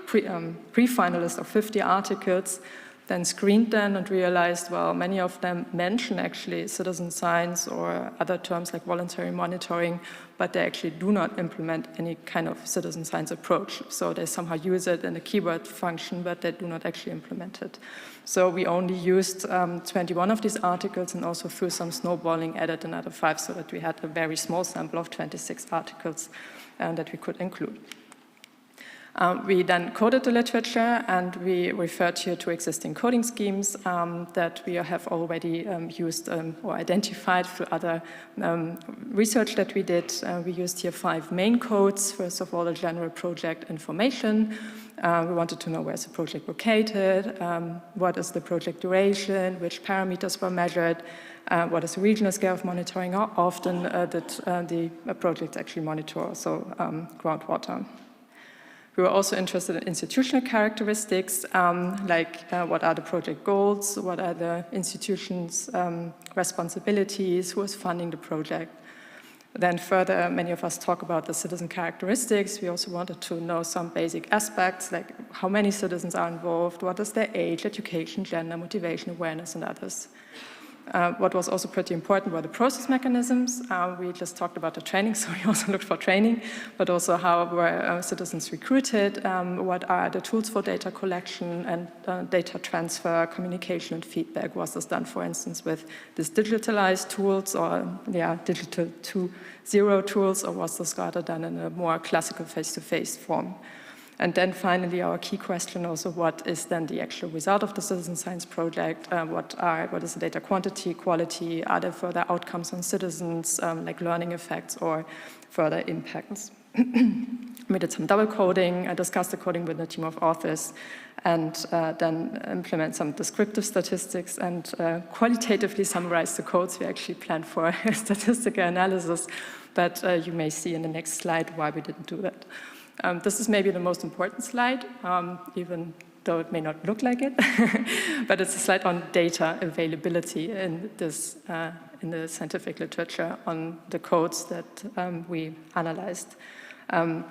pre-finalist of 50 articles, then screened them and realized, well, many of them mention actually citizen science or other terms like voluntary monitoring, but they actually do not implement any kind of citizen science approach. So they somehow use it in a keyword function, but they do not actually implement it. So we only used 21 of these articles, and also through some snowballing added another 5, so that we had a very small sample of 26 articles that we could include. We then coded the literature, and we referred here to existing coding schemes that we have already used or identified through other research that we did. We used here 5 main codes. First of all, the general project information. We wanted to know where's the project located, what is the project duration, which parameters were measured, what is the regional scale of monitoring, how often the projects actually monitor, so groundwater. We were also interested in institutional characteristics, like what are the project goals, what are the institution's responsibilities, who is funding the project. Then further, many of us talk about the citizen characteristics. We also wanted to know some basic aspects, like how many citizens are involved, what is their age, education, gender, motivation, awareness, and others. What was also pretty important were the process mechanisms. We just talked about the training, so we also looked for training, but also how were citizens recruited, what are the tools for data collection and data transfer, communication and feedback. Was this done, for instance, with these digitalized tools or digital 2.0 tools, or was this rather done in a more classical face-to-face form? And then finally, our key question also, what is then the actual result of the citizen science project? What is the data quantity, quality? Are there further outcomes on citizens, like learning effects or further impacts? We did some double coding, I discussed the coding with a team of authors, and then implement some descriptive statistics and qualitatively summarize the codes. We actually planned for statistical analysis, but you may see in the next slide why we didn't do that. This is maybe the most important slide, even though it may not look like it, but it's a slide on data availability in the scientific literature on the codes that we analyzed.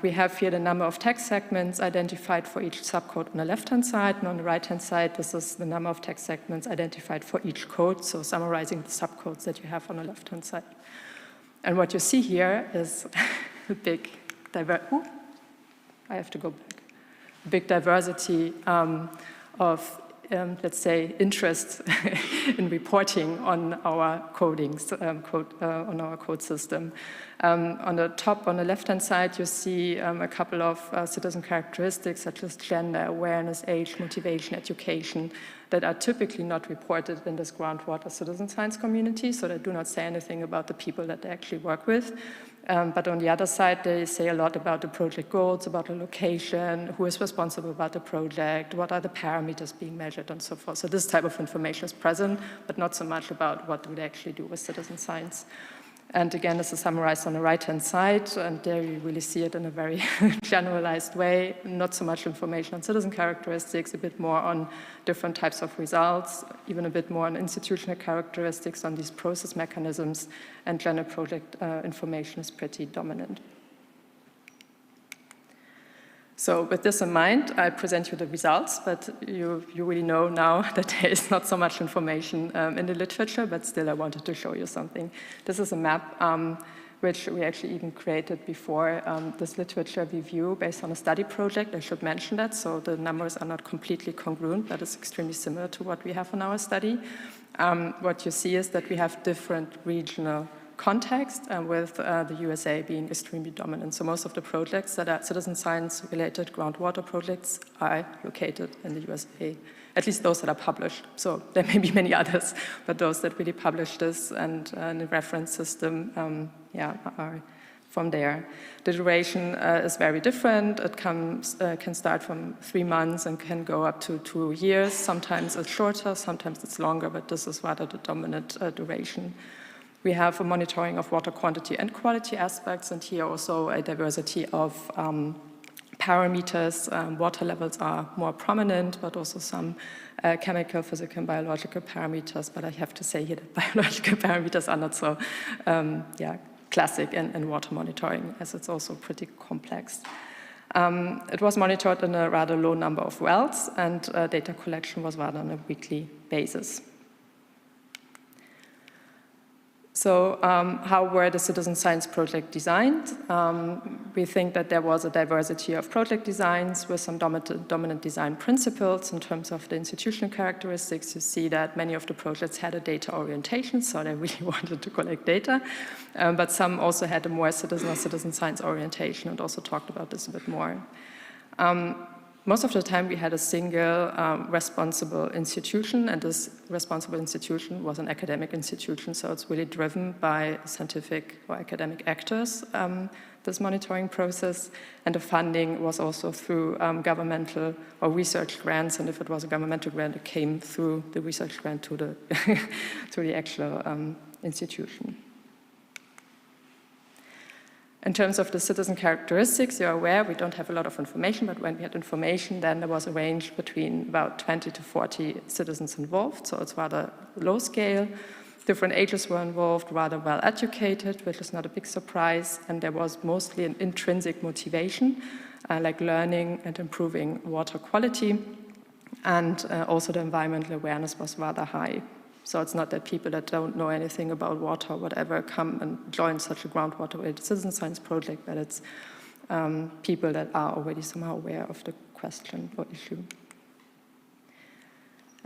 We have here the number of text segments identified for each subcode on the left-hand side, and on the right-hand side, this is the number of text segments identified for each code, so summarizing the subcodes that you have on the left-hand side. And what you see here is a big diversity of, let's say, interest in reporting on our codings, on our code system. On the top, on the left-hand side, you see a couple of citizen characteristics such as gender, awareness, age, motivation, education, that are typically not reported in this groundwater citizen science community, so they do not say anything about the people that they actually work with. But on the other side, they say a lot about the project goals, about the location, who is responsible about the project, what are the parameters being measured, and so forth. So this type of information is present, but not so much about what do they actually do with citizen science. And again, this is summarized on the right-hand side, and there you really see it in a very generalized way. Not so much information on citizen characteristics, a bit more on different types of results, even a bit more on institutional characteristics, on these process mechanisms, and general project information is pretty dominant. So with this in mind, I present you the results, but you really know now that there is not so much information in the literature, but still I wanted to show you something. This is a map which we actually even created before this literature review based on a study project. I should mention that, so the numbers are not completely congruent, but it's extremely similar to what we have in our study. What you see is that we have different regional context, with the USA being extremely dominant. So most of the projects that are citizen science-related groundwater projects are located in the USA, at least those that are published. So there may be many others, but those that really publish this and the reference system, are from there. The duration is very different. It can start from 3 months and can go up to 2 years. Sometimes it's shorter, sometimes it's longer, but this is rather the dominant duration. We have a monitoring of water quantity and quality aspects, and here also a diversity of parameters. Water levels are more prominent, but also some chemical, physical, and biological parameters. But I have to say here that biological parameters are not so classic in water monitoring, as it's also pretty complex. It was monitored in a rather low number of wells, and data collection was rather on a weekly basis. So how were the citizen science project designed? We think that there was a diversity of project designs with some dominant design principles in terms of the institutional characteristics. You see that many of the projects had a data orientation, so they really wanted to collect data, but some also had a more citizen science orientation, and also talked about this a bit more. Most of the time we had a single responsible institution, and this responsible institution was an academic institution, so it's really driven by scientific or academic actors, this monitoring process, and the funding was also through governmental or research grants, and if it was a governmental grant, it came through the research grant to the, to the actual institution. In terms of the citizen characteristics, you're aware we don't have a lot of information, but when we had information, then there was a range between about 20 to 40 citizens involved, so it's rather low scale. Different ages were involved, rather well educated, which is not a big surprise, and there was mostly an intrinsic motivation, like learning and improving water quality, and also the environmental awareness was rather high. So it's not that people that don't know anything about water or whatever come and join such a groundwater-related citizen science project, but it's people that are already somehow aware of the question or issue.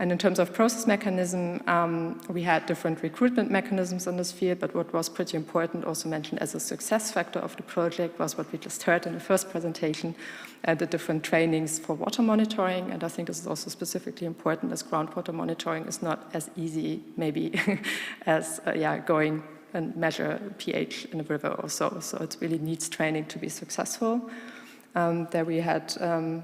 And in terms of process mechanism, we had different recruitment mechanisms in this field, but what was pretty important, also mentioned as a success factor of the project, was what we just heard in the first presentation, the different trainings for water monitoring. And I think this is also specifically important, as groundwater monitoring is not as easy, maybe, as going and measure pH in a river or so. So it really needs training to be successful. There we had,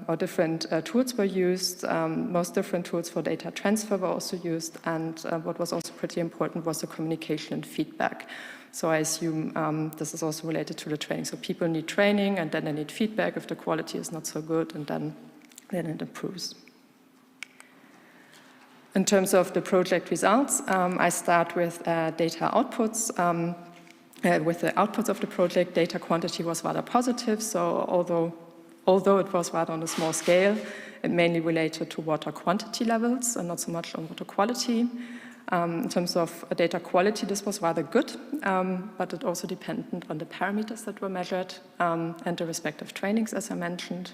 or different tools were used. Most different tools for data transfer were also used. And what was also pretty important was the communication and feedback. So I assume this is also related to the training. So people need training, and then they need feedback if the quality is not so good, and then it improves. In terms of the project results, I start with data outputs. With the outputs of the project, data quantity was rather positive. So although it was rather on a small scale, it mainly related to water quantity levels and not so much on water quality. In terms of data quality, this was rather good, but it also depended on the parameters that were measured and the respective trainings, as I mentioned.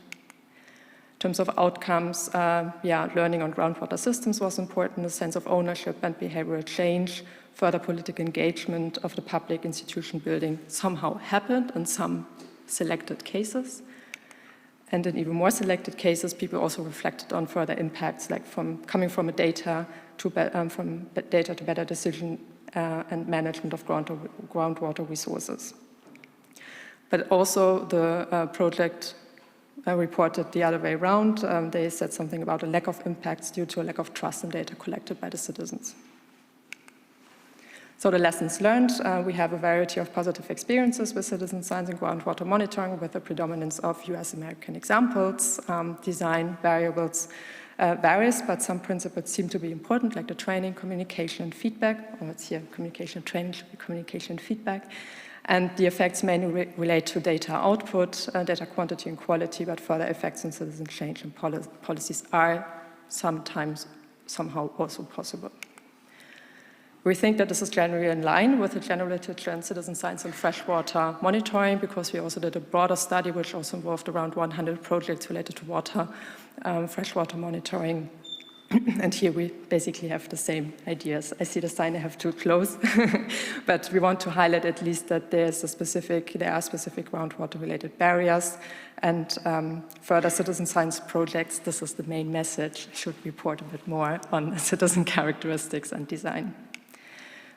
In terms of outcomes, learning on groundwater systems was important, the sense of ownership and behavioral change, further political engagement of the public institution building somehow happened in some selected cases. And in even more selected cases, people also reflected on further impacts, like coming from data to better decision and management of groundwater resources. But also the project reported the other way around. They said something about a lack of impacts due to a lack of trust in data collected by the citizens. So the lessons learned, we have a variety of positive experiences with citizen science and groundwater monitoring with a predominance of US-American examples. Design variables varies, but some principles seem to be important, like the training, communication, and feedback. Or it's here, communication, training should be communication and feedback. And the effects mainly relate to data output, data quantity and quality, but further effects on citizen change and policies are sometimes somehow also possible. We think that this is generally in line with the general literature in citizen science and freshwater monitoring, because we also did a broader study which also involved around 100 projects related to water, freshwater monitoring. And here we basically have the same ideas. I see the sign I have to close, but we want to highlight at least that there are specific groundwater-related barriers, and further citizen science projects, this is the main message, should report a bit more on citizen characteristics and design.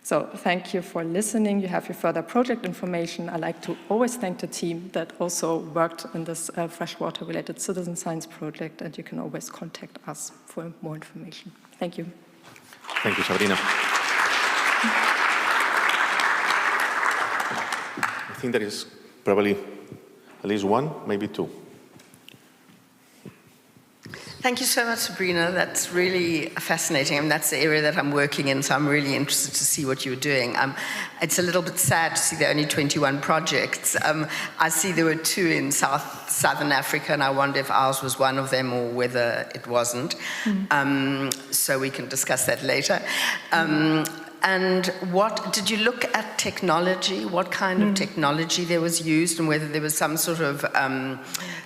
So thank you for listening. You have your further project information. I like to always thank the team that also worked in this freshwater-related citizen science project, and you can always contact us for more information. Thank you. Thank you, Sabrina. I think there is probably at least one, maybe two. Thank you so much, Sabrina. That's really fascinating. I mean, that's the area that I'm working in, so I'm really interested to see what you're doing. It's a little bit sad to see there are only 21 projects. I see there were 2 in Southern Africa, and I wonder if ours was one of them or whether it wasn't. So we can discuss that later. And what, did you look at technology? What kind of technology there was used, and whether there was some sort of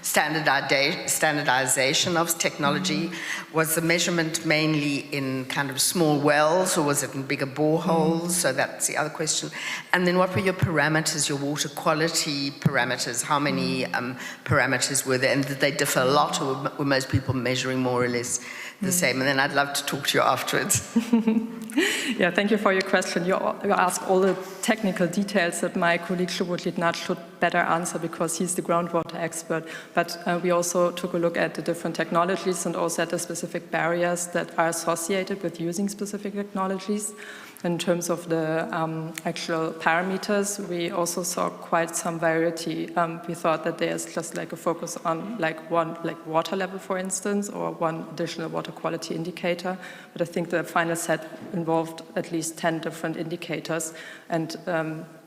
standardization of technology? Was the measurement mainly in kind of small wells, or was it in bigger boreholes? So that's the other question. And then what were your parameters, your water quality parameters? How many parameters were there? And did they differ a lot, or were most people measuring more or less the same? And then I'd love to talk to you afterwards. Yeah, thank you for your question. You ask all the technical details that my colleague Shubhajit should better answer, because he's the groundwater expert. But we also took a look at the different technologies and also at the specific barriers that are associated with using specific technologies. In terms of the actual parameters, we also saw quite some variety. We thought that there's just like a focus on one water level, for instance, or one additional water quality indicator. But I think the final set involved at least 10 different indicators, and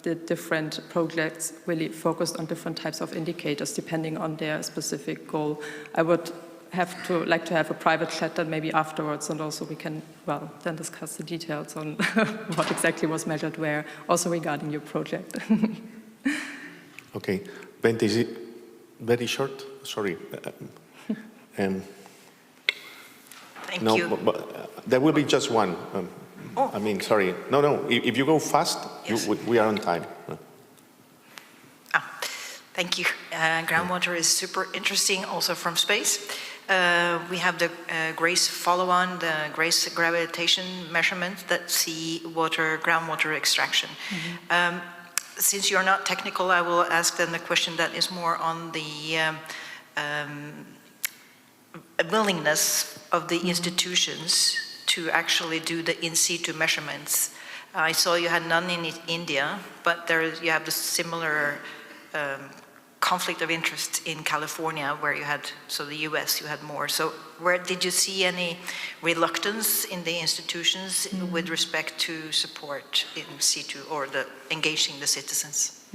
the different projects really focused on different types of indicators depending on their specific goal. I would like to have a private chat then maybe afterwards, and also we can, well, then discuss the details on what exactly was measured where, also regarding your project. Okay. Bente, is it very short? Sorry. Thank you. But there will be just one. I mean, sorry. No. If you go fast, yes. We are on time. Thank you. Groundwater is super interesting, also from space. We have the GRACE follow-on, the GRACE gravitation measurement that see groundwater extraction. Since you're not technical, I will ask then the question that is more on the willingness of the institutions to actually do the in situ measurements. I saw you had none in India, but you have the similar conflict of interest in California, where you had, so the US, you had more. So where did you see any reluctance in the institutions with respect to support in situ or engaging the citizens?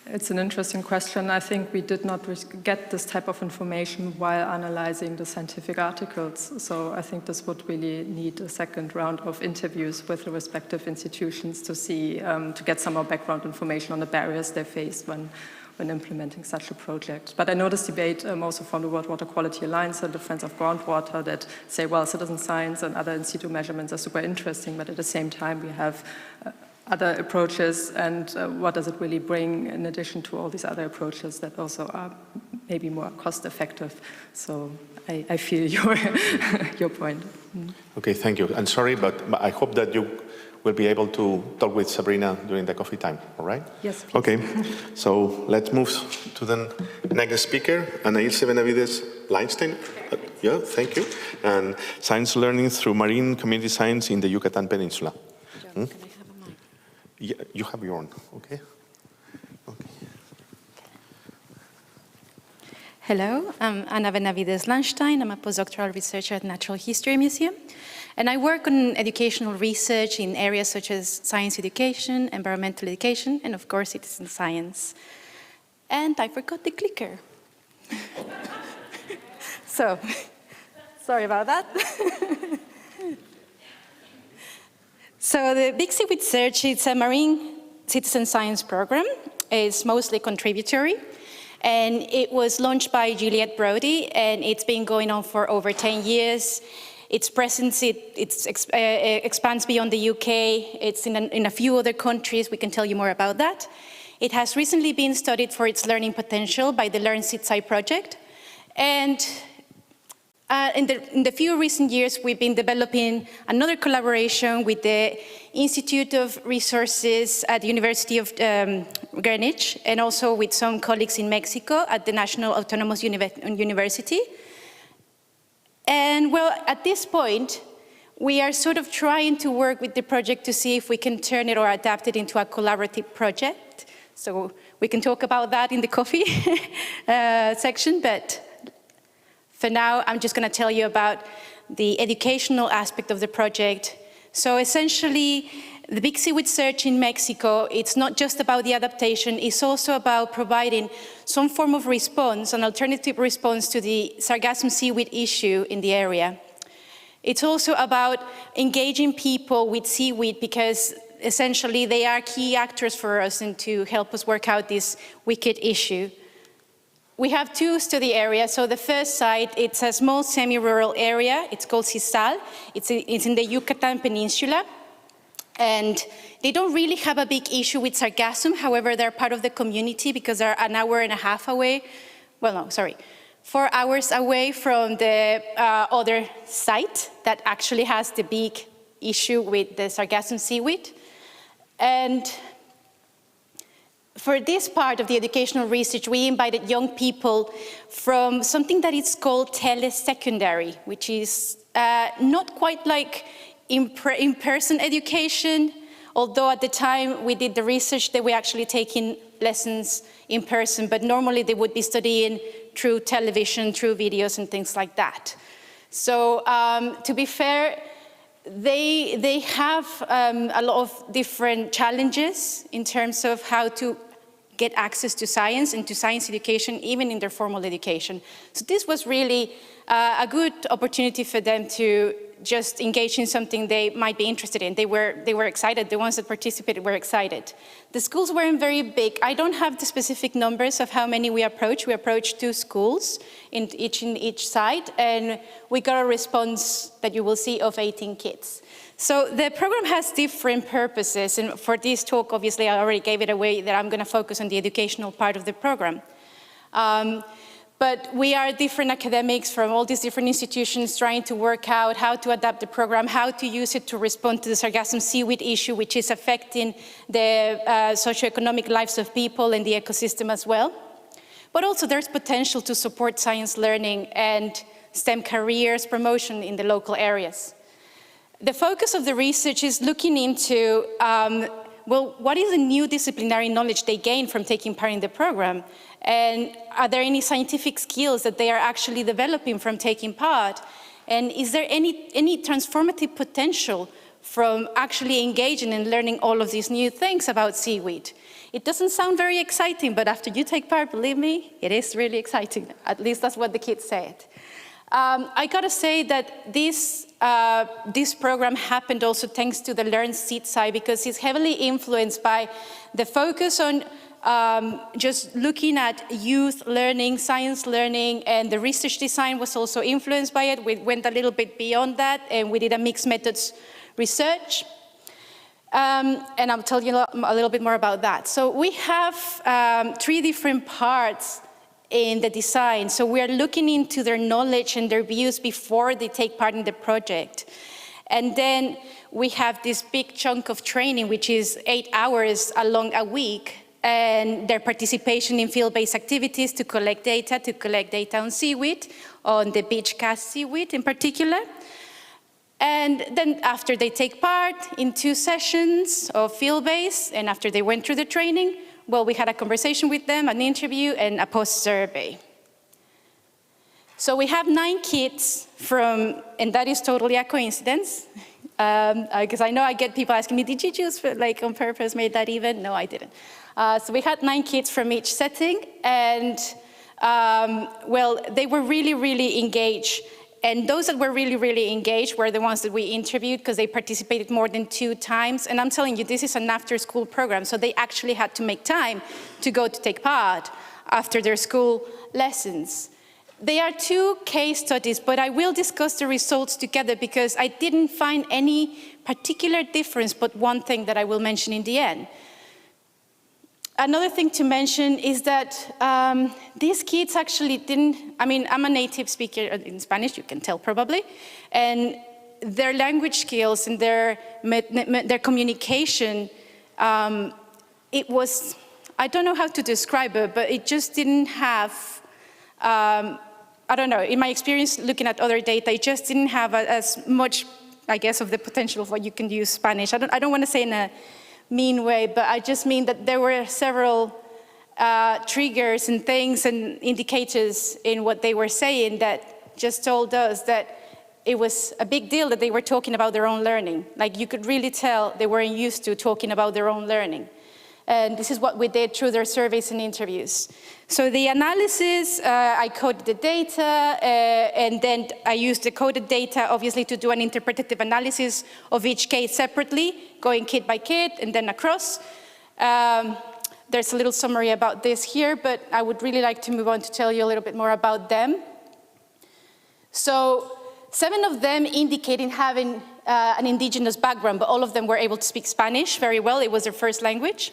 It's an interesting question. I think we did not get this type of information while analyzing the scientific articles. So I think this would really need a second round of interviews with the respective institutions to see, to get some more background information on the barriers they face when implementing such a project. But I know this debate also from the World Water Quality Alliance and the Friends of Groundwater that say, well, citizen science and other in situ measurements are super interesting, but at the same time we have other approaches, and what does it really bring in addition to all these other approaches that also are maybe more cost effective. So I feel your point. Okay, thank you. And sorry, but I hope that you will be able to talk with Sabrina during the coffee time, all right? Yes, please. Okay, so let's move to the next speaker, Anailse Benavides-Leinstein. Yeah, thank you. And science learning through marine community science in the Yucatan Peninsula. John, can I have a mic? Yeah, you have your own, okay? Hello, I'm Ana Benavides-Leinstein. I'm a postdoctoral researcher at Natural History Museum. And I work on educational research in areas such as science education, environmental education, and of course citizen science. And I forgot the clicker. So, sorry about that. So the Big Seaweed Search, it's a marine citizen science program. It's mostly contributory. And it was launched by Juliette Brody, and it's been going on for over 10 years. Its presence expands beyond the UK. It's in a few other countries. We can tell you more about that. It has recently been studied for its learning potential by the Learn Seaside project. And in the few recent years, we've been developing another collaboration with the Institute of Resources at the University of Greenwich, and also with some colleagues in Mexico at the National Autonomous University. And well, at this point, we are sort of trying to work with the project to see if we can turn it or adapt it into a collaborative project. So we can talk about that in the coffee section, but for now, I'm just going to tell you about the educational aspect of the project. So essentially, the Big Seaweed Search in Mexico, it's not just about the adaptation, it's also about providing some form of response, an alternative response to the sargassum seaweed issue in the area. It's also about engaging people with seaweed because essentially they are key actors for us and to help us work out this wicked issue. We have two study areas. So the first site, it's a small semi-rural area. It's called Cisal. It's in the Yucatan Peninsula. And they don't really have a big issue with sargassum. However, they're part of the community because they're an hour and a half away. Well, no, sorry. 4 hours away from the other site that actually has the big issue with the sargassum seaweed. And for this part of the educational research, we invited young people from something that is called telesecondary, which is not quite like in-person education, although at the time we did the research, they were actually taking lessons in person, but normally they would be studying through television, through videos and things like that. So to be fair, they have a lot of different challenges in terms of how to get access to science and to science education, even in their formal education. So this was really a good opportunity for them to just engage in something they might be interested in. They were excited. The ones that participated were excited. The schools weren't very big. I don't have the specific numbers of how many we approached. We approached 2 schools in each site, and we got a response that you will see of 18 kids. So the program has different purposes, and for this talk, obviously, I already gave it away that I'm going to focus on the educational part of the program. But we are different academics from all these different institutions trying to work out how to adapt the program, how to use it to respond to the sargassum seaweed issue, which is affecting the socioeconomic lives of people and the ecosystem as well. But also there's potential to support science learning and STEM careers promotion in the local areas. The focus of the research is looking into, well, what is the new disciplinary knowledge they gain from taking part in the program? And are there any scientific skills that they are actually developing from taking part? And is there any transformative potential from actually engaging and learning all of these new things about seaweed? It doesn't sound very exciting, but after you take part, believe me, it is really exciting. At least that's what the kids said. I gotta say that this program happened also thanks to the Learn Seed side, because it's heavily influenced by the focus on just looking at youth learning, science learning, and the research design was also influenced by it. We went a little bit beyond that, and we did a mixed methods research. And I'll tell you a little bit more about that. So we have 3 different parts in the design. So we are looking into their knowledge and their views before they take part in the project. And then we have this big chunk of training, which is 8 hours along a week, and their participation in field-based activities to collect data on seaweed, on the beach cast seaweed in particular. And then after they take part in 2 sessions of field-based, and after they went through the training, well, we had a conversation with them, an interview, and a post-survey. So we have 9 kids from, and that is totally a coincidence, because I know I get people asking me, did you choose like on purpose, made that even? No, I didn't. So we had 9 kids from each setting, and well, they were really, really engaged. And those that were really, really engaged were the ones that we interviewed because they participated more than 2 times. And I'm telling you, this is an after-school program, so they actually had to make time to go to take part after their school lessons. They are 2 case studies, but I will discuss the results together because I didn't find any particular difference, but one thing that I will mention in the end. Another thing to mention is that these kids actually didn't, I mean, I'm a native speaker in Spanish, you can tell probably, and their language skills and their communication, it was, I don't know how to describe it, but it just didn't have, I don't know, in my experience looking at other data, it just didn't have as much, I guess, of the potential of what you can use Spanish. I don't want to say in a mean way, but I just mean that there were several triggers and things and indicators in what they were saying that just told us that it was a big deal that they were talking about their own learning. Like you could really tell they weren't used to talking about their own learning. And this is what we did through their surveys and interviews. So the analysis, I coded the data, and then I used the coded data, obviously, to do an interpretative analysis of each case separately, going kid by kid, and then across. There's a little summary about this here, but I would really like to move on to tell you a little bit more about them. So 7 of them indicating having an indigenous background, but all of them were able to speak Spanish very well. It was their first language.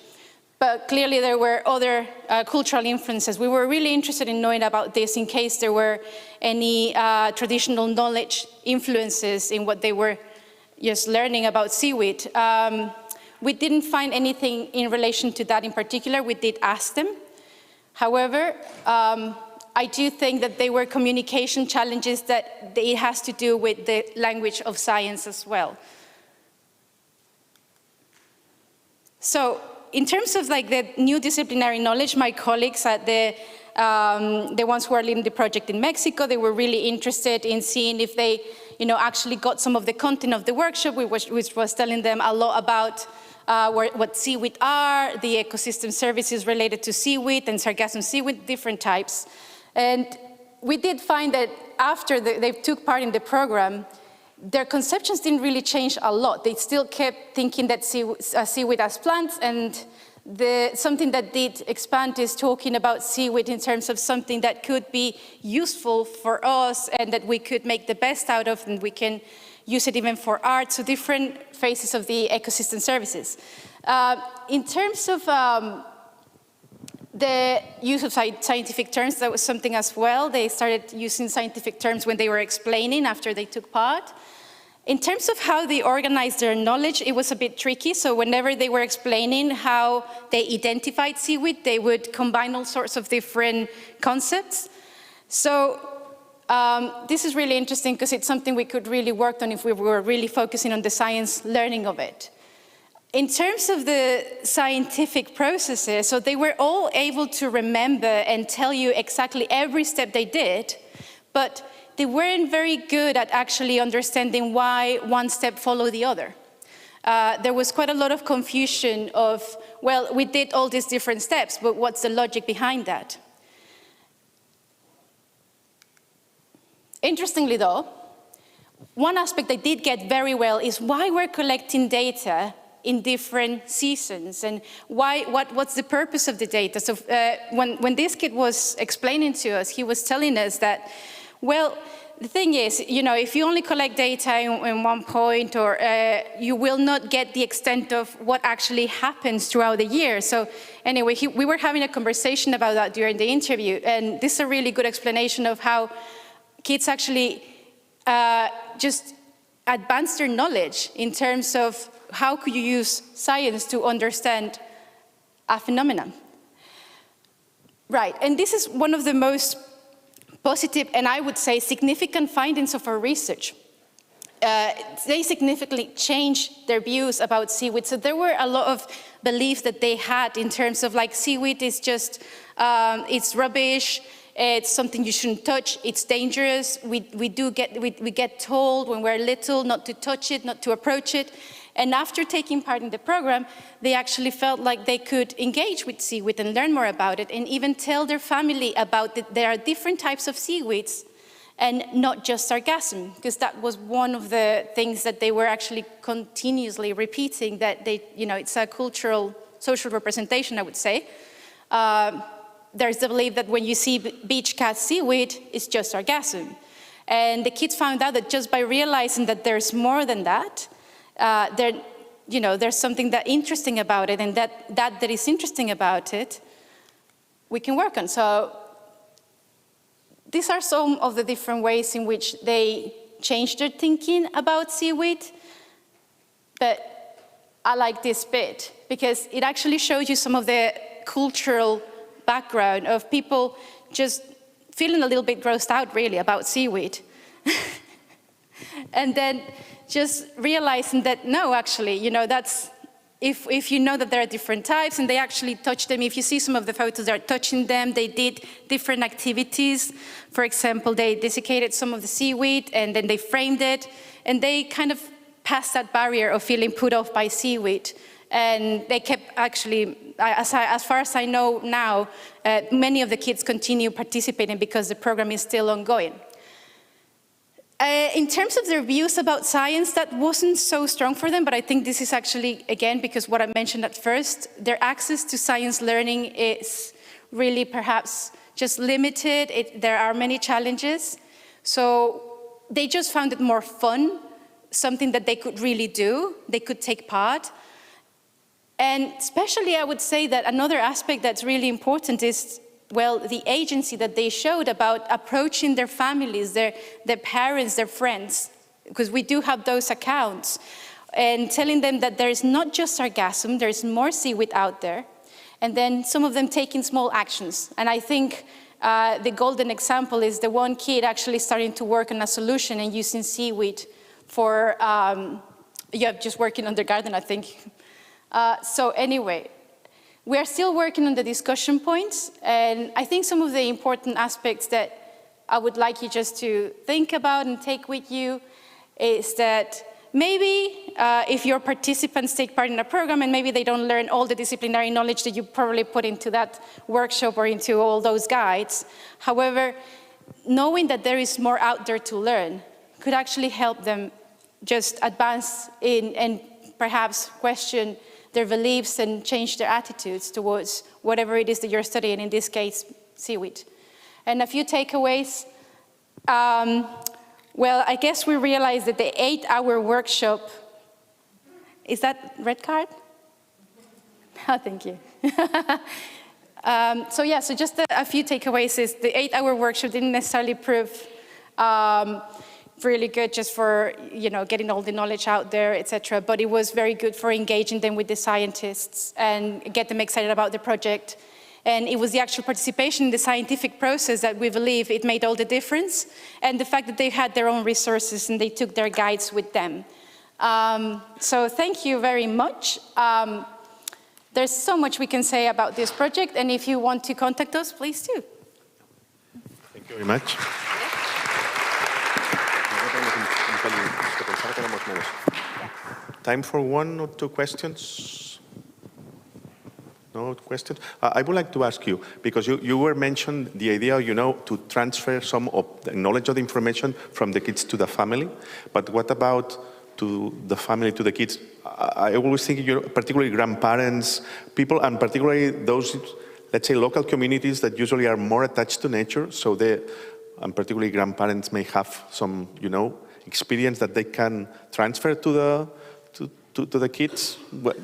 But clearly there were other cultural influences. We were really interested in knowing about this in case there were any traditional knowledge influences in what they were just learning about seaweed. We didn't find anything in relation to that in particular. We did ask them. However, I do think that they were communication challenges that it has to do with the language of science as well. So, in terms of like the new disciplinary knowledge, my colleagues at the ones who are leading the project in Mexico, they were really interested in seeing if they, actually got some of the content of the workshop, which was telling them a lot about what seaweed are, the ecosystem services related to seaweed and sargassum seaweed, different types. And we did find that after they took part in the program, their conceptions didn't really change a lot. They still kept thinking that seaweed as plants, and something that did expand is talking about seaweed in terms of something that could be useful for us and that we could make the best out of, and we can use it even for art, so different phases of the ecosystem services. In terms of The use of scientific terms, that was something as well. They started using scientific terms when they were explaining after they took part. In terms of how they organized their knowledge, it was a bit tricky. So whenever they were explaining how they identified seaweed, they would combine all sorts of different concepts. So this is really interesting because it's something we could really work on if we were really focusing on the science learning of it. In terms of the scientific processes, so they were all able to remember and tell you exactly every step they did, but they weren't very good at actually understanding why one step followed the other. There was quite a lot of confusion of, well, we did all these different steps, but what's the logic behind that? Interestingly though, one aspect they did get very well is why we're collecting data in different seasons and what's the purpose of the data. So when this kid was explaining to us, he was telling us that, well, the thing is, you know, if you only collect data in one point, or you will not get the extent of what actually happens throughout the year. So anyway, we were having a conversation about that during the interview, and this is a really good explanation of how kids actually just advance their knowledge in terms of how could you use science to understand a phenomenon. Right, and this is one of the most positive, and I would say significant findings of our research. They significantly changed their views about seaweed. So there were a lot of beliefs that they had in terms of like seaweed is just, it's rubbish, it's something you shouldn't touch, it's dangerous. We get told when we're little not to touch it, not to approach it. And after taking part in the program, they actually felt like they could engage with seaweed and learn more about it, and even tell their family about that there are different types of seaweeds and not just sargassum, because that was one of the things that they were actually continuously repeating, that they, you know, it's a cultural, social representation, I would say. There's the belief that when you see beach cat seaweed, it's just sargassum. And the kids found out that just by realizing that there's more than that, there's something that interesting about it, and that is interesting about it, we can work on. So these are some of the different ways in which they changed their thinking about seaweed. But I like this bit because it actually shows you some of the cultural background of people just feeling a little bit grossed out really about seaweed. And then just realizing that, no, actually, you know, that's, if you know that there are different types and they actually touch them, if you see some of the photos, they're touching them, they did different activities. For example, they desiccated some of the seaweed and then they framed it, and they kind of passed that barrier of feeling put off by seaweed. And they kept actually, as far as I know now, many of the kids continue participating because the program is still ongoing. In terms of their views about science, that wasn't so strong for them, but I think this is actually, again, because what I mentioned at first, their access to science learning is really perhaps just limited. There are many challenges. So they just found it more fun, something that they could really do, they could take part. And especially I would say that another aspect that's really important is, well, the agency that they showed about approaching their families, their parents, their friends, because we do have those accounts, and telling them that there is not just sargassum, there is more seaweed out there, and then some of them taking small actions. And I think the golden example is the one kid actually starting to work on a solution and using seaweed for, just working on their garden, I think. So anyway, we are still working on the discussion points, and I think some of the important aspects that I would like you just to think about and take with you is that maybe if your participants take part in a program and maybe they don't learn all the disciplinary knowledge that you probably put into that workshop or into all those guides, however, knowing that there is more out there to learn could actually help them just advance in and perhaps question their beliefs and change their attitudes towards whatever it is that you're studying, in this case, seaweed. And a few takeaways. Well, I guess we realized that the 8-hour workshop, is that red card? Oh, thank you. So just a few takeaways is the 8-hour workshop didn't necessarily prove really good just for getting all the knowledge out there, etc. But it was very good for engaging them with the scientists and get them excited about the project. And it was the actual participation in the scientific process that we believe it made all the difference, and the fact that they had their own resources and they took their guides with them. So thank you very much. There's so much we can say about this project, and if you want to contact us, please do. Thank you very much. Time for 1 or 2 questions? No questions? I would like to ask you, because you were mentioned the idea, to transfer some of the knowledge of the information from the kids to the family. But what about to the family, to the kids? I always think, particularly grandparents, people, and particularly those, let's say, local communities that usually are more attached to nature. So they, and particularly grandparents, may have some, experience that they can transfer to the kids.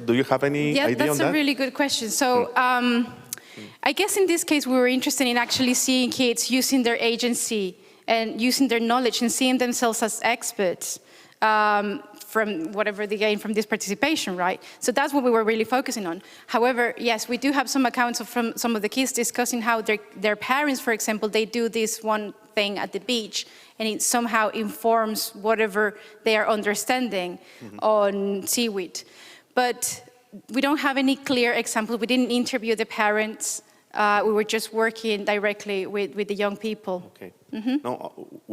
Do you have any idea on that? Yeah, that's a really good question. So I guess in this case, we were interested in actually seeing kids using their agency and using their knowledge and seeing themselves as experts from whatever they gain from this participation, right? So that's what we were really focusing on. However, yes, we do have some accounts from some of the kids discussing how their parents, for example, they do this one thing at the beach, and it somehow informs whatever they are understanding on seaweed. But we don't have any clear example. We didn't interview the parents. We were just working directly with the young people. Okay. No,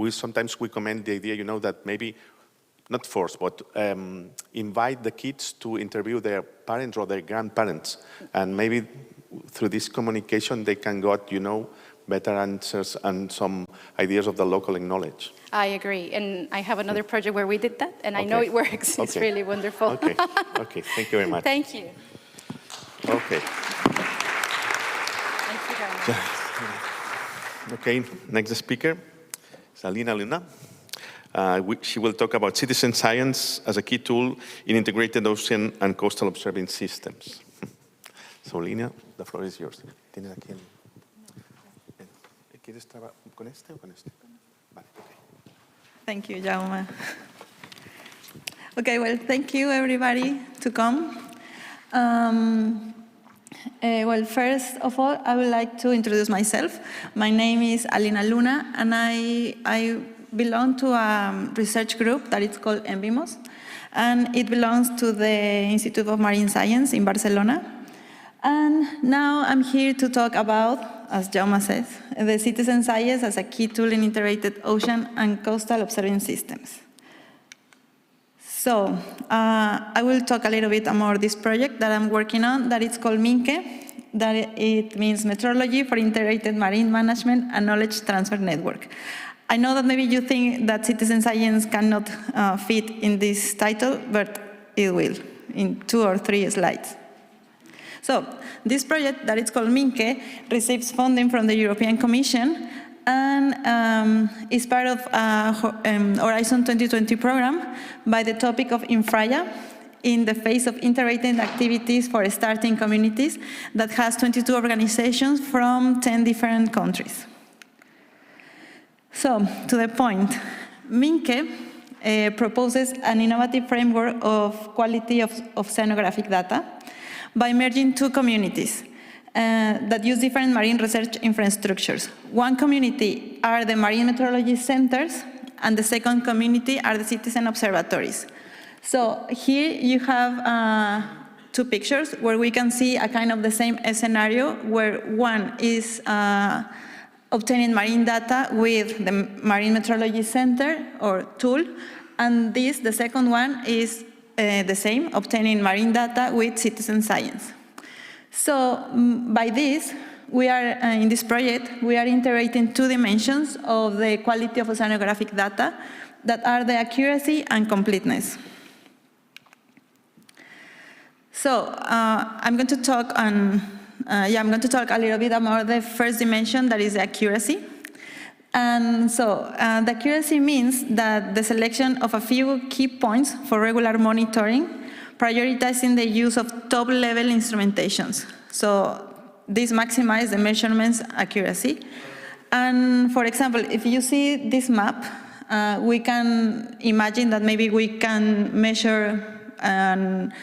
sometimes we commend the idea, that maybe not force, but invite the kids to interview their parents or their grandparents, and maybe through this communication they can get, better answers and some ideas of the local knowledge. I agree, and I have another project where we did that, and I know it works. It's really wonderful. Okay, thank you very much. Thank you. Okay. Thank you very much. Okay, next speaker is Alina Luna. She will talk about citizen science as a key tool in integrated ocean and coastal observing systems. So, Lina, the floor is yours. ¿Tienes aquí ¿Quieres trabajar con este o con este? Vale, okay. Thank you, Jaume. Okay, well, thank you, everybody, to come. Well, first of all, I would like to introduce myself. My name is Alina Luna, and I belong to a research group that is called ENVIMOS, and it belongs to the Institute of Marine Science in Barcelona. And now I'm here to talk about, as Jaume says, the citizen science as a key tool in integrated ocean and coastal observing systems. So I will talk a little bit about this project that I'm working on, that it's called MINCE, that it means Metrology for Integrated Marine Management and Knowledge Transfer Network. I know that maybe you think that citizen science cannot fit in this title, but it will, in 2 or 3 slides. So this project that it's called MINCE receives funding from the European Commission and is part of a Horizon 2020 program by the topic of Infraya in the phase of integrated activities for starting communities that has 22 organizations from 10 different countries. So, to the point, MINCE proposes an innovative framework of quality of oceanographic data by merging 2 communities that use different marine research infrastructures. One community are the marine meteorology centers, and the second community are the citizen observatories. So here you have 2 pictures where we can see a kind of the same scenario, where one is obtaining marine data with the Marine Meteorology Center or tool, and this, the second one, is the same, obtaining marine data with citizen science. So by this, we are, in this project, we are integrating 2 dimensions of the quality of oceanographic data that are the accuracy and completeness. So I'm going to talk I'm going to talk a little bit about the first dimension, that is the accuracy. And so the accuracy means that the selection of a few key points for regular monitoring, prioritizing the use of top-level instrumentations. So this maximizes the measurements accuracy. And for example, if you see this map, we can imagine that maybe we can measure an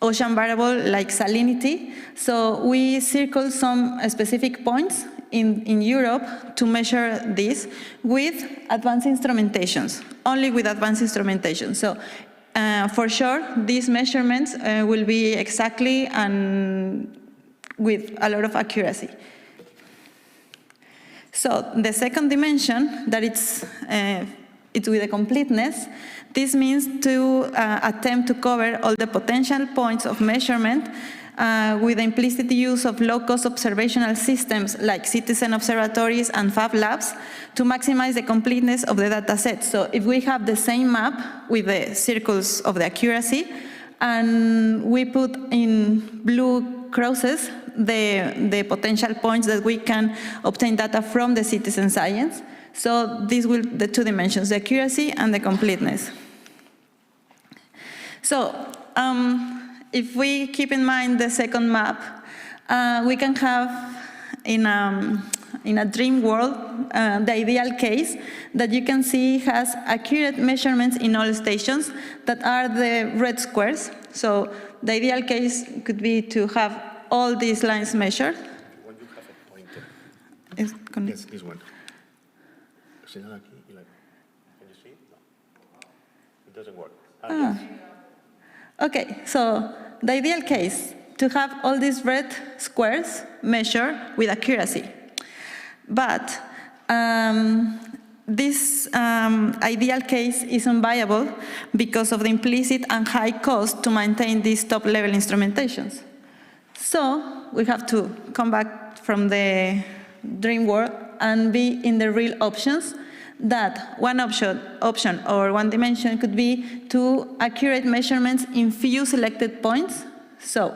ocean variable like salinity. So we circle some specific points in Europe to measure this with advanced instrumentations, only with advanced instrumentation. So for sure, these measurements will be exactly and with a lot of accuracy. So the second dimension, that it's with a completeness, this means to attempt to cover all the potential points of measurement with the implicit use of low-cost observational systems like citizen observatories and fab labs to maximize the completeness of the data set. So if we have the same map with the circles of the accuracy, and we put in blue crosses the potential points that we can obtain data from the citizen science. So these will the two dimensions, the accuracy and the completeness. So if we keep in mind the second map, we can have in a dream world, the ideal case that you can see has accurate measurements in all stations that are the red squares. So the ideal case could be to have all these lines measured. When you have a pointer. Yes, this one. Can you see? No. It doesn't work. Yes. Okay, so the ideal case, to have all these red squares measured with accuracy. But this ideal case is unviable because of the implicit and high cost to maintain these top-level instrumentations. So we have to come back from the dream world and be in the real options, that one option or one dimension could be to accurate measurements in few selected points. So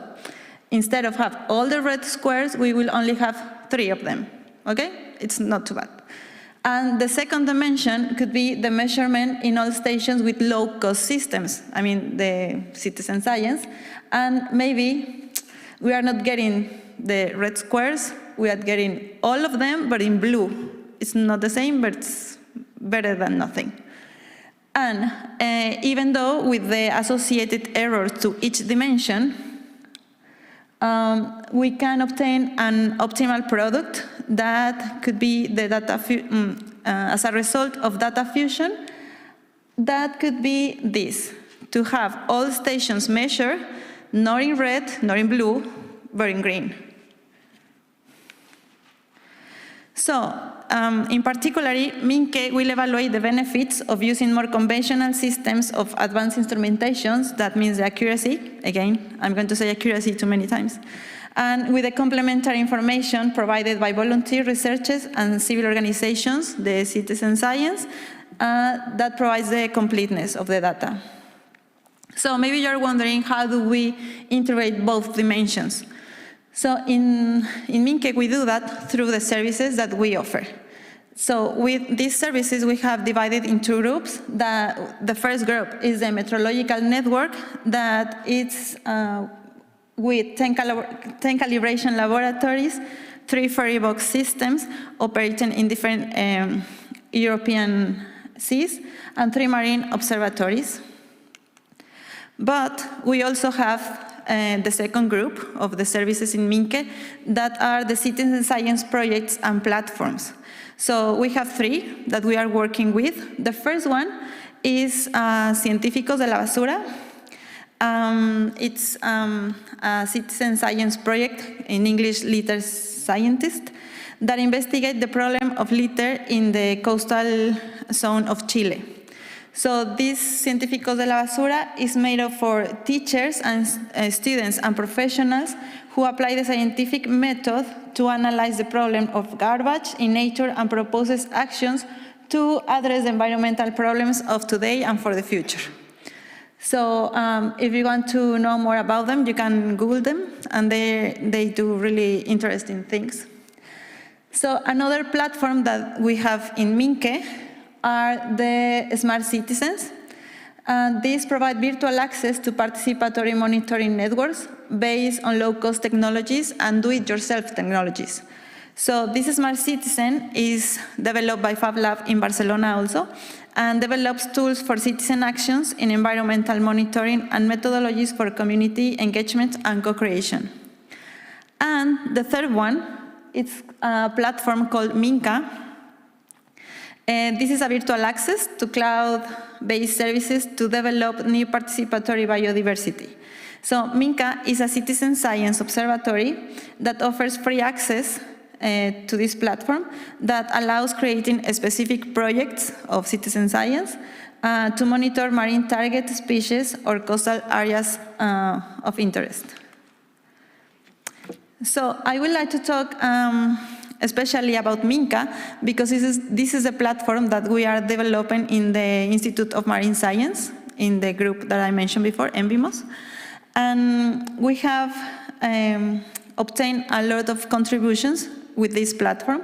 instead of have all the red squares, we will only have 3 of them, okay? It's not too bad. And the second dimension could be the measurement in all stations with low-cost systems, I mean the citizen science, and maybe we are not getting the red squares, we are getting all of them, but in blue. It's not the same, but it's better than nothing. And even though with the associated errors to each dimension, we can obtain an optimal product that could be the data as a result of data fusion. That could be this, to have all stations measured, not in red, not in blue, but in green. So, in particular, Minke will evaluate the benefits of using more conventional systems of advanced instrumentations, that means the accuracy, again, I'm going to say accuracy too many times, and with the complementary information provided by volunteer researchers and civil organizations, the citizen science, that provides the completeness of the data. So maybe you're wondering, how do we integrate both dimensions? So in Minke, we do that through the services that we offer. So with these services, we have divided in 2 groups. The first group is the metrological network that it's with 10 calibration laboratories, 3 ferry box systems operating in different European seas, and 3 marine observatories. But we also have the second group of the services in Minke that are the citizen science projects and platforms. So we have 3 that we are working with. The first one is Científicos de la Basura. It's a citizen science project, in English, litter scientist, that investigate the problem of litter in the coastal zone of Chile. So this Científicos de la Basura is made up for teachers and students and professionals who apply the scientific method to analyze the problem of garbage in nature and proposes actions to address the environmental problems of today and for the future. So if you want to know more about them, you can Google them, and they do really interesting things. So another platform that we have in Minke are the smart citizens. These provide virtual access to participatory monitoring networks based on low-cost technologies and do-it-yourself technologies. So this Smart Citizen is developed by Fab Lab in Barcelona also, and develops tools for citizen actions in environmental monitoring and methodologies for community engagement and co-creation. And the third one, it's a platform called Minka. This is a virtual access to cloud-based services to develop new participatory biodiversity. So Minka is a citizen science observatory that offers free access to this platform that allows creating specific projects of citizen science to monitor marine target species or coastal areas of interest. So I would like to talk especially about Minka, because this is a platform that we are developing in the Institute of Marine Science, in the group that I mentioned before, ENVIMOS. And we have obtained a lot of contributions with this platform.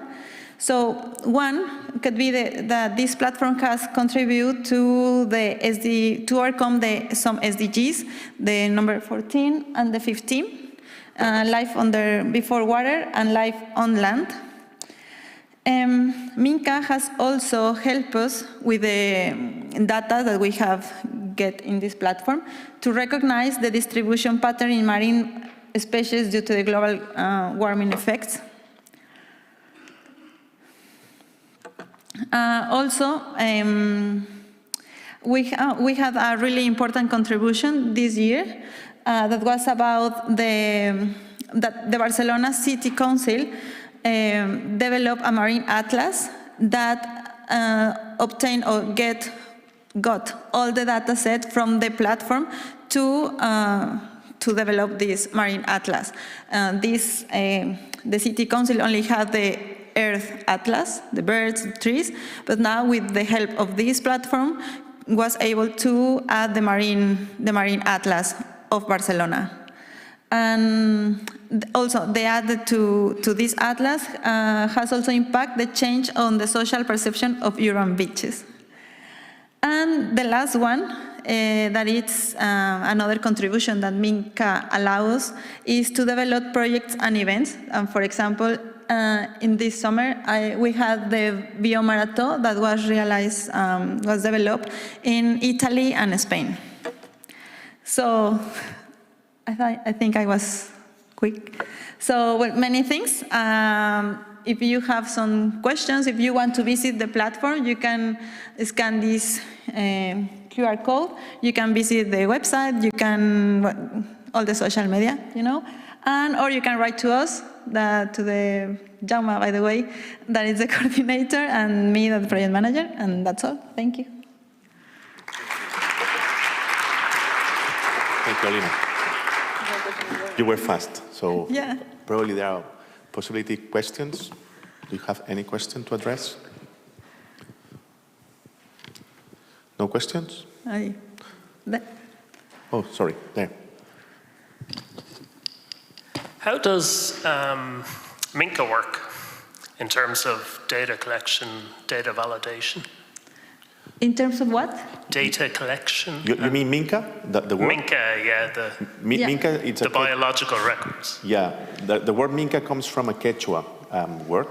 So one could be that this platform has contributed to to overcome some SDGs, the number 14 and the 15. Life before water and life on land. Minka has also helped us with the data that we have get in this platform to recognize the distribution pattern in marine species due to the global warming effects. Also, we had a really important contribution this year that was about that the Barcelona City Council developed a marine atlas that obtained or got all the data set from the platform to develop this marine atlas. The City Council only had the Earth Atlas, the birds, the trees, but now with the help of this platform was able to add the marine atlas of Barcelona. And also they added to this atlas has also impacted the change on the social perception of urban beaches. And the last one, that it's another contribution that Minka allows, is to develop projects and events. And for example, in this summer, we had the Biomarathon that was was developed in Italy and Spain. So I think I was quick. So well, many things. If you have some questions, if you want to visit the platform, you can scan this QR code. You can visit the website. You can all the social media, or you can write to us, to the Jaume, by the way, that is the coordinator, and me, the project manager, and that's all. Thank you. Thank you, Alina. You were fast, so yeah. Probably there are possibility questions. Do you have any question to address? No questions? Oh, sorry, there. How does Minka work in terms of data collection, data validation? In terms of what? Data collection. You mean Minka? The word? Minka, yeah. Minka, it's the biological records. Yeah, the word Minka comes from a Quechua word.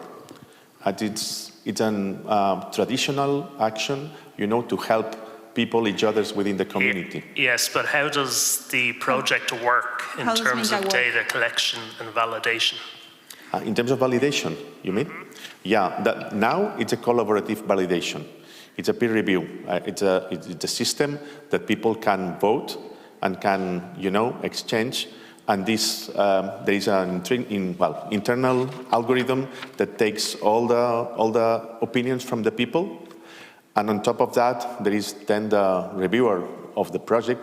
And it's a traditional action, to help people, each others within the community. Yes, but how does the project work in terms of data collection and validation? In terms of validation, you mean? Yeah, now it's a collaborative validation. It's a peer review. It's a system that people can vote and can, exchange. And this there is an internal algorithm that takes all the opinions from the people. And on top of that, there is then the reviewer of the project,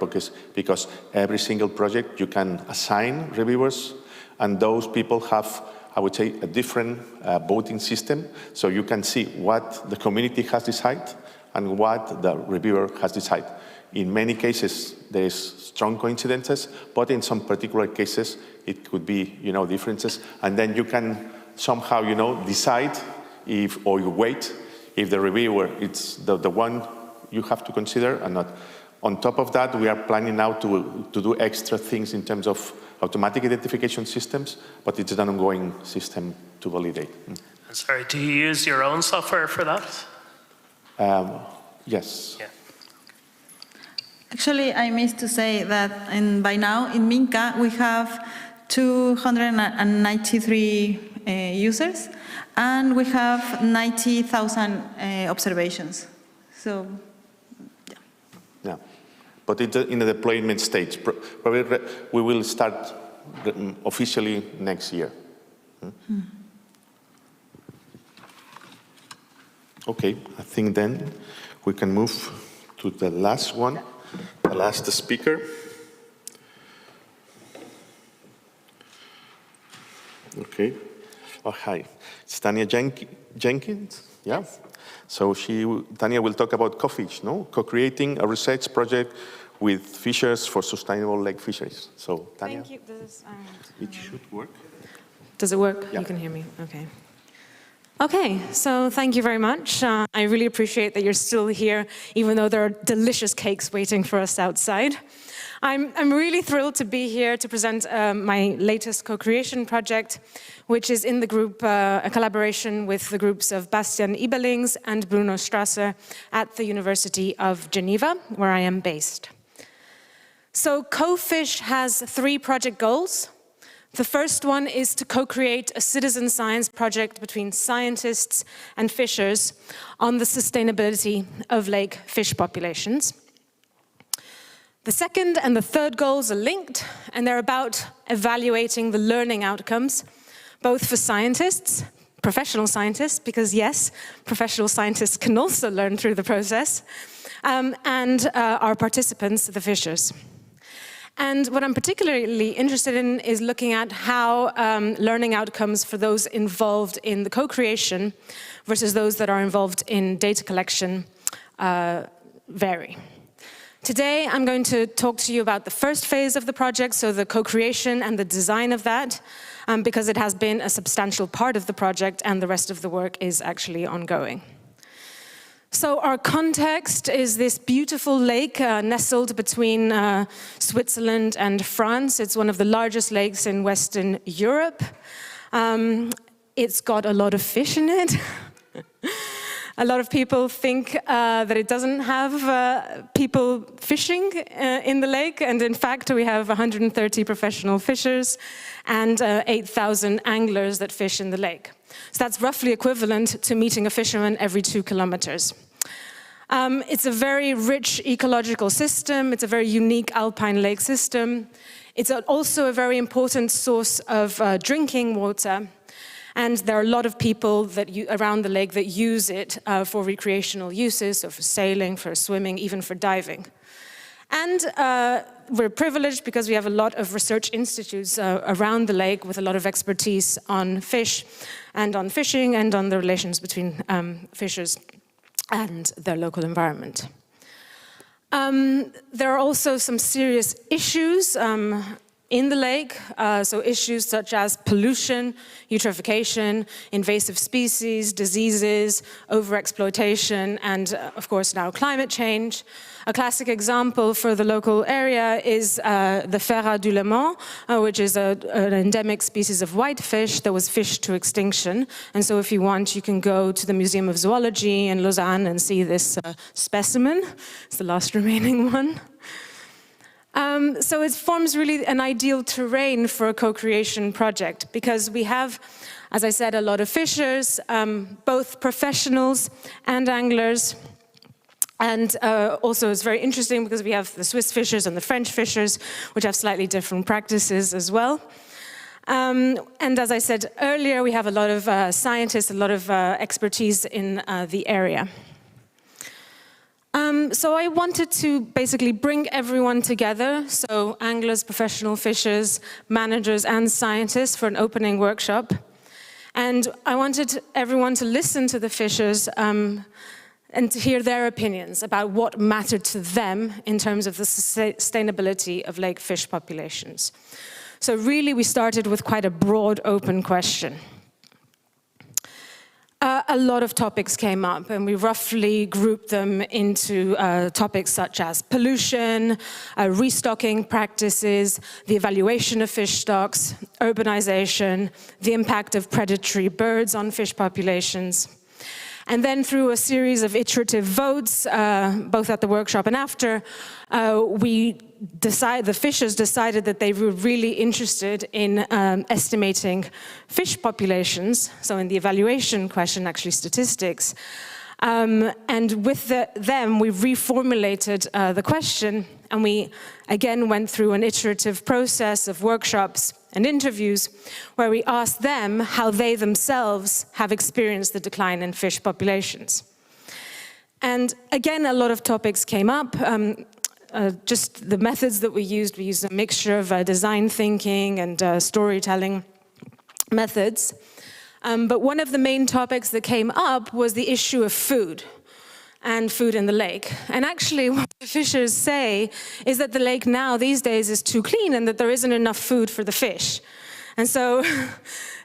because every single project you can assign reviewers, and those people have, I would say, a different voting system, so you can see what the community has decided and what the reviewer has decided. In many cases, there is strong coincidences, but in some particular cases, it could be, differences, and then you can somehow, decide or you wait if the reviewer is the one you have to consider and not. On top of that, we are planning now to do extra things in terms of automatic identification systems, but it's an ongoing system to validate. Sorry, do you use your own software for that? Yes. Yeah. Actually, I missed to say that by now in Minca we have 293 users, and we have 90,000 observations. So, yeah. But it's in the deployment stage. Probably we will start officially next year. Okay, I think then we can move to the last one, the last speaker. Okay. Oh, hi. It's Tanya Jenkins. Yeah. Yes. So Tanya will talk about co-fish, no? Co-creating a research project with fishers for sustainable lake fisheries. So, Tanya. Thank you. It should work. Does it work? Yeah. You can hear me? Okay. Okay, so thank you very much. I really appreciate that you're still here, even though there are delicious cakes waiting for us outside. I'm really thrilled to be here to present my latest co-creation project, which is in the group, a collaboration with the groups of Bastian Ibelings and Bruno Strasser at the University of Geneva, where I am based. So CoFish has 3 project goals. The first one is to co-create a citizen science project between scientists and fishers on the sustainability of lake fish populations. The second and the third goals are linked, and they're about evaluating the learning outcomes, both for scientists, professional scientists, because yes, professional scientists can also learn through the process, and our participants, the fishers. And what I'm particularly interested in is looking at how learning outcomes for those involved in the co-creation versus those that are involved in data collection vary. Today, I'm going to talk to you about the first phase of the project, so the co-creation and the design of that, because it has been a substantial part of the project and the rest of the work is actually ongoing. So our context is this beautiful lake nestled between Switzerland and France. It's one of the largest lakes in Western Europe. It's got a lot of fish in it. A lot of people think that it doesn't have people fishing in the lake, and in fact we have 130 professional fishers and 8,000 anglers that fish in the lake. So that's roughly equivalent to meeting a fisherman every 2 kilometers. It's a very rich ecological system. It's a very unique alpine lake system. It's also a very important source of drinking water. And there are a lot of people around the lake that use it for recreational uses, so for sailing, for swimming, even for diving. And we're privileged because we have a lot of research institutes around the lake with a lot of expertise on fish and on fishing and on the relations between fishers and their local environment. There are also some serious issues in the lake, so issues such as pollution, eutrophication, invasive species, diseases, overexploitation, and of course now climate change. A classic example for the local area is the Ferrat du Léman, which is an endemic species of whitefish that was fished to extinction. And so if you want, you can go to the Museum of Zoology in Lausanne and see this specimen. It's the last remaining one. So it forms really an ideal terrain for a co-creation project because we have, as I said, a lot of fishers, both professionals and anglers. And also it's very interesting because we have the Swiss fishers and the French fishers, which have slightly different practices as well. And as I said earlier, we have a lot of scientists, a lot of expertise in the area. So I wanted to basically bring everyone together, so anglers, professional fishers, managers and scientists for an opening workshop. And I wanted everyone to listen to the fishers and to hear their opinions about what mattered to them in terms of the sustainability of lake fish populations. So really we started with quite a broad open question. A lot of topics came up, and we roughly grouped them into topics such as pollution, restocking practices, the evaluation of fish stocks, urbanization, the impact of predatory birds on fish populations. And then through a series of iterative votes, both at the workshop and after, the fishers decided that they were really interested in estimating fish populations, so in the evaluation question, actually statistics. And with them, we reformulated the question, and we again went through an iterative process of workshops and interviews where we asked them how they themselves have experienced the decline in fish populations. And again, a lot of topics came up. Just the methods that we used a mixture of design thinking and storytelling methods. But one of the main topics that came up was the issue of food and food in the lake. And actually what the fishers say is that the lake now these days is too clean and that there isn't enough food for the fish. And so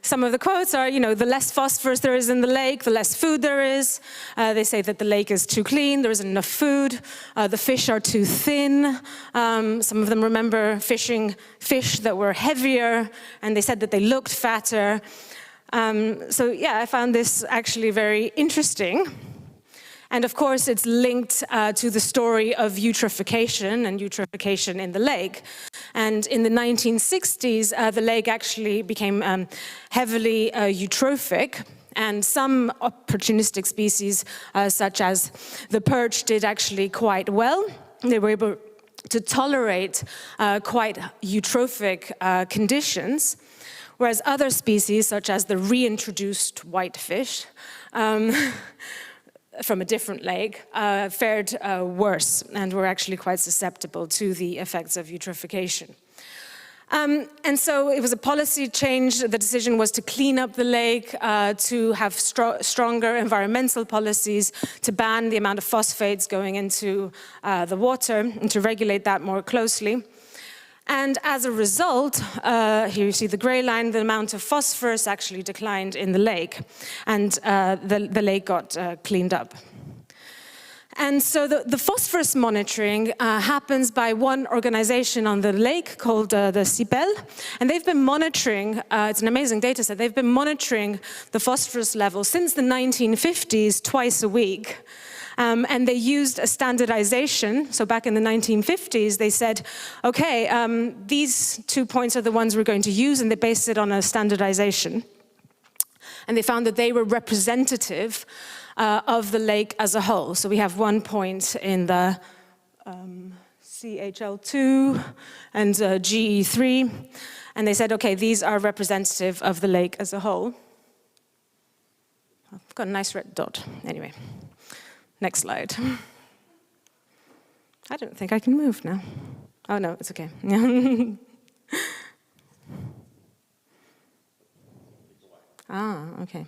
some of the quotes are, the less phosphorus there is in the lake, the less food there is. They say that the lake is too clean, there isn't enough food, the fish are too thin. Some of them remember fishing fish that were heavier, and they said that they looked fatter. So yeah, I found this actually very interesting. And of course, it's linked to the story of eutrophication and eutrophication in the lake. And in the 1960s, the lake actually became heavily eutrophic. And some opportunistic species, such as the perch, did actually quite well. They were able to tolerate quite eutrophic conditions. Whereas other species, such as the reintroduced whitefish, from a different lake, fared worse and were actually quite susceptible to the effects of eutrophication. And so it was a policy change. The decision was to clean up the lake, to have stronger environmental policies, to ban the amount of phosphates going into the water, and to regulate that more closely. And as a result, here you see the gray line, the amount of phosphorus actually declined in the lake, and the lake got cleaned up. And so the phosphorus monitoring happens by one organization on the lake called the CIPEL, and they've been monitoring, it's an amazing data set, they've been monitoring the phosphorus level since the 1950s twice a week. And they used a standardization. So back in the 1950s, they said, okay, these 2 points are the ones we're going to use, and they based it on a standardization. And they found that they were representative of the lake as a whole. So we have 1 point in the CHL2 and GE3. And they said, okay, these are representative of the lake as a whole. I've got a nice red dot, anyway. Next slide. I don't think I can move now. Oh no, it's okay. Okay.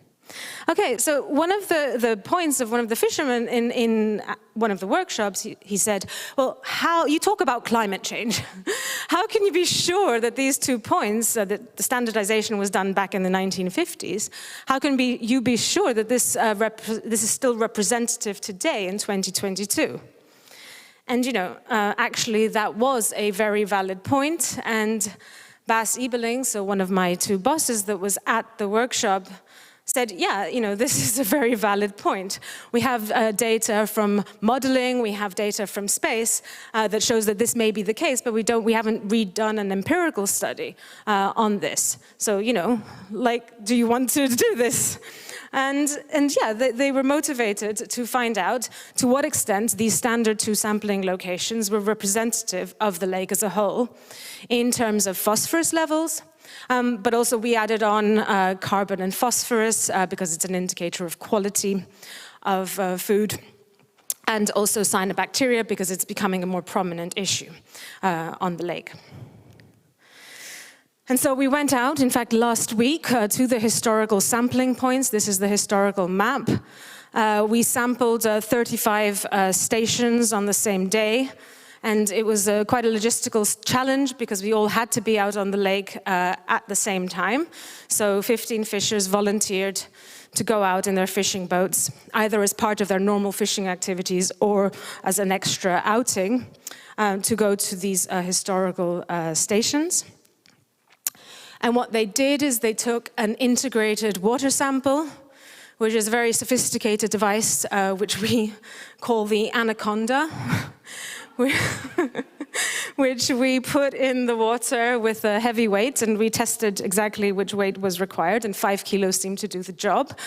Okay, so one of the points of one of the fishermen in one of the workshops, he said, well, how you talk about climate change. How can you be sure that these 2 points, that the standardization was done back in the 1950s, how can you be sure that this is still representative today in 2022? And actually that was a very valid point, and Bas Ebeling, so one of my 2 bosses that was at the workshop, said, yeah, this is a very valid point. We have data from modeling, we have data from space that shows that this may be the case, but we haven't redone an empirical study on this. So, do you want to do this? And yeah, they were motivated to find out to what extent these standard 2 sampling locations were representative of the lake as a whole in terms of phosphorus levels. But also we added on carbon and phosphorus because it's an indicator of quality of food, and also cyanobacteria because it's becoming a more prominent issue on the lake. And so we went out, in fact, last week to the historical sampling points. This is the historical map. We sampled 35 stations on the same day. And it was quite a logistical challenge because we all had to be out on the lake at the same time. So 15 fishers volunteered to go out in their fishing boats, either as part of their normal fishing activities or as an extra outing, to go to these historical stations. And what they did is they took an integrated water sample, which is a very sophisticated device, which we call the Anaconda, which we put in the water with a heavy weight, and we tested exactly which weight was required, and 5 kilos seemed to do the job.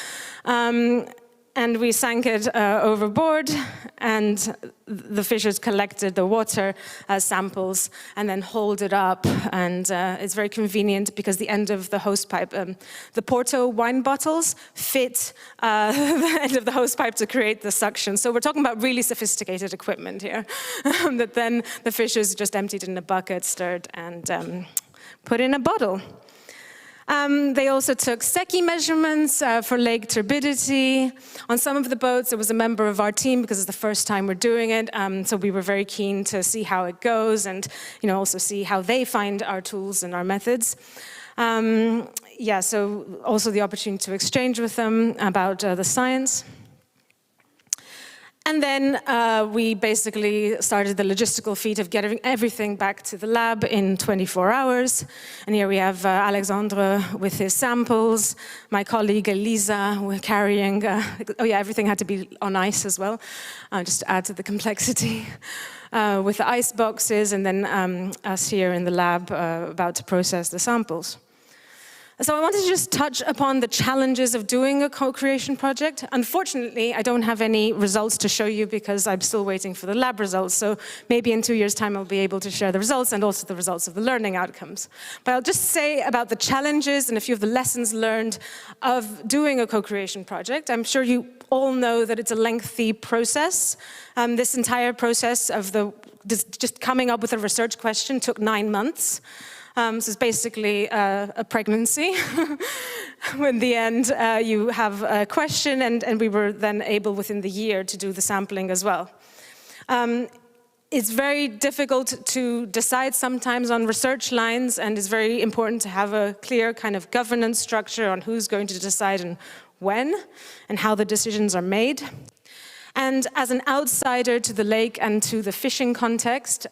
And we sank it overboard, and the fishers collected the water samples and then hauled it up. And it's very convenient because the end of the hose pipe, the Porto wine bottles fit the end of the hose pipe to create the suction. So we're talking about really sophisticated equipment here that then the fishers just emptied in a bucket, stirred, and put in a bottle. They also took Secchi measurements for lake turbidity. On some of the boats, there was a member of our team because it's the first time we're doing it. So we were very keen to see how it goes and also see how they find our tools and our methods. Yeah, so also the opportunity to exchange with them about the science. And then we basically started the logistical feat of getting everything back to the lab in 24 hours. And here we have Alexandre with his samples, my colleague Elisa carrying, oh yeah, everything had to be on ice as well, just to add to the complexity. With the ice boxes, and then us here in the lab about to process the samples. So I wanted to just touch upon the challenges of doing a co-creation project. Unfortunately, I don't have any results to show you because I'm still waiting for the lab results. So maybe in 2 years' time, I'll be able to share the results and also the results of the learning outcomes. But I'll just say about the challenges and a few of the lessons learned of doing a co-creation project. I'm sure you all know that it's a lengthy process. This entire process of just coming up with a research question took 9 months. So it's basically a pregnancy. In the end, you have a question, and we were then able within the year to do the sampling as well. It's very difficult to decide sometimes on research lines, and it's very important to have a clear kind of governance structure on who's going to decide and when, and how the decisions are made. And as an outsider to the lake and to the fishing context,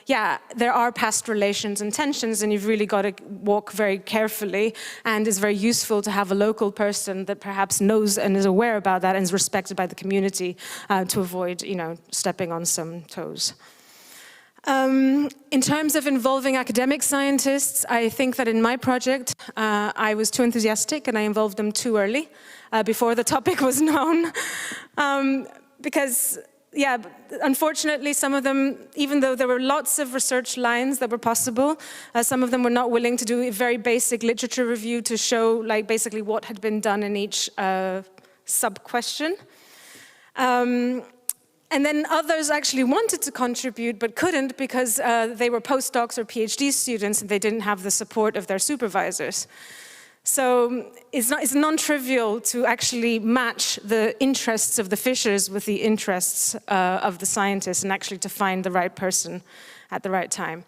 yeah, there are past relations and tensions, and you've really got to walk very carefully, and it's very useful to have a local person that perhaps knows and is aware about that and is respected by the community to avoid, stepping on some toes. In terms of involving academic scientists, I think that in my project, I was too enthusiastic and I involved them too early, before the topic was known. Because, yeah, unfortunately, some of them, even though there were lots of research lines that were possible, some of them were not willing to do a very basic literature review to show, basically what had been done in each sub-question. And then others actually wanted to contribute but couldn't because they were postdocs or PhD students and they didn't have the support of their supervisors. So it's non-trivial to actually match the interests of the fishers with the interests of the scientists and actually to find the right person at the right time.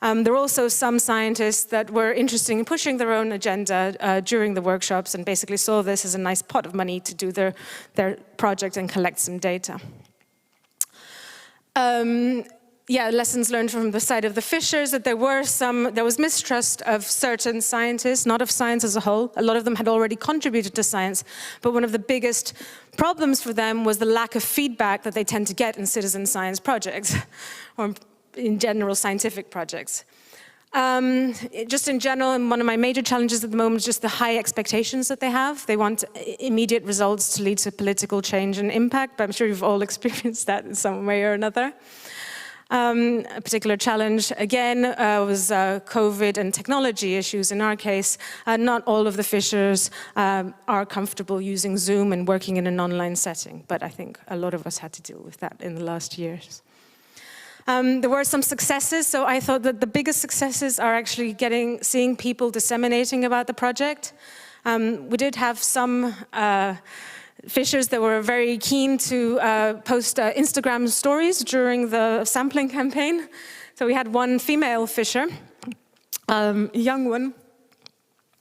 There were also some scientists that were interested in pushing their own agenda during the workshops and basically saw this as a nice pot of money to do their project and collect some data. Yeah, lessons learned from the side of the fishers, that there was mistrust of certain scientists, not of science as a whole. A lot of them had already contributed to science, but one of the biggest problems for them was the lack of feedback that they tend to get in citizen science projects, or in general scientific projects. Just in general, and one of my major challenges at the moment is just the high expectations that they have. They want immediate results to lead to political change and impact, but I'm sure you've all experienced that in some way or another. A particular challenge, again, was COVID and technology issues. In our case, not all of the fishers are comfortable using Zoom and working in an online setting, but I think a lot of us had to deal with that in the last years. There were some successes, so I thought that the biggest successes are actually seeing people disseminating about the project. We did have some fishers that were very keen to post Instagram stories during the sampling campaign. So we had one female fisher, a young one,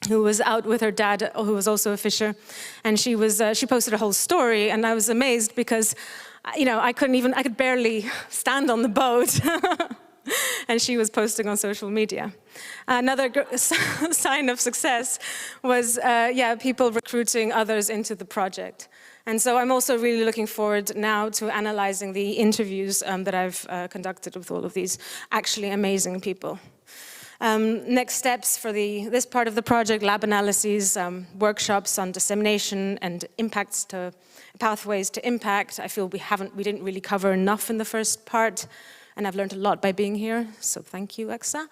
who was out with her dad, who was also a fisher, and she posted a whole story, and I was amazed because, I could barely stand on the boat. And she was posting on social media. Another sign of success was, people recruiting others into the project. And so I'm also really looking forward now to analyzing the interviews that I've conducted with all of these actually amazing people. Next steps for this part of the project, lab analyses, workshops on dissemination and pathways to impact. I feel we didn't really cover enough in the first part. And I've learned a lot by being here, so thank you, ECSA.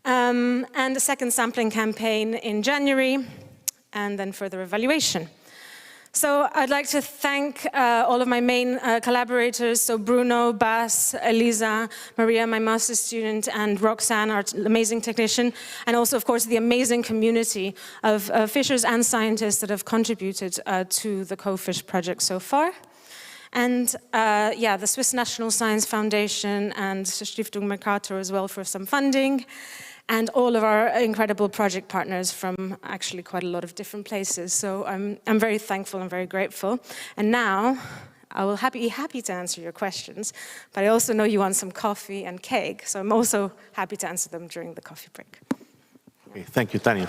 And a second sampling campaign in January, and then further evaluation. So I'd like to thank all of my main collaborators, so Bruno, Bas, Elisa, Maria, my master's student, and Roxanne, our amazing technician, and also, of course, the amazing community of fishers and scientists that have contributed to the CoFish project so far. And the Swiss National Science Foundation and Stiftung Mercator as well for some funding, and all of our incredible project partners from actually quite a lot of different places. So I'm very thankful and very grateful. And now I will be happy to answer your questions, but I also know you want some coffee and cake, so I'm also happy to answer them during the coffee break. Okay, thank you, Tanya.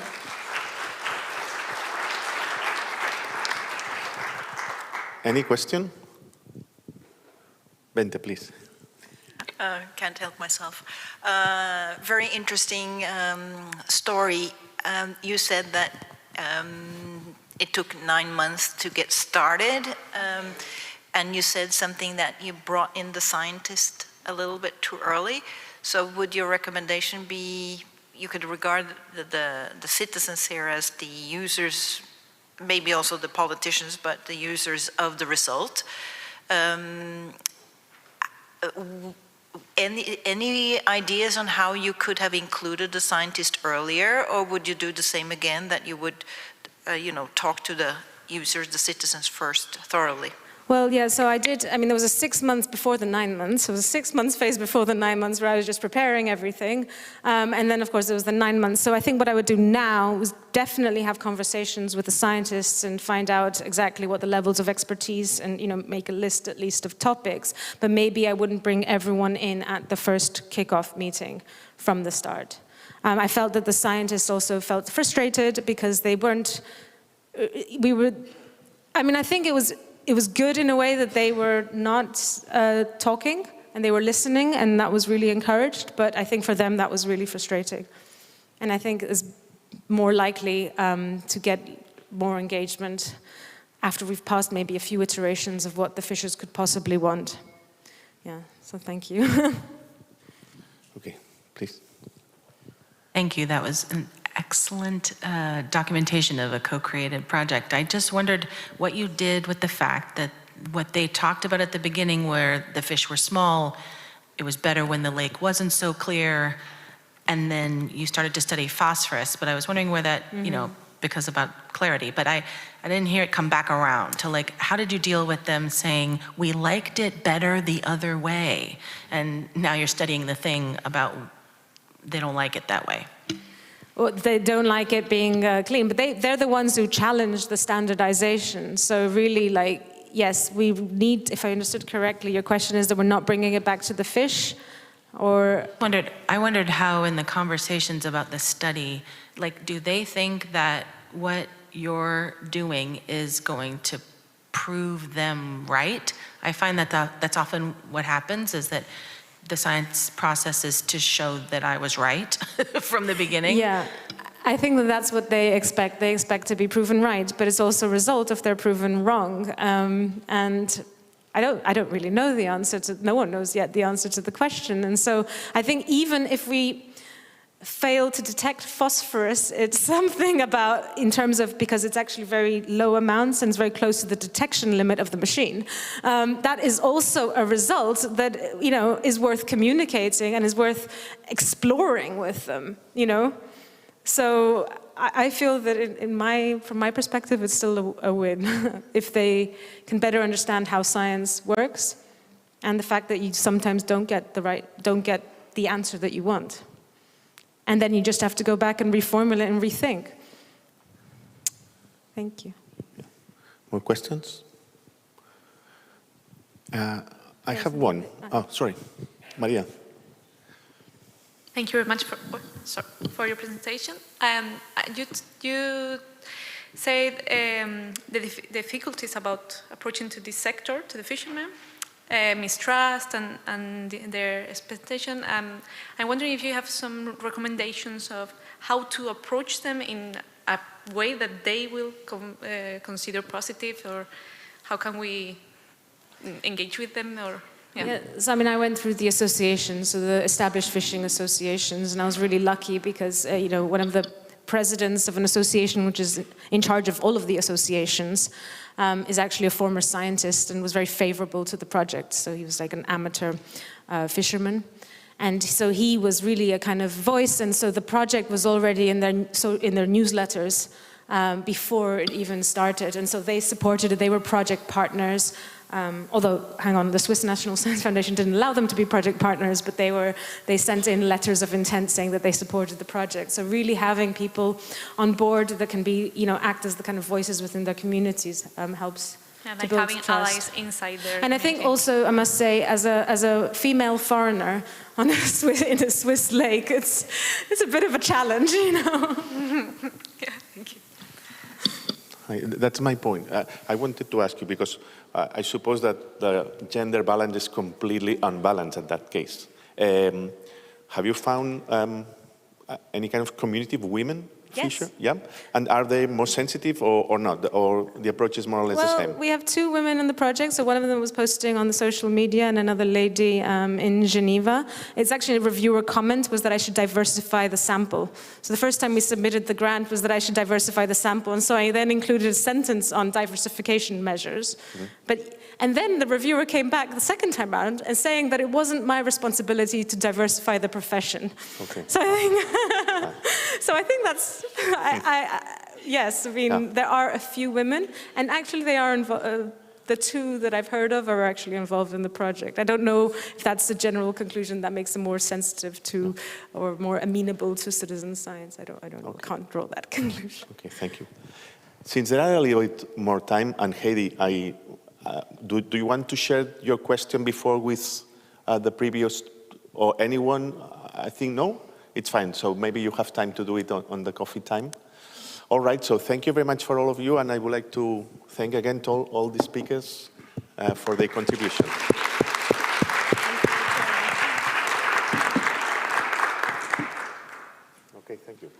Any question? Bente, please. Can't help myself. Very interesting story. You said that it took 9 months to get started, and you said something that you brought in the scientist a little bit too early. So would your recommendation be you could regard the citizens here as the users, maybe also the politicians, but the users of the result? Any ideas on how you could have included the scientist earlier, or would you do the same again, that you would, talk to the users, the citizens first thoroughly? Well, yeah, so I did, there was a 6 months before the 9 months. So it was a 6 months phase before the 9 months where I was just preparing everything. And then, of course, there was the 9 months. So I think what I would do now was definitely have conversations with the scientists and find out exactly what the levels of expertise and, make a list at least of topics. But maybe I wouldn't bring everyone in at the first kickoff meeting from the start. I felt that the scientists also felt frustrated because they weren't, I think it was good in a way that they were not talking and they were listening, and that was really encouraged, but I think for them that was really frustrating. And I think it's more likely to get more engagement after we've passed maybe a few iterations of what the fishers could possibly want. Yeah, so thank you. Okay, please. Thank you, that was an excellent documentation of a co-created project. I just wondered what you did with the fact that what they talked about at the beginning, where the fish were small, it was better when the lake wasn't so clear, and then you started to study phosphorus, but I was wondering where that, because about clarity, but I didn't hear it come back around to how did you deal with them saying, we liked it better the other way, and now you're studying the thing about they don't like it that way? Well, they don't like it being clean, but they're the ones who challenge the standardization. So really, yes, we need, if I understood correctly, your question is that we're not bringing it back to the fish, or? I wondered how in the conversations about the study, do they think that what you're doing is going to prove them right? I find that that's often what happens, is that the science process is to show that I was right from the beginning. Yeah, I think that's what they expect. They expect to be proven right, but it's also a result if they're proven wrong. And I don't really know the answer to, no one knows yet the answer to the question. And so I think even if we fail to detect phosphorus, it's something about, in terms of, because it's actually very low amounts and it's very close to the detection limit of the machine. That is also a result that, is worth communicating and is worth exploring with them, So I feel that from my perspective, it's still a win if they can better understand how science works and the fact that you sometimes don't get the answer that you want. And then you just have to go back and reformulate and rethink. Thank you. Yeah. More questions? I have one. Oh, sorry. Maria. Thank you very much for your presentation. You said the difficulties about approaching to this sector, to the fishermen, mistrust and their expectation. I'm wondering if you have some recommendations of how to approach them in a way that they will consider positive, or how can we engage with them, or yeah, so I mean, I went through the associations, so the established fishing associations, and I was really lucky because, you know, one of the presidents of an association which is in charge of all of the associations is actually a former scientist and was very favorable to the project. So he was like an amateur fisherman. And so he was really a kind of voice, and so the project was already in their newsletters before it even started, and so they supported it. They were project partners. Although, hang on, the Swiss National Science Foundation didn't allow them to be project partners, but they sent in letters of intent saying that they supported the project. So really having people on board that can be, you know, act as the kind of voices within their communities helps. Yeah, to like build having trust. allies inside their And I think also, I must say, as a female foreigner on in a Swiss lake, it's a bit of a challenge, you know. Yeah, thank you. That's my point. I wanted to ask you because I suppose that the gender balance is completely unbalanced in that case. Have you found any kind of community of women fisher? Yeah. And are they more sensitive or not? Or the approach is more or less the same? Well, we have two women in the project. So one of them was posting on the social media, and another lady in Geneva. It's actually a reviewer comment was that I should diversify the sample. So the first time we submitted the grant was that I should diversify the sample. And so I then included a sentence on diversification measures. Mm-hmm. And then the reviewer came back the second time around and saying that it wasn't my responsibility to diversify the profession. Okay. So I think that's, yes, I mean, there are a few women, and actually they are the two that I've heard of are actually involved in the project. I don't know if that's the general conclusion that makes them more sensitive to or more amenable to citizen science. I don't know, I can't draw that conclusion. Okay, thank you. Since there are a little bit more time, and Heidi, do you want to share your question before with the previous, or anyone? I think no, it's fine. So maybe you have time to do it on the coffee time. All right, so thank you very much for all of you, and I would like to thank again to all the speakers for their contribution. Okay, thank you.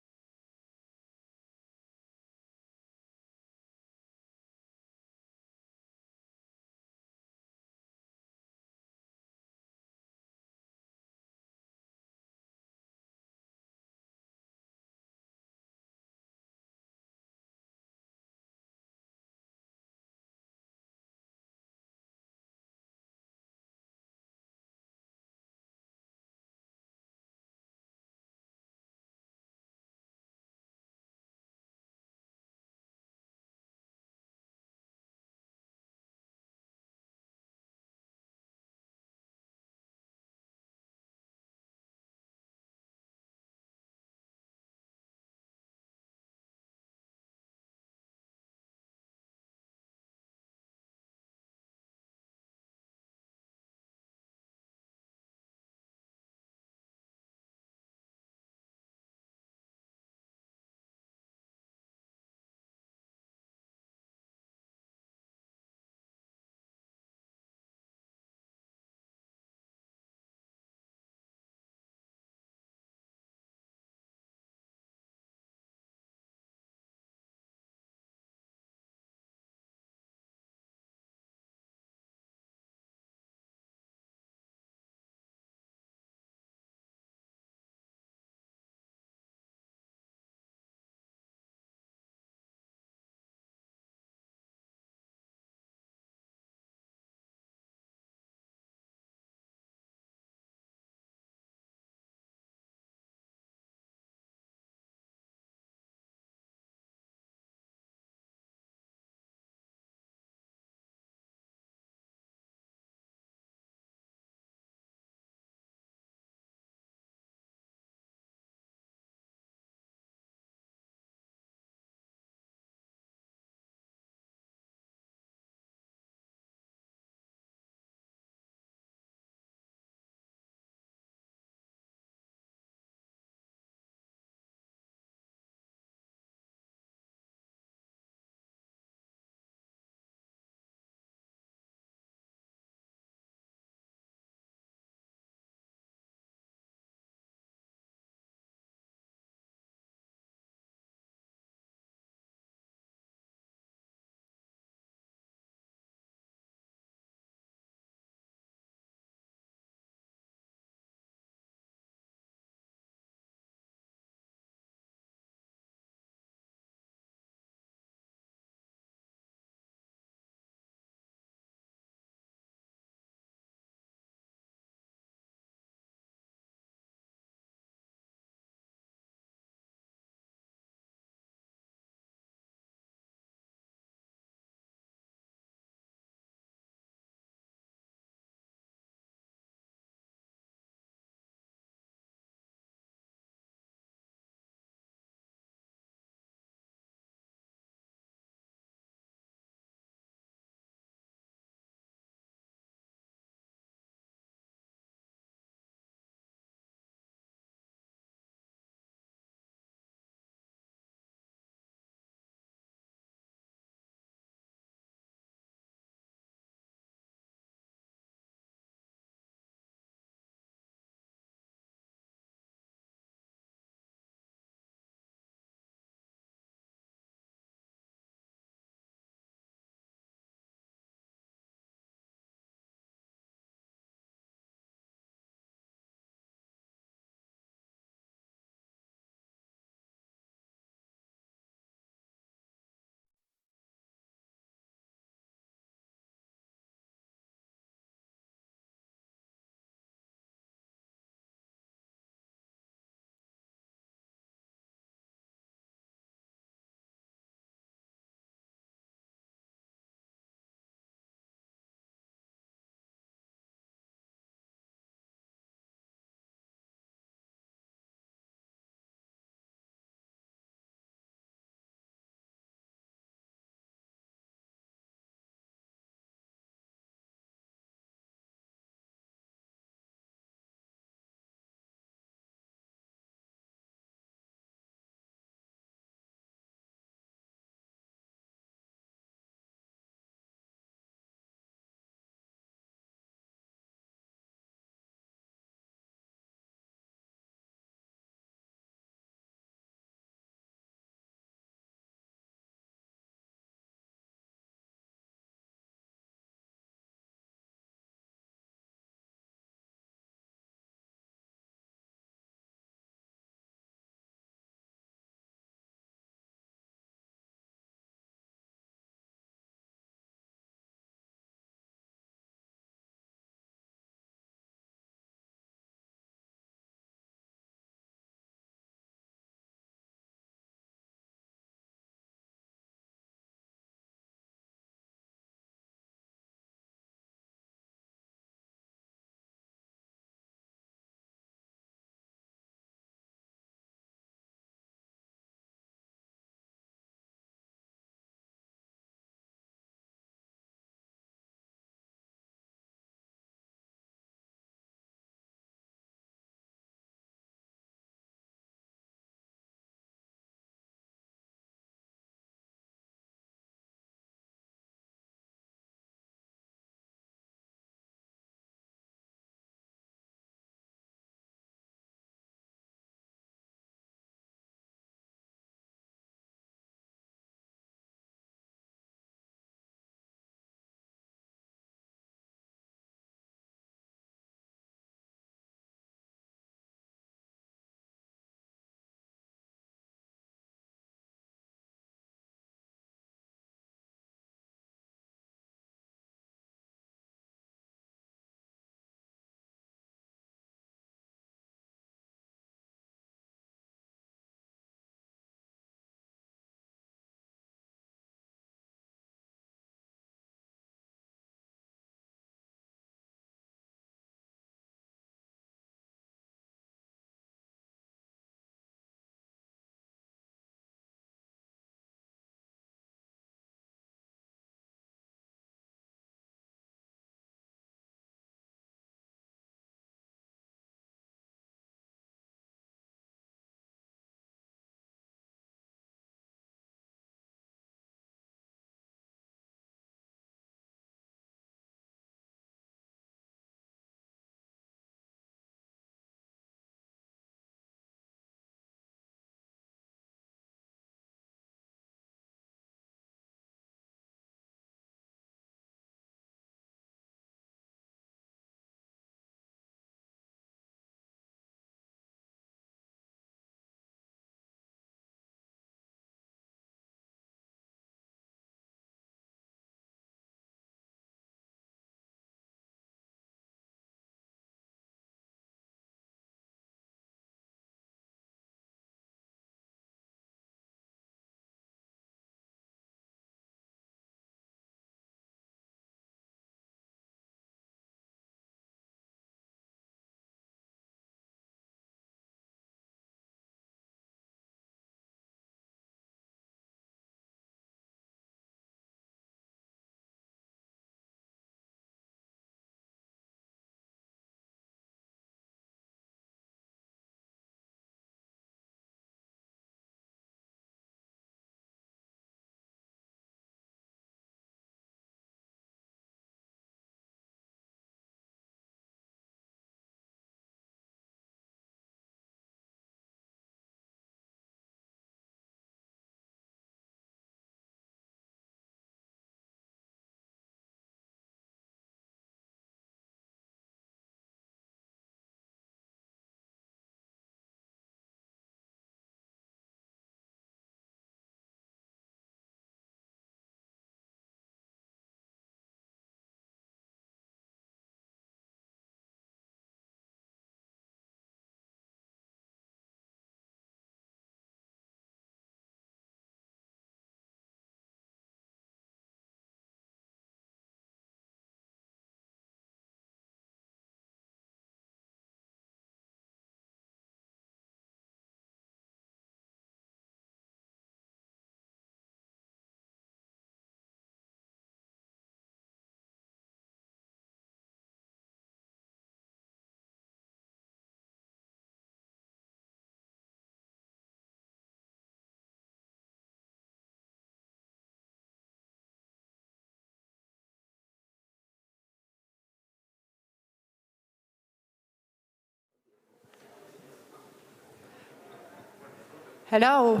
Hello.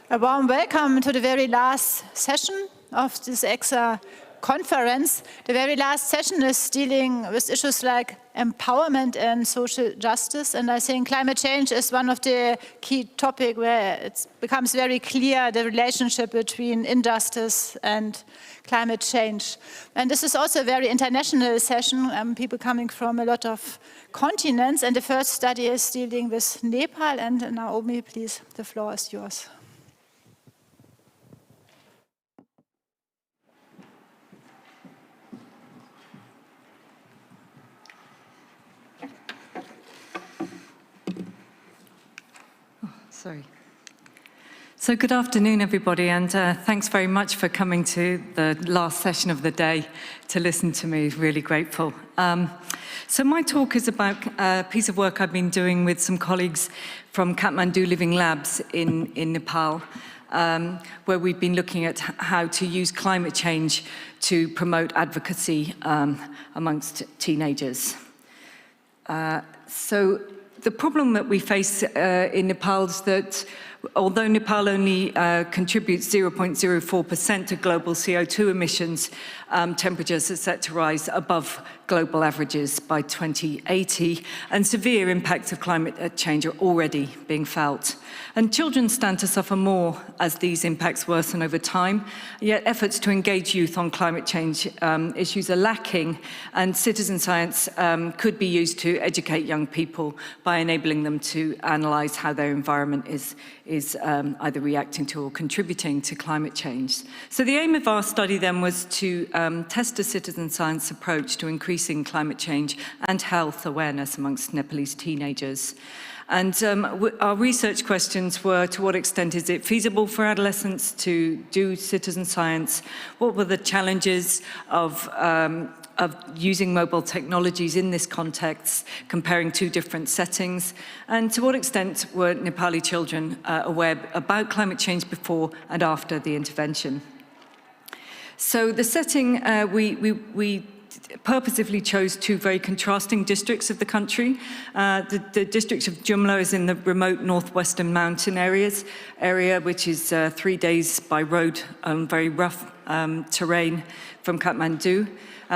A warm welcome to the very last session of this ECSA conference. The very last session is dealing with issues like empowerment and social justice, and I think climate change is one of the key topics where it becomes very clear the relationship between injustice and climate change. And this is also a very international session, people coming from a lot of continents, and the first study is dealing with Nepal, and Naomi, please, the floor is yours. Sorry. So good afternoon, everybody, and thanks very much for coming to the last session of the day to listen to me. Really grateful. So my talk is about a piece of work I've been doing with some colleagues from Kathmandu Living Labs in Nepal, where we've been looking at how to use climate change to promote advocacy amongst teenagers. So the problem that we face in Nepal is that although Nepal only contributes 0.04% to global CO2 emissions, temperatures are set to rise above global averages by 2080, and severe impacts of climate change are already being felt. And children stand to suffer more as these impacts worsen over time, yet efforts to engage youth on climate change issues are lacking, and citizen science could be used to educate young people by enabling them to analyse how their environment is either reacting to or contributing to climate change. So the aim of our study then was to test a citizen science approach to increasing climate change and health awareness amongst Nepalese teenagers. And our research questions were: to what extent is it feasible for adolescents to do citizen science? What were the challenges of using mobile technologies in this context, comparing two different settings? And to what extent were Nepali children aware about climate change before and after the intervention? So the setting, we purposefully chose two very contrasting districts of the country. The district of Jumla is in the remote northwestern mountain area, which is 3 days by road on very rough terrain from Kathmandu.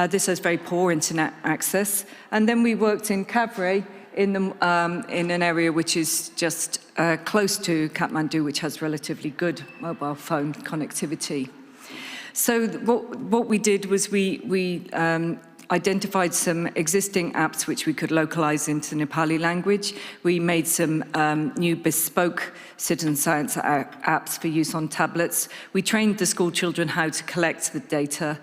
This has very poor internet access. And then we worked in Kavre in an area which is just close to Kathmandu, which has relatively good mobile phone connectivity. So what we did was we identified some existing apps which we could localize into Nepali language. We made some new bespoke citizen science apps for use on tablets. We trained the school children how to collect the data.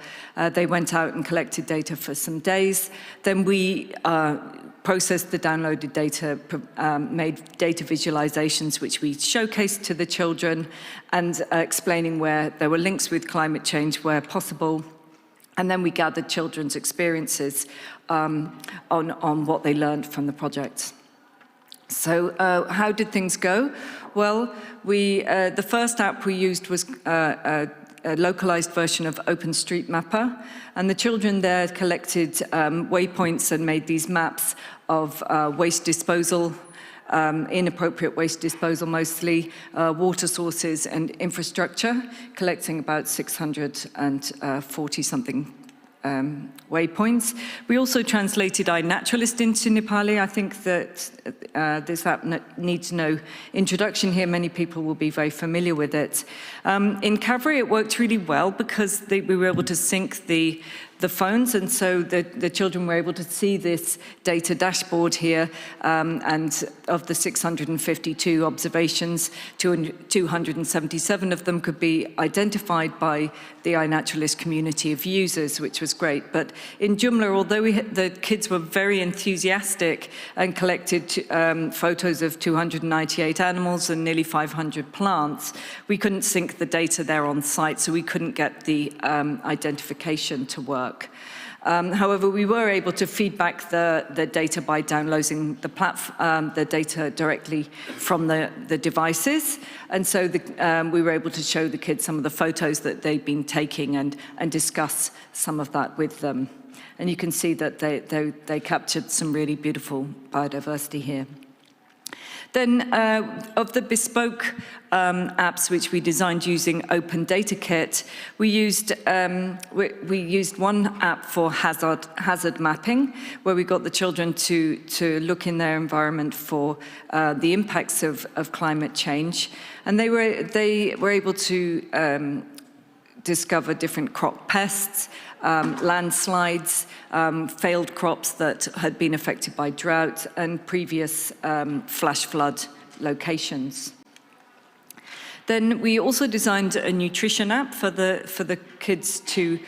They went out and collected data for some days. Then we processed the downloaded data, made data visualizations which we showcased to the children, and explaining where there were links with climate change where possible. And then we gathered children's experiences on what they learned from the project. So how did things go? Well, the first app we used was a localized version of OpenStreetMapper, and the children there collected waypoints and made these maps of waste disposal, inappropriate waste disposal mostly, water sources and infrastructure, collecting about 640-something waypoints. We also translated iNaturalist into Nepali. I think that this app needs no introduction here. Many people will be very familiar with it. In Kavre, it worked really well because we were able to sync the phones, and so the children were able to see this data dashboard here, and of the 652 observations, 277 of them could be identified by the iNaturalist community of users, which was great. But in Jumla, although the kids were very enthusiastic and collected photos of 298 animals and nearly 500 plants, we couldn't sync the data there on site, so we couldn't get the identification to work. However, we were able to feed back the data by downloading the data directly from the devices. And so we were able to show the kids some of the photos that they'd been taking and discuss some of that with them. And you can see that they captured some really beautiful biodiversity here. Then of the bespoke apps which we designed using Open Data Kit, we used one app for hazard mapping, where we got the children to look in their environment for the impacts of climate change, and they were able to discover different crop pests, landslides, failed crops that had been affected by drought, and previous flash flood locations. Then we also designed a nutrition app for the kids to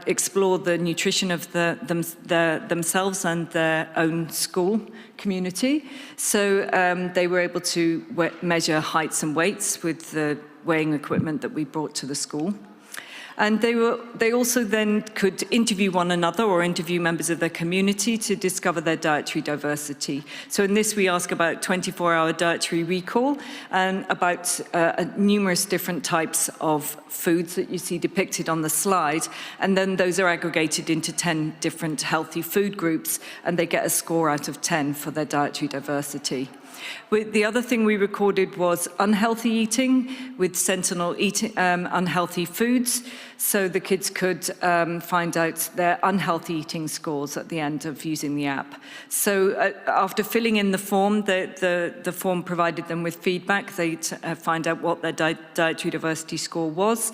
explore the nutrition of themselves and their own school community. So they were able to measure heights and weights with the weighing equipment that we brought to the school. And they also then could interview one another or interview members of their community to discover their dietary diversity. So in this, we ask about 24-hour dietary recall and about numerous different types of foods that you see depicted on the slide. And then those are aggregated into 10 different healthy food groups, and they get a score out of 10 for their dietary diversity. The other thing we recorded was unhealthy eating with Sentinel unhealthy foods, so the kids could find out their unhealthy eating scores at the end of using the app. So after filling in the form, the form provided them with feedback. They'd find out what their dietary diversity score was,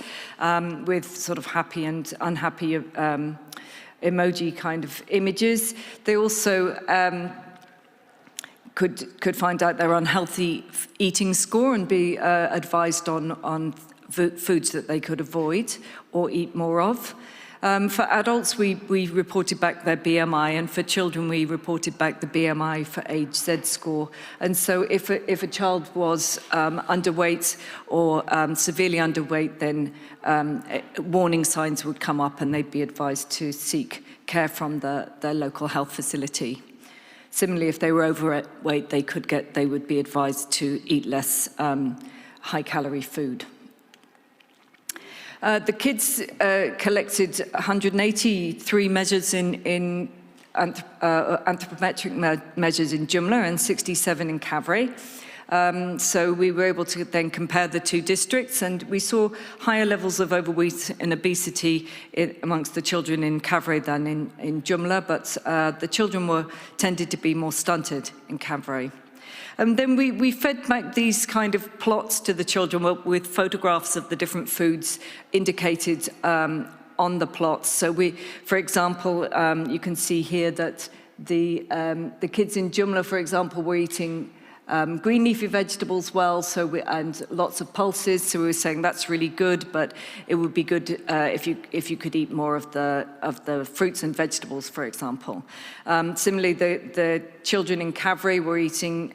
with sort of happy and unhappy emoji kind of images. They also could find out their unhealthy eating score and be advised on foods that they could avoid or eat more of. For adults, we reported back their BMI, and for children, we reported back the BMI for age Z score. And so if a child was underweight or severely underweight, then warning signs would come up and they'd be advised to seek care from their local health facility. Similarly, if they were overweight, they would be advised to eat less high-calorie food. The kids collected 183 measures in anthropometric measures in Jumla and 67 in Kavre. So we were able to then compare the two districts, and we saw higher levels of overweight and obesity amongst the children in Kavre than in Jumla, but the children tended to be more stunted in Kavre. And then we fed back these kind of plots to the children with photographs of the different foods indicated on the plots. So for example, you can see here that the kids in Jumla, for example, were eating green leafy vegetables and lots of pulses. So we were saying that's really good, but it would be good if you could eat more of the fruits and vegetables, for example. Similarly, the children in Kavre were eating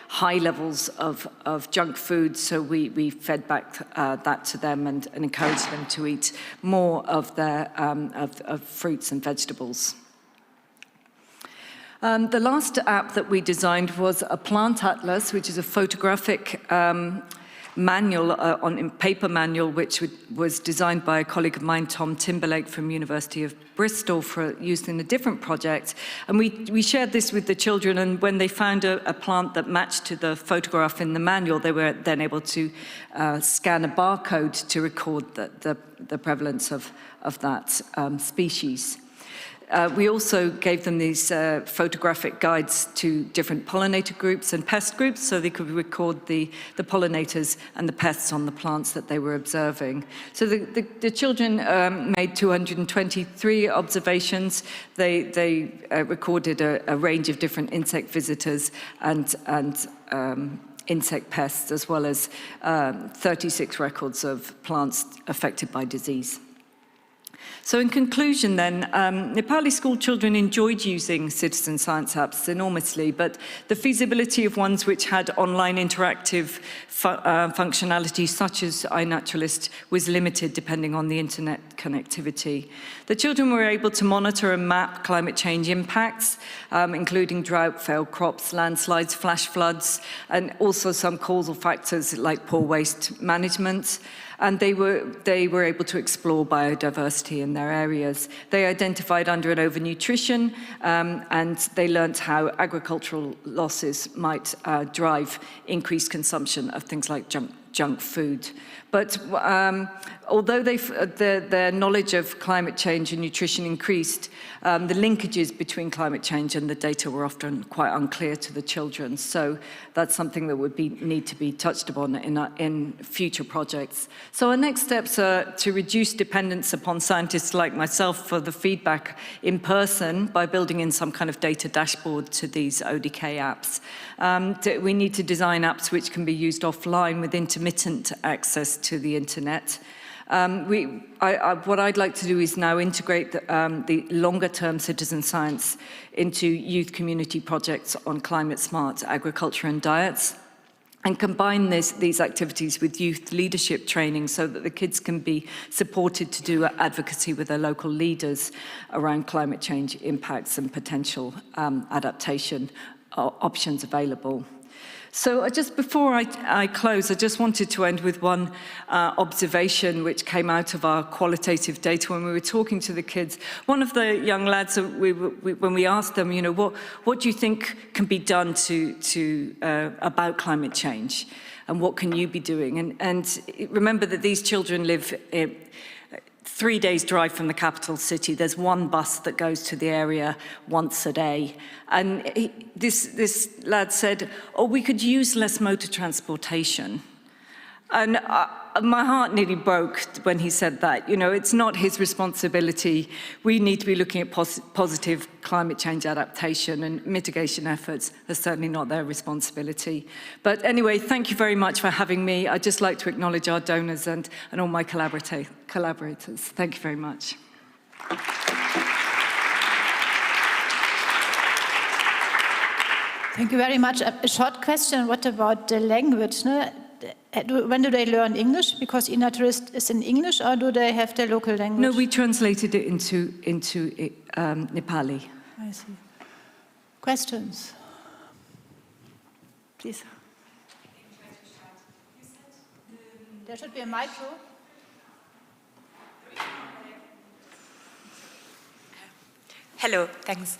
high levels of junk food, so we fed back that to them and encouraged them to eat more of their of fruits and vegetables. The last app that we designed was a plant atlas, which is a photographic manual, paper manual, which was designed by a colleague of mine, Tom Timberlake from University of Bristol, for use in a different project. And we shared this with the children, and when they found a plant that matched to the photograph in the manual, they were then able to scan a barcode to record the prevalence of that species. We also gave them these photographic guides to different pollinator groups and pest groups, so they could record the pollinators and the pests on the plants that they were observing. So the children made 223 observations. They recorded a range of different insect visitors and insect pests, as well as 36 records of plants affected by disease. So in conclusion then, Nepali school children enjoyed using citizen science apps enormously, but the feasibility of ones which had online interactive functionality such as iNaturalist was limited depending on the internet connectivity. The children were able to monitor and map climate change impacts, including drought, failed crops, landslides, flash floods, and also some causal factors like poor waste management. And they were able to explore biodiversity in their areas. They identified under- and overnutrition, and they learnt how agricultural losses might drive increased consumption of things like junk food. But although their knowledge of climate change and nutrition increased, the linkages between climate change and the data were often quite unclear to the children. So that's something that would need to be touched upon in future projects. So our next steps are to reduce dependence upon scientists like myself for the feedback in person by building in some kind of data dashboard to these ODK apps. We need to design apps which can be used offline with intermittent access to the internet. What I'd like to do is now integrate the longer-term citizen science into youth community projects on climate-smart agriculture and diets, and combine these activities with youth leadership training so that the kids can be supported to do advocacy with their local leaders around climate change impacts and potential adaptation options available. So just before I close, I just wanted to end with one observation which came out of our qualitative data when we were talking to the kids. One of the young lads, when we asked them, you know, what do you think can be done about climate change, and what can you be doing? And remember that these children live 3 days drive from the capital city. There's one bus that goes to the area once a day. And this lad said, oh, we could use less motor transportation. And my heart nearly broke when he said that. You know, it's not his responsibility. We need to be looking at positive climate change adaptation, and mitigation efforts are certainly not their responsibility. But anyway, thank you very much for having me. I'd just like to acknowledge our donors and all my collaborators. Thank you very much. Thank you very much. A short question, what about the language? No? When do they learn English? Because e-naturist is in English, or do they have their local language? No, we translated it into Nepali. I see. Questions? Please. There should be a micro. Hello, thanks.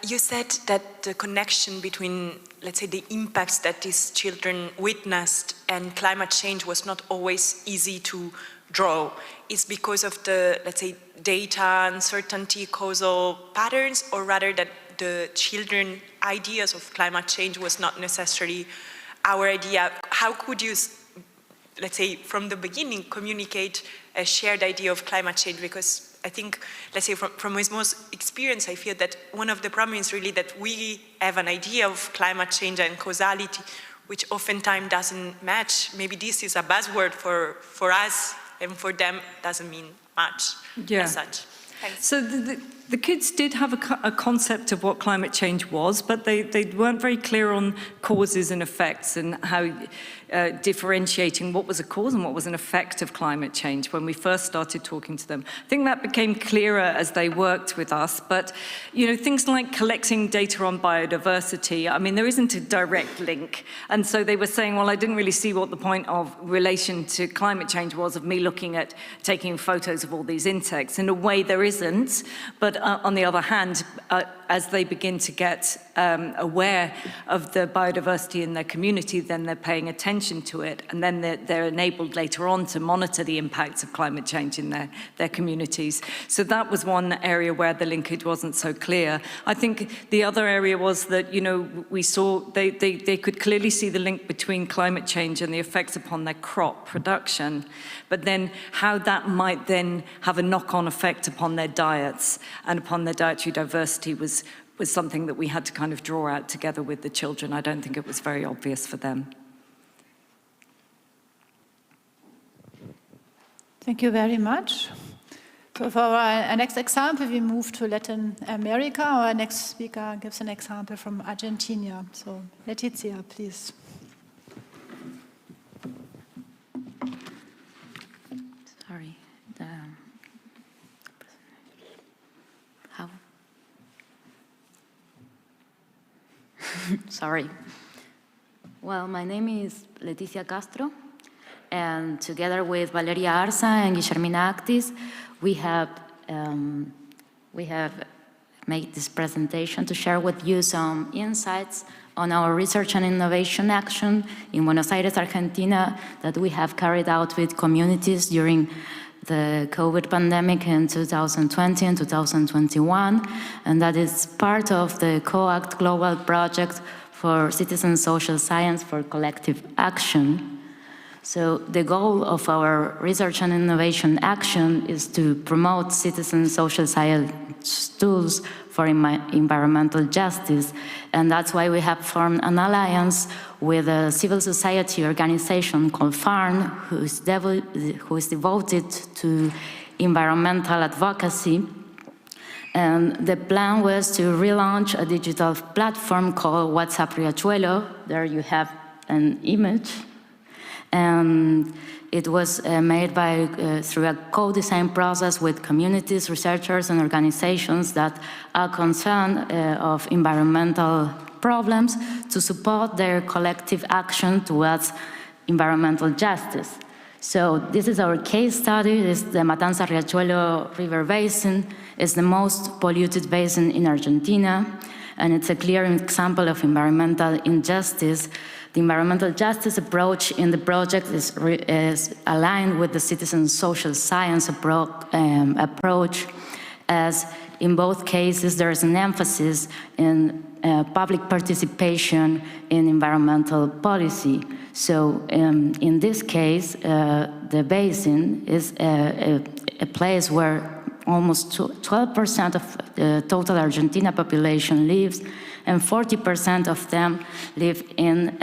You said that the connection between, let's say, the impacts that these children witnessed and climate change was not always easy to draw. It's because of the, let's say, data uncertainty, causal patterns, or rather that the children ideas of climate change was not necessarily our idea. How could you, let's say, from the beginning, communicate a shared idea of climate change? Because I think, let's say, from my most experience, I feel that one of the problems is really that we have an idea of climate change and causality, which oftentimes doesn't match. Maybe this is a buzzword for us, and for them doesn't mean much as such. Thanks. So the kids did have a concept of what climate change was, but they weren't very clear on causes and effects and how differentiating what was a cause and what was an effect of climate change when we first started talking to them. I think that became clearer as they worked with us, but you know, things like collecting data on biodiversity, I mean, there isn't a direct link. And so they were saying, well, I didn't really see what the point of relation to climate change was of me looking at taking photos of all these insects. In a way, there isn't, but on the other hand, as they begin to get aware of the biodiversity in their community, then they're paying attention to it, and then they're enabled later on to monitor the impacts of climate change in their communities. So that was one area where the linkage wasn't so clear. I think the other area was that, you know, we saw they could clearly see the link between climate change and the effects upon their crop production, but then how that might then have a knock-on effect upon their diets and upon their dietary diversity was something that we had to kind of draw out together with the children. I don't think it was very obvious for them. Thank you very much. So for our next example, we move to Latin America. Our next speaker gives an example from Argentina. So Letizia, please. Sorry. Sorry. Well, my name is Leticia Castro, And together with Valeria Arza and Guillermina Actis, we have made this presentation to share with you some insights on our research and innovation action in Buenos Aires, Argentina, that we have carried out with communities during the COVID pandemic in 2020 and 2021, and that is part of the COACT Global Project for Citizen Social Science for Collective Action. So the goal of our research and innovation action is to promote citizen social science tools for environmental justice, and that's why we have formed an alliance with a civil society organization called FARN, who is devoted to environmental advocacy. And the plan was to relaunch a digital platform called WhatsApp Riachuelo. There you have an image. And it was made through a co-design process with communities, researchers, and organizations that are concerned of environmental problems to support their collective action towards environmental justice. So this is our case study. It's the Matanza-Riachuelo River Basin. It's the most polluted basin in Argentina, and it's a clear example of environmental injustice. The environmental justice approach in the project is aligned with the citizen social science approach, as in both cases there is an emphasis in public participation in environmental policy. So in this case, the basin is a place where almost 12% of the total Argentina population lives, and 40% of them live in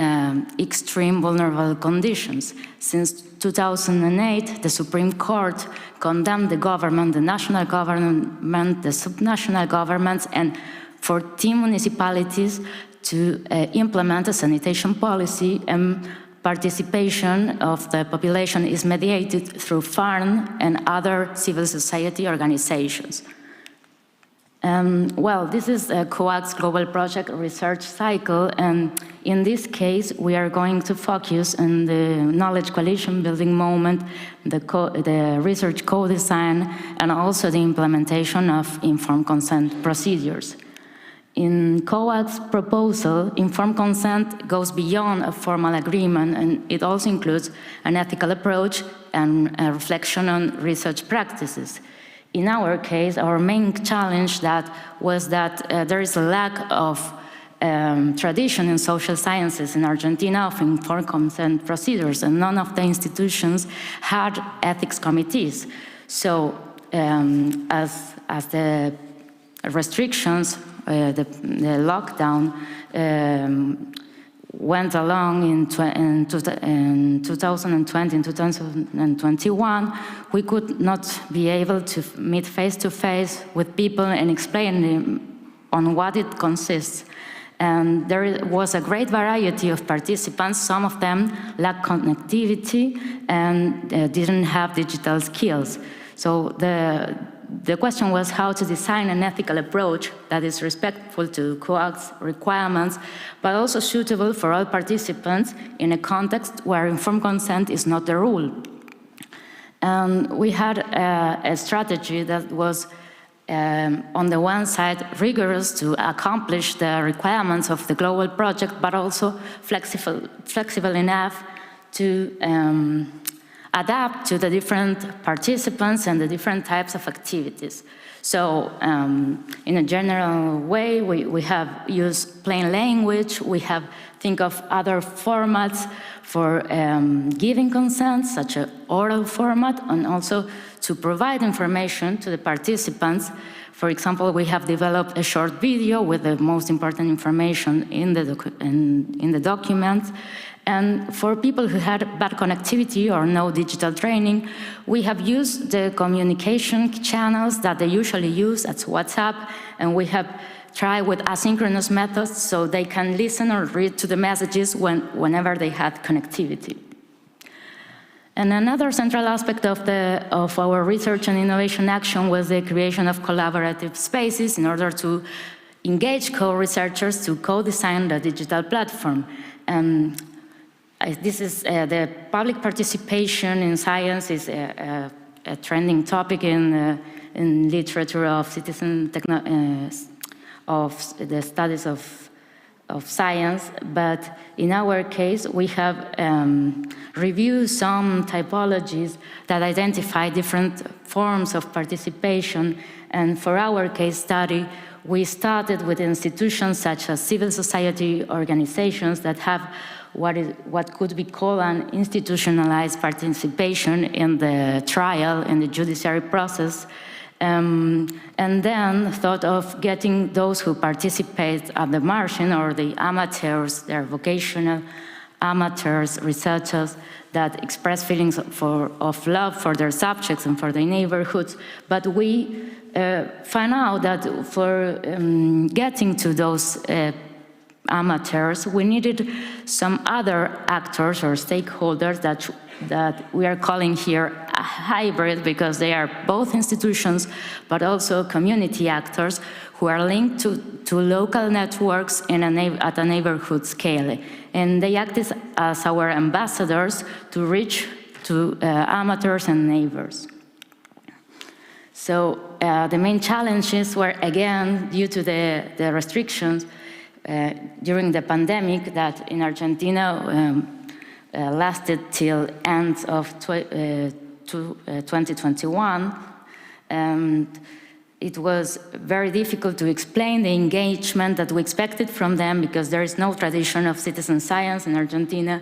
extreme vulnerable conditions. Since 2008, the Supreme Court condemned the government, the national government, the subnational governments, and 14 municipalities to implement a sanitation policy, and participation of the population is mediated through FARN and other civil society organizations. Well, this is a COACT's Global Project research cycle, and in this case, we are going to focus on the knowledge coalition building moment, the research co-design, and also the implementation of informed consent procedures. In COACT's proposal, informed consent goes beyond a formal agreement, and it also includes an ethical approach and a reflection on research practices. In our case, our main challenge was that there is a lack of tradition in social sciences in Argentina of informed consent procedures, and none of the institutions had ethics committees. So as the restrictions, the lockdown went along in 2020 and 2021, we could not be able to meet face-to-face with people and explain on what it consists. And there was a great variety of participants. Some of them lacked connectivity and didn't have digital skills. So the question was how to design an ethical approach that is respectful to COACT's requirements, but also suitable for all participants in a context where informed consent is not the rule. And we had a strategy that was, on the one side, rigorous to accomplish the requirements of the global project, but also flexible enough to adapt to the different participants and the different types of activities. So in a general way, we have used plain language, we have think of other formats for giving consent, such as oral format, and also to provide information to the participants. For example, we have developed a short video with the most important information in the document. And for people who had bad connectivity or no digital training, we have used the communication channels that they usually use, that's WhatsApp, and we have tried with asynchronous methods so they can listen or read to the messages whenever they had connectivity. And another central aspect of our research and innovation action was the creation of collaborative spaces in order to engage co-researchers to co-design the digital platform. This is the public participation in science is a trending topic in literature of citizen of the studies of science, but in our case we have reviewed some typologies that identify different forms of participation, and for our case study we started with institutions such as civil society organizations that have what could be called an institutionalized participation in the trial, in the judiciary process, and then thought of getting those who participate at the margin, or the amateurs, their vocational amateurs, researchers that express feelings of love for their subjects and for their neighborhoods. But we find out that for getting to those amateurs, we needed some other actors or stakeholders that we are calling here a hybrid, because they are both institutions but also community actors who are linked to local networks at a neighborhood scale. And they act as our ambassadors to reach to amateurs and neighbors. So the main challenges were, again, due to the restrictions during the pandemic that in Argentina lasted till end of 2021. It was very difficult to explain the engagement that we expected from them, because there is no tradition of citizen science in Argentina,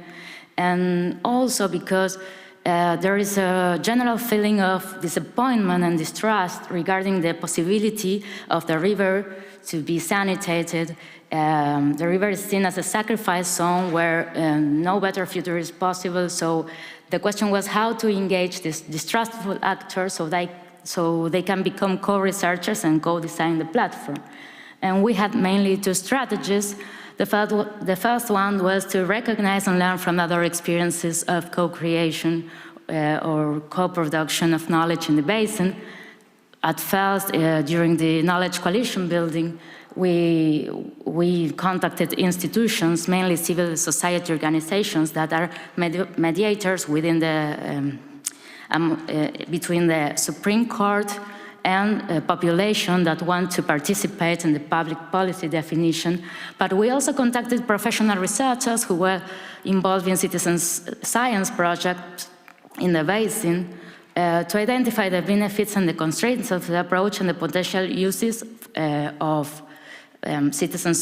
and also because there is a general feeling of disappointment and distrust regarding the possibility of the river to be sanitated. The river is seen as a sacrifice zone where no better future is possible. So the question was how to engage these distrustful actors so they can become co-researchers and co-design the platform. And we had mainly two strategies. The first one was to recognize and learn from other experiences of co-creation or co-production of knowledge in the basin. At first, during the knowledge coalition building, we contacted institutions, mainly civil society organizations that are mediators within the, between the Supreme Court and a population that want to participate in the public policy definition. But we also contacted professional researchers who were involved in citizen science projects in the basin to identify the benefits and the constraints of the approach and the potential uses of citizen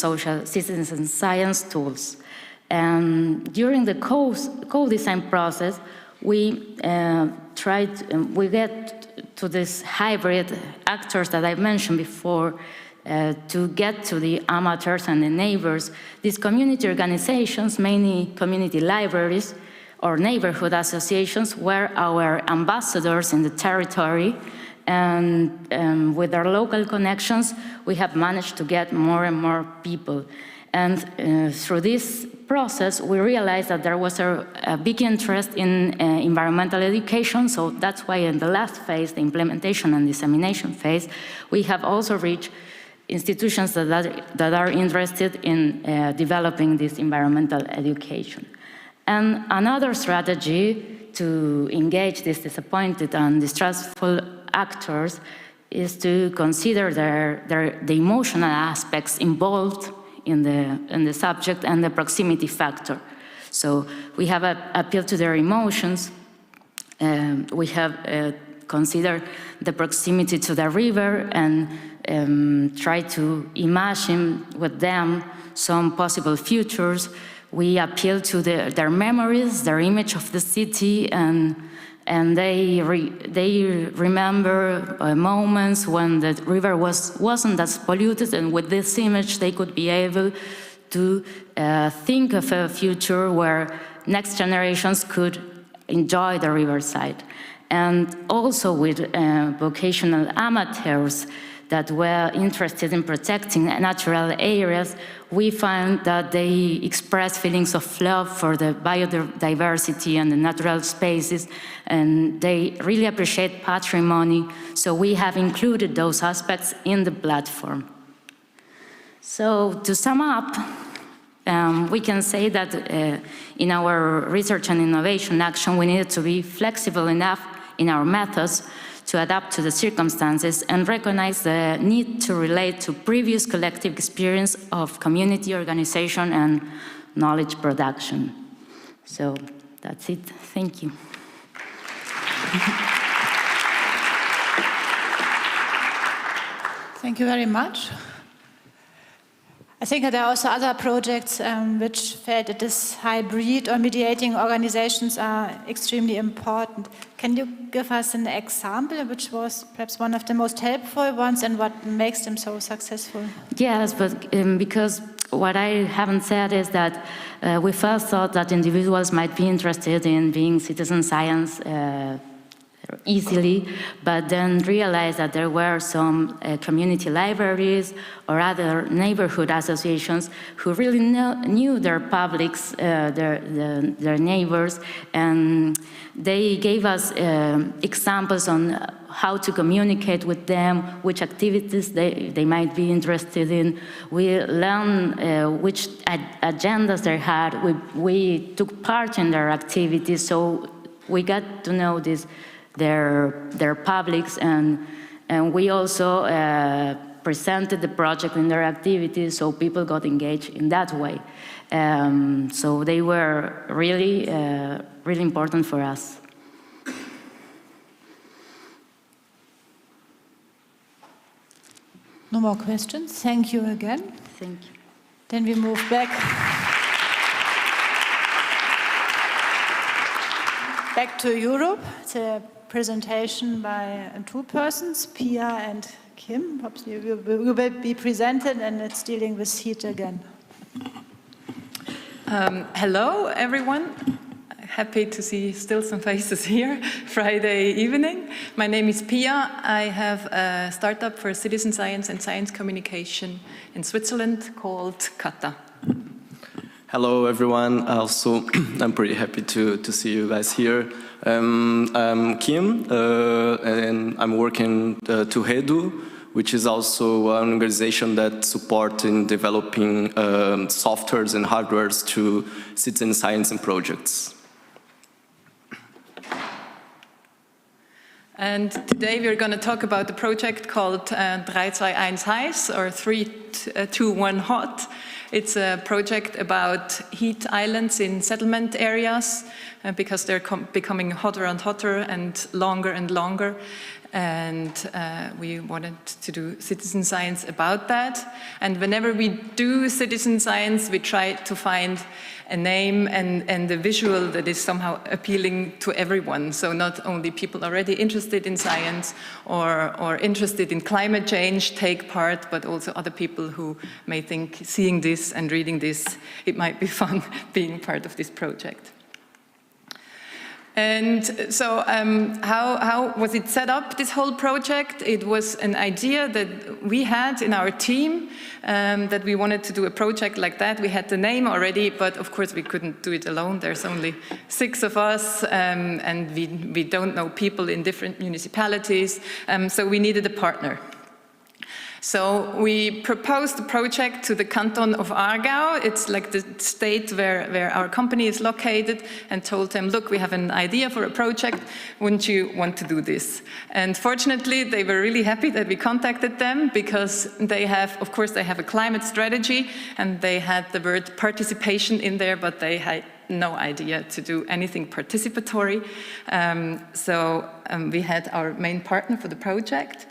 science tools. During the co-design process, we get to these hybrid actors that I mentioned before to get to the amateurs and the neighbors. These community organizations, mainly community libraries or neighborhood associations, were our ambassadors in the territory. And with our local connections, we have managed to get more and more people. And through this process, we realized that there was a big interest in environmental education, so that's why in the last phase, the implementation and dissemination phase, we have also reached institutions that are interested in developing this environmental education. And another strategy to engage these disappointed and distrustful actors is to consider the emotional aspects involved in the subject and the proximity factor. So we have appealed to their emotions. We have considered the proximity to the river and try to imagine with them some possible futures. We appeal to their memories, their image of the city, and they remember moments when the river wasn't as polluted, and with this image they could be able to think of a future where next generations could enjoy the riverside. And also with vocational amateurs that were interested in protecting natural areas, we found that they express feelings of love for the biodiversity and the natural spaces, and they really appreciate patrimony. So we have included those aspects in the platform. So to sum up, We can say that in our research and innovation action, we needed to be flexible enough in our methods to adapt to the circumstances and recognize the need to relate to previous collective experience of community organization and knowledge production. So that's it. Thank you. Thank you very much. I think there are also other projects which felt that this hybrid or mediating organizations are extremely important. Can you give us an example which was perhaps one of the most helpful ones and what makes them so successful? Yes, but because what I haven't said is that we first thought that individuals might be interested in being citizen science easily, but then realized that there were some community libraries or other neighborhood associations who really knew their publics, their neighbors, and they gave us examples on how to communicate with them, which activities they might be interested in. We learned which agendas they had. We took part in their activities, so we got to know their publics, and we also presented the project in their activities, so people got engaged in that way. So they were really, really important for us. No more questions. Thank you again. Thank you. Then we move back. Back to Europe. It's a presentation by two persons, Pia and Kim. Perhaps you will be presented, and it's dealing with heat again. Hello, everyone. Happy to see still some faces here Friday evening. My name is Pia. I have a startup for citizen science and science communication in Switzerland called Kata. Hello, everyone. Also, I'm pretty happy to see you guys here. I'm Kim, and I'm working to HEDU, which is also an organization that supports in developing softwares and hardwares to citizen science and projects. And today we're going to talk about the project called 321 Heiß, or 321 Hot. It's a project about heat islands in settlement areas because they're becoming hotter and hotter and longer. And we wanted to do citizen science about that. And whenever we do citizen science, we try to find a name and a visual that is somehow appealing to everyone. So not only people already interested in science or interested in climate change take part, but also other people who may think seeing this and reading this, it might be fun being part of this project. And so how was it set up, this whole project? It was an idea that we had in our team, that we wanted to do a project like that. We had the name already, but of course we couldn't do it alone. There's only 6 of us, and we don't know people in different municipalities, so we needed a partner. So we proposed the project to the canton of Aargau. It's like the state where our company is located, and told them, look, we have an idea for a project. Wouldn't you want to do this? And fortunately, they were really happy that we contacted them, because they have, of course, they have a climate strategy, and they had the word participation in there, but they had no idea to do anything participatory. So we had our main partner for the project.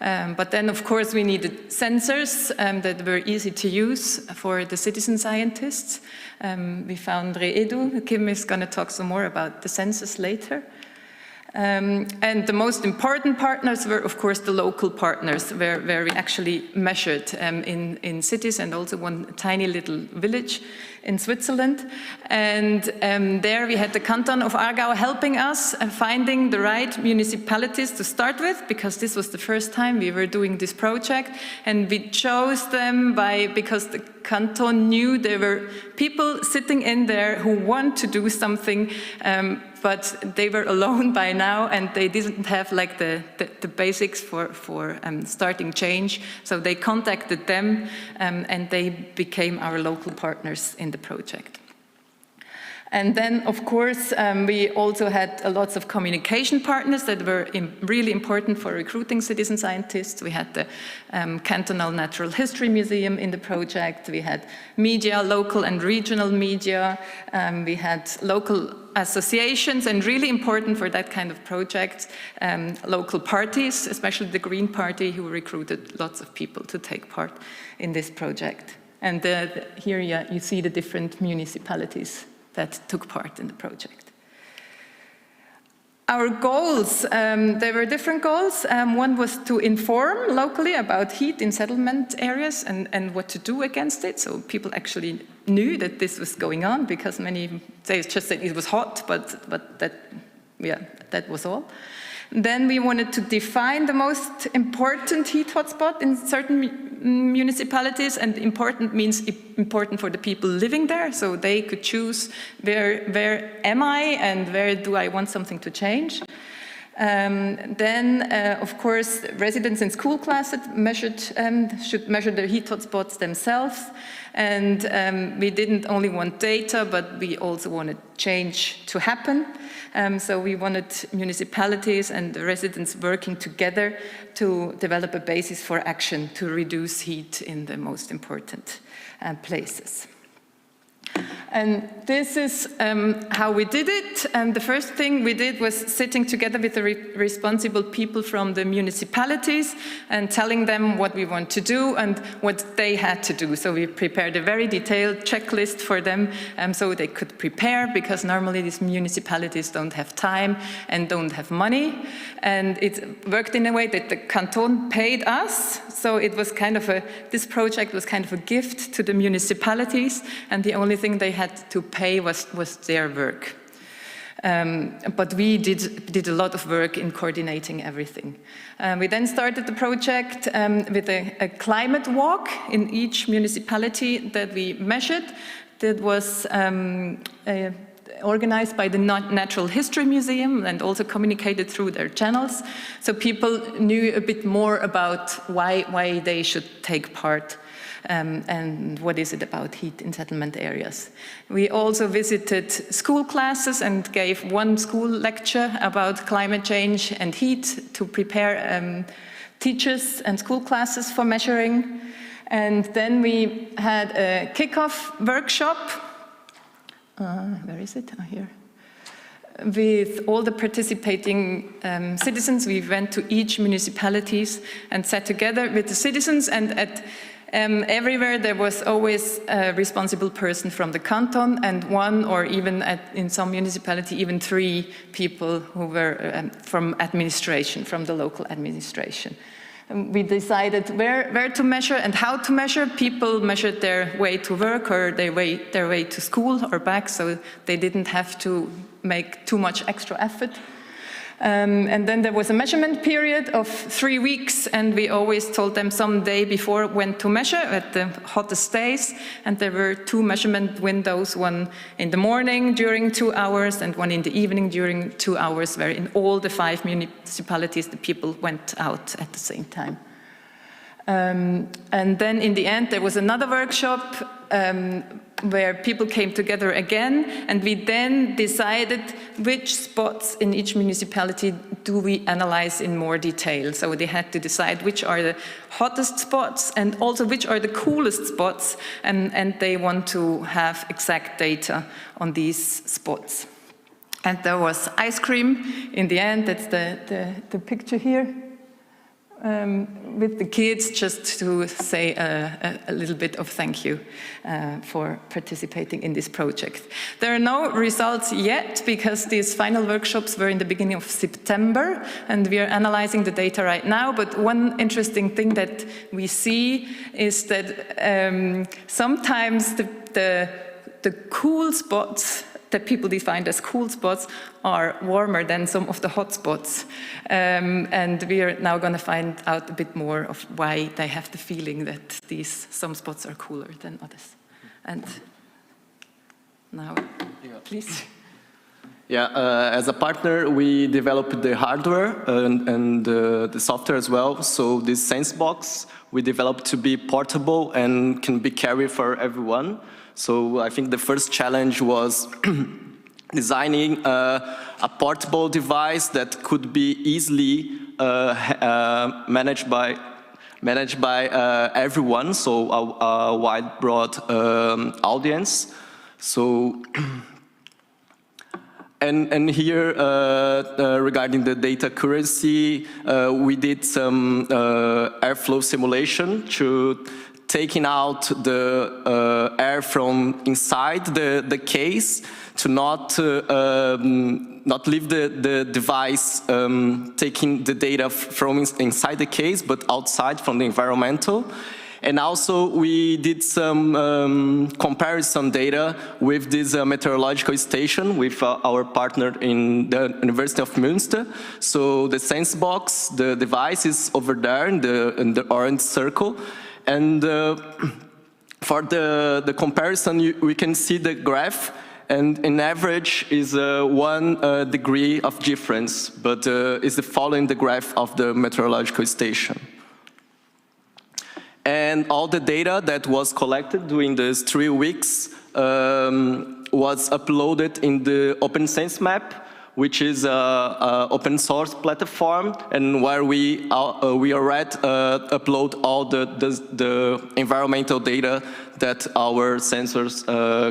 But then, of course, we needed sensors that were easy to use for the citizen scientists. We found ReEdu. Kim is going to talk some more about the sensors later. And the most important partners were, of course, the local partners, where we actually measured in cities, and also one tiny little village in Switzerland. And there we had the canton of Aargau helping us finding the right municipalities to start with, because this was the first time we were doing this project. And we chose them because the canton knew there were people sitting in there who want to do something but they were alone by now, and they didn't have like the basics for starting change. So they contacted them, and they became our local partners in the project. And then, of course, we also had lots of communication partners that were really important for recruiting citizen scientists. We had the Cantonal Natural History Museum in the project. We had media, local and regional media. We had local associations, and really important for that kind of project, local parties, especially the Green Party, who recruited lots of people to take part in this project. And here you see the different municipalities that took part in the project. Our goals, there were different goals. One was to inform locally about heat in settlement areas and what to do against it. So people actually knew that this was going on, because many say just that it was hot, but that was all. Then we wanted to define the most important heat hotspot in certain municipalities, and important means important for the people living there, so they could choose where am I and where do I want something to change. Then, of course, residents in school classes should measure their heat hotspots themselves. And we didn't only want data, but we also wanted change to happen. So we wanted municipalities and the residents working together to develop a basis for action to reduce heat in the most important places. And this is how we did it. And the first thing we did was sitting together with the responsible people from the municipalities and telling them what we want to do and what they had to do. So we prepared a very detailed checklist for them so they could prepare, because normally these municipalities don't have time and don't have money. And it worked in a way that the canton paid us. So it was kind of this project was kind of a gift to the municipalities, and the only thing they had to pay was their work. But we did a lot of work in coordinating everything. We then started the project with a climate walk in each municipality that we measured. That was organized by the Natural History Museum and also communicated through their channels. So people knew a bit more about why they should take part. And what is it about heat in settlement areas. We also visited school classes and gave one school lecture about climate change and heat to prepare teachers and school classes for measuring. And then we had a kickoff workshop. Where is it? Oh, here. With all the participating citizens, we went to each municipalities and sat together with the citizens, and at everywhere there was always a responsible person from the canton, and one, or even in some municipality, even 3 people who were from administration, from the local administration. We decided where to measure and how to measure. People measured their way to work or their way to school or back, so they didn't have to make too much extra effort. And then there was a measurement period of 3 weeks, and we always told them some day before when to measure at the hottest days. And there were 2 measurement windows, one in the morning during 2 hours and one in the evening during 2 hours, where in all the 5 municipalities the people went out at the same time. And then in the end there was another workshop where people came together again, and we then decided which spots in each municipality do we analyze in more detail. So they had to decide which are the hottest spots and also which are the coolest spots, and they want to have exact data on these spots. And there was ice cream in the end. That's the picture here. With the kids, just to say a little bit of thank you for participating in this project. There are no results yet, because these final workshops were in the beginning of September, and we are analyzing the data right now. But one interesting thing that we see is that sometimes the cool spots that people defined as cool spots are warmer than some of the hot spots. And we are now going to find out a bit more of why they have the feeling that some spots are cooler than others. And now, please. Yeah, as a partner, we developed the hardware and the software as well. So this sense box we developed to be portable and can be carried for everyone. So I think the first challenge was designing a portable device that could be easily managed by everyone, so a wide, broad audience. So, and here regarding the data accuracy, we did some airflow simulation to taking out the air from inside the case to not leave the device taking the data from inside the case, but outside from the environmental. And also we did some comparison data with this meteorological station with our partner in the University of Münster. So the sense box, the device is over there in the orange circle. And for the comparison, we can see the graph, and in average is 1 degree of difference, but is following the graph of the meteorological station. And all the data that was collected during these 3 weeks was uploaded in the OpenSense map, which is an open source platform, and where we already upload all the environmental data that our sensors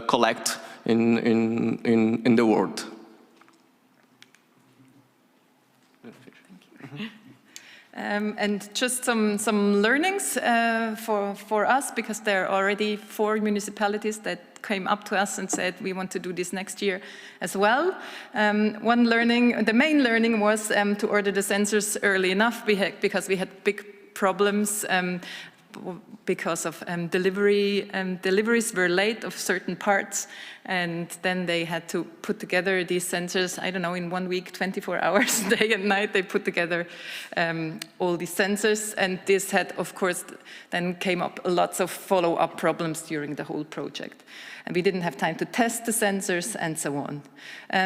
collect in the world. And just some learnings for us, because there are already 4 municipalities that came up to us and said, we want to do this next year as well. One learning, the main learning was to order the sensors early enough, because we had big problems because of deliveries were late of certain parts, and then they had to put together these sensors, I don't know, in 1 week, 24 hours, day and night, they put together all these sensors, and this had, of course, then came up lots of follow-up problems during the whole project. And we didn't have time to test the sensors and so on.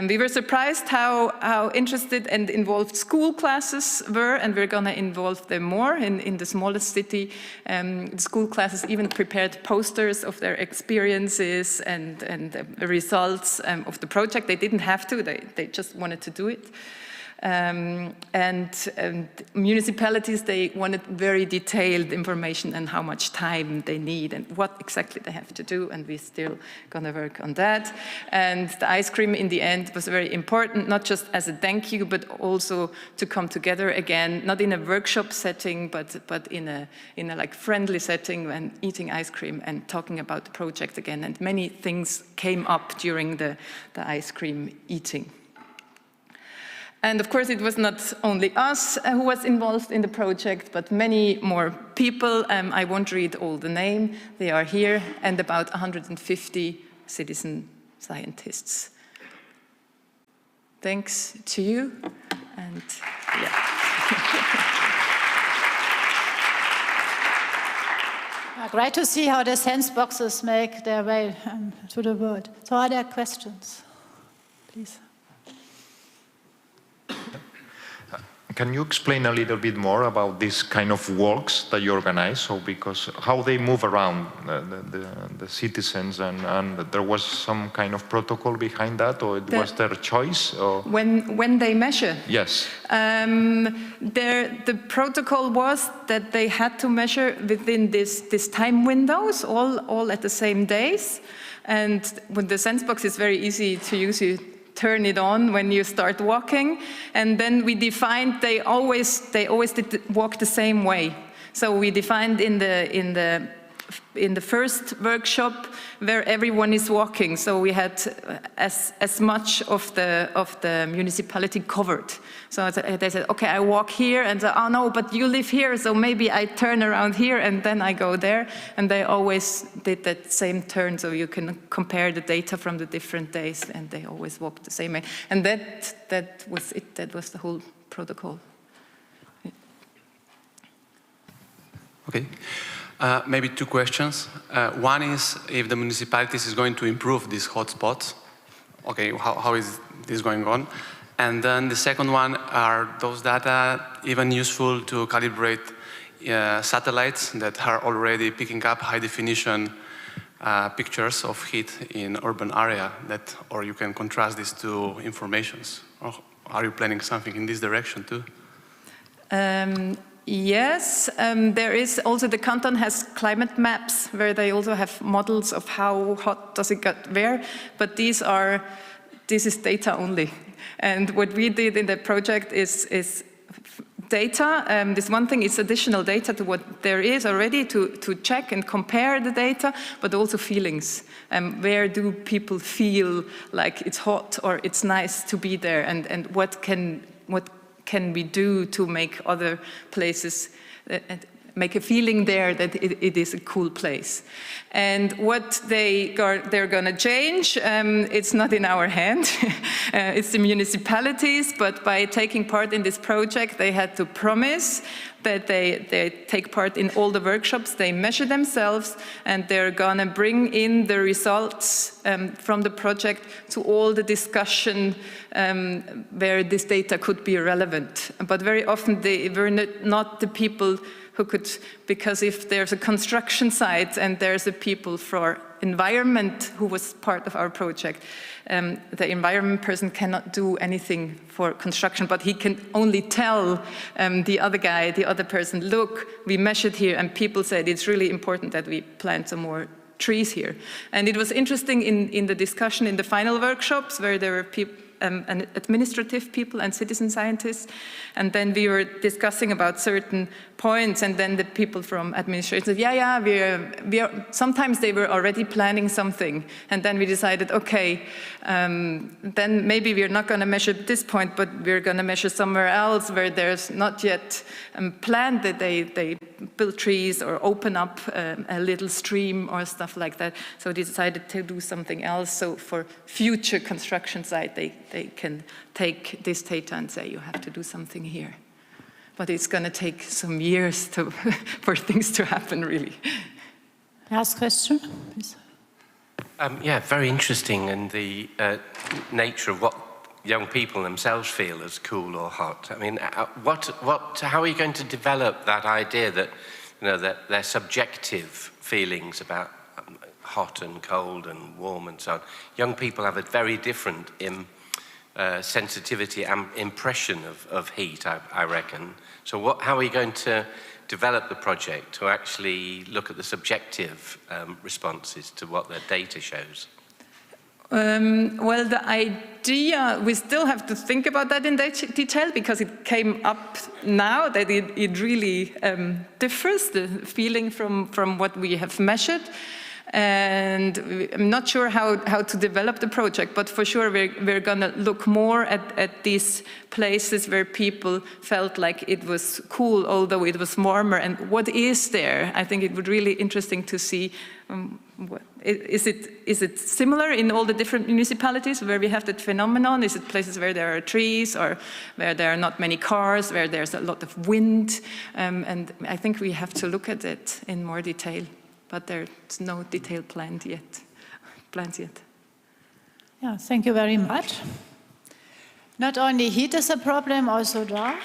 We were surprised how interested and involved school classes were, and we're going to involve them more in the smallest city. The school classes even prepared posters of their experiences and results of the project. They didn't have to, they just wanted to do it. And municipalities, they wanted very detailed information on how much time they need and what exactly they have to do, and we're still going to work on that. And the ice cream in the end was very important, not just as a thank you, but also to come together again, not in a workshop setting, but in a like friendly setting, and eating ice cream and talking about the project again. And many things came up during the ice cream eating. And of course, it was not only us who was involved in the project, but many more people. I won't read all the names, they are here, and about 150 citizen scientists. Thanks to you, and yeah. Great to see how the sense boxes make their way to the world. So are there questions? Please. Can you explain a little bit more about this kind of walks that you organize? So, because how they move around the citizens, and there was some kind of protocol behind that, or was their choice? Or? When they measure? Yes. The protocol was that they had to measure within this time windows, all at the same days. And with the sense box, it's very easy to use. You turn it on when you start walking, and then we defined they always did walk the same way. So we defined in the first workshop where everyone is walking. So we had as much of the municipality covered. So they said, okay, I walk here, and oh no, but you live here, so maybe I turn around here and then I go there. And they always did that same turn, so you can compare the data from the different days, and they always walked the same way. And that was it. That was the whole protocol. Okay. Maybe 2 questions. One is if the municipalities is going to improve these hotspots. Okay, how is is going on? And then the second one, are those data even useful to calibrate satellites that are already picking up high definition pictures of heat in urban area, or you can contrast this to informations? Or are you planning something in this direction too? Yes, there is also, the canton has climate maps where they also have models of how hot does it get where, but this is data only. And what we did in the project is data. This one thing is additional data to what there is already to check and compare the data, but also feelings. Where do people feel like it's hot or it's nice to be there, and what can we do to make other places, make a feeling there that it is a cool place. And what they're going to change, it's not in our hand, it's the municipalities, but by taking part in this project, they had to promise that they take part in all the workshops, they measure themselves, and they're going to bring in the results from the project to all the discussion where this data could be relevant. But very often they were not the people who could, because if there's a construction site and there's a people for environment who was part of our project, the environment person cannot do anything for construction, but he can only tell the other guy, the other person, look, we measured here, and people said it's really important that we plant some more trees here. And it was interesting in the discussion in the final workshops where there were people, administrative people and citizen scientists, and then we were discussing about certain points, and then the people from administration said, yeah, we are, sometimes they were already planning something, and then we decided, okay, then maybe we're not going to measure at this point, but we're going to measure somewhere else where there's not yet planned that they build trees or open up a little stream or stuff like that. So we decided to do something else. So for future construction site, they can take this data and say, you have to do something here. But it's going to take some years for things to happen, really. Last question, please. Yeah, very interesting in the nature of what young people themselves feel as cool or hot. I mean, how are you going to develop that idea that, you know, that their subjective feelings about hot and cold and warm and so on? Young people have a very different sensitivity and impression of heat, I reckon. So how are you going to develop the project to actually look at the subjective responses to what the data shows? Well, the idea, we still have to think about that in detail, because it came up now that it really differs, the feeling from what we have measured. And I'm not sure how to develop the project, but for sure we're going to look more at these places where people felt like it was cool, although it was warmer, and what is there. I think it would be really interesting to see, is it similar in all the different municipalities where we have that phenomenon? Is it places where there are trees, or where there are not many cars, where there's a lot of wind? And I think we have to look at it in more detail. But there's no detailed plans yet. Yeah, thank you very much. Not only heat is a problem, also drought.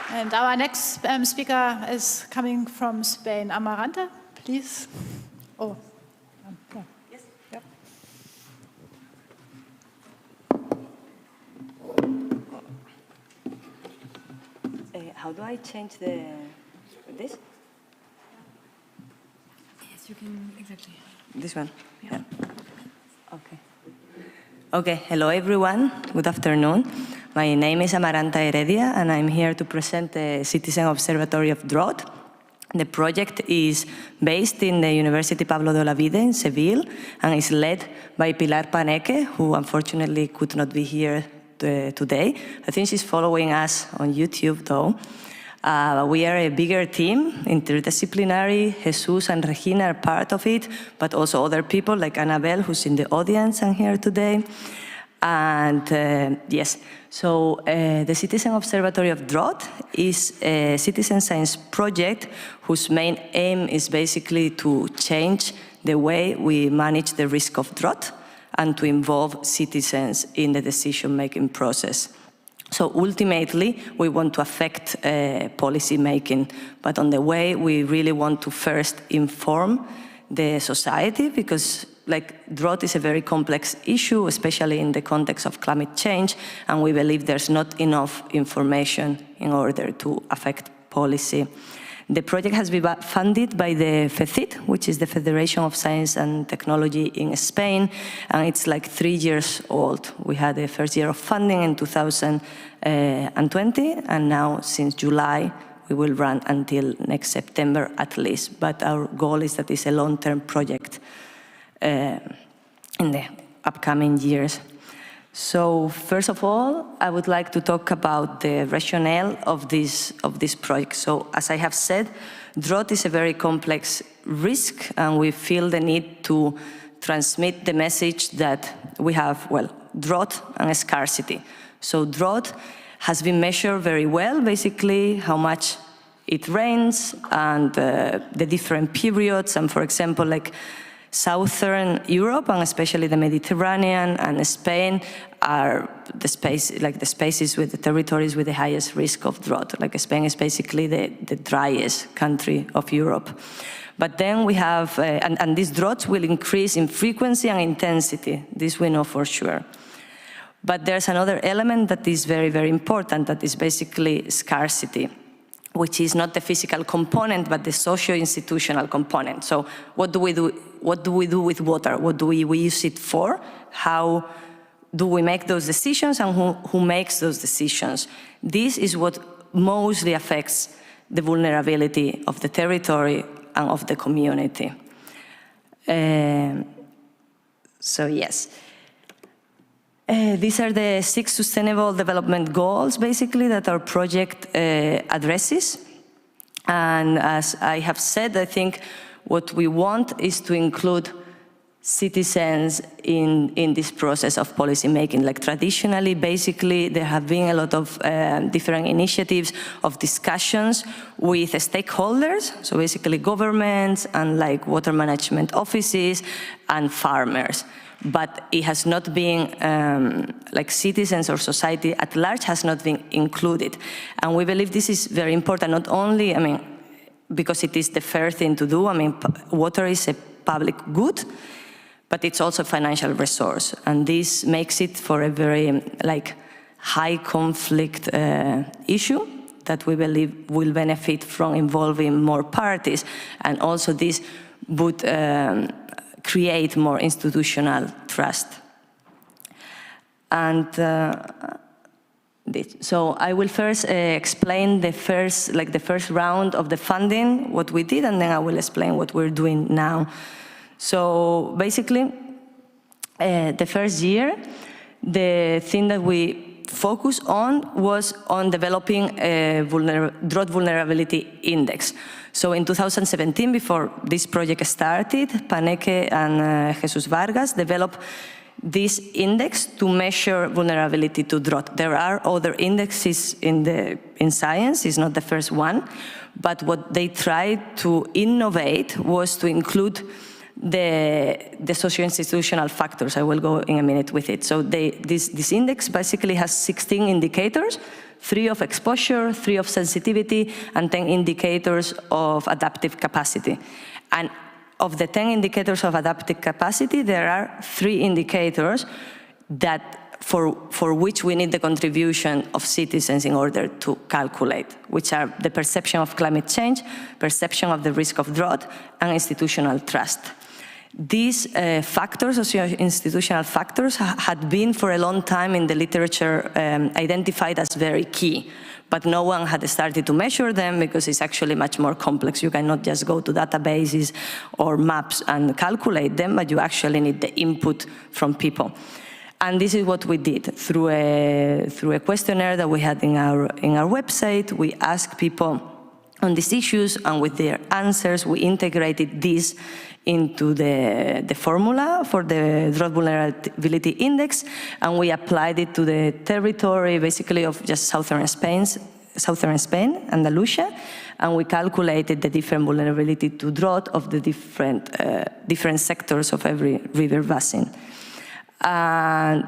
And our next speaker is coming from Spain. Amaranta, please. Oh, yeah. Yes. Yep. How do I change this? Yes, you can, exactly. This one? Yeah. Okay. Okay, hello everyone. Good afternoon. My name is Amaranta Heredia, and I'm here to present the Citizen Observatory of Drought. The project is based in the University Pablo de Olavide in Seville, and is led by Pilar Paneque, who unfortunately could not be here today. I think she's following us on YouTube, though. We are a bigger team, interdisciplinary. Jesus and Regina are part of it, but also other people like Annabelle, who's in the audience and here today. And yes, so the Citizen Observatory of Drought is a citizen science project whose main aim is basically to change the way we manage the risk of drought and to involve citizens in the decision-making process. So ultimately, we want to affect policy making, but on the way, we really want to first inform the society, because drought is a very complex issue, especially in the context of climate change, and we believe there's not enough information in order to affect policy. The project has been funded by the FECIT, which is the Federation of Science and Technology in Spain, and it's 3 years old. We had the first year of funding in 2020, and now since July, we will run until next September at least. But our goal is that it's a long-term project in the upcoming years. So first of all, I would like to talk about the rationale of this project. So as I have said, drought is a very complex risk, and we feel the need to transmit the message that we have, drought and scarcity. So drought has been measured very well, basically how much it rains and the different periods. And for example, Southern Europe, and especially the Mediterranean and Spain, are the spaces with the territories with the highest risk of drought. Spain is basically the driest country of Europe. But then we have, and these droughts will increase in frequency and intensity. This we know for sure. But there's another element that is very, very important, that is basically scarcity, which is not the physical component, but the socio-institutional component. So what do we do? What do we do with water? What do we use it for? How do we make those decisions, and who makes those decisions? This is what mostly affects the vulnerability of the territory and of the community. So yes. These are the 6 Sustainable Development Goals, basically, that our project addresses. And as I have said, I think what we want is to include citizens in this process of policy making. Traditionally, basically, there have been a lot of different initiatives of discussions with stakeholders, so basically governments and water management offices and farmers. But it has not been, citizens or society at large has not been included. And we believe this is very important, not only, because it is the fair thing to do. Water is a public good, but it's also a financial resource. And this makes it for a very, high conflict issue that we believe will benefit from involving more parties. And also this would create more institutional trust. And so I will first explain the first round of the funding, what we did, and then I will explain what we're doing now. So basically, the first year, the thing that we focused on was on developing a drought vulnerability index. So in 2017, before this project started, Paneke and Jesus Vargas developed this index to measure vulnerability to drought. There are other indexes in science, it's not the first one, but what they tried to innovate was to include the socio-institutional factors. I will go in a minute with it. So this index basically has 16 indicators, 3 of exposure, 3 of sensitivity, and 10 indicators of adaptive capacity. And of the 10 indicators of adaptive capacity, there are 3 indicators that for which we need the contribution of citizens in order to calculate, which are the perception of climate change, perception of the risk of drought, and institutional trust. These factors, socio-institutional factors, had been for a long time in the literature identified as very key, but no one had started to measure them because it's actually much more complex. You cannot just go to databases or maps and calculate them, but you actually need the input from people. And this is what we did. Through a questionnaire that we had in our website, we asked people on these issues, and with their answers, we integrated this into the formula for the drought vulnerability index, and we applied it to the territory, basically, of just southern Spain, southern Spain, Andalusia, and we calculated the different vulnerability to drought of the different sectors of every river basin.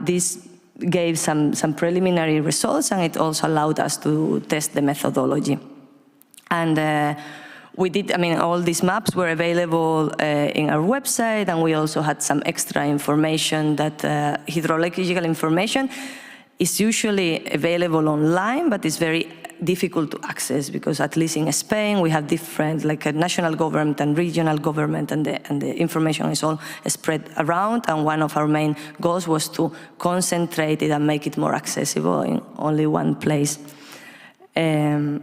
This gave some preliminary results, and it also allowed us to test the methodology. And we did, all these maps were available in our website, and we also had some extra information that hydrological information is usually available online, but it's very difficult to access because at least in Spain we have different, like a national government and regional government, and the information is all spread around, and one of our main goals was to concentrate it and make it more accessible in only one place. And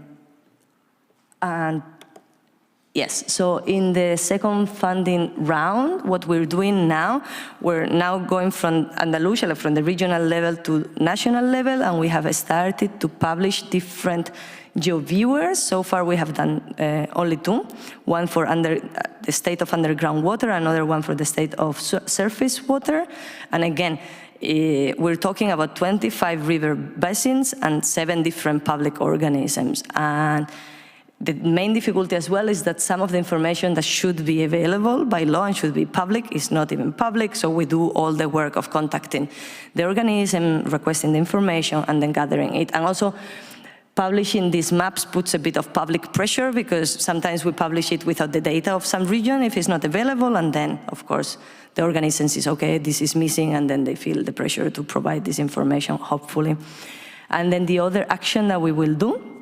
yes, so in the second funding round, what we're doing now, we're now going from Andalusia, from the regional level to national level, and we have started to publish different GeoViewers. So far we have done only 2, one for the state of underground water, another one for the state of surface water. And again, we're talking about 25 river basins and 7 different public organisms. And the main difficulty as well is that some of the information that should be available by law and should be public is not even public, so we do all the work of contacting the organism, requesting the information, and then gathering it. And also, publishing these maps puts a bit of public pressure because sometimes we publish it without the data of some region if it's not available, and then, of course, the organism says, okay, this is missing, and then they feel the pressure to provide this information, hopefully. And then the other action that we will do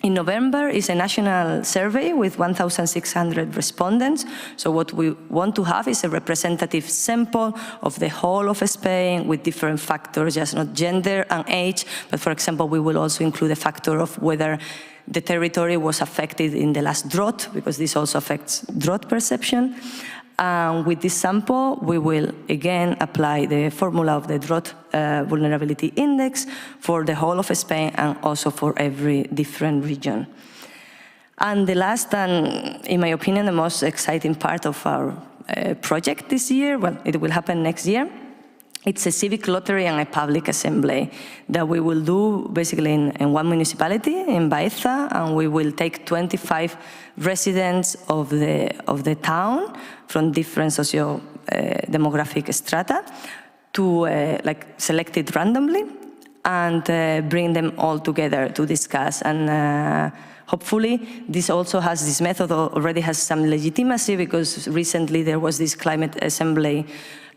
in November is a national survey with 1,600 respondents. So what we want to have is a representative sample of the whole of Spain with different factors, just not gender and age, but for example, we will also include a factor of whether the territory was affected in the last drought, because this also affects drought perception. With this sample, we will again apply the formula of the drought vulnerability index for the whole of Spain and also for every different region. And the last, and in my opinion, the most exciting part of our project this year, well, it will happen next year. It's a civic lottery and a public assembly that we will do basically in one municipality, in Baeza, and we will take 25 residents of the town from different socio-demographic strata to selected randomly and bring them all together to discuss. And hopefully, this method already has some legitimacy because recently there was this climate assembly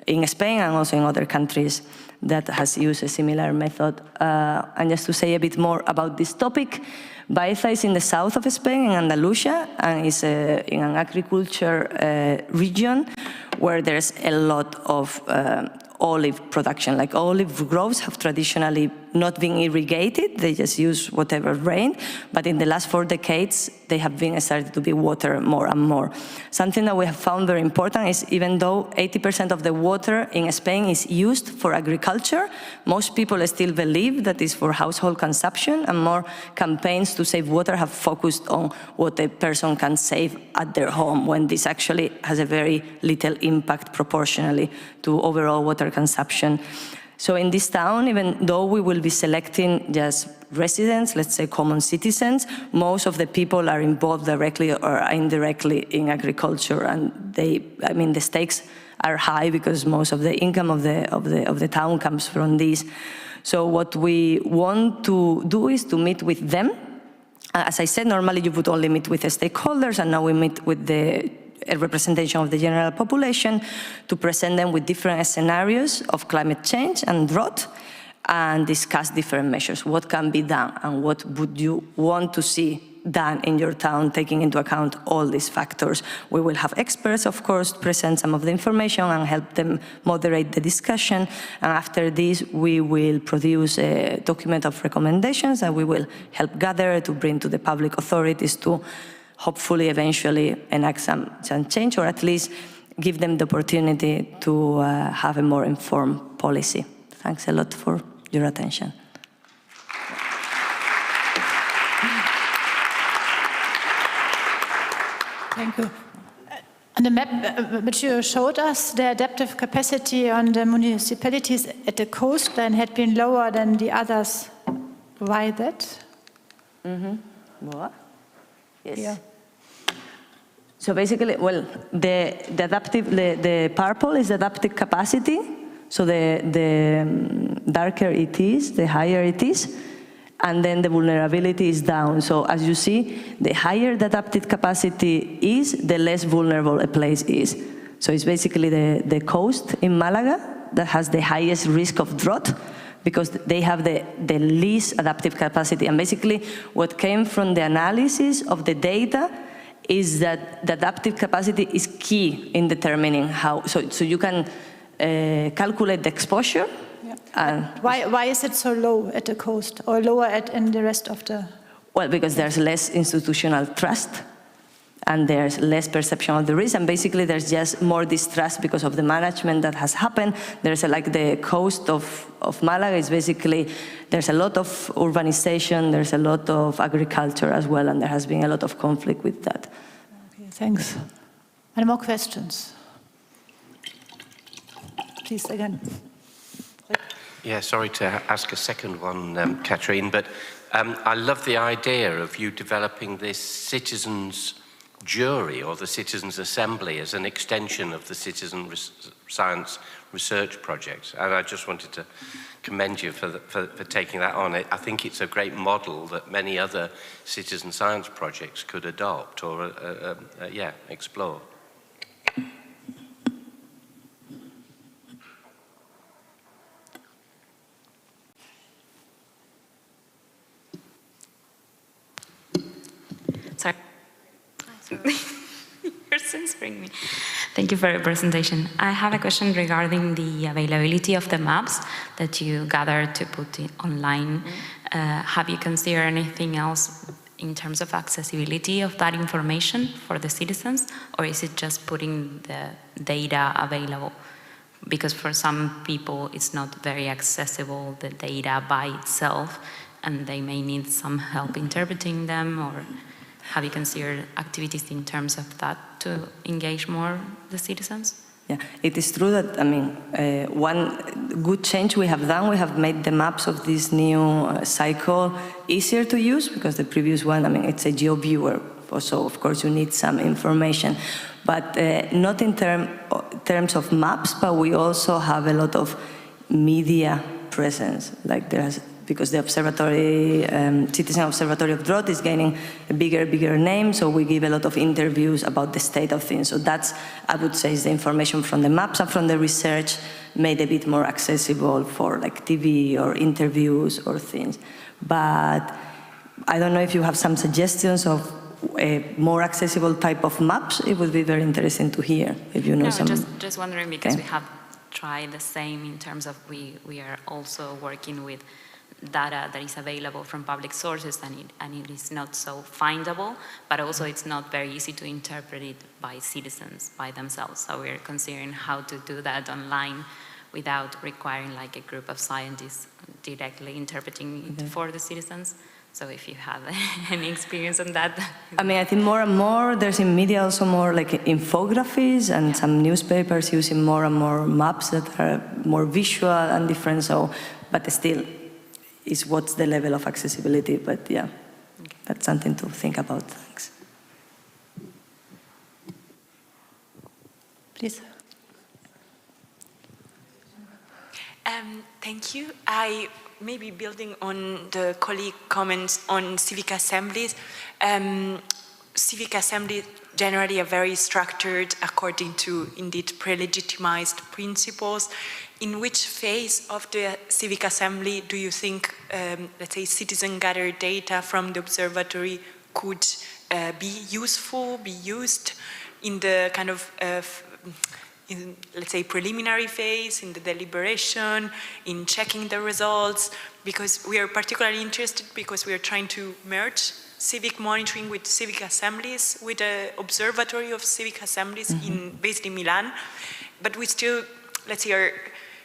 in Spain and also in other countries that has used a similar method. And just to say a bit more about this topic, Baeza is in the south of Spain, in Andalusia, and is in an agriculture region where there's a lot of olive production. Like olive groves have traditionally not been irrigated, they just use whatever rain, but in the last 4 decades, they have been started to be watered more and more. Something that we have found very important is even though 80% of the water in Spain is used for agriculture, most people still believe that it's for household consumption, and more campaigns to save water have focused on what a person can save at their home, when this actually has a very little impact proportionally to overall water consumption. So in this town, even though we will be selecting just residents, let's say common citizens, most of the people are involved directly or indirectly in agriculture, and the stakes are high because most of the income of the town comes from this. So what we want to do is to meet with them. As I said, normally you would only meet with the stakeholders, and now we meet with a representation of the general population to present them with different scenarios of climate change and drought and discuss different measures. What can be done and what would you want to see done in your town, taking into account all these factors. We will have experts, of course, present some of the information and help them moderate the discussion. And after this, we will produce a document of recommendations that we will help gather to bring to the public authorities to hopefully eventually enact some change, or at least give them the opportunity to have a more informed policy. Thanks a lot for your attention. Thank you. On the map which you showed us, the adaptive capacity on the municipalities at the coastline had been lower than the others. Why that? What? Yes. Yeah. So basically, well, the purple is adaptive capacity. So the darker it is, the higher it is. And then the vulnerability is down. So as you see, the higher the adaptive capacity is, the less vulnerable a place is. So it's basically the coast in Malaga that has the highest risk of drought because they have the least adaptive capacity. And basically what came from the analysis of the data is that the adaptive capacity is key in determining how, so you can calculate the exposure. Why is it so low at the coast or lower in the rest of the? Well, because there's less institutional trust and there's less perception of the risk, and basically there's just more distrust because of the management that has happened. There's like the coast of Malaga is basically, there's a lot of urbanization, there's a lot of agriculture as well, and there has been a lot of conflict with that. Okay, thanks. Any more questions? Please, again. Yeah, sorry to ask a second one, Catherine, but I love the idea of you developing this citizens' jury or the citizens' assembly as an extension of the citizen science research project. And I just wanted to commend you for taking that on. I think it's a great model that many other citizen science projects could adopt or, explore. Sorry. You're censoring me. Thank you for your presentation. I have a question regarding the availability of the maps that you gathered to put online. Have you considered anything else in terms of accessibility of that information for the citizens, or is it just putting the data available? Because for some people it's not very accessible, the data by itself, and they may need some help interpreting them, or have you considered activities in terms of that to engage more the citizens? Yeah, it is true that, I mean, one good change we have done, we have made the maps of this new cycle easier to use, because the previous one, I mean, it's a GeoViewer, so of course you need some information, but not in terms of maps, but we also have a lot of media presence, like there's, because the observatory, Citizen Observatory of Drought is gaining a bigger name, so we give a lot of interviews about the state of things. So that's, I would say, is the information from the maps and from the research made a bit more accessible for like TV or interviews or things. But I don't know if you have some suggestions of a more accessible type of maps. It would be very interesting to hear if you know some. Just wondering, because we have tried the same in terms of we are also working with data that is available from public sources, and it is not so findable, but also it's not very easy to interpret it by citizens, by themselves. So we're considering how to do that online without requiring like a group of scientists directly interpreting it for the citizens. So if you have any experience on that. I mean, I think more and more, there's in media also more like infographies and some newspapers using more and more maps that are more visual and different, so, but still, is what's the level of accessibility, but yeah, that's something to think about. Thanks. Please. Thank you. I maybe building on the colleague comments on civic assemblies. Civic assemblies generally are very structured according to indeed pre-legitimized principles. In which phase of the civic assembly do you think, let's say, citizen-gathered data from the observatory could be useful, be used in the kind of, in, let's say, preliminary phase, in the deliberation, in checking the results? Because we are particularly interested because we are trying to merge civic monitoring with civic assemblies, with the observatory of civic assemblies based in Milan, but we still, let's say, are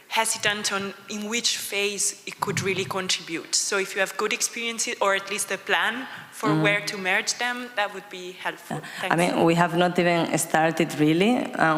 hesitant on in which phase it could really contribute. So if you have good experiences, or at least a plan for where to merge them, that would be helpful. Thanks. I mean, we have not even started really.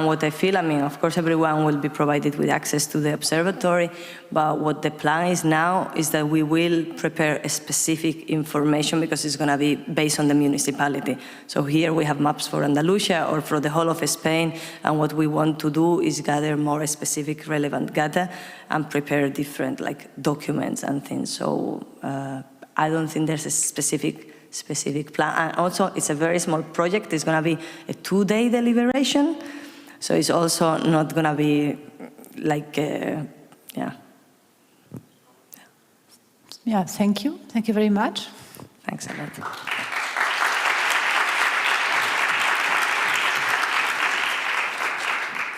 What I feel, I mean, of course, everyone will be provided with access to the observatory, but what the plan is now is that we will prepare a specific information because it's going to be based on the municipality. So here we have maps for Andalusia or for the whole of Spain, and what we want to do is gather more specific relevant data and prepare different like documents and things. So I don't think there's a specific plan. And also, it's a very small project. It's going to be a 2-day deliberation. So it's also not going to be like, yeah. Yeah, thank you. Thank you very much. Thanks a lot.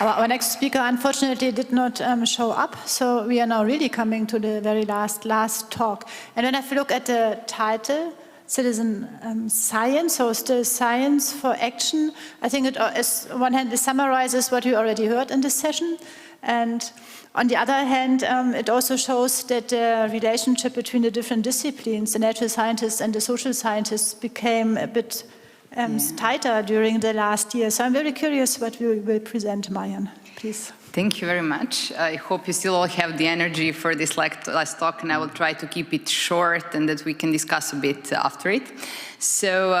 Our next speaker, unfortunately, did not show up, so we are now really coming to the very last talk. And when I look at the title, Citizen Science, so still science for action, I think it, on one hand, it summarizes what we already heard in this session, and on the other hand, it also shows that the relationship between the different disciplines, the natural scientists and the social scientists, became a bit tighter during the last year. So I'm very curious what you will present, Marian, please. Thank you very much. I hope you still all have the energy for this last talk, and I will try to keep it short and that we can discuss a bit after it. So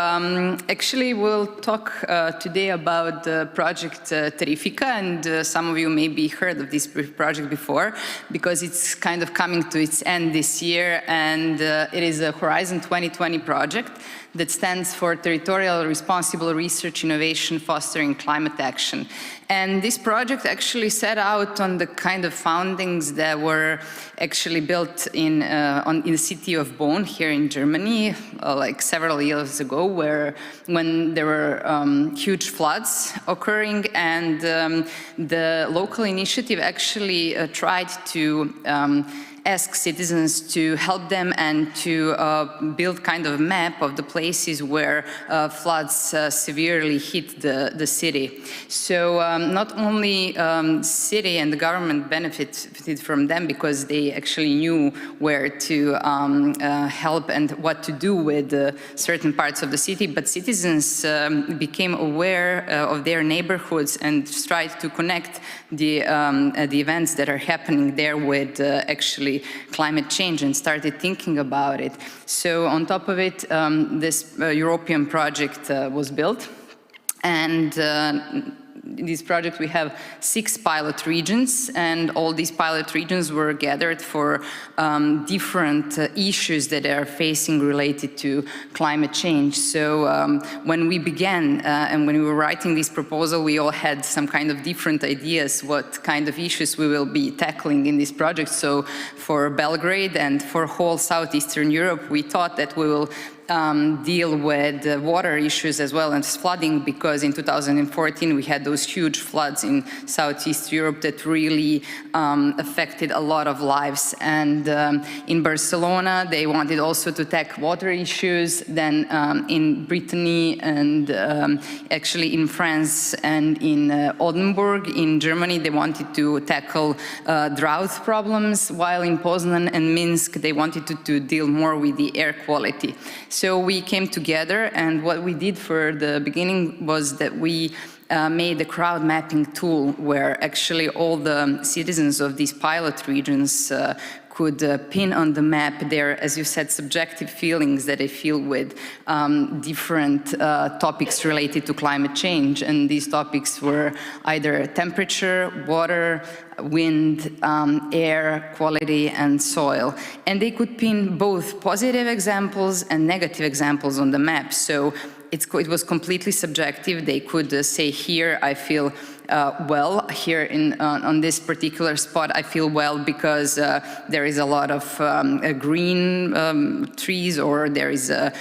actually we'll talk today about the project Terrifica, and some of you maybe heard of this project before because it's kind of coming to its end this year, and it is a Horizon 2020 project that stands for Territorial Responsible Research Innovation Fostering Climate Action. And this project actually set out on the kind of foundings that were actually built in the city of Bonn here in Germany, like several years ago, when there were huge floods occurring, and the local initiative actually tried to ask citizens to help them and to build kind of a map of the places where floods severely hit the city. So not only city and the government benefited from them because they actually knew where to help and what to do with certain parts of the city, but citizens became aware of their neighborhoods and tried to connect the events that are happening there with actually climate change and started thinking about it. So on top of it, this European project was built, and in this project we have 6 pilot regions, and all these pilot regions were gathered for different issues that are facing related to climate change. So when we began and when we were writing this proposal, we all had some kind of different ideas what kind of issues we will be tackling in this project. So for Belgrade and for whole Southeastern Europe, we thought that we will deal with water issues as well as flooding, because in 2014 we had those huge floods in Southeast Europe that really affected a lot of lives. And in Barcelona they wanted also to tackle water issues. Then in Brittany and actually in France and in Oldenburg in Germany they wanted to tackle drought problems, while in Poznan and Minsk they wanted to deal more with the air quality. So we came together, and what we did for the beginning was that we made a crowd mapping tool where actually all the citizens of these pilot regions could pin on the map their, as you said, subjective feelings that they feel with different topics related to climate change. And these topics were either temperature, water, wind, air quality, and soil. And they could pin both positive examples and negative examples on the map. So it was completely subjective. They could say, here I feel well, here on this particular spot I feel well because there is a lot of green trees, or there is a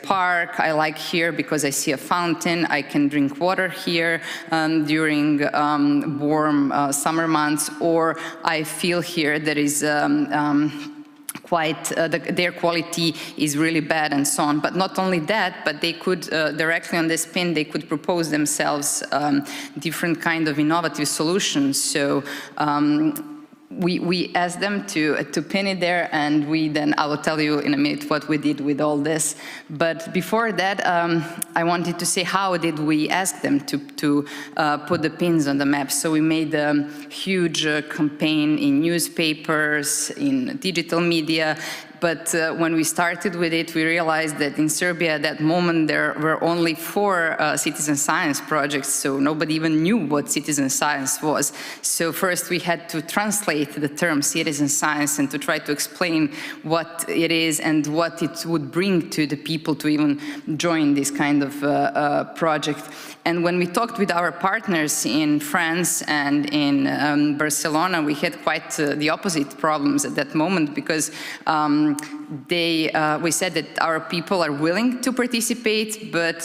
park I like here because I see a fountain, I can drink water here during warm summer months, or I feel here there is their quality is really bad, and so on. But not only that, but they could directly on this pin, they could propose themselves different kind of innovative solutions. So we asked them to pin it there, and I will tell you in a minute what we did with all this. But before that, I wanted to say how did we ask them to put the pins on the map. So we made a huge campaign in newspapers, in digital media. But when we started with it, we realized that in Serbia at that moment there were only 4 citizen science projects, so nobody even knew what citizen science was. So first we had to translate the term citizen science and to try to explain what it is and what it would bring to the people to even join this kind of project. And when we talked with our partners in France and in Barcelona, we had quite the opposite problems at that moment, because we said that our people are willing to participate, but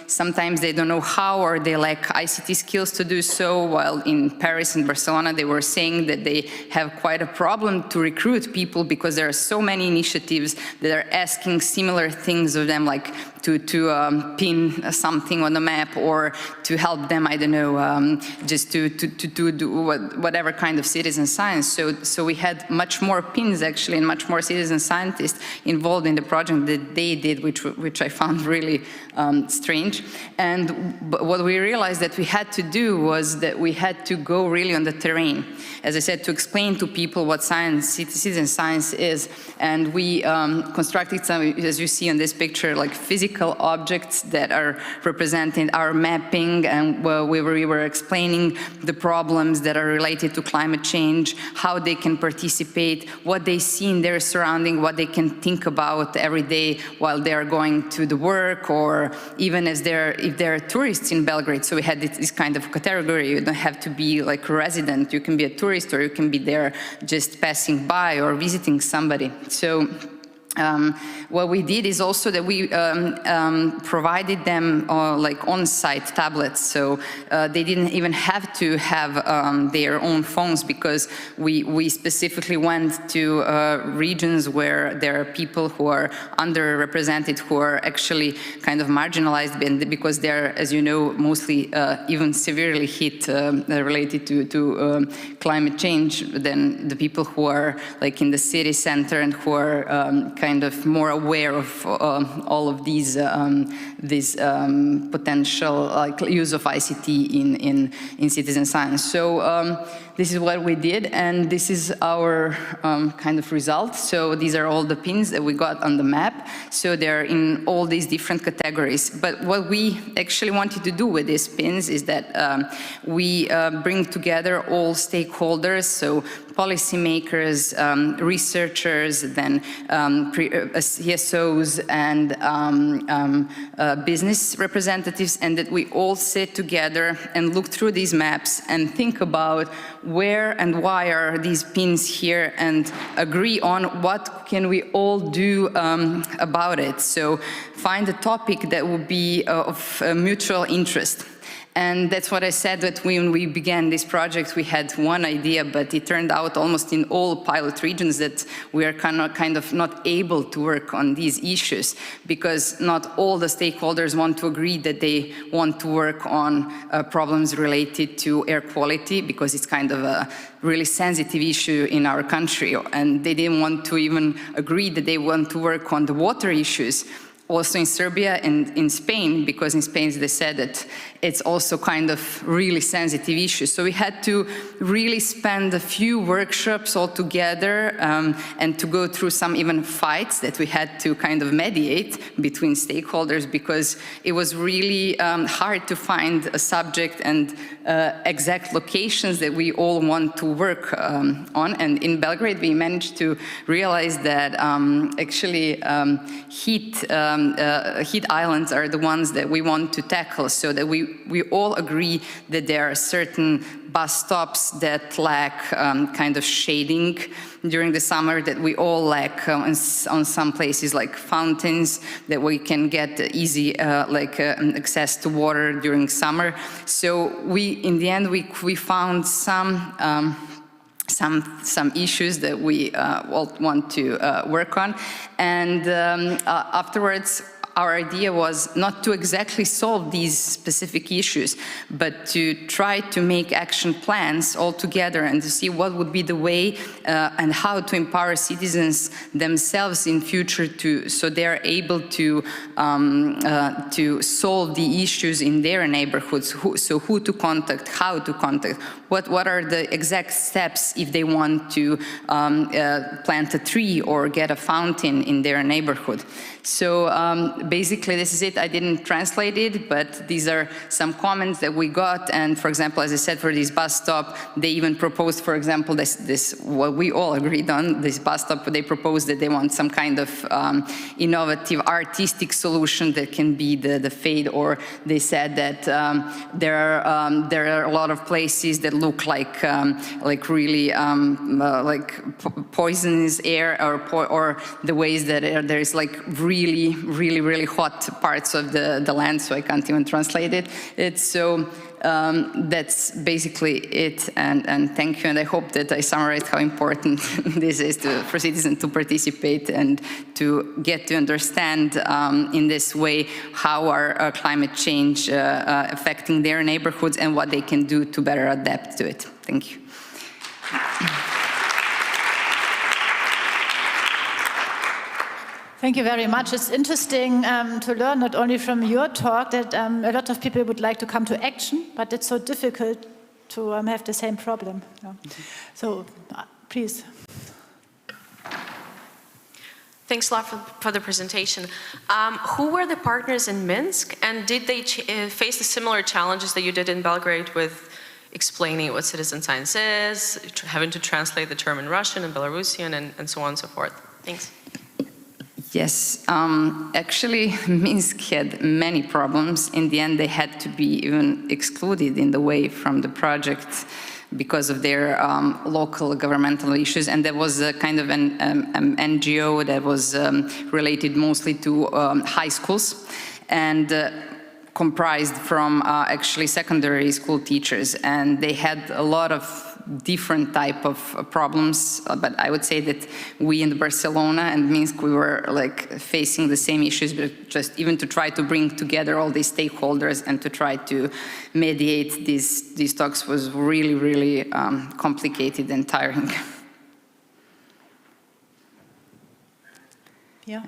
sometimes they don't know how, or they lack ICT skills to do so, while in Paris and Barcelona they were saying that they have quite a problem to recruit people because there are so many initiatives that are asking similar things of them, like to pin something on the map, or to help them, I don't know, just to do whatever kind of citizen science. So we had much more pins actually, and much more citizen scientists involved in the project that they did, which I found really strange. And what we realized that we had to do was that we had to go really on the terrain, as I said, to explain to people what citizen science is. And we constructed some, as you see on this picture, like physical objects that are representing our mapping, and we were explaining the problems that are related to climate change, how they can participate, what they see in their surrounding, what they can think about every day while they are going to the work, or even if they're tourists in Belgrade. So we had this kind of category. You don't have to be like a resident. You can be a tourist, or you can be there just passing by or visiting somebody. So what we did is also that we provided them like on-site tablets, so they didn't even have to have their own phones, because we specifically went to regions where there are people who are underrepresented, who are actually kind of marginalized, because they're, as you know, mostly even severely hit related to climate change than the people who are like in the city center and who are kind of more aware of all of these potential like use of ICT in citizen science. So this is what we did, and this is our kind of result. So these are all the pins that we got on the map. So they're in all these different categories. But what we actually wanted to do with these pins is that we bring together all stakeholders, so policymakers, researchers, then CSOs and business representatives, and that we all sit together and look through these maps and think about where and why are these pins here, and agree on what can we all do about it. So find a topic that would be of mutual interest. And that's what I said, that when we began this project, we had one idea, but it turned out almost in all pilot regions that we are kind of not able to work on these issues, because not all the stakeholders want to agree that they want to work on problems related to air quality, because it's kind of a really sensitive issue in our country. And they didn't want to even agree that they want to work on the water issues, also in Serbia and in Spain, because in Spain they said that it's also kind of really sensitive issue. So we had to really spend a few workshops all together and to go through some even fights that we had to kind of mediate between stakeholders, because it was really hard to find a subject and exact locations that we all want to work on. And in Belgrade we managed to realize that actually heat islands are the ones that we want to tackle, so that we all agree that there are certain bus stops that lack kind of shading during the summer, that we all lack on some places like fountains, that we can get easy access to water during summer. So in the end we found some issues that we all want to work on, and afterwards our idea was not to exactly solve these specific issues, but to try to make action plans all together and to see what would be the way and how to empower citizens themselves in future so they're able to solve the issues in their neighborhoods. Who to contact, how to contact, what are the exact steps if they want to plant a tree or get a fountain in their neighborhood. So basically this is it. I didn't translate it, but these are some comments that we got. And for example, as I said, for this bus stop, they even proposed, for example, this what we all agreed on, this bus stop, they proposed that they want some kind of innovative artistic solution that can be the fade, or they said that there are a lot of places that look like really like poisonous air, or the ways that there is like really hot parts of the land, so I can't even translate it. So that's basically it, and thank you, and I hope that I summarized how important this is for citizens to participate and to get to understand in this way how our climate change affecting their neighborhoods and what they can do to better adapt to it. Thank you. Thank you very much. It's interesting to learn not only from your talk that a lot of people would like to come to action, but it's so difficult to have the same problem. Yeah. So please. Thanks a lot for the presentation. Who were the partners in Minsk, and did they face the similar challenges that you did in Belgrade with explaining what citizen science is, having to translate the term in Russian and Belarusian, and so on and so forth? Thanks. Yes, actually Minsk had many problems. In the end, they had to be even excluded in the way from the project because of their local governmental issues, and there was a kind of an NGO that was related mostly to high schools and comprised from actually secondary school teachers, and they had a lot of different type of problems, but I would say that we in Barcelona and Minsk, we were like facing the same issues, but just even to try to bring together all these stakeholders and to try to mediate these talks was really complicated and tiring. Yeah.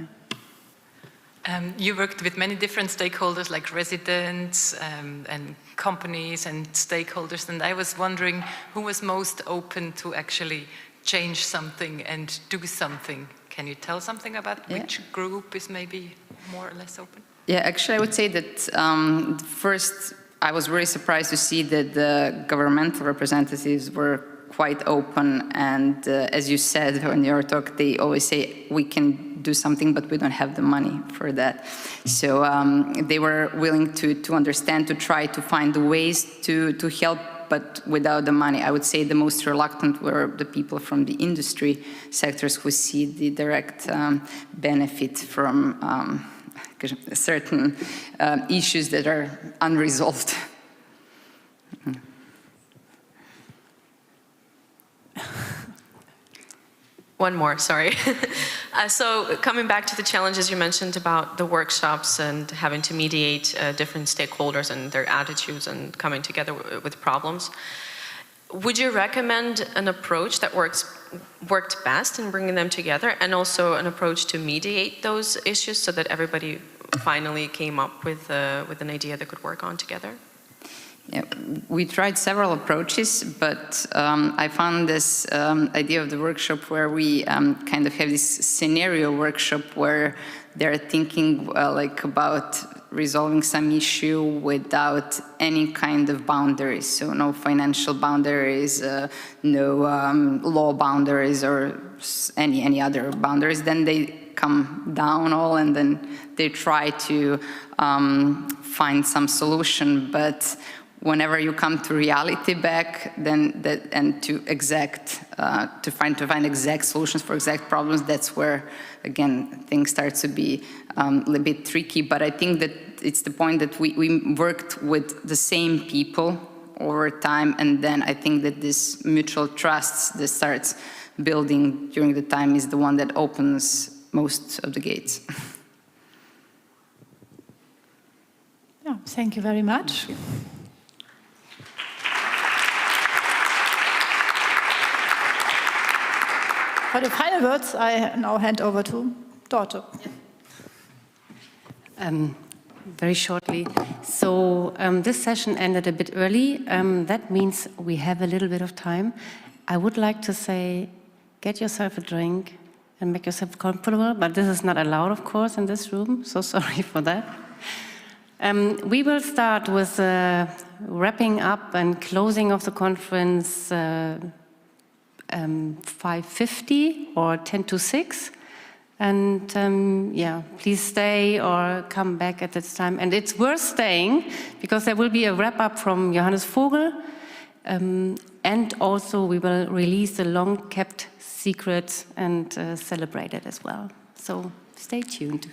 You worked with many different stakeholders like residents and companies and stakeholders, and I was wondering who was most open to actually change something and do something. Can you tell something about which group is maybe more or less open? Yeah, actually I would say that first I was very surprised to see that the governmental representatives were quite open, and as you said in your talk, they always say we can do something, but we don't have the money for that. So they were willing to understand, to try to find the ways to help, but without the money. I would say the most reluctant were the people from the industry sectors who see the direct benefit from certain issues that are unresolved. One more, sorry. So coming back to the challenges you mentioned about the workshops and having to mediate different stakeholders and their attitudes and coming together with problems, would you recommend an approach that worked best in bringing them together, and also an approach to mediate those issues so that everybody finally came up with an idea that could work on together? Yeah, we tried several approaches, but I found this idea of the workshop where we kind of have this scenario workshop where they're thinking like about resolving some issue without any kind of boundaries. So no financial boundaries, no law boundaries, or any other boundaries. Then they come down all, and then they try to find some solution. But whenever you come to reality back, then to find exact solutions for exact problems, that's where again things start to be a little bit tricky. But I think that it's the point that we worked with the same people over time, and then I think that this mutual trust that starts building during the time is the one that opens most of the gates. Thank you very much. For the final words, I now hand over to Dorte. Very shortly. So this session ended a bit early. That means we have a little bit of time. I would like to say, get yourself a drink and make yourself comfortable, but this is not allowed, of course, in this room, so sorry for that. We will start with wrapping up and closing of the conference 5:50 or 10 to 6. And yeah, please stay or come back at this time. And it's worth staying because there will be a wrap-up from Johannes Vogel. And also we will release the long-kept secret and celebrate it as well. So stay tuned.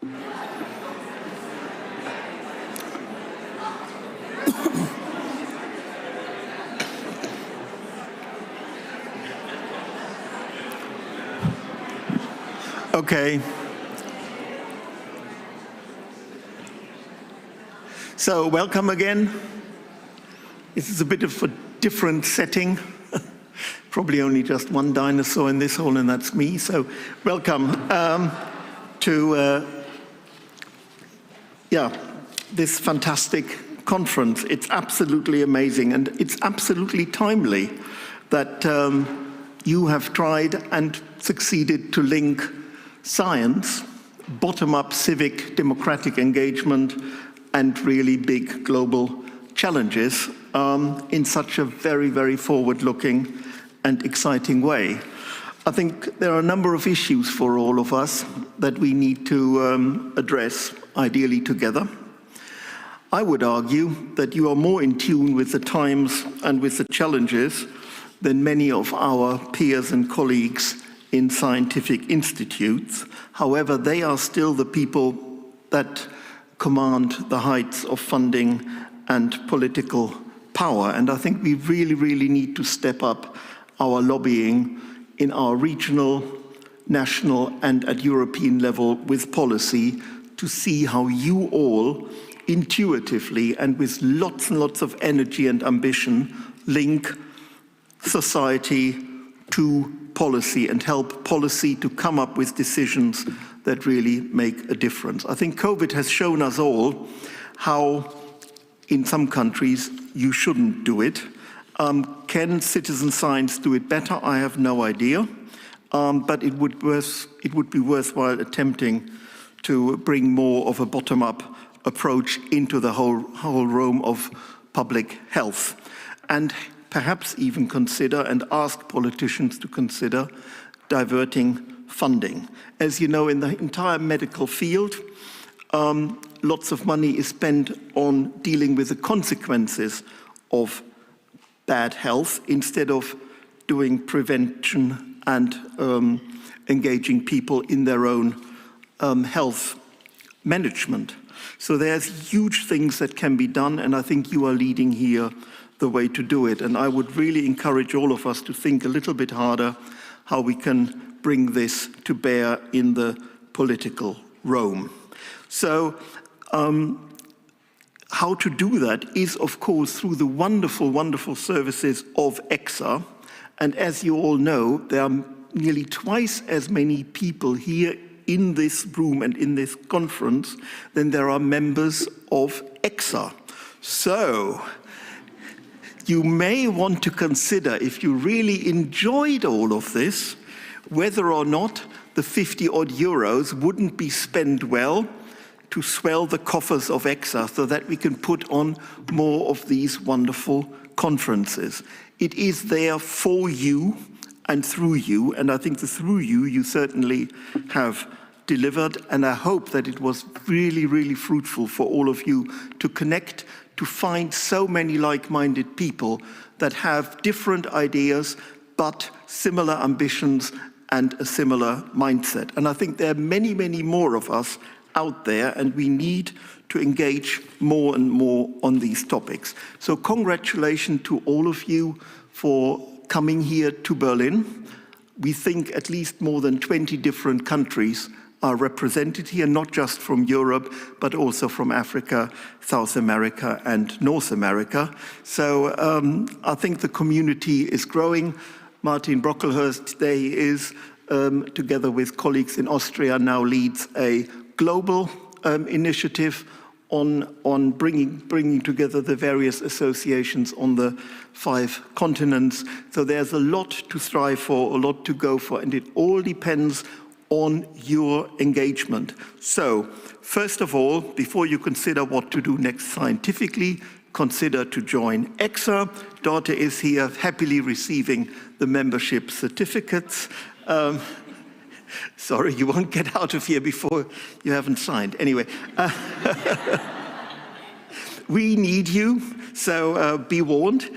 Okay. So welcome again. This is a bit of a different setting. Probably only just one dinosaur in this hall, and that's me. So welcome to this fantastic conference. It's absolutely amazing, and it's absolutely timely that you have tried and succeeded to link science, bottom-up civic democratic engagement, and really big global challenges in such a very, very forward-looking and exciting way. I think there are a number of issues for all of us that we need to address, ideally together. I would argue that you are more in tune with the times and with the challenges than many of our peers and colleagues in scientific institutes. However, they are still the people that command the heights of funding and political power. And I think we really, really need to step up our lobbying in our regional, national, and at European level with policy to see how you all intuitively and with lots and lots of energy and ambition link society to policy and help policy to come up with decisions that really make a difference. I think COVID has shown us all how in some countries you shouldn't do it. Can citizen science do it better? I have no idea, but it would be worthwhile attempting to bring more of a bottom-up approach into the whole realm of public health, and perhaps even consider and ask politicians to consider diverting funding. As you know, in the entire medical field, lots of money is spent on dealing with the consequences of bad health instead of doing prevention and engaging people in their own health management. So there's huge things that can be done, and I think you are leading here the way to do it. And I would really encourage all of us to think a little bit harder how we can bring this to bear in the political realm. So how to do that is, of course, through the wonderful, wonderful services of ECSA. And as you all know, there are nearly twice as many people here in this room and in this conference than there are members of ECSA. So you may want to consider, if you really enjoyed all of this, whether or not the 50-odd euros wouldn't be spent well to swell the coffers of ECSA so that we can put on more of these wonderful conferences. It is there for you and through you, and I think that through you, you certainly have delivered, and I hope that it was really, really fruitful for all of you to connect, to find so many like-minded people that have different ideas, but similar ambitions and a similar mindset. And I think there are many, many more of us out there, and we need to engage more and more on these topics. So congratulations to all of you for coming here to Berlin. We think at least more than 20 different countries are represented here, not just from Europe, but also from Africa, South America, and North America. So I think the community is growing. Martin Brocklehurst today is, together with colleagues in Austria, now leads a global initiative on bringing together the various associations on the 5 continents. So there's a lot to strive for, a lot to go for, and it all depends on your engagement. So, first of all, before you consider what to do next scientifically, consider to join ECSA. Dorte is here happily receiving the membership certificates. Sorry, you won't get out of here before you haven't signed. Anyway, we need you, so be warned.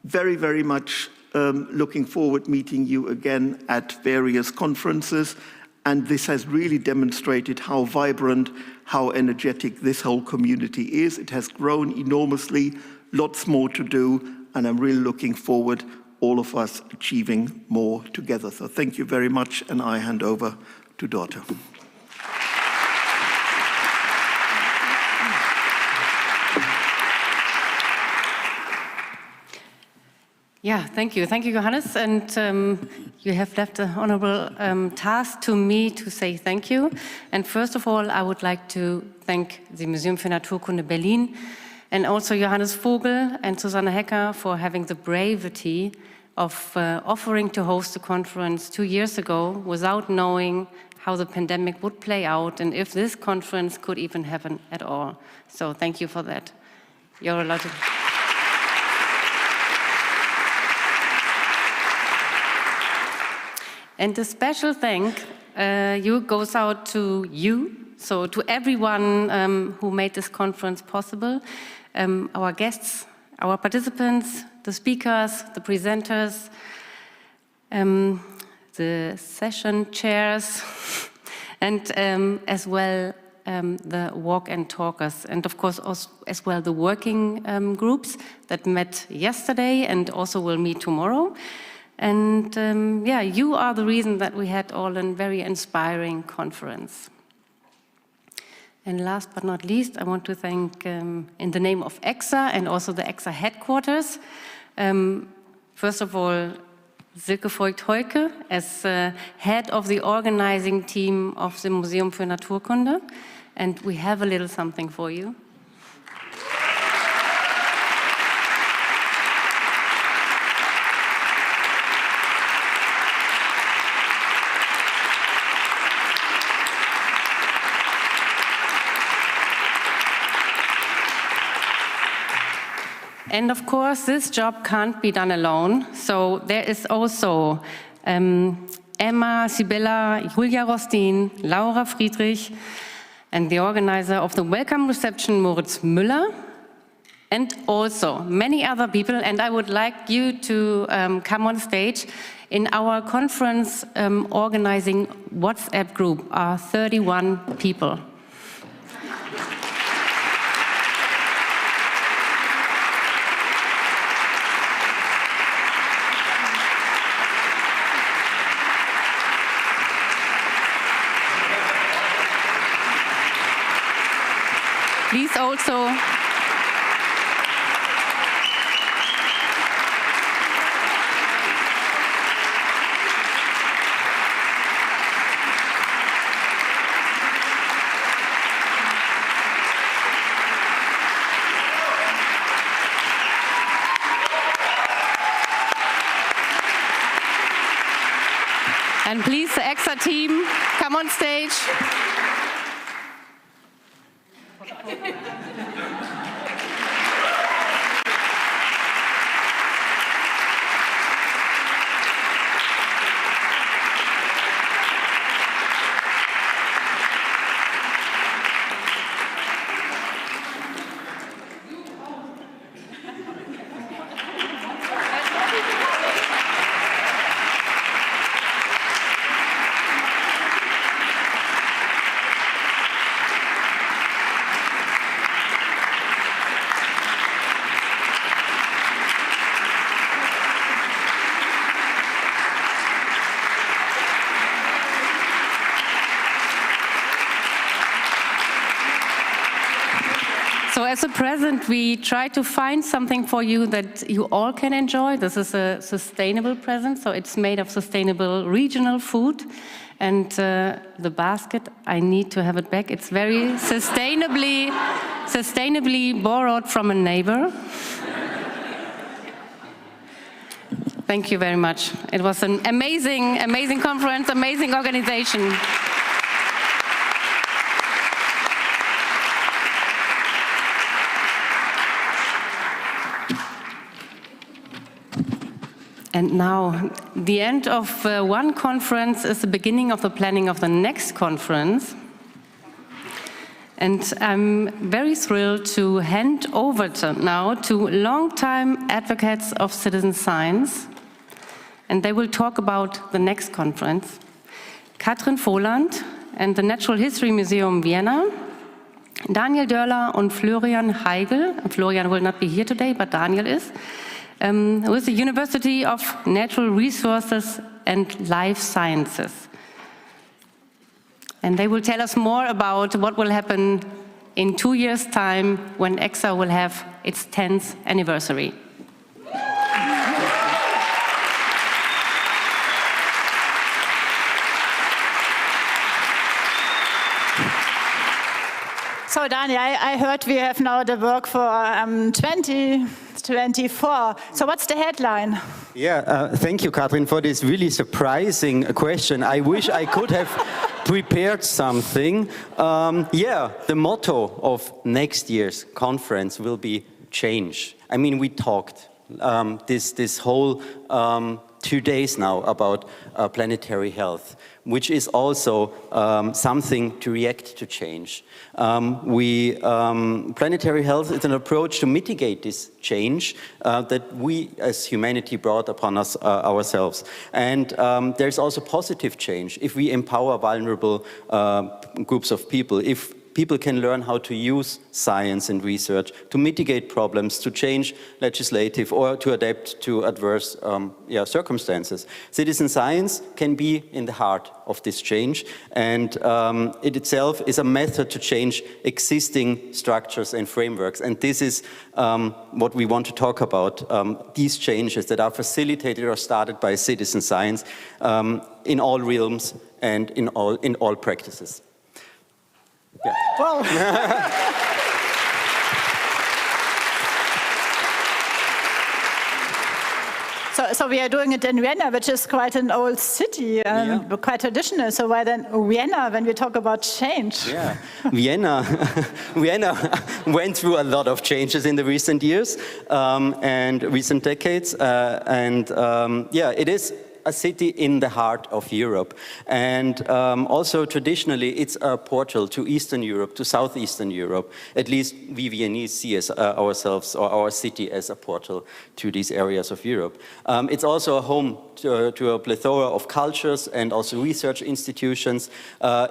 Very, very much looking forward meeting you again at various conferences. And this has really demonstrated how vibrant, how energetic this whole community is. It has grown enormously, lots more to do, and I'm really looking forward all of us achieving more together. So thank you very much, and I hand over to Dorte. Yeah, thank you. Thank you, Johannes. And you have left the honorable task to me to say thank you. And first of all, I would like to thank the Museum für Naturkunde Berlin and also Johannes Vogel and Susanne Hecker for having the bravery of offering to host the conference 2 years ago without knowing how the pandemic would play out and if this conference could even happen at all. So thank you for that. You're allowed to. And a special thank you goes out to you, so to everyone who made this conference possible, our guests, our participants, the speakers, the presenters, the session chairs, and as well the walk and talkers, and of course also, as well the working groups that met yesterday and also will meet tomorrow. And yeah, you are the reason that we had all a very inspiring conference. And last but not least, I want to thank, in the name of ECSA and also the ECSA headquarters, first of all, Silke Voigt-Heuke as head of the organizing team of the Museum für Naturkunde. And we have a little something for you. And of course, this job can't be done alone. So there is also Emma, Sibylla, Julia Rostin, Laura Friedrich, and the organizer of the welcome reception, Moritz Müller, and also many other people. And I would like you to come on stage. In our conference organizing WhatsApp group are 31 people. Please also and please the ECSA team come on stage. So as a present, we try to find something for you that you all can enjoy. This is a sustainable present, so it's made of sustainable regional food. And the basket, I need to have it back. It's very sustainably borrowed from a neighbor. Thank you very much. It was an amazing, amazing conference, amazing organization. And now, the end of one conference is the beginning of the planning of the next conference. And I'm very thrilled to hand over now to longtime advocates of citizen science. And they will talk about the next conference. Katrin Voland and the Natural History Museum Vienna, Daniel Dörler und Florian Heigl. Florian will not be here today, but Daniel is, with the University of Natural Resources and Life Sciences. And they will tell us more about what will happen in 2 years' time when ECSA will have its 10th anniversary. So, Daniel, I heard we have now the work for 2024. So what's the headline? Yeah, thank you, Katrin, for this really surprising question. I wish I could have prepared something. The motto of next year's conference will be change. I mean, we talked this whole 2 days now about planetary health, which is also something to react to change. Planetary health is an approach to mitigate this change that we as humanity brought upon us ourselves. And there's also positive change if we empower vulnerable groups of people, if people can learn how to use science and research to mitigate problems, to change legislative or to adapt to adverse circumstances. Citizen science can be in the heart of this change, and it itself is a method to change existing structures and frameworks. And this is what we want to talk about, these changes that are facilitated or started by citizen science in all realms and in all practices. Yeah. Wow. So we are doing it in Vienna, which is quite an old city, quite traditional. So why then Vienna when we talk about change? Yeah, Vienna went through a lot of changes in the recent years and recent decades. It is a city in the heart of Europe. And also traditionally, it's a portal to Eastern Europe, to Southeastern Europe. At least we Viennese see ourselves or our city as a portal to these areas of Europe. It's also a home to a plethora of cultures and also research institutions.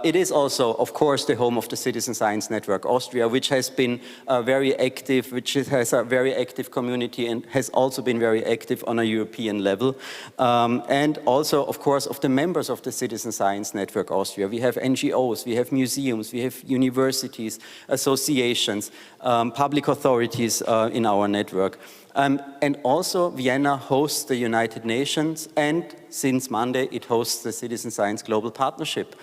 It is also, of course, the home of the Citizen Science Network Austria, which has been very active, which has a very active community and has also been very active on a European level. And also, of course, of the members of the Citizen Science Network Austria. We have NGOs, we have museums, we have universities, associations, public authorities in our network. And also, Vienna hosts the United Nations, and since Monday, it hosts the Citizen Science Global Partnership.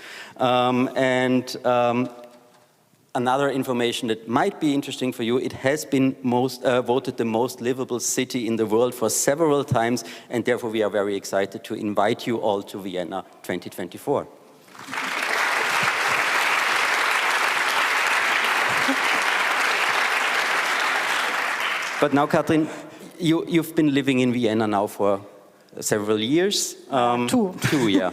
Another information that might be interesting for you, it has been voted the most livable city in the world for several times, and therefore we are very excited to invite you all to Vienna 2024. But now, Katrin, you've been living in Vienna now for several years. Two, yeah.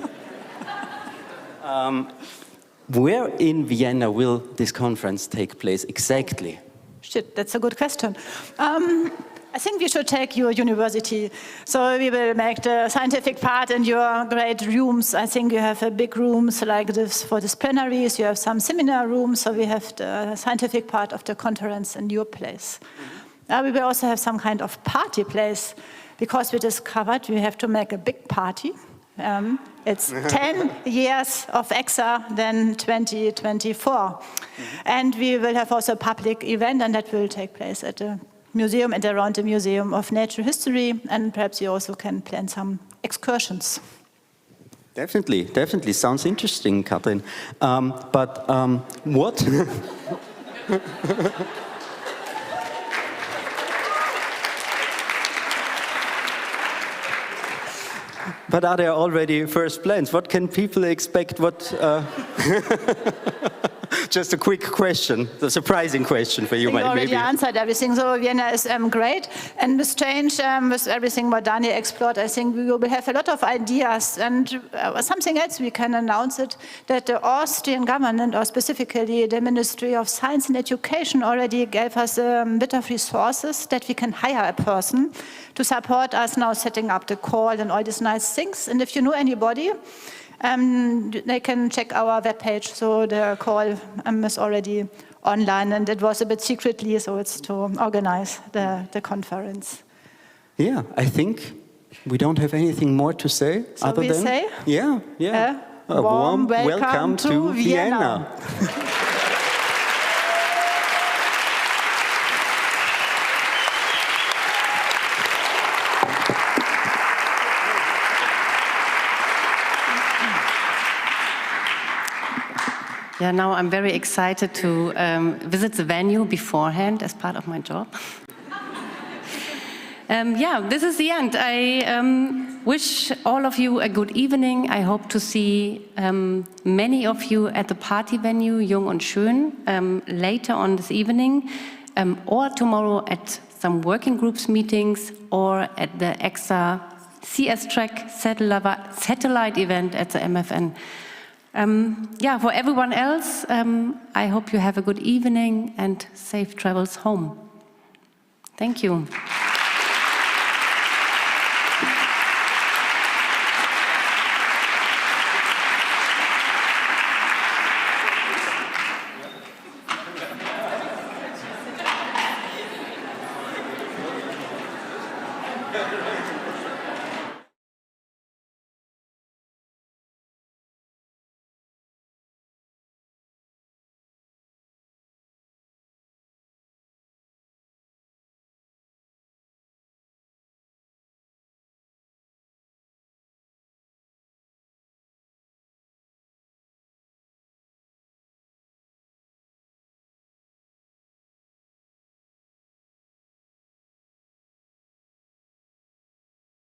Where in Vienna will this conference take place exactly? Shit, that's a good question. I think we should take your university. So we will make the scientific part in your great rooms. I think you have big rooms like this for the plenaries. You have some seminar rooms. So we have the scientific part of the conference in your place. We will also have some kind of party place because we discovered we have to make a big party. It's 10 years of ECSA, then 2024. And we will have also a public event, and that will take place at the museum and around the Museum of Natural History, and perhaps you also can plan some excursions. Definitely. Sounds interesting, Katrin. But what? But are there already first plans? What can people expect? Just a quick question, the surprising question for you, maybe. You already answered everything. So Vienna is great, and with change, with everything what Daniel explored, I think we will have a lot of ideas. And something else we can announce it that the Austrian government, or specifically the Ministry of Science and Education, already gave us a bit of resources that we can hire a person to support us now setting up the call and all these nice things. And if you know anybody, they can check our webpage. So the call is already online, and it was a bit secretly, so it's to organize the conference. Yeah, I think we don't have anything more to say So other we than say, a warm welcome to Vienna. Yeah, now I'm very excited to visit the venue beforehand as part of my job. Yeah, this is the end. I wish all of you a good evening. I hope to see many of you at the party venue, Jung und Schön, later on this evening, or tomorrow at some working groups meetings, or at the ECSA CS Track satellite event at the MFN. Yeah, for everyone else, I hope you have a good evening and safe travels home. Thank you.